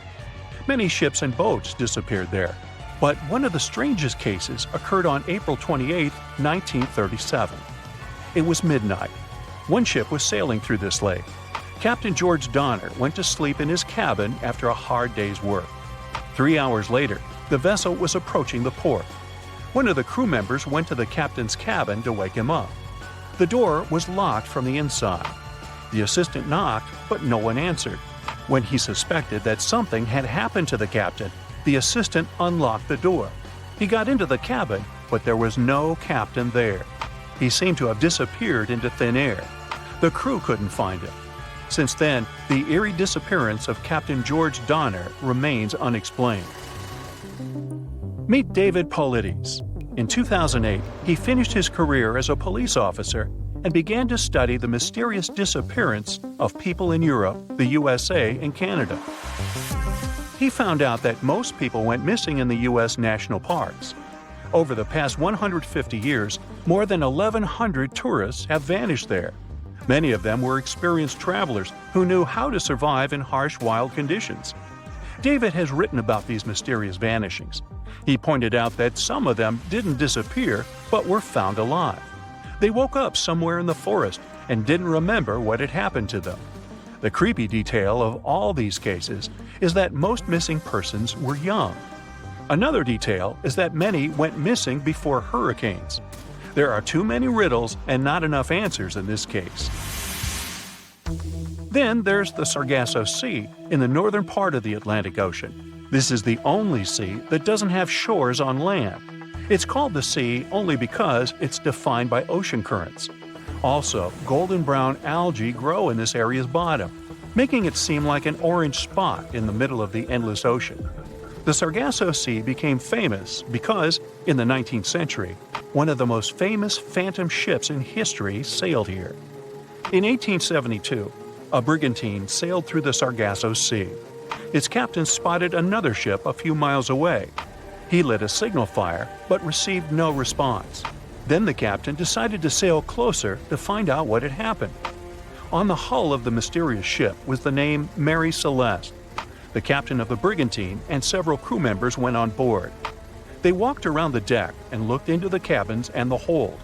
Many ships and boats disappeared there, but one of the strangest cases occurred on April 28, 1937. It was midnight. One ship was sailing through this lake. Captain George Donner went to sleep in his cabin after a hard day's work. 3 hours later, the vessel was approaching the port. One of the crew members went to the captain's cabin to wake him up. The door was locked from the inside. The assistant knocked, but no one answered. When he suspected that something had happened to the captain, the assistant unlocked the door. He got into the cabin, but there was no captain there. He seemed to have disappeared into thin air. The crew couldn't find him. Since then, the eerie disappearance of Captain George Donner remains unexplained. Meet David Paulides. In 2008, he finished his career as a police officer and began to study the mysterious disappearance of people in Europe, the USA, and Canada. He found out that most people went missing in the U.S. national parks. Over the past 150 years, more than 1,100 tourists have vanished there. Many of them were experienced travelers who knew how to survive in harsh wild conditions. David has written about these mysterious vanishings. He pointed out that some of them didn't disappear, but were found alive. They woke up somewhere in the forest and didn't remember what had happened to them. The creepy detail of all these cases is that most missing persons were young. Another detail is that many went missing before hurricanes. There are too many riddles and not enough answers in this case. Then there's the Sargasso Sea in the northern part of the Atlantic Ocean. This is the only sea that doesn't have shores on land. It's called the sea only because it's defined by ocean currents. Also, golden brown algae grow in this area's bottom, making it seem like an orange spot in the middle of the endless ocean. The Sargasso Sea became famous because, in the 19th century, one of the most famous phantom ships in history sailed here. In 1872, a brigantine sailed through the Sargasso Sea. Its captain spotted another ship a few miles away. He lit a signal fire but received no response. Then the captain decided to sail closer to find out what had happened. On the hull of the mysterious ship was the name Mary Celeste. The captain of the brigantine and several crew members went on board. They walked around the deck and looked into the cabins and the hold.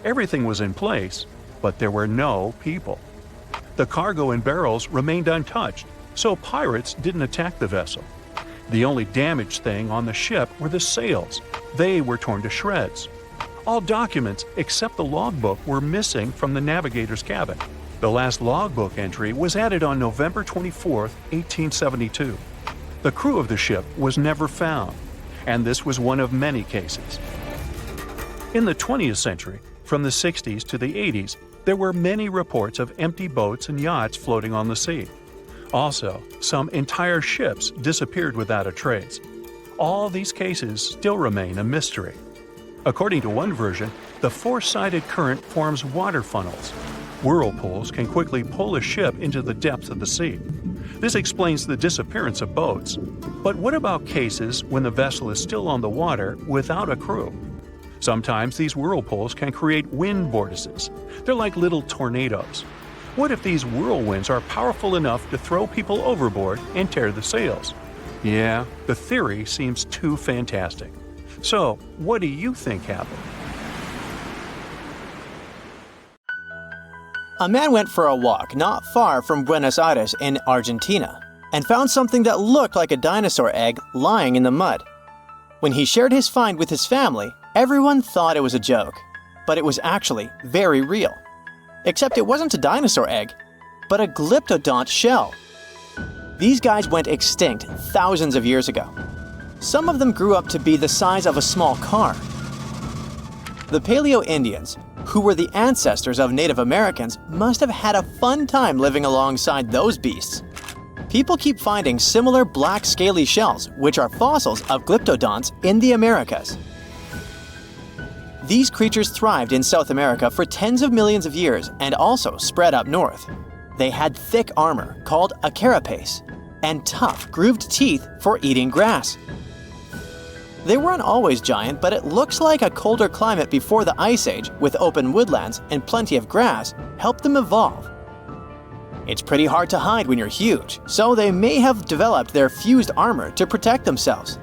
Everything was in place, but there were no people. The cargo and barrels remained untouched, so pirates didn't attack the vessel. The only damaged thing on the ship were the sails. They were torn to shreds. All documents except the logbook were missing from the navigator's cabin. The last logbook entry was added on November 24, 1872. The crew of the ship was never found, and this was one of many cases. In the 20th century, from the 60s to the 80s, there were many reports of empty boats and yachts floating on the sea. Also, some entire ships disappeared without a trace. All these cases still remain a mystery. According to one version, the four-sided current forms water funnels. Whirlpools can quickly pull a ship into the depths of the sea. This explains the disappearance of boats. But what about cases when the vessel is still on the water without a crew? Sometimes these whirlpools can create wind vortices. They're like little tornadoes. What if these whirlwinds are powerful enough to throw people overboard and tear the sails? Yeah, the theory seems too fantastic. So, what do you think happened? A man went for a walk not far from Buenos Aires in Argentina and found something that looked like a dinosaur egg lying in the mud. When he shared his find with his family, everyone thought it was a joke, but it was actually very real. Except it wasn't a dinosaur egg, but a glyptodont shell. These guys went extinct thousands of years ago. Some of them grew up to be the size of a small car. The Paleo-Indians, who were the ancestors of Native Americans, must have had a fun time living alongside those beasts. People keep finding similar black scaly shells, which are fossils of glyptodonts in the Americas. These creatures thrived in South America for tens of millions of years and also spread up north. They had thick armor, called a carapace, and tough, grooved teeth for eating grass. They weren't always giant, but it looks like a colder climate before the Ice Age, with open woodlands and plenty of grass, helped them evolve. It's pretty hard to hide when you're huge, so they may have developed their fused armor to protect themselves.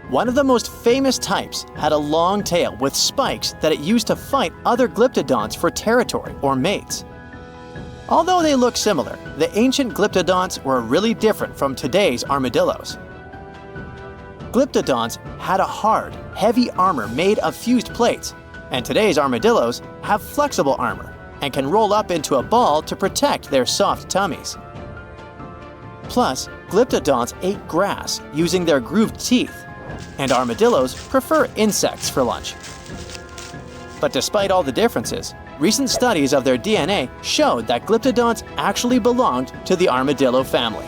One of the most famous types had a long tail with spikes that it used to fight other glyptodonts for territory or mates. Although they look similar, the ancient glyptodonts were really different from today's armadillos. Glyptodonts had a hard, heavy armor made of fused plates, and today's armadillos have flexible armor and can roll up into a ball to protect their soft tummies. Plus, glyptodonts ate grass using their grooved teeth, and armadillos prefer insects for lunch. But despite all the differences, recent studies of their DNA showed that glyptodonts actually belonged to the armadillo family.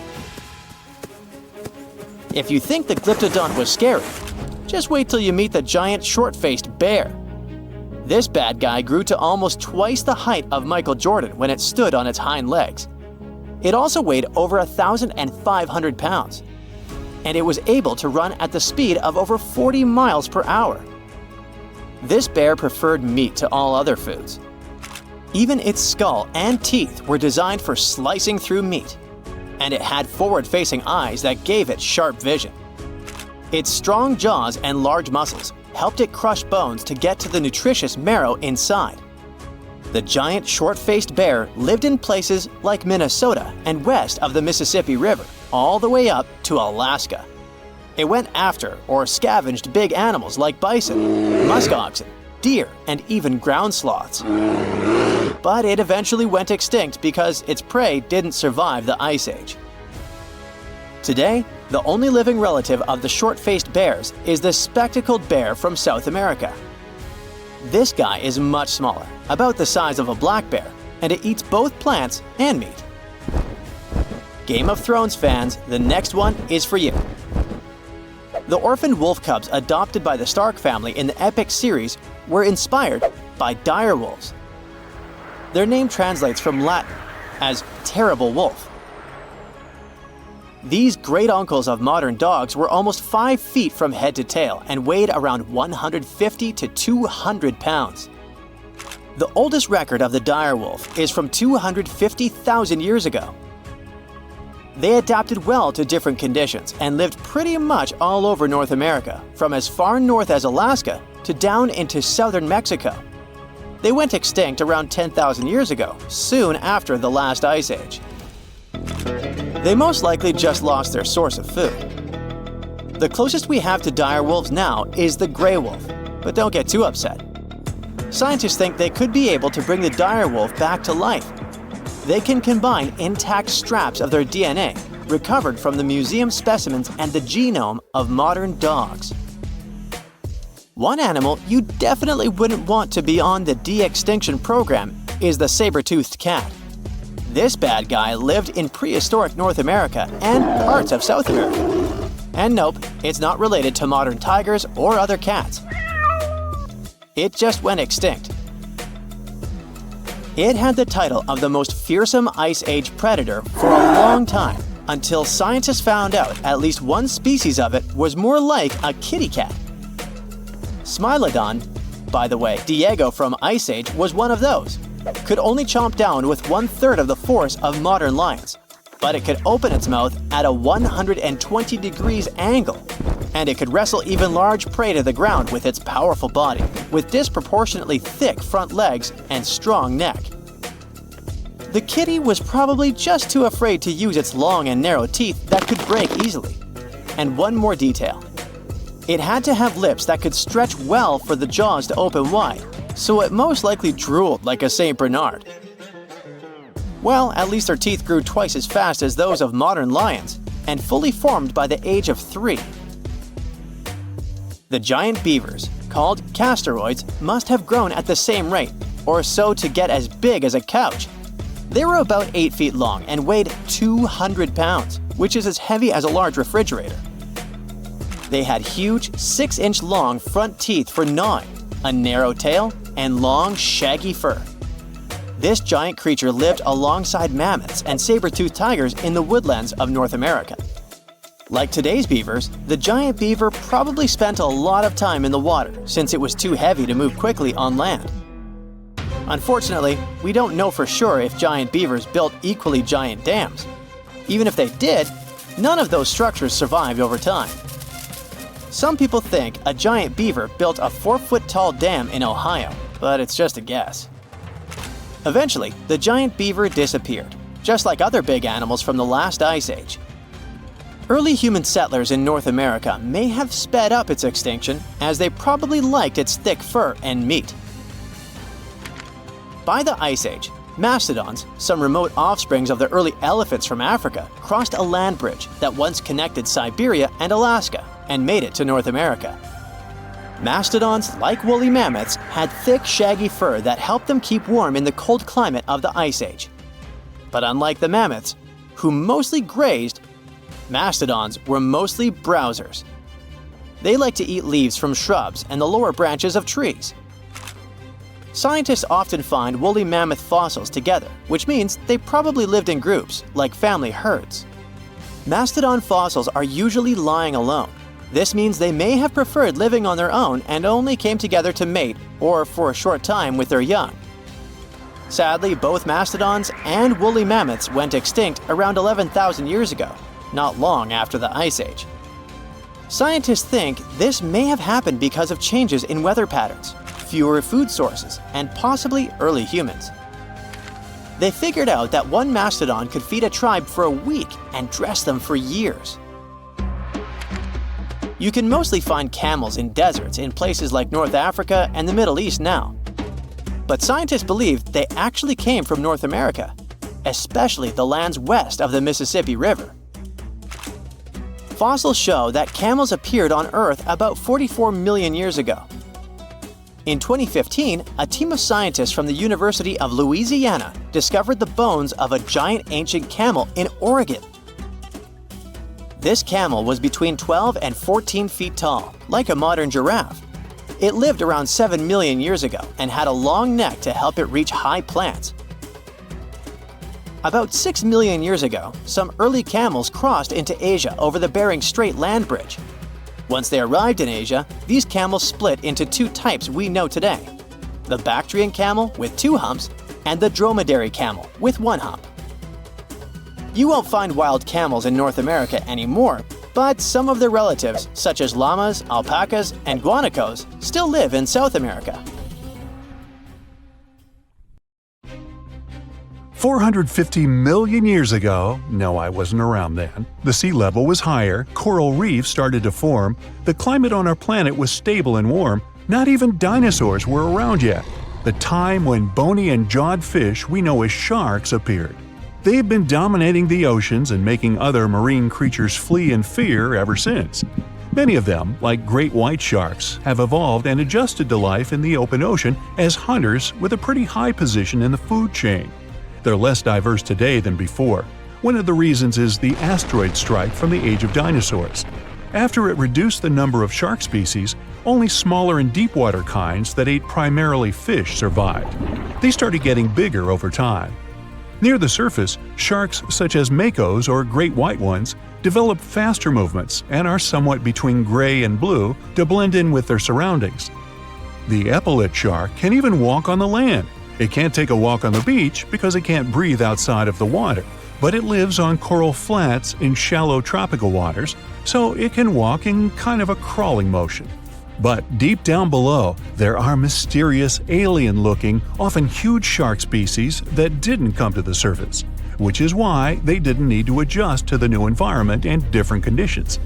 If you think the glyptodont was scary, just wait till you meet the giant short-faced bear. This bad guy grew to almost twice the height of Michael Jordan when it stood on its hind legs. It also weighed over 1,500 pounds, and it was able to run at the speed of over 40 miles per hour. This bear preferred meat to all other foods. Even its skull and teeth were designed for slicing through meat, and it had forward-facing eyes that gave it sharp vision. Its strong jaws and large muscles helped it crush bones to get to the nutritious marrow inside. The giant short-faced bear lived in places like Minnesota and west of the Mississippi River, all the way up to Alaska. It went after or scavenged big animals like bison, muskoxen, deer, and even ground sloths. But it eventually went extinct because its prey didn't survive the Ice Age. Today, the only living relative of the short-faced bears is the spectacled bear from South America. This guy is much smaller, about the size of a black bear, and it eats both plants and meat. Game of Thrones fans, the next one is for you. The orphaned wolf cubs adopted by the Stark family in the epic series were inspired by dire wolves. Their name translates from Latin as terrible wolf. These great uncles of modern dogs were almost 5 feet from head to tail and weighed around 150 to 200 pounds. The oldest record of the direwolf is from 250,000 years ago. They adapted well to different conditions and lived pretty much all over North America, from as far north as Alaska to down into southern Mexico. They went extinct around 10,000 years ago, soon after the last ice age. They most likely just lost their source of food. The closest we have to direwolves now is the gray wolf, but don't get too upset. Scientists think they could be able to bring the direwolf back to life. They can combine intact straps of their DNA, recovered from the museum specimens and the genome of modern dogs. One animal you definitely wouldn't want to be on the de-extinction program is the saber-toothed cat. This bad guy lived in prehistoric North America and parts of South America. And nope, it's not related to modern tigers or other cats. It just went extinct. It had the title of the most fearsome Ice Age predator for a long time, until scientists found out at least one species of it was more like a kitty cat. Smilodon, by the way, Diego from Ice Age was one of those. Could only chomp down with 1/3 of the force of modern lions, but it could open its mouth at a 120 degrees angle. And it could wrestle even large prey to the ground with its powerful body, with disproportionately thick front legs and strong neck. The kitty was probably just too afraid to use its long and narrow teeth that could break easily. And one more detail. It had to have lips that could stretch well for the jaws to open wide, so it most likely drooled like a St. Bernard. Well, at least their teeth grew twice as fast as those of modern lions, and fully formed by the age of 3. The giant beavers, called castoroids, must have grown at the same rate, or so to get as big as a couch. They were about 8 feet long and weighed 200 pounds, which is as heavy as a large refrigerator. They had huge 6-inch long front teeth for gnawing, a narrow tail, and long, shaggy fur. This giant creature lived alongside mammoths and saber-toothed tigers in the woodlands of North America. Like today's beavers, the giant beaver probably spent a lot of time in the water since it was too heavy to move quickly on land. Unfortunately, we don't know for sure if giant beavers built equally giant dams. Even if they did, none of those structures survived over time. Some people think a giant beaver built a 4-foot-tall dam in Ohio, but it's just a guess. Eventually, the giant beaver disappeared, just like other big animals from the last ice age. Early human settlers in North America may have sped up its extinction, as they probably liked its thick fur and meat. By the Ice Age, mastodons, some remote offsprings of the early elephants from Africa, crossed a land bridge that once connected Siberia and Alaska and made it to North America. Mastodons, like woolly mammoths, had thick, shaggy fur that helped them keep warm in the cold climate of the Ice Age. But unlike the mammoths, who mostly grazed, mastodons were mostly browsers. They like to eat leaves from shrubs and the lower branches of trees. Scientists often find woolly mammoth fossils together, which means they probably lived in groups, like family herds. Mastodon fossils are usually lying alone. This means they may have preferred living on their own and only came together to mate or for a short time with their young. Sadly, both mastodons and woolly mammoths went extinct around 11,000 years ago, not long after the Ice Age. Scientists think this may have happened because of changes in weather patterns, fewer food sources, and possibly early humans. They figured out that one mastodon could feed a tribe for a week and dress them for years. You can mostly find camels in deserts in places like North Africa and the Middle East now. But scientists believe they actually came from North America, especially the lands west of the Mississippi River. Fossils show that camels appeared on Earth about 44 million years ago. In 2015, a team of scientists from the University of Louisiana discovered the bones of a giant ancient camel in Oregon. This camel was between 12 and 14 feet tall, like a modern giraffe. It lived around 7 million years ago and had a long neck to help it reach high plants. About 6 million years ago, some early camels crossed into Asia over the Bering Strait land bridge. Once they arrived in Asia, these camels split into two types we know today: the Bactrian camel with 2 humps and the dromedary camel with 1 hump. You won't find wild camels in North America anymore, but some of their relatives, such as llamas, alpacas, and guanacos, still live in South America. 450 million years ago, no, I wasn't around then, the sea level was higher, coral reefs started to form, the climate on our planet was stable and warm, not even dinosaurs were around yet. The time when bony and jawed fish we know as sharks appeared. They've been dominating the oceans and making other marine creatures flee in fear ever since. Many of them, like great white sharks, have evolved and adjusted to life in the open ocean as hunters with a pretty high position in the food chain. They're less diverse today than before. One of the reasons is the asteroid strike from the age of dinosaurs. After it reduced the number of shark species, only smaller and deep-water kinds that ate primarily fish survived. They started getting bigger over time. Near the surface, sharks such as makos or great white ones develop faster movements and are somewhat between gray and blue to blend in with their surroundings. The epaulet shark can even walk on the land. It can't take a walk on the beach because it can't breathe outside of the water, but it lives on coral flats in shallow tropical waters, so it can walk in kind of a crawling motion. But deep down below, there are mysterious, alien-looking, often huge shark species that didn't come to the surface, which is why they didn't need to adjust to the new environment and different conditions.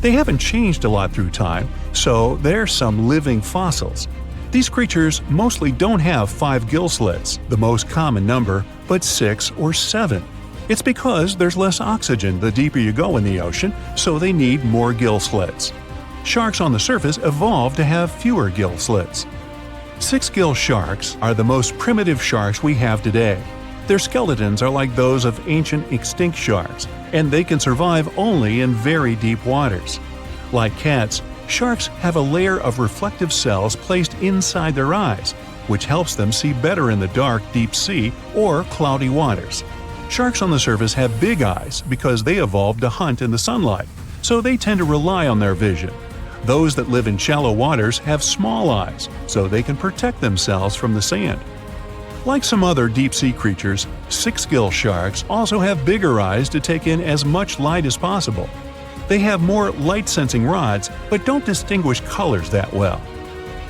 They haven't changed a lot through time, so they're some living fossils. These creatures mostly don't have 5 gill slits, the most common number, but 6 or 7. It's because there's less oxygen the deeper you go in the ocean, so they need more gill slits. Sharks on the surface evolved to have fewer gill slits. 6-gill sharks are the most primitive sharks we have today. Their skeletons are like those of ancient extinct sharks, and they can survive only in very deep waters. Like cats, sharks have a layer of reflective cells placed inside their eyes, which helps them see better in the dark, deep sea or cloudy waters. Sharks on the surface have big eyes because they evolved to hunt in the sunlight, so they tend to rely on their vision. Those that live in shallow waters have small eyes, so they can protect themselves from the sand. Like some other deep-sea creatures, 6-gill sharks also have bigger eyes to take in as much light as possible. They have more light-sensing rods, but don't distinguish colors that well.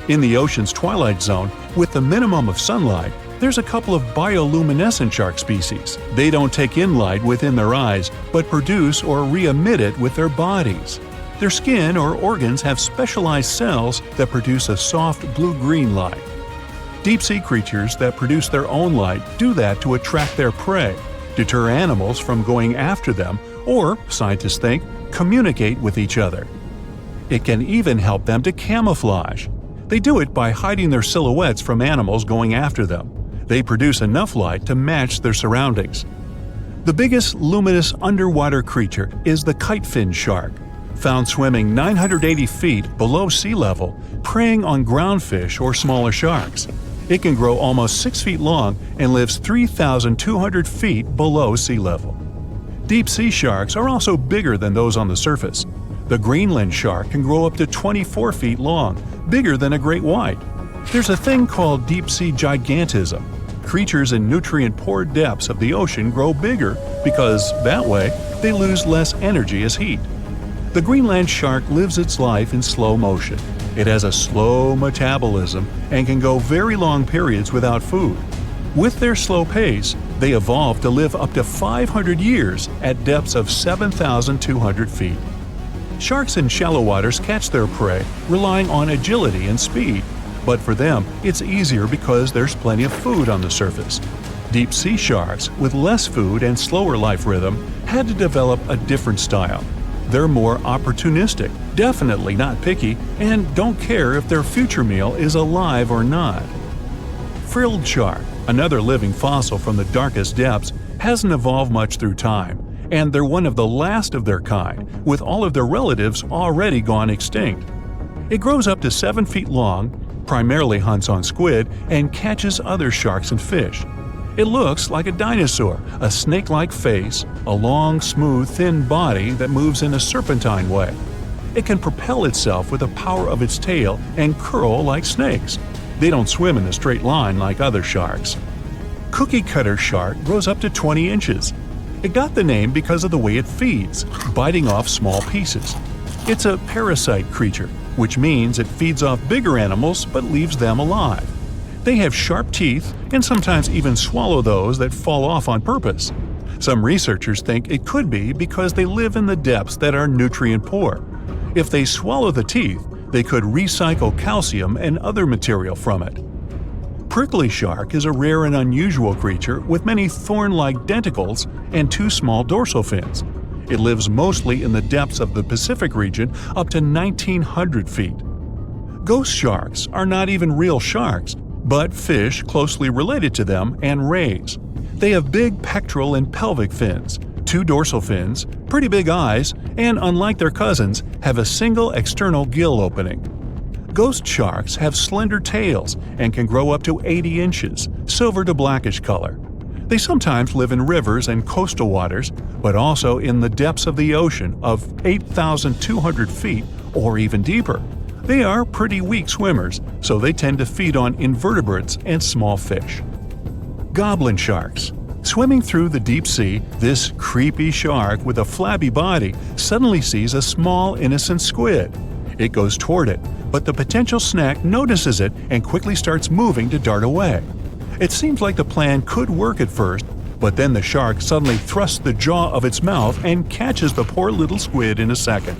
In the ocean's twilight zone, with the minimum of sunlight, there's a couple of bioluminescent shark species. They don't take in light within their eyes, but produce or re-emit it with their bodies. Their skin or organs have specialized cells that produce a soft blue-green light. Deep-sea creatures that produce their own light do that to attract their prey, deter animals from going after them, or, scientists think, communicate with each other. It can even help them to camouflage. They do it by hiding their silhouettes from animals going after them. They produce enough light to match their surroundings. The biggest luminous underwater creature is the kitefin shark, found swimming 980 feet below sea level, preying on groundfish or smaller sharks. It can grow almost 6 feet long and lives 3,200 feet below sea level. Deep-sea sharks are also bigger than those on the surface. The Greenland shark can grow up to 24 feet long, bigger than a great white. There's a thing called deep-sea gigantism. Creatures in nutrient-poor depths of the ocean grow bigger because, that way, they lose less energy as heat. The Greenland shark lives its life in slow motion. It has a slow metabolism and can go very long periods without food. With their slow pace, they evolved to live up to 500 years at depths of 7,200 feet. Sharks in shallow waters catch their prey relying on agility and speed, but for them, it's easier because there's plenty of food on the surface. Deep-sea sharks, with less food and slower life rhythm, had to develop a different style. They're more opportunistic, definitely not picky, and don't care if their future meal is alive or not. Frilled shark, another living fossil from the darkest depths, hasn't evolved much through time, and they're one of the last of their kind, with all of their relatives already gone extinct. It grows up to 7 feet long, primarily hunts on squid, and catches other sharks and fish. It looks like a dinosaur, a snake-like face, a long, smooth, thin body that moves in a serpentine way. It can propel itself with the power of its tail and curl like snakes. They don't swim in a straight line like other sharks. Cookie cutter shark grows up to 20 inches. It got the name because of the way it feeds, biting off small pieces. It's a parasite creature, which means it feeds off bigger animals but leaves them alive. They have sharp teeth and sometimes even swallow those that fall off on purpose. Some researchers think it could be because they live in the depths that are nutrient poor. If they swallow the teeth, they could recycle calcium and other material from it. Prickly shark is a rare and unusual creature with many thorn-like denticles and 2 small dorsal fins. It lives mostly in the depths of the Pacific region up to 1,900 feet. Ghost sharks are not even real sharks, but fish closely related to them and rays. They have big pectoral and pelvic fins, 2 dorsal fins, pretty big eyes, and unlike their cousins, have a single external gill opening. Ghost sharks have slender tails and can grow up to 80 inches, silver to blackish color. They sometimes live in rivers and coastal waters, but also in the depths of the ocean of 8,200 feet or even deeper. They are pretty weak swimmers, so they tend to feed on invertebrates and small fish. Goblin sharks. Swimming through the deep sea, this creepy shark with a flabby body suddenly sees a small, innocent squid. It goes toward it, but the potential snack notices it and quickly starts moving to dart away. It seems like the plan could work at first, but then the shark suddenly thrusts the jaw of its mouth and catches the poor little squid in a second.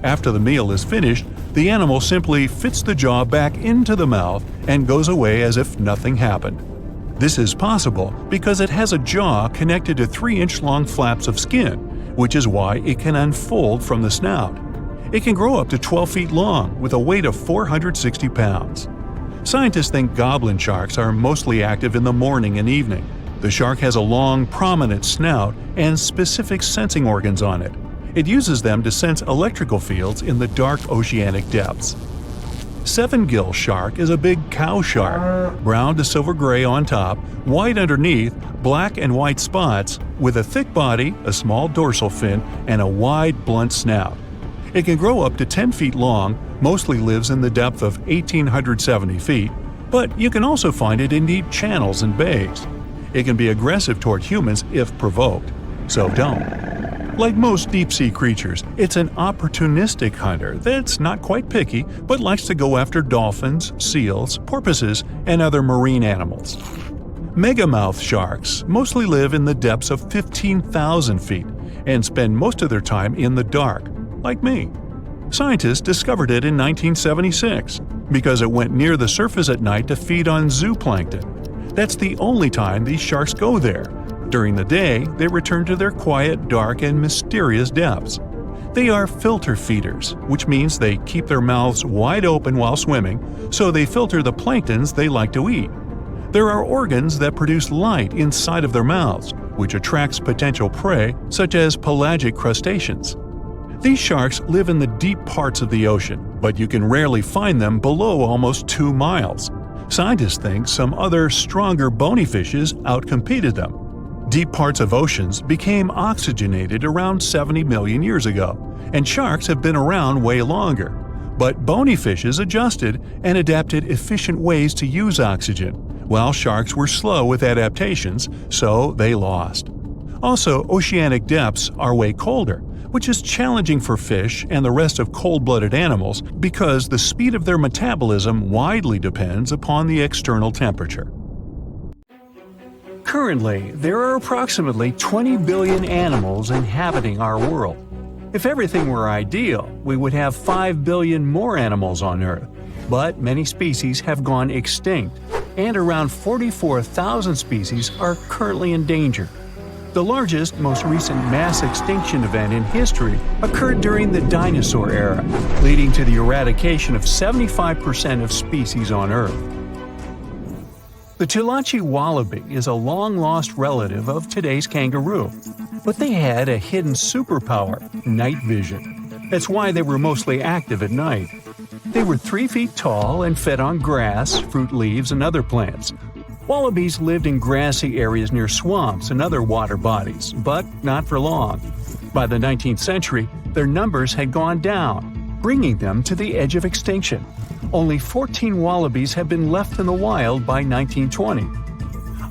After the meal is finished, the animal simply fits the jaw back into the mouth and goes away as if nothing happened. This is possible because it has a jaw connected to 3-inch-long flaps of skin, which is why it can unfold from the snout. It can grow up to 12 feet long with a weight of 460 pounds. Scientists think goblin sharks are mostly active in the morning and evening. The shark has a long, prominent snout and specific sensing organs on it. It uses them to sense electrical fields in the dark oceanic depths. Seven-gill shark is a big cow shark, brown to silver-gray on top, white underneath, black and white spots, with a thick body, a small dorsal fin, and a wide, blunt snout. It can grow up to 10 feet long, mostly lives in the depth of 1,870 feet, but you can also find it in deep channels and bays. It can be aggressive toward humans if provoked, so don't. Like most deep-sea creatures, it's an opportunistic hunter that's not quite picky but likes to go after dolphins, seals, porpoises, and other marine animals. Megamouth sharks mostly live in the depths of 15,000 feet and spend most of their time in the dark, like me. Scientists discovered it in 1976 because it went near the surface at night to feed on zooplankton. That's the only time these sharks go there. During the day, they return to their quiet, dark, and mysterious depths. They are filter feeders, which means they keep their mouths wide open while swimming, so they filter the planktons they like to eat. There are organs that produce light inside of their mouths, which attracts potential prey, such as pelagic crustaceans. These sharks live in the deep parts of the ocean, but you can rarely find them below almost 2 miles. Scientists think some other, stronger bony fishes outcompeted them. Deep parts of oceans became oxygenated around 70 million years ago, and sharks have been around way longer. But bony fishes adjusted and adapted efficient ways to use oxygen, while sharks were slow with adaptations, so they lost. Also, oceanic depths are way colder, which is challenging for fish and the rest of cold-blooded animals because the speed of their metabolism widely depends upon the external temperature. Currently, there are approximately 20 billion animals inhabiting our world. If everything were ideal, we would have 5 billion more animals on Earth. But many species have gone extinct, and around 44,000 species are currently in danger. The largest, most recent mass extinction event in history occurred during the dinosaur era, leading to the eradication of 75% of species on Earth. The Tulachi wallaby is a long-lost relative of today's kangaroo, but they had a hidden superpower, night vision. That's why they were mostly active at night. They were 3 feet tall and fed on grass, fruit leaves, and other plants. Wallabies lived in grassy areas near swamps and other water bodies, but not for long. By the 19th century, their numbers had gone down, bringing them to the edge of extinction. Only 14 wallabies had been left in the wild by 1920.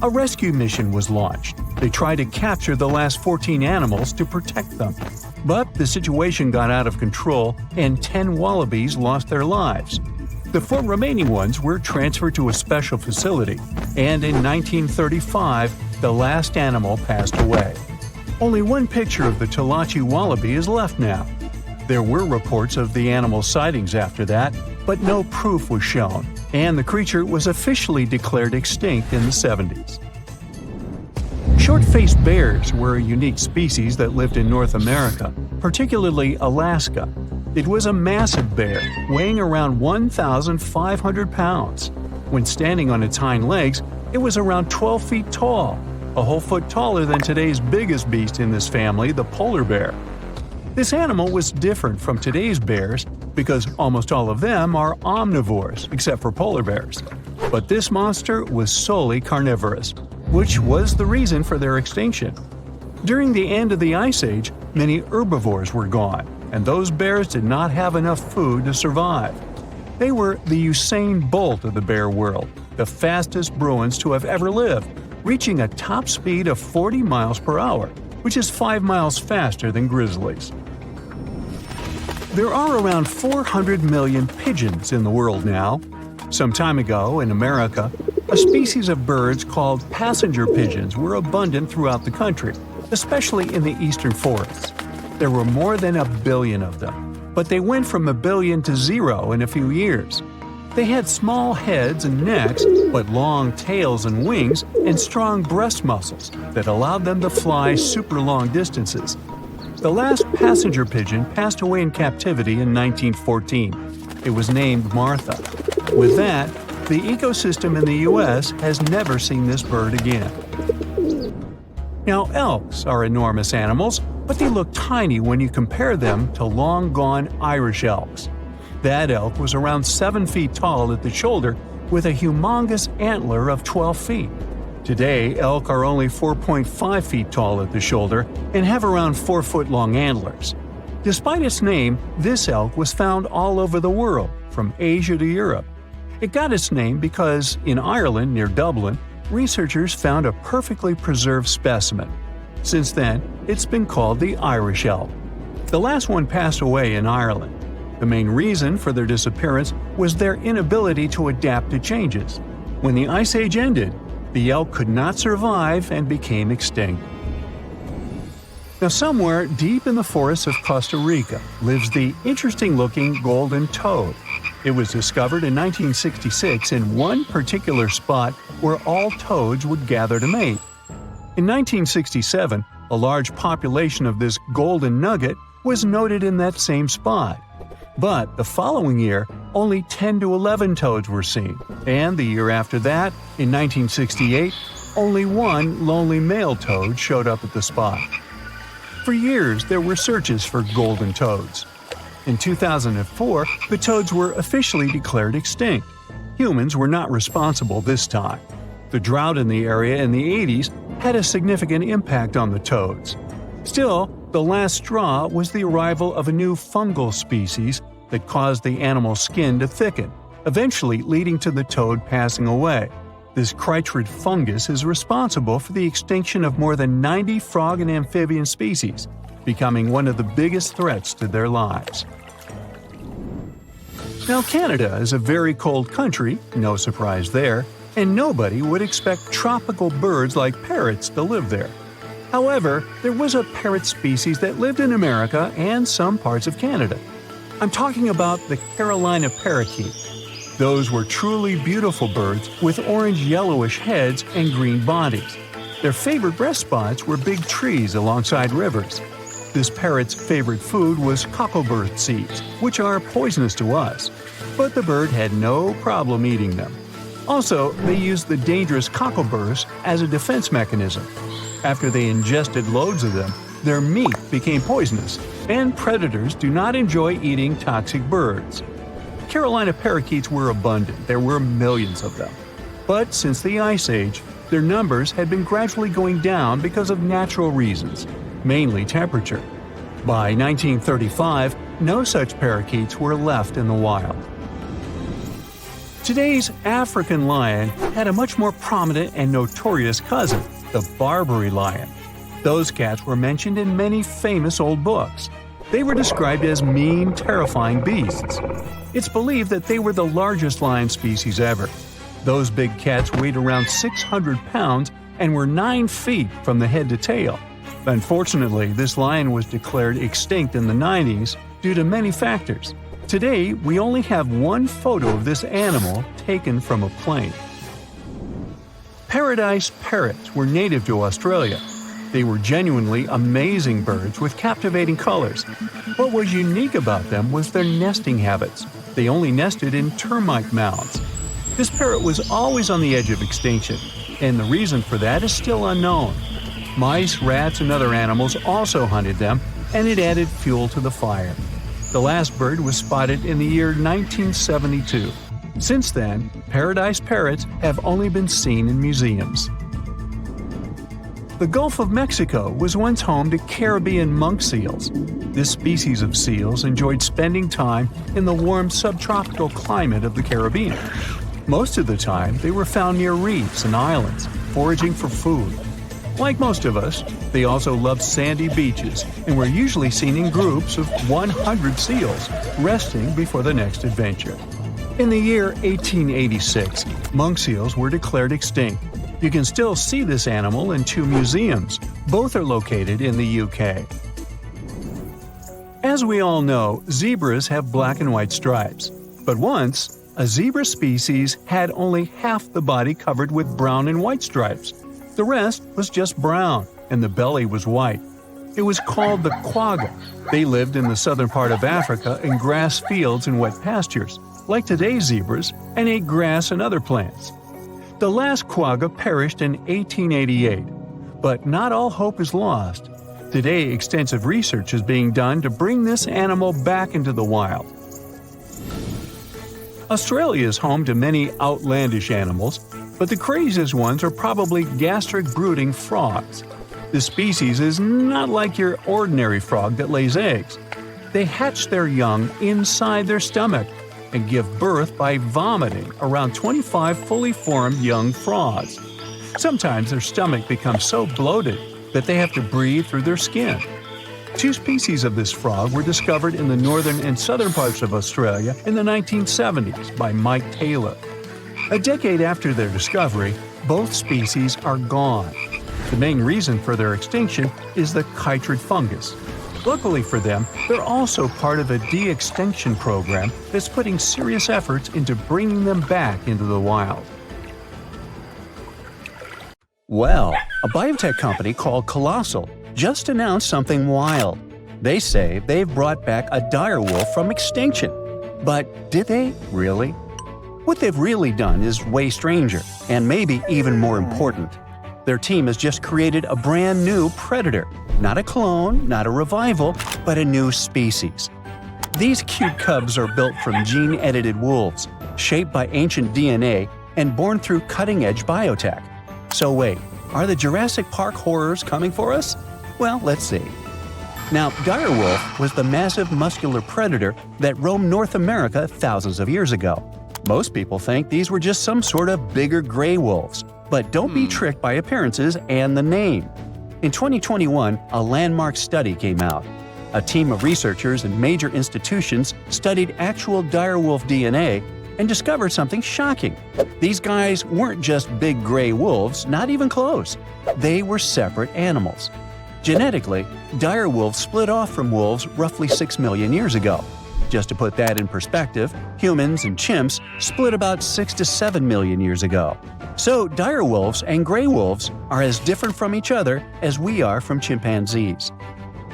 A rescue mission was launched. They tried to capture the last 14 animals to protect them. But the situation got out of control and 10 wallabies lost their lives. The 4 remaining ones were transferred to a special facility, and in 1935, the last animal passed away. Only one picture of the Talachi wallaby is left now. There were reports of the animal's sightings after that, but no proof was shown, and the creature was officially declared extinct in the 70s. Short-faced bears were a unique species that lived in North America, particularly Alaska. It was a massive bear, weighing around 1,500 pounds. When standing on its hind legs, it was around 12 feet tall, a whole foot taller than today's biggest beast in this family, the polar bear. This animal was different from today's bears because almost all of them are omnivores, except for polar bears. But this monster was solely carnivorous, which was the reason for their extinction. During the end of the Ice Age, many herbivores were gone, and those bears did not have enough food to survive. They were the Usain Bolt of the bear world, the fastest Bruins to have ever lived, reaching a top speed of 40 miles per hour, which is 5 miles faster than grizzlies. There are around 400 million pigeons in the world now. Some time ago, in America, a species of birds called passenger pigeons were abundant throughout the country, especially in the eastern forests. There were more than 1 billion of them, but they went from 1 billion to 0 in a few years. They had small heads and necks, but long tails and wings and strong breast muscles that allowed them to fly super long distances. The last passenger pigeon passed away in captivity in 1914. It was named Martha. With that, the ecosystem in the U.S. has never seen this bird again. Now, elks are enormous animals, but they look tiny when you compare them to long-gone Irish elks. That elk was around 7 feet tall at the shoulder with a humongous antler of 12 feet. Today, elk are only 4.5 feet tall at the shoulder and have around 4-foot-long antlers. Despite its name, this elk was found all over the world, from Asia to Europe. It got its name because, in Ireland near Dublin, researchers found a perfectly preserved specimen. Since then, it's been called the Irish elk. The last one passed away in Ireland. The main reason for their disappearance was their inability to adapt to changes. When the Ice Age ended, the elk could not survive and became extinct. Now, somewhere deep in the forests of Costa Rica lives the interesting-looking golden toad. It was discovered in 1966 in one particular spot where all toads would gather to mate. In 1967, a large population of this golden nugget was noted in that same spot. But the following year, only 10 to 11 toads were seen, and the year after that, in 1968, only one lonely male toad showed up at the spot. For years, there were searches for golden toads. In 2004, the toads were officially declared extinct. Humans were not responsible this time. The drought in the area in the 80s had a significant impact on the toads. Still, the last straw was the arrival of a new fungal species that caused the animal's skin to thicken, eventually leading to the toad passing away. This chytrid fungus is responsible for the extinction of more than 90 frog and amphibian species, becoming one of the biggest threats to their lives. Now, Canada is a very cold country, no surprise there, and nobody would expect tropical birds like parrots to live there. However, there was a parrot species that lived in America and some parts of Canada. I'm talking about the Carolina parakeet. Those were truly beautiful birds with orange-yellowish heads and green bodies. Their favorite rest spots were big trees alongside rivers. This parrot's favorite food was cocklebur seeds, which are poisonous to us, but the bird had no problem eating them. Also, they used the dangerous cockleburs as a defense mechanism. After they ingested loads of them, their meat became poisonous, and predators do not enjoy eating toxic birds. Carolina parakeets were abundant. There were millions of them. But since the Ice Age, their numbers had been gradually going down because of natural reasons, mainly temperature. By 1935, no such parakeets were left in the wild. Today's African lion had a much more prominent and notorious cousin, the Barbary lion. Those cats were mentioned in many famous old books. They were described as mean, terrifying beasts. It's believed that they were the largest lion species ever. Those big cats weighed around 600 pounds and were 9 feet from the head to tail. Unfortunately, this lion was declared extinct in the 90s due to many factors. Today, we only have one photo of this animal taken from a plane. Paradise parrots were native to Australia. They were genuinely amazing birds with captivating colors. What was unique about them was their nesting habits. They only nested in termite mounds. This parrot was always on the edge of extinction, and the reason for that is still unknown. Mice, rats, and other animals also hunted them, and it added fuel to the fire. The last bird was spotted in the year 1972. Since then, paradise parrots have only been seen in museums. The Gulf of Mexico was once home to Caribbean monk seals. This species of seals enjoyed spending time in the warm subtropical climate of the Caribbean. Most of the time, they were found near reefs and islands, foraging for food. Like most of us, they also loved sandy beaches and were usually seen in groups of 100 seals, resting before the next adventure. In the year 1886, monk seals were declared extinct. You can still see this animal in 2 museums. Both are located in the UK. As we all know, zebras have black and white stripes. But once, a zebra species had only half the body covered with brown and white stripes. The rest was just brown, and the belly was white. It was called the quagga. They lived in the southern part of Africa in grass fields and wet pastures, like today's zebras, and ate grass and other plants. The last quagga perished in 1888, but not all hope is lost. Today, extensive research is being done to bring this animal back into the wild. Australia is home to many outlandish animals, but the craziest ones are probably gastric brooding frogs. This species is not like your ordinary frog that lays eggs. They hatch their young inside their stomach and give birth by vomiting around 25 fully formed young frogs. Sometimes their stomach becomes so bloated that they have to breathe through their skin. 2 species of this frog were discovered in the northern and southern parts of Australia in the 1970s by Mike Taylor. A decade after their discovery, both species are gone. The main reason for their extinction is the chytrid fungus. Luckily for them, they're also part of a de-extinction program that's putting serious efforts into bringing them back into the wild. Well, a biotech company called Colossal just announced something wild. They say they've brought back a direwolf from extinction. But did they really? What they've really done is way stranger, and maybe even more important. Their team has just created a brand new predator. Not a clone, not a revival, but a new species. These cute cubs are built from gene-edited wolves, shaped by ancient DNA and born through cutting-edge biotech. So wait, are the Jurassic Park horrors coming for us? Well, let's see. Now, direwolf was the massive muscular predator that roamed North America thousands of years ago. Most people think these were just some sort of bigger gray wolves, but don't be tricked by appearances and the name. In 2021, a landmark study came out. A team of researchers and major institutions studied actual direwolf DNA and discovered something shocking. These guys weren't just big gray wolves, not even close. They were separate animals. Genetically, direwolves split off from wolves roughly 6 million years ago. Just to put that in perspective, humans and chimps split about 6 to 7 million years ago. So direwolves and gray wolves are as different from each other as we are from chimpanzees.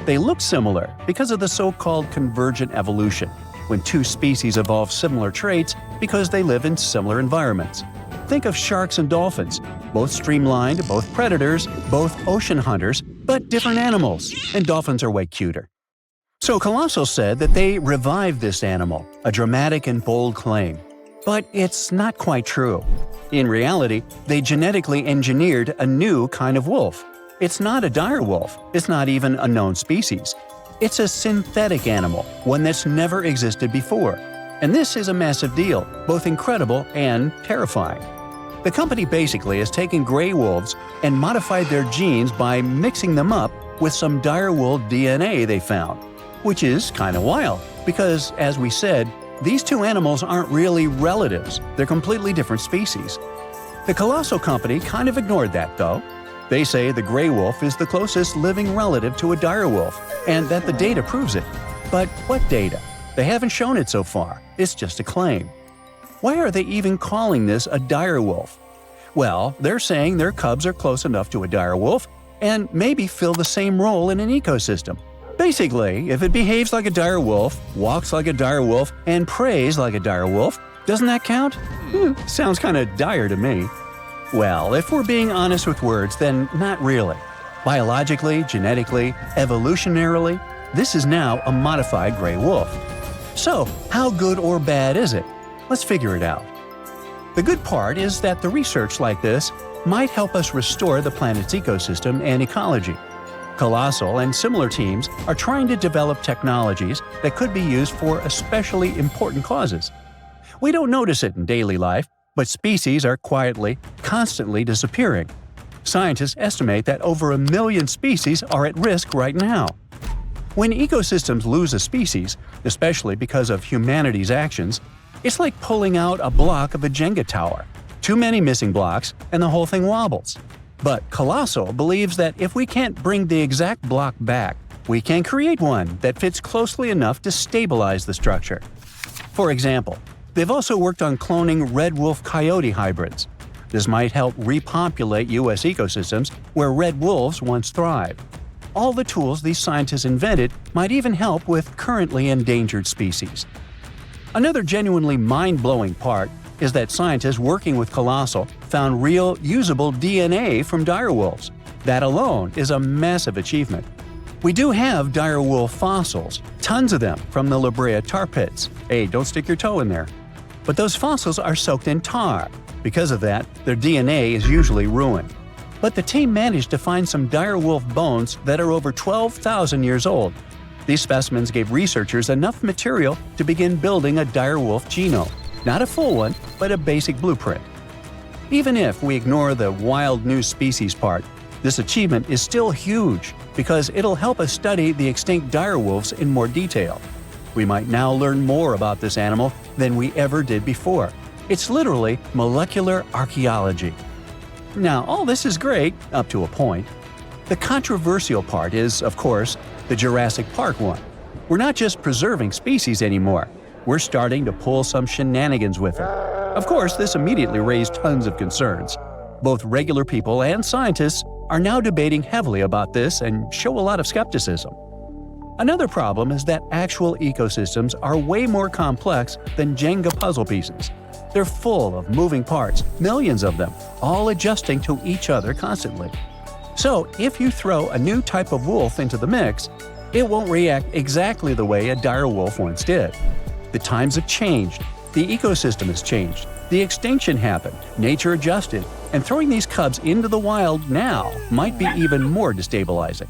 They look similar because of the so-called convergent evolution, when 2 species evolve similar traits because they live in similar environments. Think of sharks and dolphins, both streamlined, both predators, both ocean hunters, but different animals, and dolphins are way cuter. So Colossal said that they revived this animal, a dramatic and bold claim. But it's not quite true. In reality, they genetically engineered a new kind of wolf. It's not a dire wolf, it's not even a known species. It's a synthetic animal, one that's never existed before. And this is a massive deal, both incredible and terrifying. The company basically has taken gray wolves and modified their genes by mixing them up with some dire wolf DNA they found, which is kind of wild because, as we said, these two animals aren't really relatives, they're completely different species. The Colossal company kind of ignored that, though. They say the gray wolf is the closest living relative to a dire wolf, and that the data proves it. But what data? They haven't shown it so far, it's just a claim. Why are they even calling this a dire wolf? Well, they're saying their cubs are close enough to a dire wolf and maybe fill the same role in an ecosystem. Basically, if it behaves like a dire wolf, walks like a dire wolf, and preys like a dire wolf, doesn't that count? Sounds kinda dire to me. Well, if we're being honest with words, then not really. Biologically, genetically, evolutionarily, this is now a modified gray wolf. So, how good or bad is it? Let's figure it out. The good part is that the research like this might help us restore the planet's ecosystem and ecology. Colossal and similar teams are trying to develop technologies that could be used for especially important causes. We don't notice it in daily life, but species are quietly, constantly disappearing. Scientists estimate that over 1 million species are at risk right now. When ecosystems lose a species, especially because of humanity's actions, it's like pulling out a block of a Jenga tower. Too many missing blocks, and the whole thing wobbles. But Colossal believes that if we can't bring the exact block back, we can create one that fits closely enough to stabilize the structure. For example, they've also worked on cloning red wolf-coyote hybrids. This might help repopulate U.S. ecosystems where red wolves once thrived. All the tools these scientists invented might even help with currently endangered species. Another genuinely mind-blowing part is that scientists working with Colossal found real, usable DNA from dire wolves. That alone is a massive achievement. We do have dire wolf fossils, tons of them from the La Brea tar pits. Hey, don't stick your toe in there. But those fossils are soaked in tar. Because of that, their DNA is usually ruined. But the team managed to find some dire wolf bones that are over 12,000 years old. These specimens gave researchers enough material to begin building a dire wolf genome. Not a full one, but a basic blueprint. Even if we ignore the wild new species part, this achievement is still huge because it'll help us study the extinct dire wolves in more detail. We might now learn more about this animal than we ever did before. It's literally molecular archaeology. Now, all this is great, up to a point. The controversial part is, of course, the Jurassic Park one. We're not just preserving species anymore. We're starting to pull some shenanigans with them. Of course, this immediately raised tons of concerns. Both regular people and scientists are now debating heavily about this and show a lot of skepticism. Another problem is that actual ecosystems are way more complex than Jenga puzzle pieces. They're full of moving parts, millions of them, all adjusting to each other constantly. So, if you throw a new type of wolf into the mix, it won't react exactly the way a dire wolf once did. The times have changed, the ecosystem has changed, the extinction happened, nature adjusted, and throwing these cubs into the wild now might be even more destabilizing.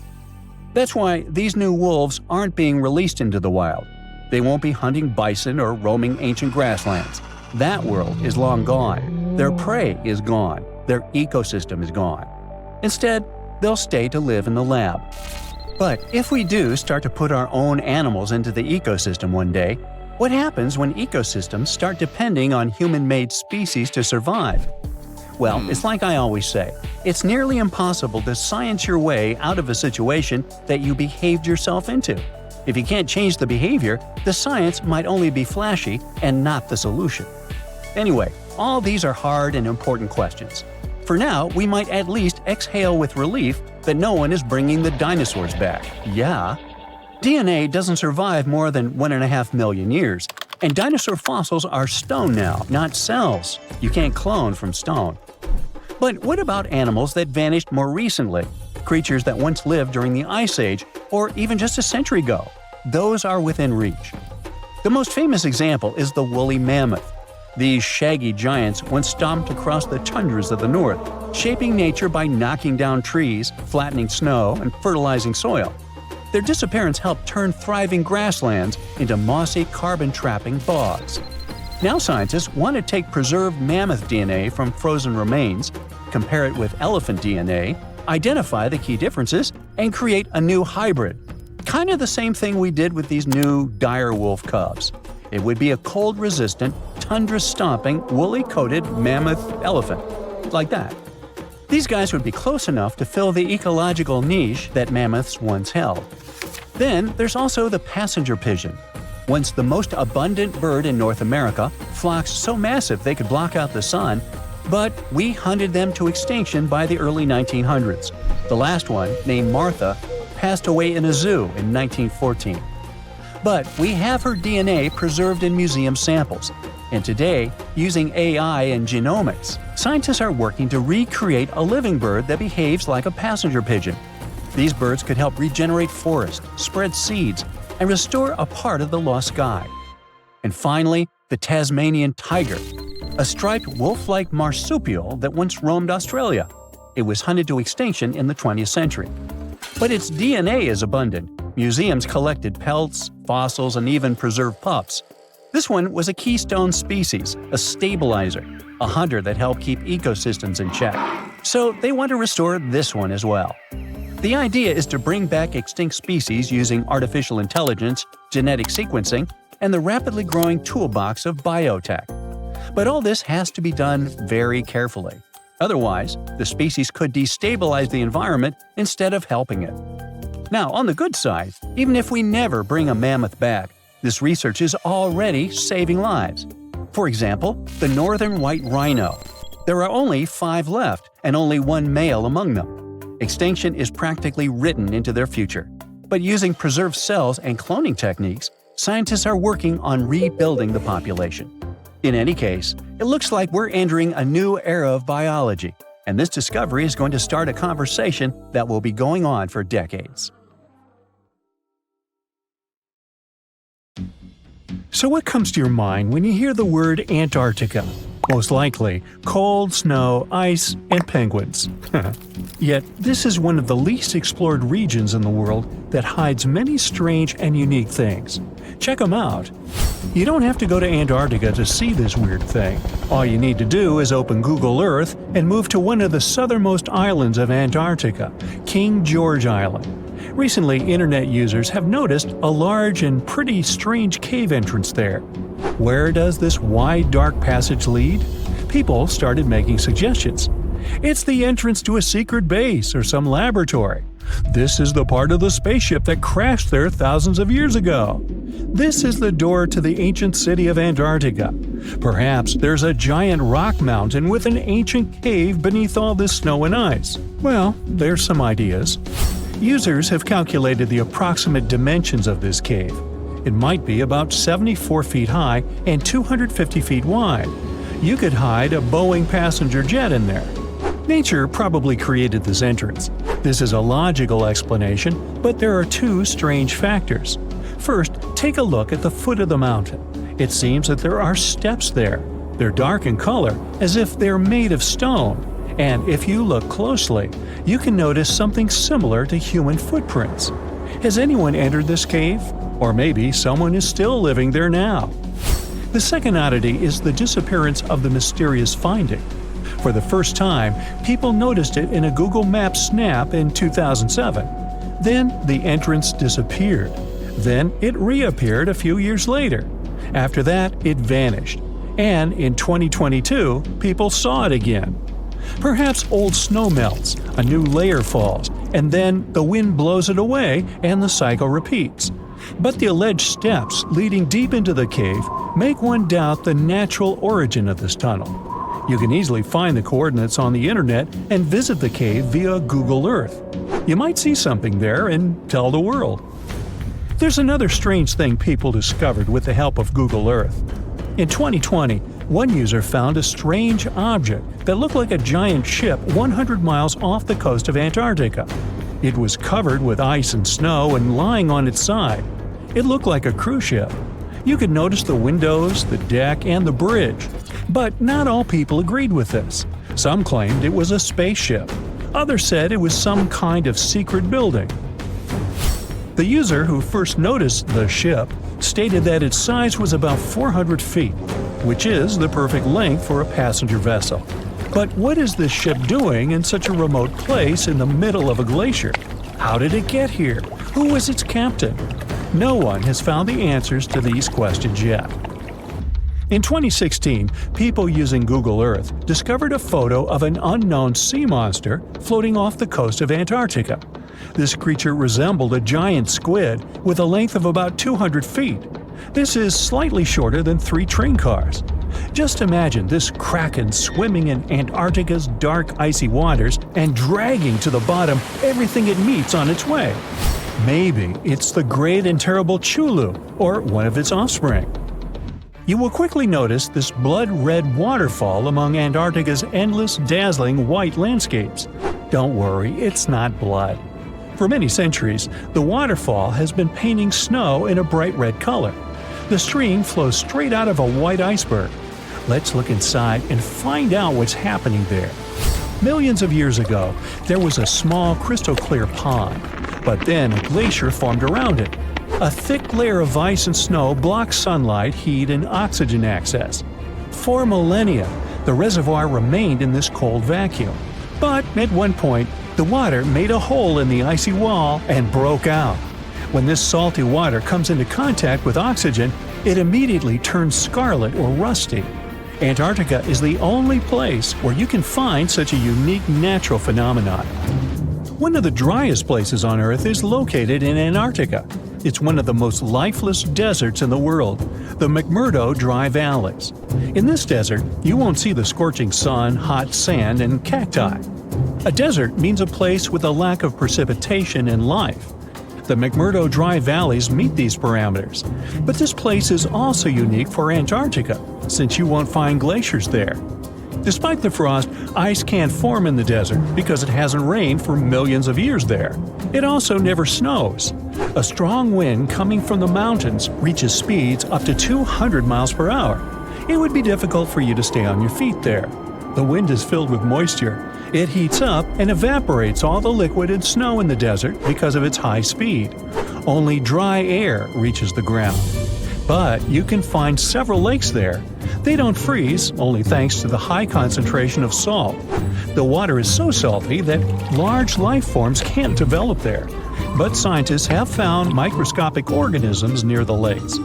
That's why these new wolves aren't being released into the wild. They won't be hunting bison or roaming ancient grasslands. That world is long gone. Their prey is gone. Their ecosystem is gone. Instead, they'll stay to live in the lab. But if we do start to put our own animals into the ecosystem one day, what happens when ecosystems start depending on human-made species to survive? Well, it's like I always say, it's nearly impossible to science your way out of a situation that you behaved yourself into. If you can't change the behavior, the science might only be flashy and not the solution. Anyway, all these are hard and important questions. For now, we might at least exhale with relief that no one is bringing the dinosaurs back. Yeah. DNA doesn't survive more than 1.5 million years, and dinosaur fossils are stone now, not cells. You can't clone from stone. But what about animals that vanished more recently? Creatures that once lived during the Ice Age, or even just a century ago? Those are within reach. The most famous example is the woolly mammoth. These shaggy giants once stomped across the tundras of the north, shaping nature by knocking down trees, flattening snow, and fertilizing soil. Their disappearance helped turn thriving grasslands into mossy, carbon-trapping bogs. Now scientists want to take preserved mammoth DNA from frozen remains, compare it with elephant DNA, identify the key differences, and create a new hybrid. Kind of the same thing we did with these new dire wolf cubs. It would be a cold-resistant, tundra-stomping, woolly-coated mammoth elephant. Like that. These guys would be close enough to fill the ecological niche that mammoths once held. Then there's also the passenger pigeon. Once the most abundant bird in North America, flocks so massive they could block out the sun, but we hunted them to extinction by the early 1900s. The last one, named Martha, passed away in a zoo in 1914. But we have her DNA preserved in museum samples. And today, using AI and genomics, scientists are working to recreate a living bird that behaves like a passenger pigeon. These birds could help regenerate forests, spread seeds, and restore a part of the lost sky. And finally, the Tasmanian tiger, a striped wolf-like marsupial that once roamed Australia. It was hunted to extinction in the 20th century. But its DNA is abundant. Museums collected pelts, fossils, and even preserved pups. This one was a keystone species, a stabilizer, a hunter that helped keep ecosystems in check. So they want to restore this one as well. The idea is to bring back extinct species using artificial intelligence, genetic sequencing, and the rapidly growing toolbox of biotech. But all this has to be done very carefully. Otherwise, the species could destabilize the environment instead of helping it. Now, on the good side, even if we never bring a mammoth back, this research is already saving lives. For example, the northern white rhino. There are only 5 left, and only 1 male among them. Extinction is practically written into their future. But using preserved cells and cloning techniques, scientists are working on rebuilding the population. In any case, it looks like we're entering a new era of biology, and this discovery is going to start a conversation that will be going on for decades. So what comes to your mind when you hear the word Antarctica? Most likely, cold, snow, ice, and penguins. Yet, this is one of the least explored regions in the world that hides many strange and unique things. Check them out. You don't have to go to Antarctica to see this weird thing. All you need to do is open Google Earth and move to one of the southernmost islands of Antarctica, King George Island. Recently, internet users have noticed a large and pretty strange cave entrance there. Where does this wide, dark passage lead? People started making suggestions. It's the entrance to a secret base or some laboratory. This is the part of the spaceship that crashed there thousands of years ago. This is the door to the ancient city of Antarctica. Perhaps there's a giant rock mountain with an ancient cave beneath all this snow and ice. Well, there's some ideas. Users have calculated the approximate dimensions of this cave. It might be about 74 feet high and 250 feet wide. You could hide a Boeing passenger jet in there. Nature probably created this entrance. This is a logical explanation, but there are 2 strange factors. First, take a look at the foot of the mountain. It seems that there are steps there. They're dark in color, as if they're made of stone. And if you look closely, you can notice something similar to human footprints. Has anyone entered this cave? Or maybe someone is still living there now. The second oddity is the disappearance of the mysterious finding. For the first time, people noticed it in a Google Maps snap in 2007. Then the entrance disappeared. Then it reappeared a few years later. After that, it vanished. And in 2022, people saw it again. Perhaps old snow melts, a new layer falls, and then the wind blows it away and the cycle repeats. But the alleged steps leading deep into the cave make one doubt the natural origin of this tunnel. You can easily find the coordinates on the internet and visit the cave via Google Earth. You might see something there and tell the world. There's another strange thing people discovered with the help of Google Earth. In 2020, one user found a strange object that looked like a giant ship 100 miles off the coast of Antarctica. It was covered with ice and snow and lying on its side. It looked like a cruise ship. You could notice the windows, the deck, and the bridge. But not all people agreed with this. Some claimed it was a spaceship. Others said it was some kind of secret building. The user who first noticed the ship stated that its size was about 400 feet, which is the perfect length for a passenger vessel. But what is this ship doing in such a remote place in the middle of a glacier? How did it get here? Who was its captain? No one has found the answers to these questions yet. In 2016, people using Google Earth discovered a photo of an unknown sea monster floating off the coast of Antarctica. This creature resembled a giant squid with a length of about 200 feet. This is slightly shorter than 3 train cars. Just imagine this kraken swimming in Antarctica's dark, icy waters and dragging to the bottom everything it meets on its way. Maybe it's the great and terrible Chulu, or one of its offspring. You will quickly notice this blood-red waterfall among Antarctica's endless, dazzling white landscapes. Don't worry, it's not blood. For many centuries, the waterfall has been painting snow in a bright red color. The stream flows straight out of a white iceberg. Let's look inside and find out what's happening there. Millions of years ago, there was a small crystal-clear pond, but then a glacier formed around it. A thick layer of ice and snow blocks sunlight, heat, and oxygen access. For millennia, the reservoir remained in this cold vacuum. But at one point, the water made a hole in the icy wall and broke out. When this salty water comes into contact with oxygen, it immediately turns scarlet or rusty. Antarctica is the only place where you can find such a unique natural phenomenon. One of the driest places on Earth is located in Antarctica. It's one of the most lifeless deserts in the world, the McMurdo Dry Valleys. In this desert, you won't see the scorching sun, hot sand, and cacti. A desert means a place with a lack of precipitation and life. The McMurdo Dry Valleys meet these parameters. But this place is also unique for Antarctica, since you won't find glaciers there. Despite the frost, ice can't form in the desert because it hasn't rained for millions of years there. It also never snows. A strong wind coming from the mountains reaches speeds up to 200 miles per hour. It would be difficult for you to stay on your feet there. The wind is filled with moisture. It heats up and evaporates all the liquid and snow in the desert because of its high speed. Only dry air reaches the ground. But you can find several lakes there. They don't freeze, only thanks to the high concentration of salt. The water is so salty that large life forms can't develop there. But scientists have found microscopic organisms near the lakes.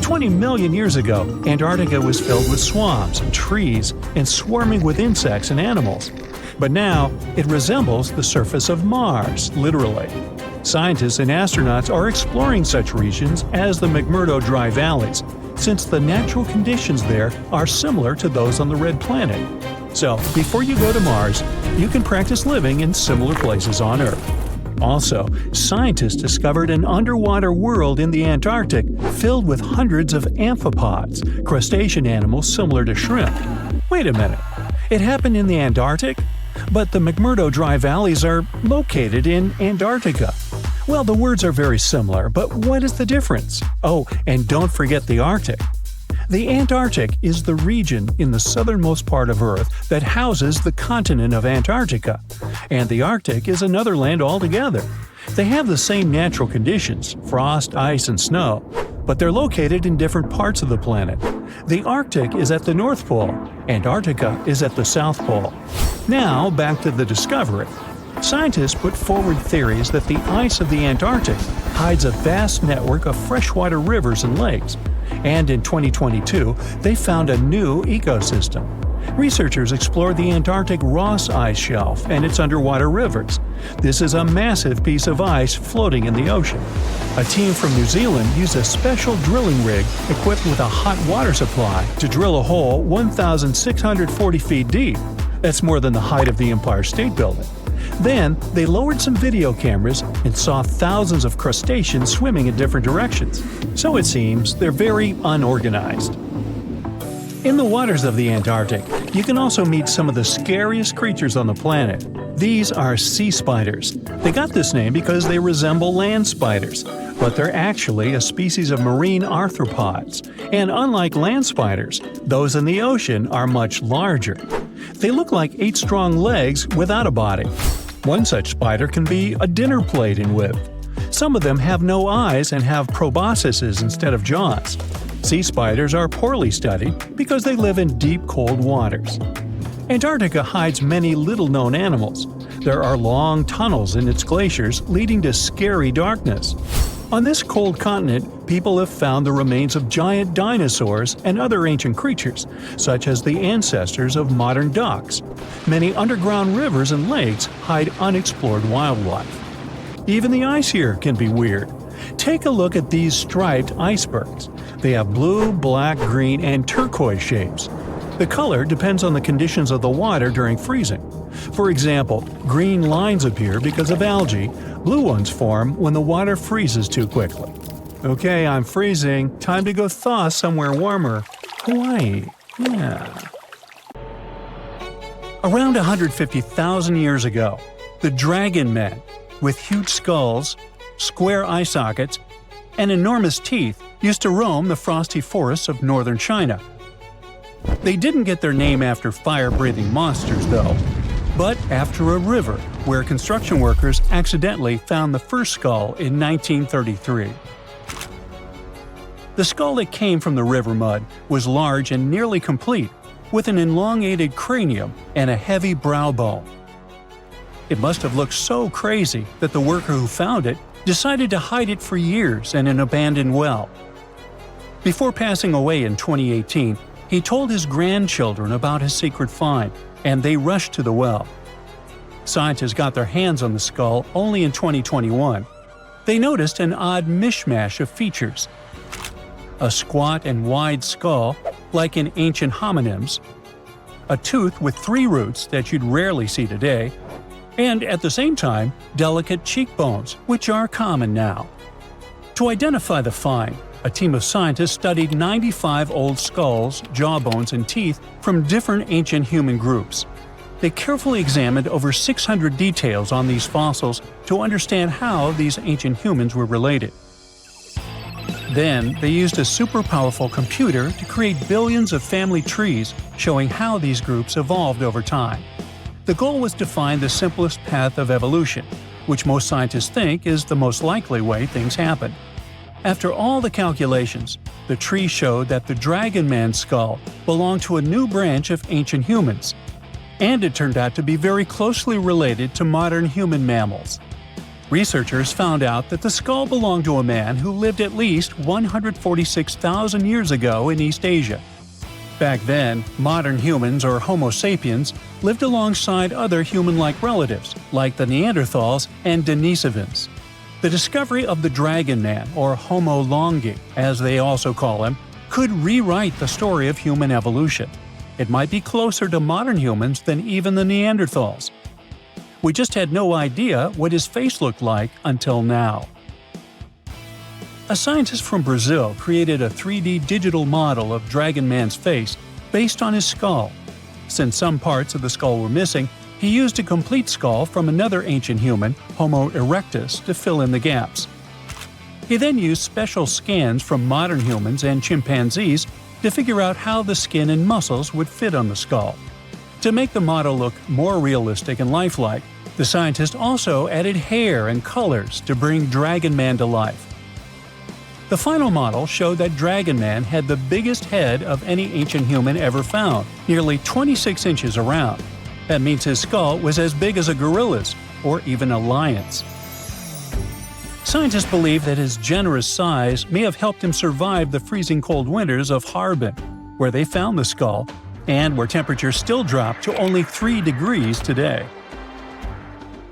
20 million years ago, Antarctica was filled with swamps, trees, and swarming with insects and animals. But now, it resembles the surface of Mars, literally. Scientists and astronauts are exploring such regions as the McMurdo Dry Valleys, since the natural conditions there are similar to those on the Red Planet. So, before you go to Mars, you can practice living in similar places on Earth. Also, scientists discovered an underwater world in the Antarctic filled with hundreds of amphipods, crustacean animals similar to shrimp. Wait a minute, it happened in the Antarctic? But the McMurdo Dry Valleys are located in Antarctica. Well, the words are very similar, but what is the difference? Oh, and don't forget the Arctic. The Antarctic is the region in the southernmost part of Earth that houses the continent of Antarctica, and the Arctic is another land altogether. They have the same natural conditions, frost, ice, and snow, but they're located in different parts of the planet. The Arctic is at the North Pole, Antarctica is at the South Pole. Now, back to the discovery. Scientists put forward theories that the ice of the Antarctic hides a vast network of freshwater rivers and lakes. And in 2022, they found a new ecosystem. Researchers explored the Antarctic Ross Ice Shelf and its underwater rivers. This is a massive piece of ice floating in the ocean. A team from New Zealand used a special drilling rig equipped with a hot water supply to drill a hole 1,640 feet deep. That's more than the height of the Empire State Building. Then, they lowered some video cameras and saw thousands of crustaceans swimming in different directions. So it seems they're very unorganized. In the waters of the Antarctic, you can also meet some of the scariest creatures on the planet. These are sea spiders. They got this name because they resemble land spiders, but they're actually a species of marine arthropods. And unlike land spiders, those in the ocean are much larger. They look like 8 strong legs without a body. One such spider can be a dinner plate in width. Some of them have no eyes and have proboscises instead of jaws. Sea spiders are poorly studied because they live in deep, cold waters. Antarctica hides many little-known animals. There are long tunnels in its glaciers leading to scary darkness. On this cold continent, people have found the remains of giant dinosaurs and other ancient creatures, such as the ancestors of modern ducks. Many underground rivers and lakes hide unexplored wildlife. Even the ice here can be weird. Take a look at these striped icebergs. They have blue, black, green, and turquoise shapes. The color depends on the conditions of the water during freezing. For example, green lines appear because of algae, blue ones form when the water freezes too quickly. Okay, I'm freezing. Time to go thaw somewhere warmer. Hawaii. Yeah. Around 150,000 years ago, the dragon men, with huge skulls, square eye sockets, and enormous teeth, used to roam the frosty forests of northern China. They didn't get their name after fire-breathing monsters, though, but after a river where construction workers accidentally found the first skull in 1933. The skull that came from the river mud was large and nearly complete, with an elongated cranium and a heavy brow bone. It must have looked so crazy that the worker who found it decided to hide it for years in an abandoned well. Before passing away in 2018, he told his grandchildren about his secret find, and they rushed to the well. Scientists got their hands on the skull only in 2021. They noticed an odd mishmash of features. A squat and wide skull, like in ancient hominins, a tooth with 3 roots that you'd rarely see today, and at the same time, delicate cheekbones, which are common now. To identify the find, a team of scientists studied 95 old skulls, jawbones, and teeth from different ancient human groups. They carefully examined over 600 details on these fossils to understand how these ancient humans were related. Then, they used a super-powerful computer to create billions of family trees showing how these groups evolved over time. The goal was to find the simplest path of evolution, which most scientists think is the most likely way things happen. After all the calculations, the tree showed that the Dragon Man skull belonged to a new branch of ancient humans, and it turned out to be very closely related to modern human mammals. Researchers found out that the skull belonged to a man who lived at least 146,000 years ago in East Asia. Back then, modern humans, or Homo sapiens, lived alongside other human-like relatives, like the Neanderthals and Denisovans. The discovery of the Dragon Man, or Homo longi, as they also call him, could rewrite the story of human evolution. It might be closer to modern humans than even the Neanderthals. We just had no idea what his face looked like until now. A scientist from Brazil created a 3D digital model of Dragon Man's face based on his skull. Since some parts of the skull were missing, he used a complete skull from another ancient human, Homo erectus, to fill in the gaps. He then used special scans from modern humans and chimpanzees to figure out how the skin and muscles would fit on the skull. To make the model look more realistic and lifelike, the scientist also added hair and colors to bring Dragon Man to life. The final model showed that Dragon Man had the biggest head of any ancient human ever found, nearly 26 inches around. That means his skull was as big as a gorilla's, or even a lion's. Scientists believe that his generous size may have helped him survive the freezing cold winters of Harbin, where they found the skull, and where temperatures still drop to only 3 degrees today.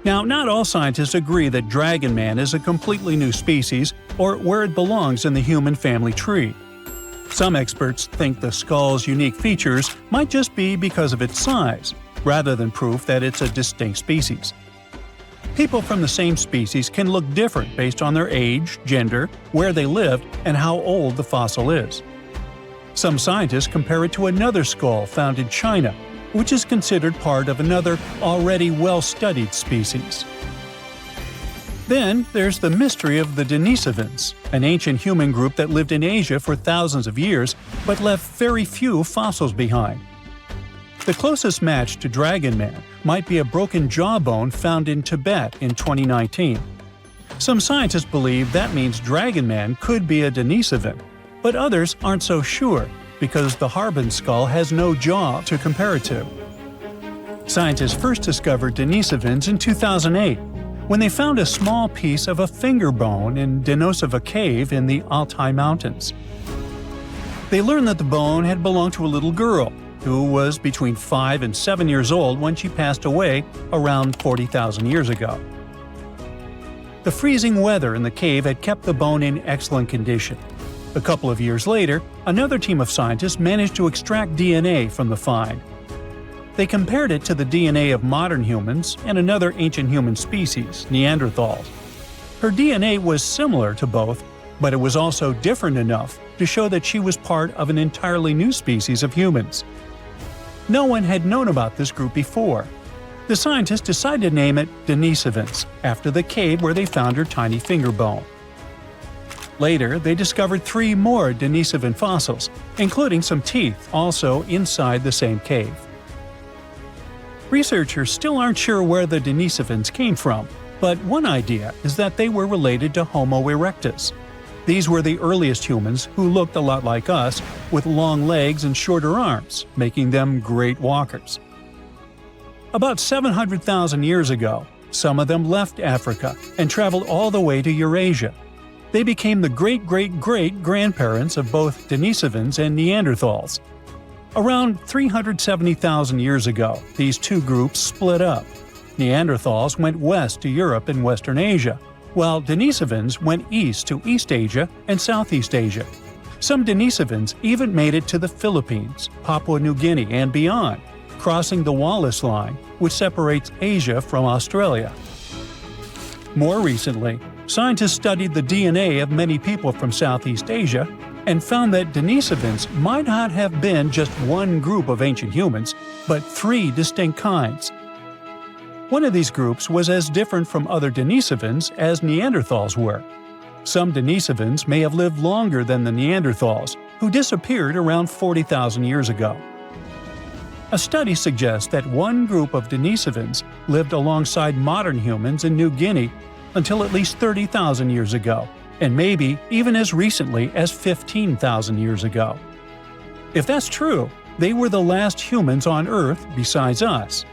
Now, not all scientists agree that Dragon Man is a completely new species or where it belongs in the human family tree. Some experts think the skull's unique features might just be because of its size, rather than proof that it's a distinct species. People from the same species can look different based on their age, gender, where they lived, and how old the fossil is. Some scientists compare it to another skull found in China, which is considered part of another already well-studied species. Then there's the mystery of the Denisovans, an ancient human group that lived in Asia for thousands of years but left very few fossils behind. The closest match to Dragon Man might be a broken jawbone found in Tibet in 2019. Some scientists believe that means Dragon Man could be a Denisovan, but others aren't so sure because the Harbin skull has no jaw to compare it to. Scientists first discovered Denisovans in 2008 when they found a small piece of a finger bone in Denisova Cave in the Altai Mountains. They learned that the bone had belonged to a little girl who was between 5 and 7 years old when she passed away around 40,000 years ago. The freezing weather in the cave had kept the bone in excellent condition. A couple of years later, another team of scientists managed to extract DNA from the find. They compared it to the DNA of modern humans and another ancient human species, Neanderthals. Her DNA was similar to both, but it was also different enough to show that she was part of an entirely new species of humans. No one had known about this group before. The scientists decided to name it Denisovans, after the cave where they found her tiny finger bone. Later, they discovered 3 more Denisovan fossils, including some teeth also inside the same cave. Researchers still aren't sure where the Denisovans came from, but one idea is that they were related to Homo erectus. These were the earliest humans who looked a lot like us, with long legs and shorter arms, making them great walkers. About 700,000 years ago, some of them left Africa and traveled all the way to Eurasia. They became the great-great-great-grandparents of both Denisovans and Neanderthals. Around 370,000 years ago, these two groups split up. Neanderthals went west to Europe and Western Asia, while Denisovans went east to East Asia and Southeast Asia. Some Denisovans even made it to the Philippines, Papua New Guinea, and beyond, crossing the Wallace Line, which separates Asia from Australia. More recently, scientists studied the DNA of many people from Southeast Asia and found that Denisovans might not have been just one group of ancient humans, but 3 distinct kinds. One of these groups was as different from other Denisovans as Neanderthals were. Some Denisovans may have lived longer than the Neanderthals, who disappeared around 40,000 years ago. A study suggests that one group of Denisovans lived alongside modern humans in New Guinea until at least 30,000 years ago, and maybe even as recently as 15,000 years ago. If that's true, they were the last humans on Earth besides us.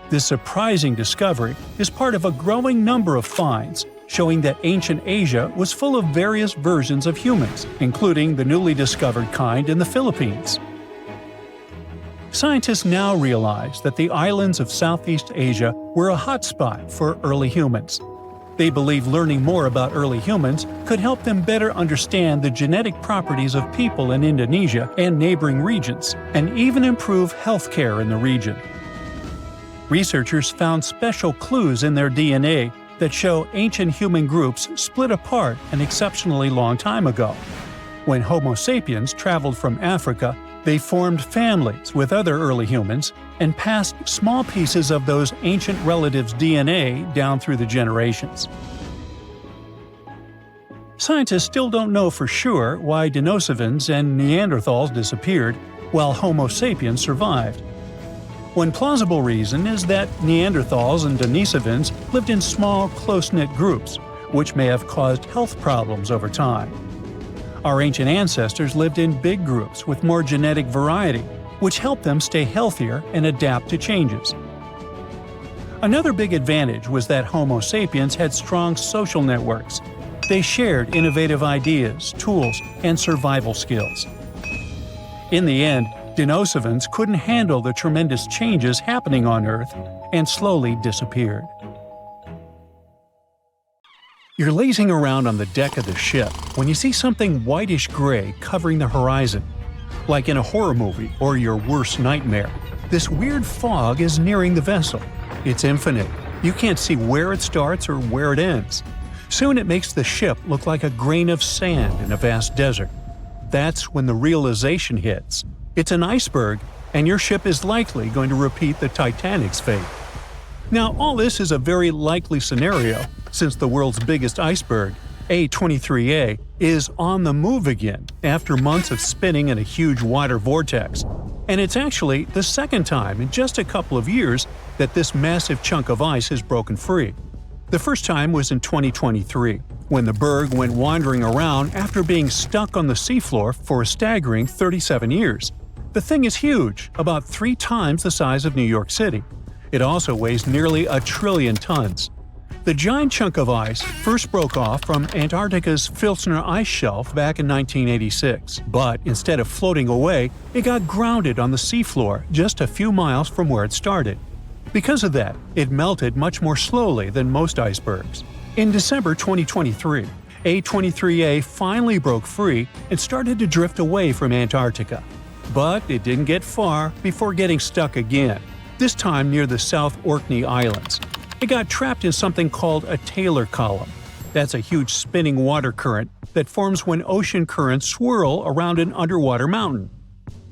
This surprising discovery is part of a growing number of finds showing that ancient Asia was full of various versions of humans, including the newly discovered kind in the Philippines. Scientists now realize that the islands of Southeast Asia were a hotspot for early humans. They believe learning more about early humans could help them better understand the genetic properties of people in Indonesia and neighboring regions, and even improve healthcare in the region. Researchers found special clues in their DNA that show ancient human groups split apart an exceptionally long time ago. When Homo sapiens traveled from Africa, they formed families with other early humans and passed small pieces of those ancient relatives' DNA down through the generations. Scientists still don't know for sure why Denisovans and Neanderthals disappeared while Homo sapiens survived. One plausible reason is that Neanderthals and Denisovans lived in small, close-knit groups, which may have caused health problems over time. Our ancient ancestors lived in big groups with more genetic variety, which helped them stay healthier and adapt to changes. Another big advantage was that Homo sapiens had strong social networks. They shared innovative ideas, tools, and survival skills. In the end, Denisovans couldn't handle the tremendous changes happening on Earth and slowly disappeared. You're lazing around on the deck of the ship when you see something whitish-gray covering the horizon. Like in a horror movie or your worst nightmare, this weird fog is nearing the vessel. It's infinite. You can't see where it starts or where it ends. Soon it makes the ship look like a grain of sand in a vast desert. That's when the realization hits. It's an iceberg, and your ship is likely going to repeat the Titanic's fate. Now, all this is a very likely scenario, since the world's biggest iceberg, A23A, is on the move again after months of spinning in a huge water vortex. And it's actually the second time in just a couple of years that this massive chunk of ice has broken free. The first time was in 2023, when the berg went wandering around after being stuck on the seafloor for a staggering 37 years. The thing is huge, about 3 times the size of New York City. It also weighs nearly 1 trillion tons. The giant chunk of ice first broke off from Antarctica's Filsner ice shelf back in 1986, but instead of floating away, it got grounded on the seafloor just a few miles from where it started. Because of that, it melted much more slowly than most icebergs. In December 2023, A23A finally broke free and started to drift away from Antarctica. But it didn't get far before getting stuck again, this time near the South Orkney Islands. It got trapped in something called a Taylor column. That's a huge spinning water current that forms when ocean currents swirl around an underwater mountain.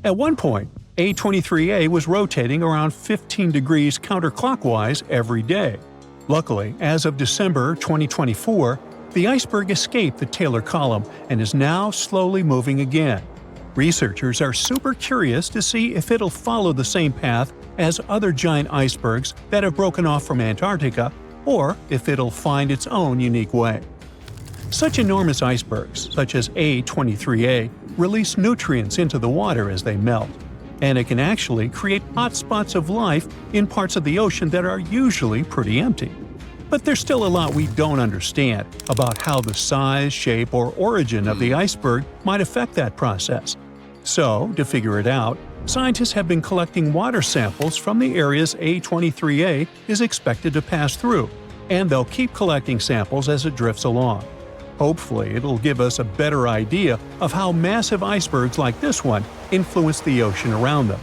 At one point, A23A was rotating around 15 degrees counterclockwise every day. Luckily, as of December 2024, the iceberg escaped the Taylor column and is now slowly moving again. Researchers are super curious to see if it'll follow the same path as other giant icebergs that have broken off from Antarctica, or if it'll find its own unique way. Such enormous icebergs, such as A23A, release nutrients into the water as they melt, and it can actually create hotspots of life in parts of the ocean that are usually pretty empty. But there's still a lot we don't understand about how the size, shape, or origin of the iceberg might affect that process. So, to figure it out, scientists have been collecting water samples from the areas A23A is expected to pass through, and they'll keep collecting samples as it drifts along. Hopefully, it'll give us a better idea of how massive icebergs like this one influence the ocean around them.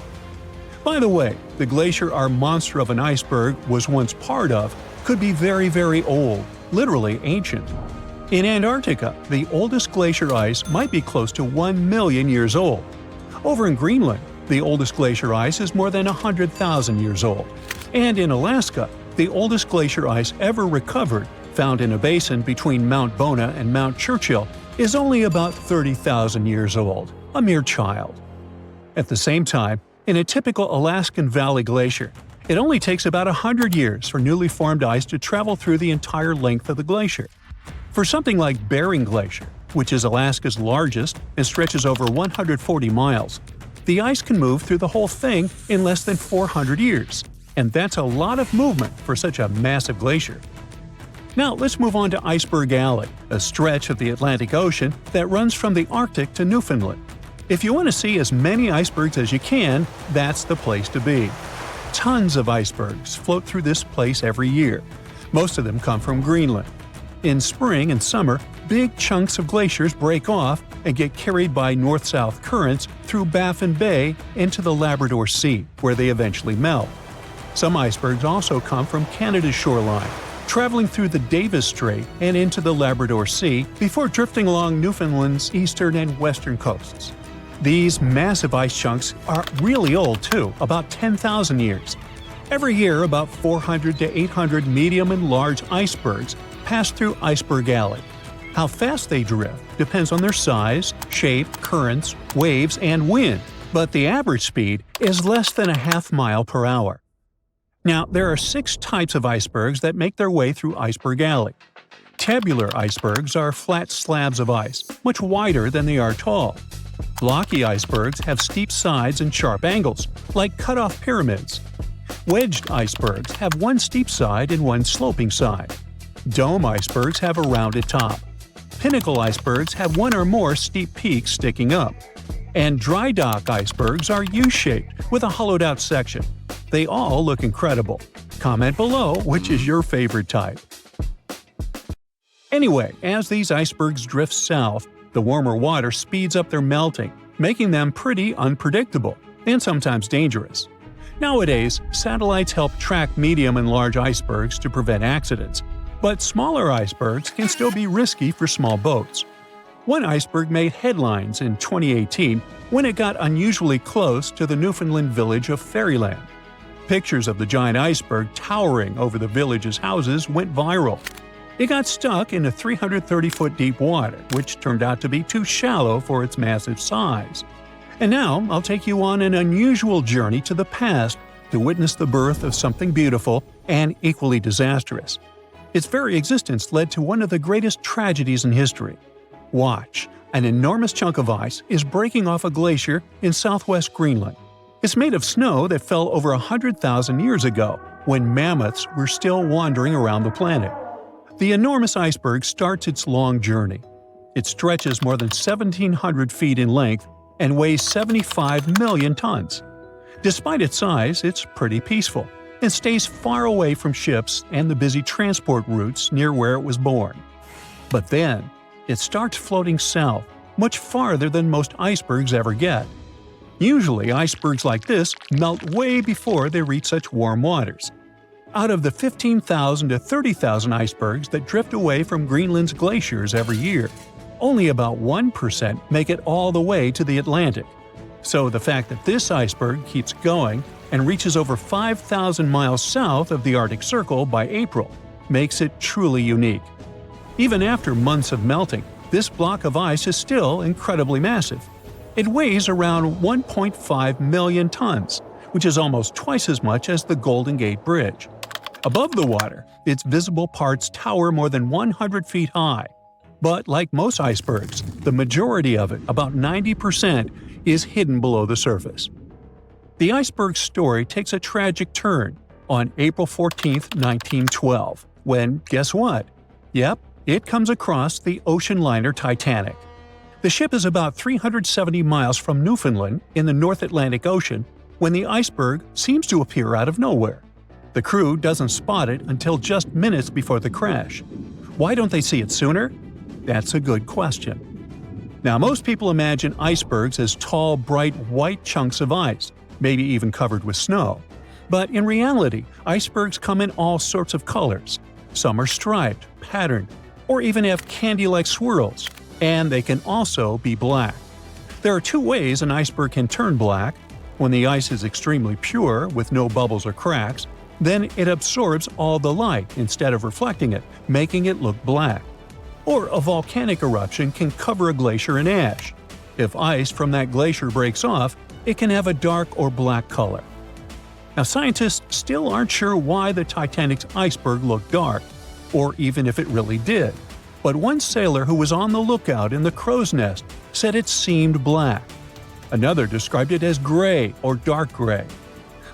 By the way, the glacier our monster of an iceberg was once part of could be very, very old, literally ancient. In Antarctica, the oldest glacier ice might be close to 1 million years old. Over in Greenland, the oldest glacier ice is more than 100,000 years old. And in Alaska, the oldest glacier ice ever recovered, found in a basin between Mount Bona and Mount Churchill, is only about 30,000 years old, a mere child. At the same time, in a typical Alaskan Valley glacier, it only takes about 100 years for newly formed ice to travel through the entire length of the glacier. For something like Bering Glacier, which is Alaska's largest and stretches over 140 miles, the ice can move through the whole thing in less than 400 years, and that's a lot of movement for such a massive glacier. Now let's move on to Iceberg Alley, a stretch of the Atlantic Ocean that runs from the Arctic to Newfoundland. If you want to see as many icebergs as you can, that's the place to be. Tons of icebergs float through this place every year. Most of them come from Greenland. In spring and summer, big chunks of glaciers break off and get carried by north-south currents through Baffin Bay into the Labrador Sea, where they eventually melt. Some icebergs also come from Canada's shoreline, traveling through the Davis Strait and into the Labrador Sea before drifting along Newfoundland's eastern and western coasts. These massive ice chunks are really old too, about 10,000 years. Every year, about 400 to 800 medium and large icebergs pass through Iceberg Alley. How fast they drift depends on their size, shape, currents, waves, and wind, but the average speed is less than a half mile per hour. Now, there are 6 types of icebergs that make their way through Iceberg Alley. Tabular icebergs are flat slabs of ice, much wider than they are tall. Blocky icebergs have steep sides and sharp angles, like cut-off pyramids. Wedged icebergs have one steep side and one sloping side. Dome icebergs have a rounded top. Pinnacle icebergs have one or more steep peaks sticking up. And dry dock icebergs are U-shaped with a hollowed-out section. They all look incredible. Comment below which is your favorite type. Anyway, as these icebergs drift south, the warmer water speeds up their melting, making them pretty unpredictable and sometimes dangerous. Nowadays, satellites help track medium and large icebergs to prevent accidents, but smaller icebergs can still be risky for small boats. One iceberg made headlines in 2018 when it got unusually close to the Newfoundland village of Fairyland. Pictures of the giant iceberg towering over the village's houses went viral. It got stuck in a 330-foot deep water, which turned out to be too shallow for its massive size. And now I'll take you on an unusual journey to the past to witness the birth of something beautiful and equally disastrous. Its very existence led to one of the greatest tragedies in history. Watch, an enormous chunk of ice is breaking off a glacier in southwest Greenland. It's made of snow that fell over 100,000 years ago, when mammoths were still wandering around the planet. The enormous iceberg starts its long journey. It stretches more than 1,700 feet in length and weighs 75 million tons. Despite its size, it's pretty peaceful and stays far away from ships and the busy transport routes near where it was born. But then, it starts floating south, much farther than most icebergs ever get. Usually, icebergs like this melt way before they reach such warm waters. Out of the 15,000 to 30,000 icebergs that drift away from Greenland's glaciers every year, only about 1% make it all the way to the Atlantic. So the fact that this iceberg keeps going and reaches over 5,000 miles south of the Arctic Circle by April makes it truly unique. Even after months of melting, this block of ice is still incredibly massive. It weighs around 1.5 million tons, which is almost twice as much as the Golden Gate Bridge. Above the water, its visible parts tower more than 100 feet high. But like most icebergs, the majority of it, about 90%, is hidden below the surface. The iceberg's story takes a tragic turn on April 14, 1912, when, guess what? Yep, it comes across the ocean liner Titanic. The ship is about 370 miles from Newfoundland in the North Atlantic Ocean when the iceberg seems to appear out of nowhere. The crew doesn't spot it until just minutes before the crash. Why don't they see it sooner? That's a good question. Now, most people imagine icebergs as tall, bright, white chunks of ice, maybe even covered with snow. But in reality, icebergs come in all sorts of colors. Some are striped, patterned, or even have candy-like swirls, and they can also be black. There are two ways an iceberg can turn black. When the ice is extremely pure, with no bubbles or cracks, then it absorbs all the light instead of reflecting it, making it look black. Or a volcanic eruption can cover a glacier in ash. If ice from that glacier breaks off, it can have a dark or black color. Now, scientists still aren't sure why the Titanic's iceberg looked dark, or even if it really did. But one sailor who was on the lookout in the crow's nest said it seemed black. Another described it as gray or dark gray.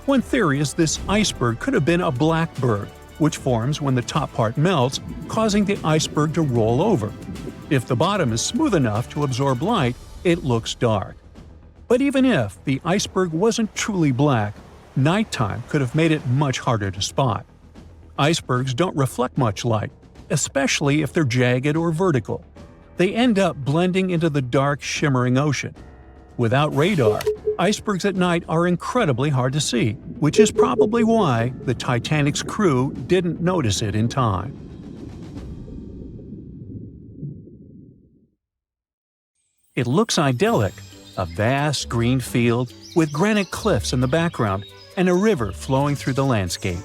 One theory is this iceberg could have been a blackbird, which forms when the top part melts, causing the iceberg to roll over. If the bottom is smooth enough to absorb light, it looks dark. But even if the iceberg wasn't truly black, nighttime could have made it much harder to spot. Icebergs don't reflect much light, especially if they're jagged or vertical. They end up blending into the dark, shimmering ocean. Without radar, icebergs at night are incredibly hard to see, which is probably why the Titanic's crew didn't notice it in time. It looks idyllic, a vast green field with granite cliffs in the background and a river flowing through the landscape.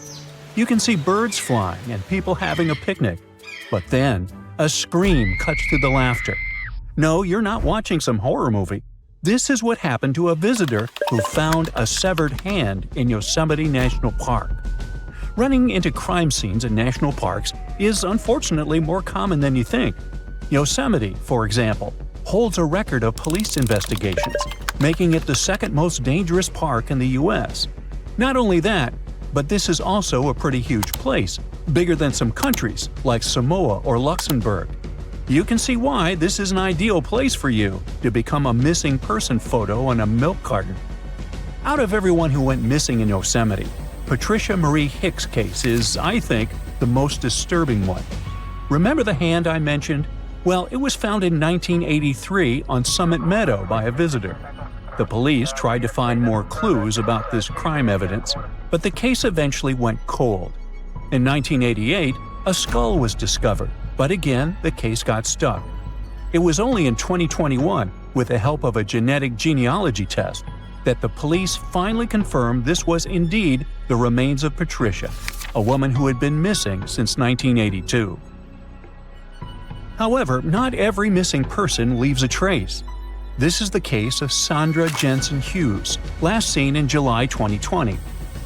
You can see birds flying and people having a picnic. But then, a scream cuts through the laughter. No, you're not watching some horror movie. This is what happened to a visitor who found a severed hand in Yosemite National Park. Running into crime scenes in national parks is unfortunately more common than you think. Yosemite, for example, holds a record of police investigations, making it the second most dangerous park in the U.S. Not only that, but this is also a pretty huge place, bigger than some countries like Samoa or Luxembourg. You can see why this is an ideal place for you to become a missing person photo on a milk carton. Out of everyone who went missing in Yosemite, Patricia Marie Hicks' case is, I think, the most disturbing one. Remember the hand I mentioned? Well, it was found in 1983 on Summit Meadow by a visitor. The police tried to find more clues about this crime evidence, but the case eventually went cold. In 1988, a skull was discovered, but again, the case got stuck. It was only in 2021, with the help of a genetic genealogy test, that the police finally confirmed this was indeed the remains of Patricia, a woman who had been missing since 1982. However, not every missing person leaves a trace. This is the case of Sandra Jensen Hughes, last seen in July 2020.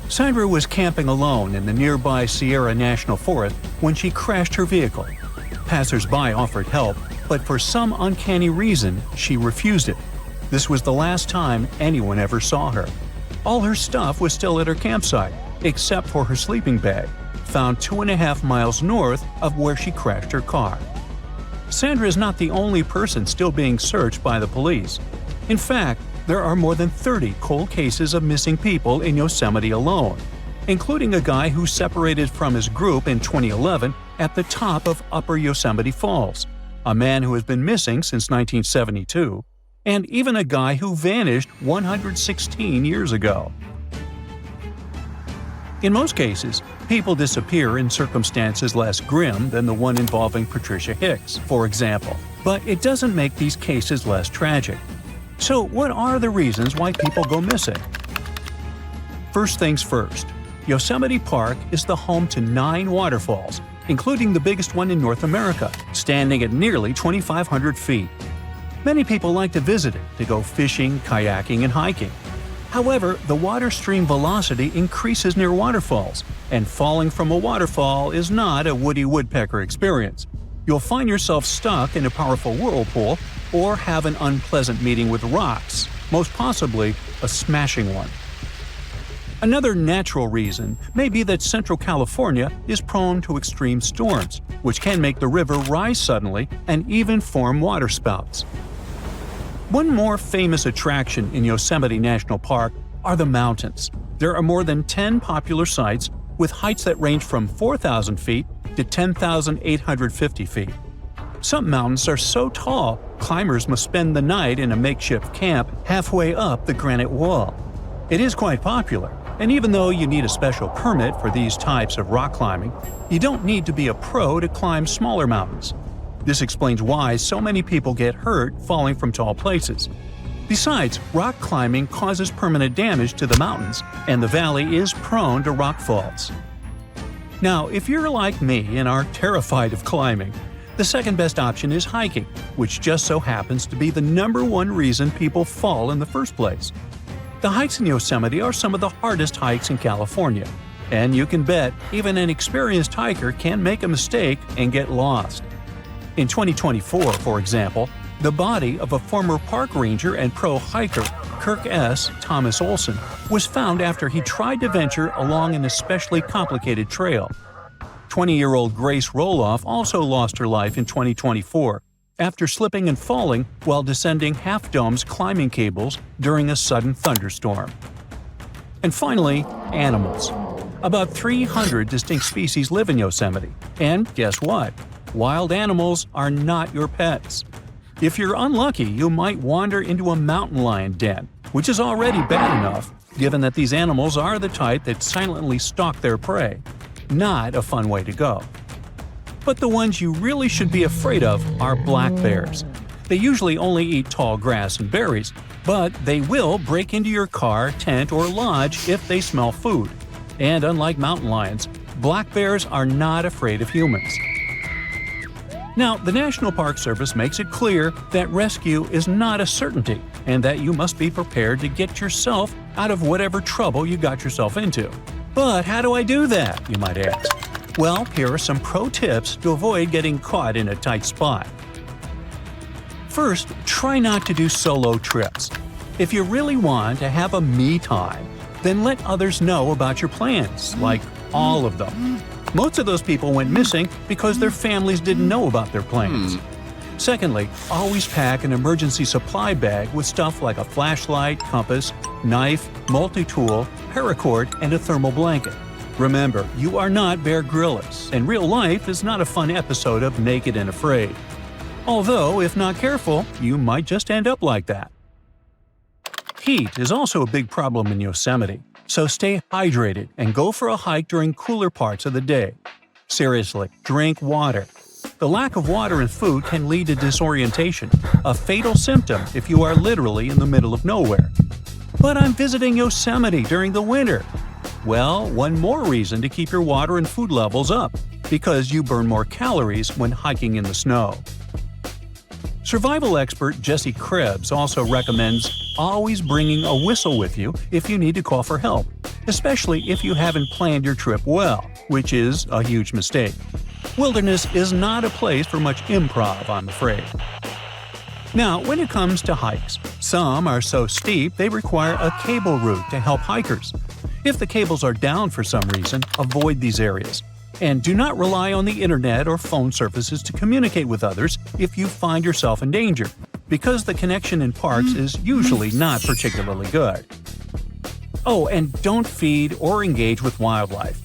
Sandra was camping alone in the nearby Sierra National Forest when she crashed her vehicle. Passers-by offered help, but for some uncanny reason, she refused it. This was the last time anyone ever saw her. All her stuff was still at her campsite, except for her sleeping bag, found 2.5 miles north of where she crashed her car. Sandra is not the only person still being searched by the police. In fact, there are more than 30 cold cases of missing people in Yosemite alone, including a guy who separated from his group in 2011 at the top of Upper Yosemite Falls, a man who has been missing since 1972, and even a guy who vanished 116 years ago. In most cases, people disappear in circumstances less grim than the one involving Patricia Hicks, for example, but it doesn't make these cases less tragic. So what are the reasons why people go missing? First things first, Yosemite Park is the home to 9 waterfalls, including the biggest one in North America, standing at nearly 2,500 feet. Many people like to visit it to go fishing, kayaking, and hiking. However, the water stream velocity increases near waterfalls, and falling from a waterfall is not a Woody Woodpecker experience. You'll find yourself stuck in a powerful whirlpool or have an unpleasant meeting with rocks, most possibly a smashing one. Another natural reason may be that Central California is prone to extreme storms, which can make the river rise suddenly and even form waterspouts. One more famous attraction in Yosemite National Park are the mountains. There are more than 10 popular sites with heights that range from 4,000 feet to 10,850 feet. Some mountains are so tall, climbers must spend the night in a makeshift camp halfway up the granite wall. It is quite popular, and even though you need a special permit for these types of rock climbing, you don't need to be a pro to climb smaller mountains. This explains why so many people get hurt falling from tall places. Besides, rock climbing causes permanent damage to the mountains, and the valley is prone to rock falls. Now, if you're like me and are terrified of climbing, the second best option is hiking, which just so happens to be the #1 reason people fall in the first place. The hikes in Yosemite are some of the hardest hikes in California, and you can bet even an experienced hiker can make a mistake and get lost. In 2024, for example, the body of a former park ranger and pro hiker, Kirk S. Thomas Olson, was found after he tried to venture along an especially complicated trail. 20-year-old Grace Roloff also lost her life in 2024 after slipping and falling while descending Half Dome's climbing cables during a sudden thunderstorm. And finally, animals. About 300 distinct species live in Yosemite, and guess what? Wild animals are not your pets. If you're unlucky, you might wander into a mountain lion den, which is already bad enough, given that these animals are the type that silently stalk their prey. Not a fun way to go. But the ones you really should be afraid of are black bears. They usually only eat tall grass and berries, but they will break into your car, tent, or lodge if they smell food. And unlike mountain lions, black bears are not afraid of humans. Now, the National Park Service makes it clear that rescue is not a certainty and that you must be prepared to get yourself out of whatever trouble you got yourself into. But how do I do that, you might ask? Well, here are some pro tips to avoid getting caught in a tight spot. First, try not to do solo trips. If you really want to have a me time, then let others know about your plans, like all of them. Most of those people went missing because their families didn't know about their plans. Secondly, always pack an emergency supply bag with stuff like a flashlight, compass, knife, multi-tool, paracord, and a thermal blanket. Remember, you are not Bear Grylls, and real life is not a fun episode of Naked and Afraid. Although, if not careful, you might just end up like that. Heat is also a big problem in Yosemite, so stay hydrated and go for a hike during cooler parts of the day. Seriously, drink water. The lack of water and food can lead to disorientation, a fatal symptom if you are literally in the middle of nowhere. But I'm visiting Yosemite during the winter. Well, one more reason to keep your water and food levels up, because you burn more calories when hiking in the snow. Survival expert Jesse Krebs also recommends always bringing a whistle with you if you need to call for help, especially if you haven't planned your trip well, which is a huge mistake. Wilderness is not a place for much improv, I'm afraid. Now, when it comes to hikes, some are so steep they require a cable route to help hikers. If the cables are down for some reason, avoid these areas. And do not rely on the internet or phone services to communicate with others if you find yourself in danger, because the connection in parks is usually not particularly good. Oh, and don't feed or engage with wildlife.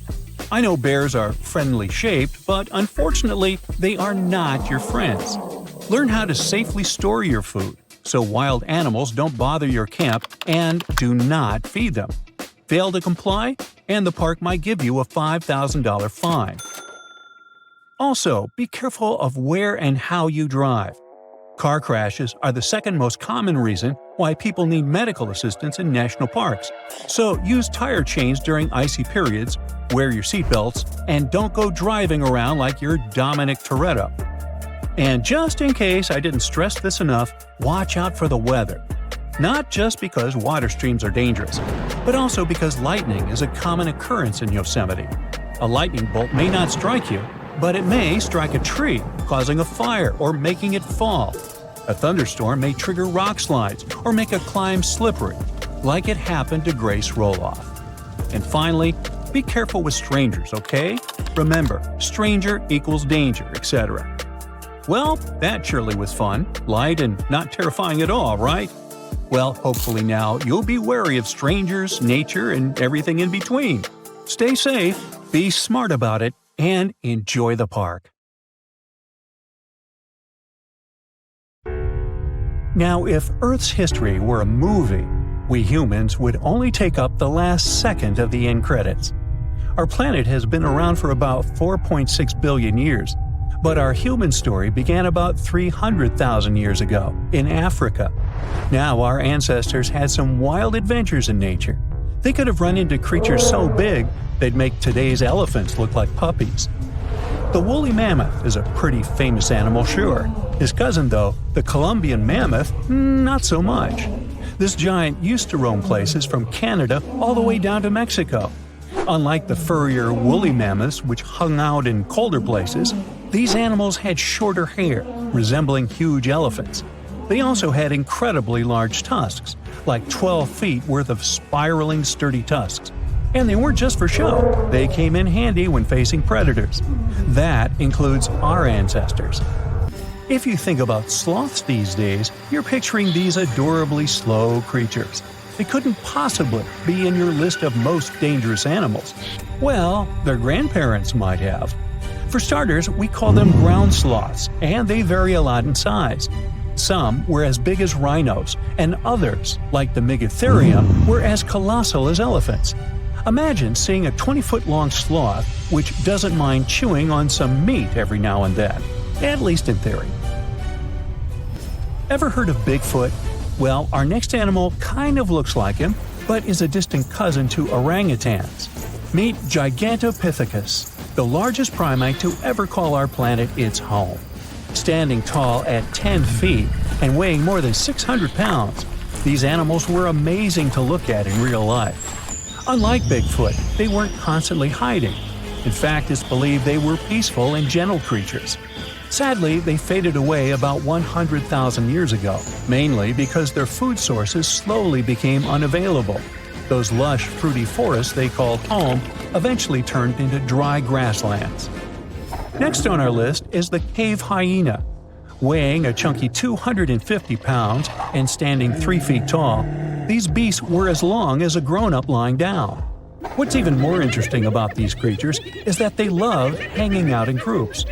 I know bears are friendly shaped, but unfortunately, they are not your friends. Learn how to safely store your food so wild animals don't bother your camp, and do not feed them. Fail to comply, and the park might give you a $5,000 fine. Also, be careful of where and how you drive. Car crashes are the second most common reason why people need medical assistance in national parks. So use tire chains during icy periods, wear your seatbelts, and don't go driving around like you're Dominic Toretto. And just in case I didn't stress this enough, watch out for the weather. Not just because water streams are dangerous, but also because lightning is a common occurrence in Yosemite. A lightning bolt may not strike you, but it may strike a tree, causing a fire or making it fall. A thunderstorm may trigger rock slides or make a climb slippery, like it happened to Grace Roloff. And finally, be careful with strangers, okay? Remember, stranger equals danger, etc. Well, that surely was fun, light, and not terrifying at all, right? Well, hopefully now you'll be wary of strangers, nature, and everything in between. Stay safe, be smart about it, and enjoy the park. Now, if Earth's history were a movie, we humans would only take up the last second of the end credits. Our planet has been around for about 4.6 billion years, but our human story began about 300,000 years ago, in Africa. Now our ancestors had some wild adventures in nature. They could have run into creatures so big they'd make today's elephants look like puppies. The woolly mammoth is a pretty famous animal, sure. His cousin, though, the Columbian mammoth, not so much. This giant used to roam places from Canada all the way down to Mexico. Unlike the furrier woolly mammoths, which hung out in colder places, these animals had shorter hair, resembling huge elephants. They also had incredibly large tusks, like 12 feet worth of spiraling, sturdy tusks. And they weren't just for show, they came in handy when facing predators. That includes our ancestors. If you think about sloths these days, you're picturing these adorably slow creatures. They couldn't possibly be in your list of most dangerous animals. Well, their grandparents might have. For starters, we call them ground sloths, and they vary a lot in size. Some were as big as rhinos, and others, like the Megatherium, were as colossal as elephants. Imagine seeing a 20-foot-long sloth which doesn't mind chewing on some meat every now and then, at least in theory. Ever heard of Bigfoot? Well, our next animal kind of looks like him, but is a distant cousin to orangutans. Meet Gigantopithecus, the largest primate to ever call our planet its home. Standing tall at 10 feet and weighing more than 600 pounds, these animals were amazing to look at in real life. Unlike Bigfoot, they weren't constantly hiding. In fact, it's believed they were peaceful and gentle creatures. Sadly, they faded away about 100,000 years ago, mainly because their food sources slowly became unavailable. Those lush, fruity forests they called home eventually turned into dry grasslands. Next on our list is the cave hyena. Weighing a chunky 250 pounds and standing 3 feet tall, these beasts were as long as a grown-up lying down. What's even more interesting about these creatures is that they loved hanging out in groups.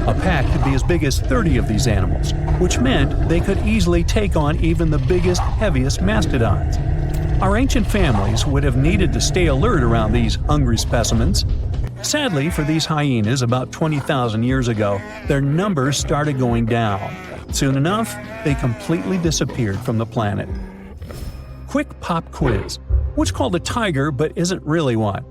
A pack could be as big as 30 of these animals, which meant they could easily take on even the biggest, heaviest mastodons. Our ancient families would have needed to stay alert around these hungry specimens. Sadly for these hyenas, about 20,000 years ago, their numbers started going down. Soon enough, they completely disappeared from the planet. Quick pop quiz. What's called a tiger but isn't really one?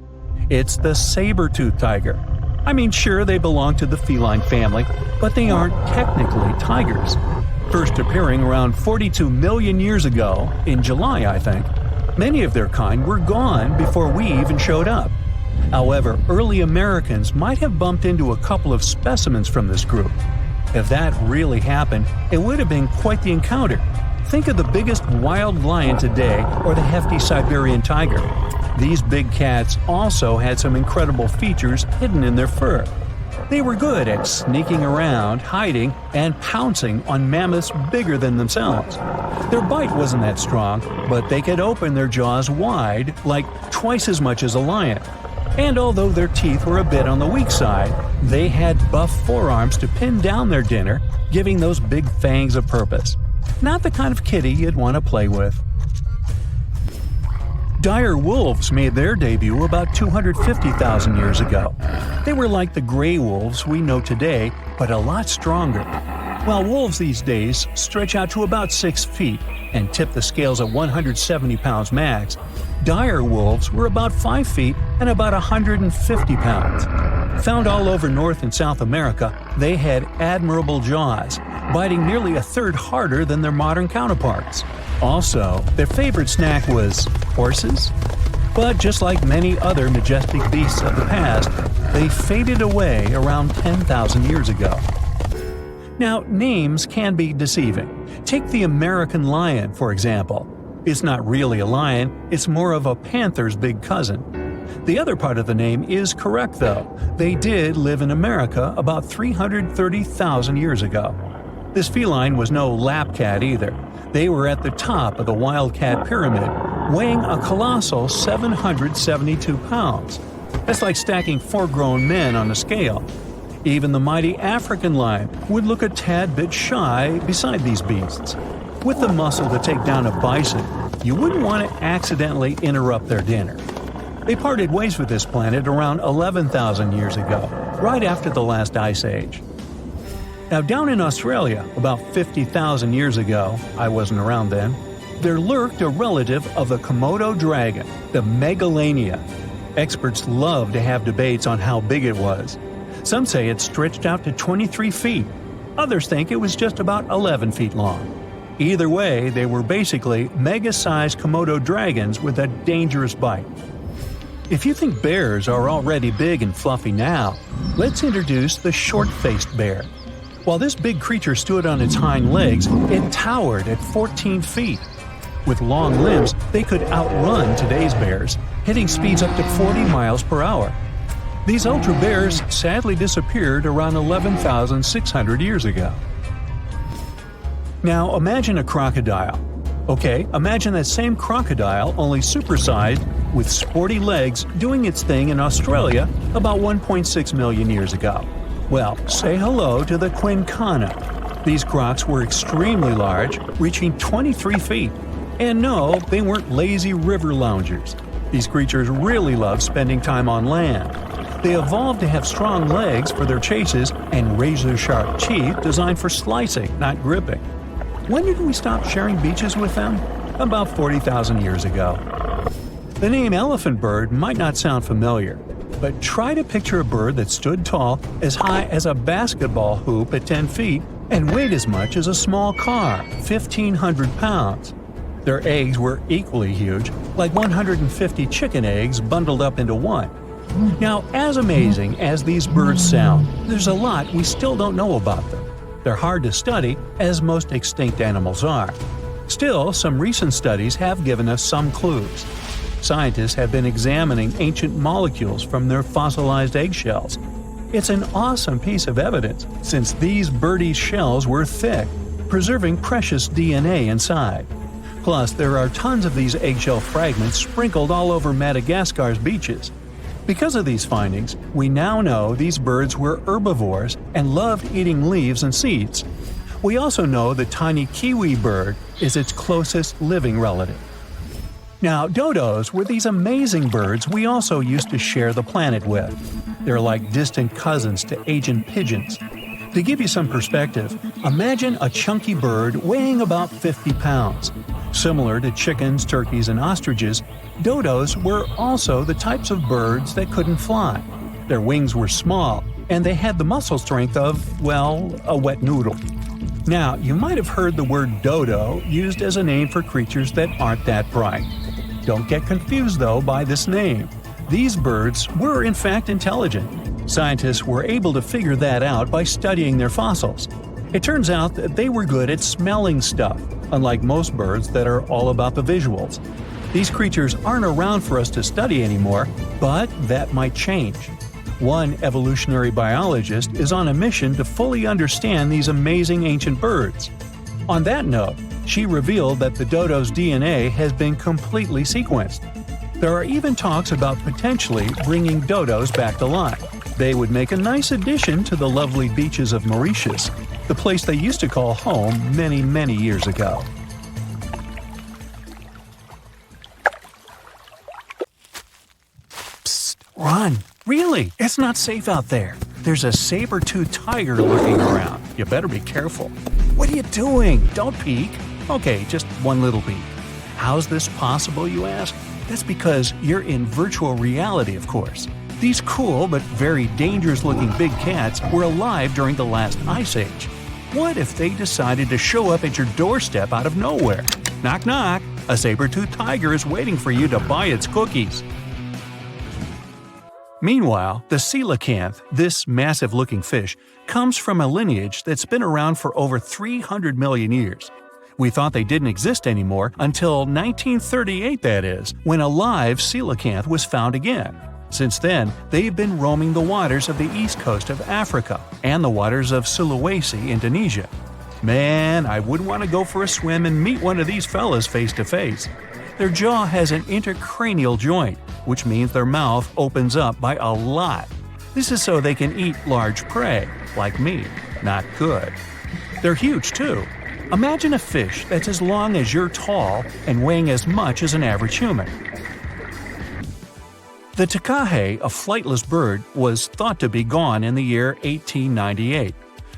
It's the saber-toothed tiger. I mean, sure, they belong to the feline family, but they aren't technically tigers. First appearing around 42 million years ago, in July, I think. Many of their kind were gone before we even showed up. However, early Americans might have bumped into a couple of specimens from this group. If that really happened, it would have been quite the encounter. Think of the biggest wild lion today or the hefty Siberian tiger. These big cats also had some incredible features hidden in their fur. They were good at sneaking around, hiding, and pouncing on mammoths bigger than themselves. Their bite wasn't that strong, but they could open their jaws wide, like twice as much as a lion. And although their teeth were a bit on the weak side, they had buff forearms to pin down their dinner, giving those big fangs a purpose. Not the kind of kitty you'd want to play with. Dire wolves made their debut about 250,000 years ago. They were like the gray wolves we know today, but a lot stronger. While wolves these days stretch out to about 6 feet and tip the scales at 170 pounds max, dire wolves were about 5 feet and about 150 pounds. Found all over North and South America, they had admirable jaws, biting nearly a third harder than their modern counterparts. Also, their favorite snack was horses. But just like many other majestic beasts of the past, they faded away around 10,000 years ago. Now, names can be deceiving. Take the American lion, for example. It's not really a lion, it's more of a panther's big cousin. The other part of the name is correct, though. They did live in America about 330,000 years ago. This feline was no lap cat either. They were at the top of the wildcat pyramid, weighing a colossal 772 pounds. That's like stacking 4 grown men on a scale. Even the mighty African lion would look a tad bit shy beside these beasts. With the muscle to take down a bison, you wouldn't want to accidentally interrupt their dinner. They parted ways with this planet around 11,000 years ago, right after the last ice age. Now, down in Australia, about 50,000 years ago, I wasn't around then, there lurked a relative of the Komodo dragon, the Megalania. Experts love to have debates on how big it was. Some say it stretched out to 23 feet. Others think it was just about 11 feet long. Either way, they were basically mega-sized Komodo dragons with a dangerous bite. If you think bears are already big and fluffy now, let's introduce the short-faced bear. While this big creature stood on its hind legs, it towered at 14 feet. With long limbs, they could outrun today's bears, hitting speeds up to 40 miles per hour. These ultra bears sadly disappeared around 11,600 years ago. Now imagine a crocodile. Okay, imagine that same crocodile, only supersized, with sporty legs, doing its thing in Australia about 1.6 million years ago. Well, say hello to the quincana. These crocs were extremely large, reaching 23 feet. And no, they weren't lazy river loungers. These creatures really love spending time on land. They evolved to have strong legs for their chases and razor-sharp teeth designed for slicing, not gripping. When did we stop sharing beaches with them? About 40,000 years ago. The name elephant bird might not sound familiar, but try to picture a bird that stood tall as high as a basketball hoop at 10 feet and weighed as much as a small car, 1,500 pounds. Their eggs were equally huge, like 150 chicken eggs bundled up into one. Now, as amazing as these birds sound, there's a lot we still don't know about them. They're hard to study, as most extinct animals are. Still, some recent studies have given us some clues. Scientists have been examining ancient molecules from their fossilized eggshells. It's an awesome piece of evidence, since these birdie shells were thick, preserving precious DNA inside. Plus, there are tons of these eggshell fragments sprinkled all over Madagascar's beaches. Because of these findings, we now know these birds were herbivores and loved eating leaves and seeds. We also know the tiny kiwi bird is its closest living relative. Now, dodos were these amazing birds we also used to share the planet with. They're like distant cousins to ancient pigeons. To give you some perspective, imagine a chunky bird weighing about 50 pounds. Similar to chickens, turkeys, and ostriches, dodos were also the types of birds that couldn't fly. Their wings were small, and they had the muscle strength of, well, a wet noodle. Now, you might have heard the word dodo used as a name for creatures that aren't that bright. Don't get confused, though, by this name. These birds were in fact intelligent. Scientists were able to figure that out by studying their fossils. It turns out that they were good at smelling stuff, unlike most birds that are all about the visuals. These creatures aren't around for us to study anymore, but that might change. One evolutionary biologist is on a mission to fully understand these amazing ancient birds. On that note, she revealed that the dodo's DNA has been completely sequenced. There are even talks about potentially bringing dodos back to life. They would make a nice addition to the lovely beaches of Mauritius, the place they used to call home many, many years ago. Psst, run! Really, it's not safe out there. There's a saber-toothed tiger lurking around. You better be careful. What are you doing? Don't peek. Okay, just one little peek. How's this possible, you ask? That's because you're in virtual reality, of course. These cool but very dangerous-looking big cats were alive during the last ice age. What if they decided to show up at your doorstep out of nowhere? Knock knock, a saber-toothed tiger is waiting for you to buy its cookies. Meanwhile, the coelacanth, this massive-looking fish, comes from a lineage that's been around for over 300 million years. We thought they didn't exist anymore until 1938, that is, when a live coelacanth was found again. Since then, they've been roaming the waters of the east coast of Africa and the waters of Sulawesi, Indonesia. Man, I wouldn't want to go for a swim and meet one of these fellas face to face. Their jaw has an intercranial joint, which means their mouth opens up by a lot. This is so they can eat large prey, like me. Not good. They're huge, too. Imagine a fish that's as long as you're tall and weighing as much as an average human. The takahe, a flightless bird, was thought to be gone in the year 1898.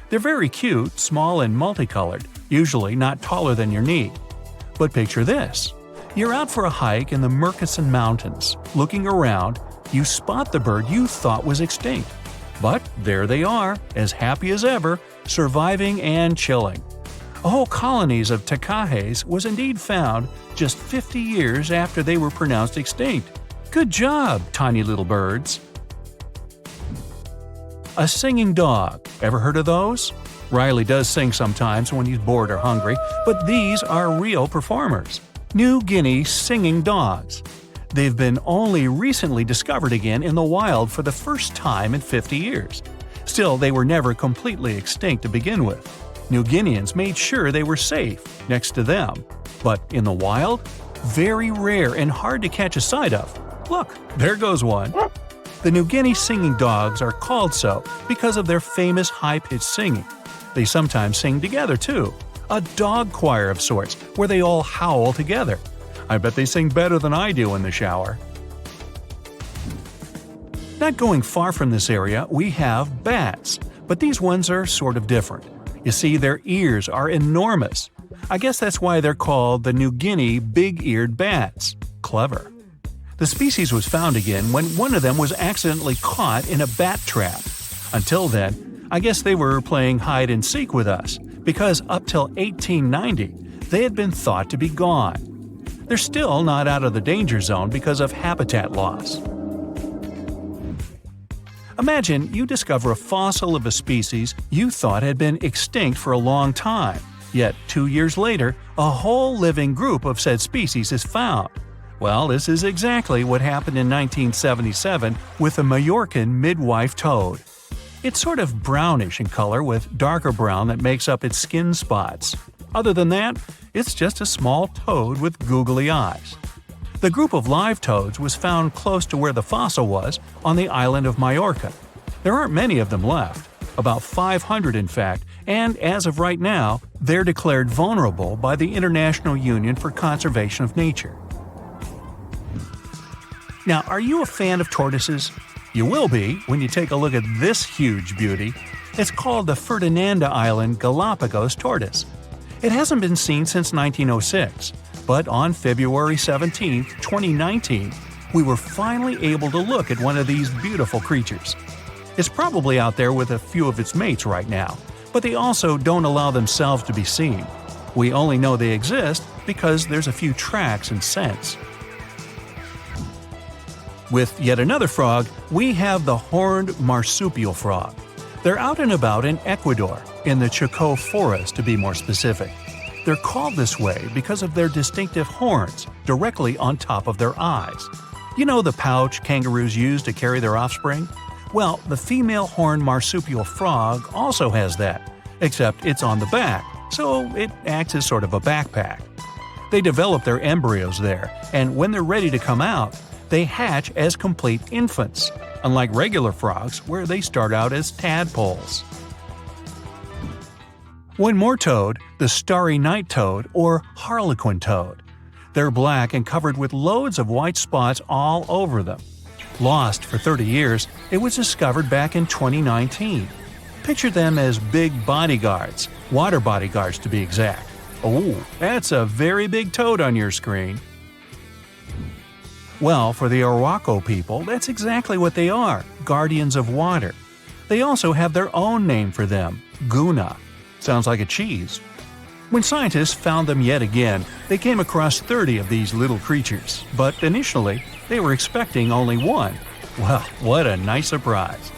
They're very cute, small and multicolored, usually not taller than your knee. But picture this. You're out for a hike in the Murchison Mountains. Looking around, you spot the bird you thought was extinct. But there they are, as happy as ever, surviving and chilling. Whole colonies of takahes was indeed found just 50 years after they were pronounced extinct. Good job, tiny little birds. A singing dog. Ever heard of those? Riley does sing sometimes when he's bored or hungry, but these are real performers. New Guinea singing dogs. They've been only recently discovered again in the wild for the first time in 50 years. Still, they were never completely extinct to begin with. New Guineans made sure they were safe next to them. But in the wild? Very rare and hard to catch a sight of. Look, there goes one. The New Guinea singing dogs are called so because of their famous high-pitched singing. They sometimes sing together, too. A dog choir of sorts, where they all howl together. I bet they sing better than I do in the shower. Not going far from this area, we have bats, but these ones are sort of different. You see, their ears are enormous. I guess that's why they're called the New Guinea big-eared bats. Clever. The species was found again when one of them was accidentally caught in a bat trap. Until then, I guess they were playing hide-and-seek with us, because up till 1890, they had been thought to be gone. They're still not out of the danger zone because of habitat loss. Imagine you discover a fossil of a species you thought had been extinct for a long time, yet 2 years later, a whole living group of said species is found. Well, this is exactly what happened in 1977 with the Majorcan midwife toad. It's sort of brownish in color with darker brown that makes up its skin spots. Other than that, it's just a small toad with googly eyes. The group of live toads was found close to where the fossil was, on the island of Majorca. There aren't many of them left, about 500 in fact, and as of right now, they're declared vulnerable by the International Union for Conservation of Nature. Now, are you a fan of tortoises? You will be when you take a look at this huge beauty. It's called the Ferdinanda Island Galapagos tortoise. It hasn't been seen since 1906, but on February 17, 2019, we were finally able to look at one of these beautiful creatures. It's probably out there with a few of its mates right now, but they also don't allow themselves to be seen. We only know they exist because there's a few tracks and scents. With yet another frog, we have the horned marsupial frog. They're out and about in Ecuador, in the Chocó forest to be more specific. They're called this way because of their distinctive horns directly on top of their eyes. You know the pouch kangaroos use to carry their offspring? Well, the female horned marsupial frog also has that, except it's on the back, so it acts as sort of a backpack. They develop their embryos there, and when they're ready to come out, they hatch as complete infants, unlike regular frogs where they start out as tadpoles. One more toad, the starry night toad or harlequin toad. They're black and covered with loads of white spots all over them. Lost for 30 years, it was discovered back in 2019. Picture them as big bodyguards, water bodyguards to be exact. Oh, that's a very big toad on your screen. Well, for the Arhuaco people, that's exactly what they are, guardians of water. They also have their own name for them, Guna. Sounds like a cheese. When scientists found them yet again, they came across 30 of these little creatures, but initially, they were expecting only one. Well, what a nice surprise.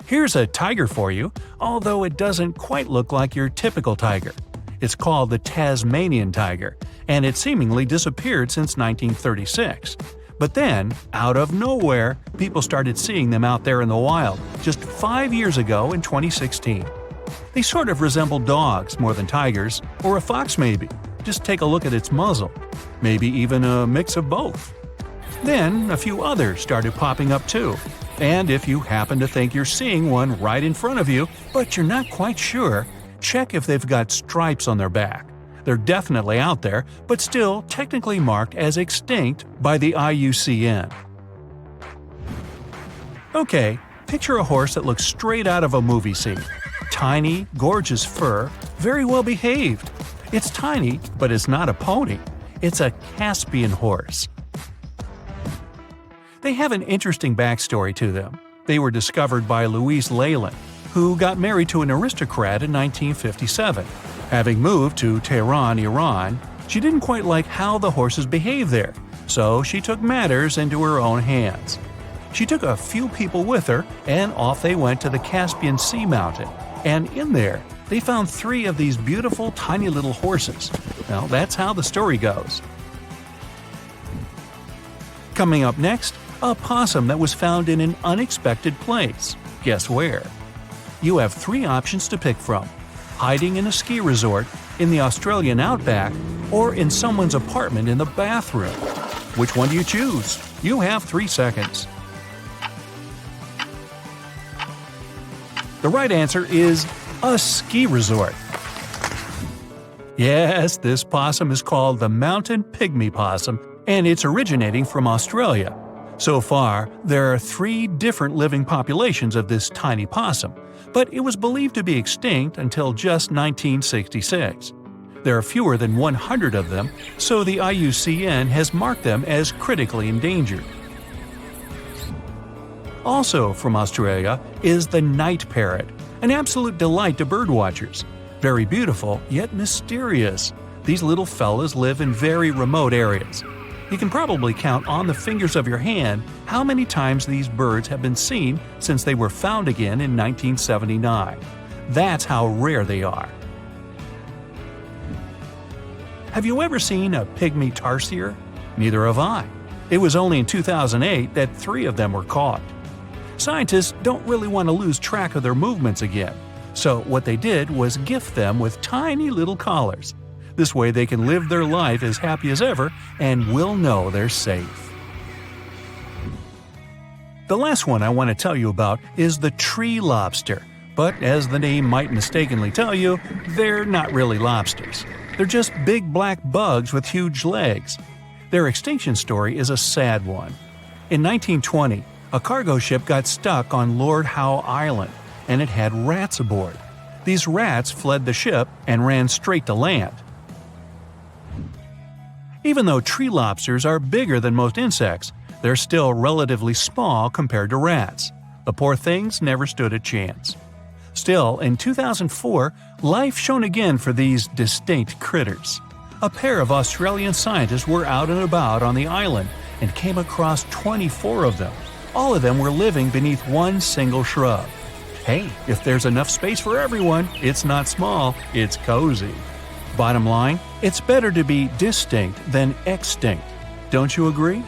Here's a tiger for you, although it doesn't quite look like your typical tiger. It's called the Tasmanian tiger, and it seemingly disappeared since 1936. But then, out of nowhere, people started seeing them out there in the wild just 5 years ago in 2016. They sort of resemble dogs more than tigers, or a fox maybe. Just take a look at its muzzle. Maybe even a mix of both. Then, a few others started popping up too. And if you happen to think you're seeing one right in front of you, but you're not quite sure, check if they've got stripes on their back. They're definitely out there, but still technically marked as extinct by the IUCN. Okay, picture a horse that looks straight out of a movie scene. Tiny, gorgeous fur, very well behaved. It's tiny, but it's not a pony. It's a Caspian horse. They have an interesting backstory to them. They were discovered by Louise Leyland, who got married to an aristocrat in 1957. Having moved to Tehran, Iran, she didn't quite like how the horses behaved there, so she took matters into her own hands. She took a few people with her, and off they went to the Caspian Sea mountain. And in there, they found 3 of these beautiful tiny little horses. Well, that's how the story goes. Coming up next, a possum that was found in an unexpected place. Guess where? You have 3 options to pick from: hiding in a ski resort, in the Australian outback, or in someone's apartment in the bathroom. Which one do you choose? You have 3 seconds. The right answer is a ski resort. Yes, this possum is called the mountain pygmy possum, and it's originating from Australia. So far, there are 3 different living populations of this tiny possum, but it was believed to be extinct until just 1966. There are fewer than 100 of them, so the IUCN has marked them as critically endangered. Also from Australia is the night parrot, an absolute delight to birdwatchers. Very beautiful, yet mysterious. These little fellas live in very remote areas. You can probably count on the fingers of your hand how many times these birds have been seen since they were found again in 1979. That's how rare they are. Have you ever seen a pygmy tarsier? Neither have I. It was only in 2008 that 3 of them were caught. Scientists don't really want to lose track of their movements again, so what they did was gift them with tiny little collars. This way they can live their life as happy as ever and will know they're safe. The last one I want to tell you about is the tree lobster, but as the name might mistakenly tell you, they're not really lobsters. They're just big black bugs with huge legs. Their extinction story is a sad one. In 1920, a cargo ship got stuck on Lord Howe Island, and it had rats aboard. These rats fled the ship and ran straight to land. Even though tree lobsters are bigger than most insects, they're still relatively small compared to rats. The poor things never stood a chance. Still, in 2004, life shone again for these distinct critters. A pair of Australian scientists were out and about on the island and came across 24 of them. All of them were living beneath one single shrub. Hey, if there's enough space for everyone, it's not small, it's cozy. Bottom line, it's better to be distinct than extinct. Don't you agree?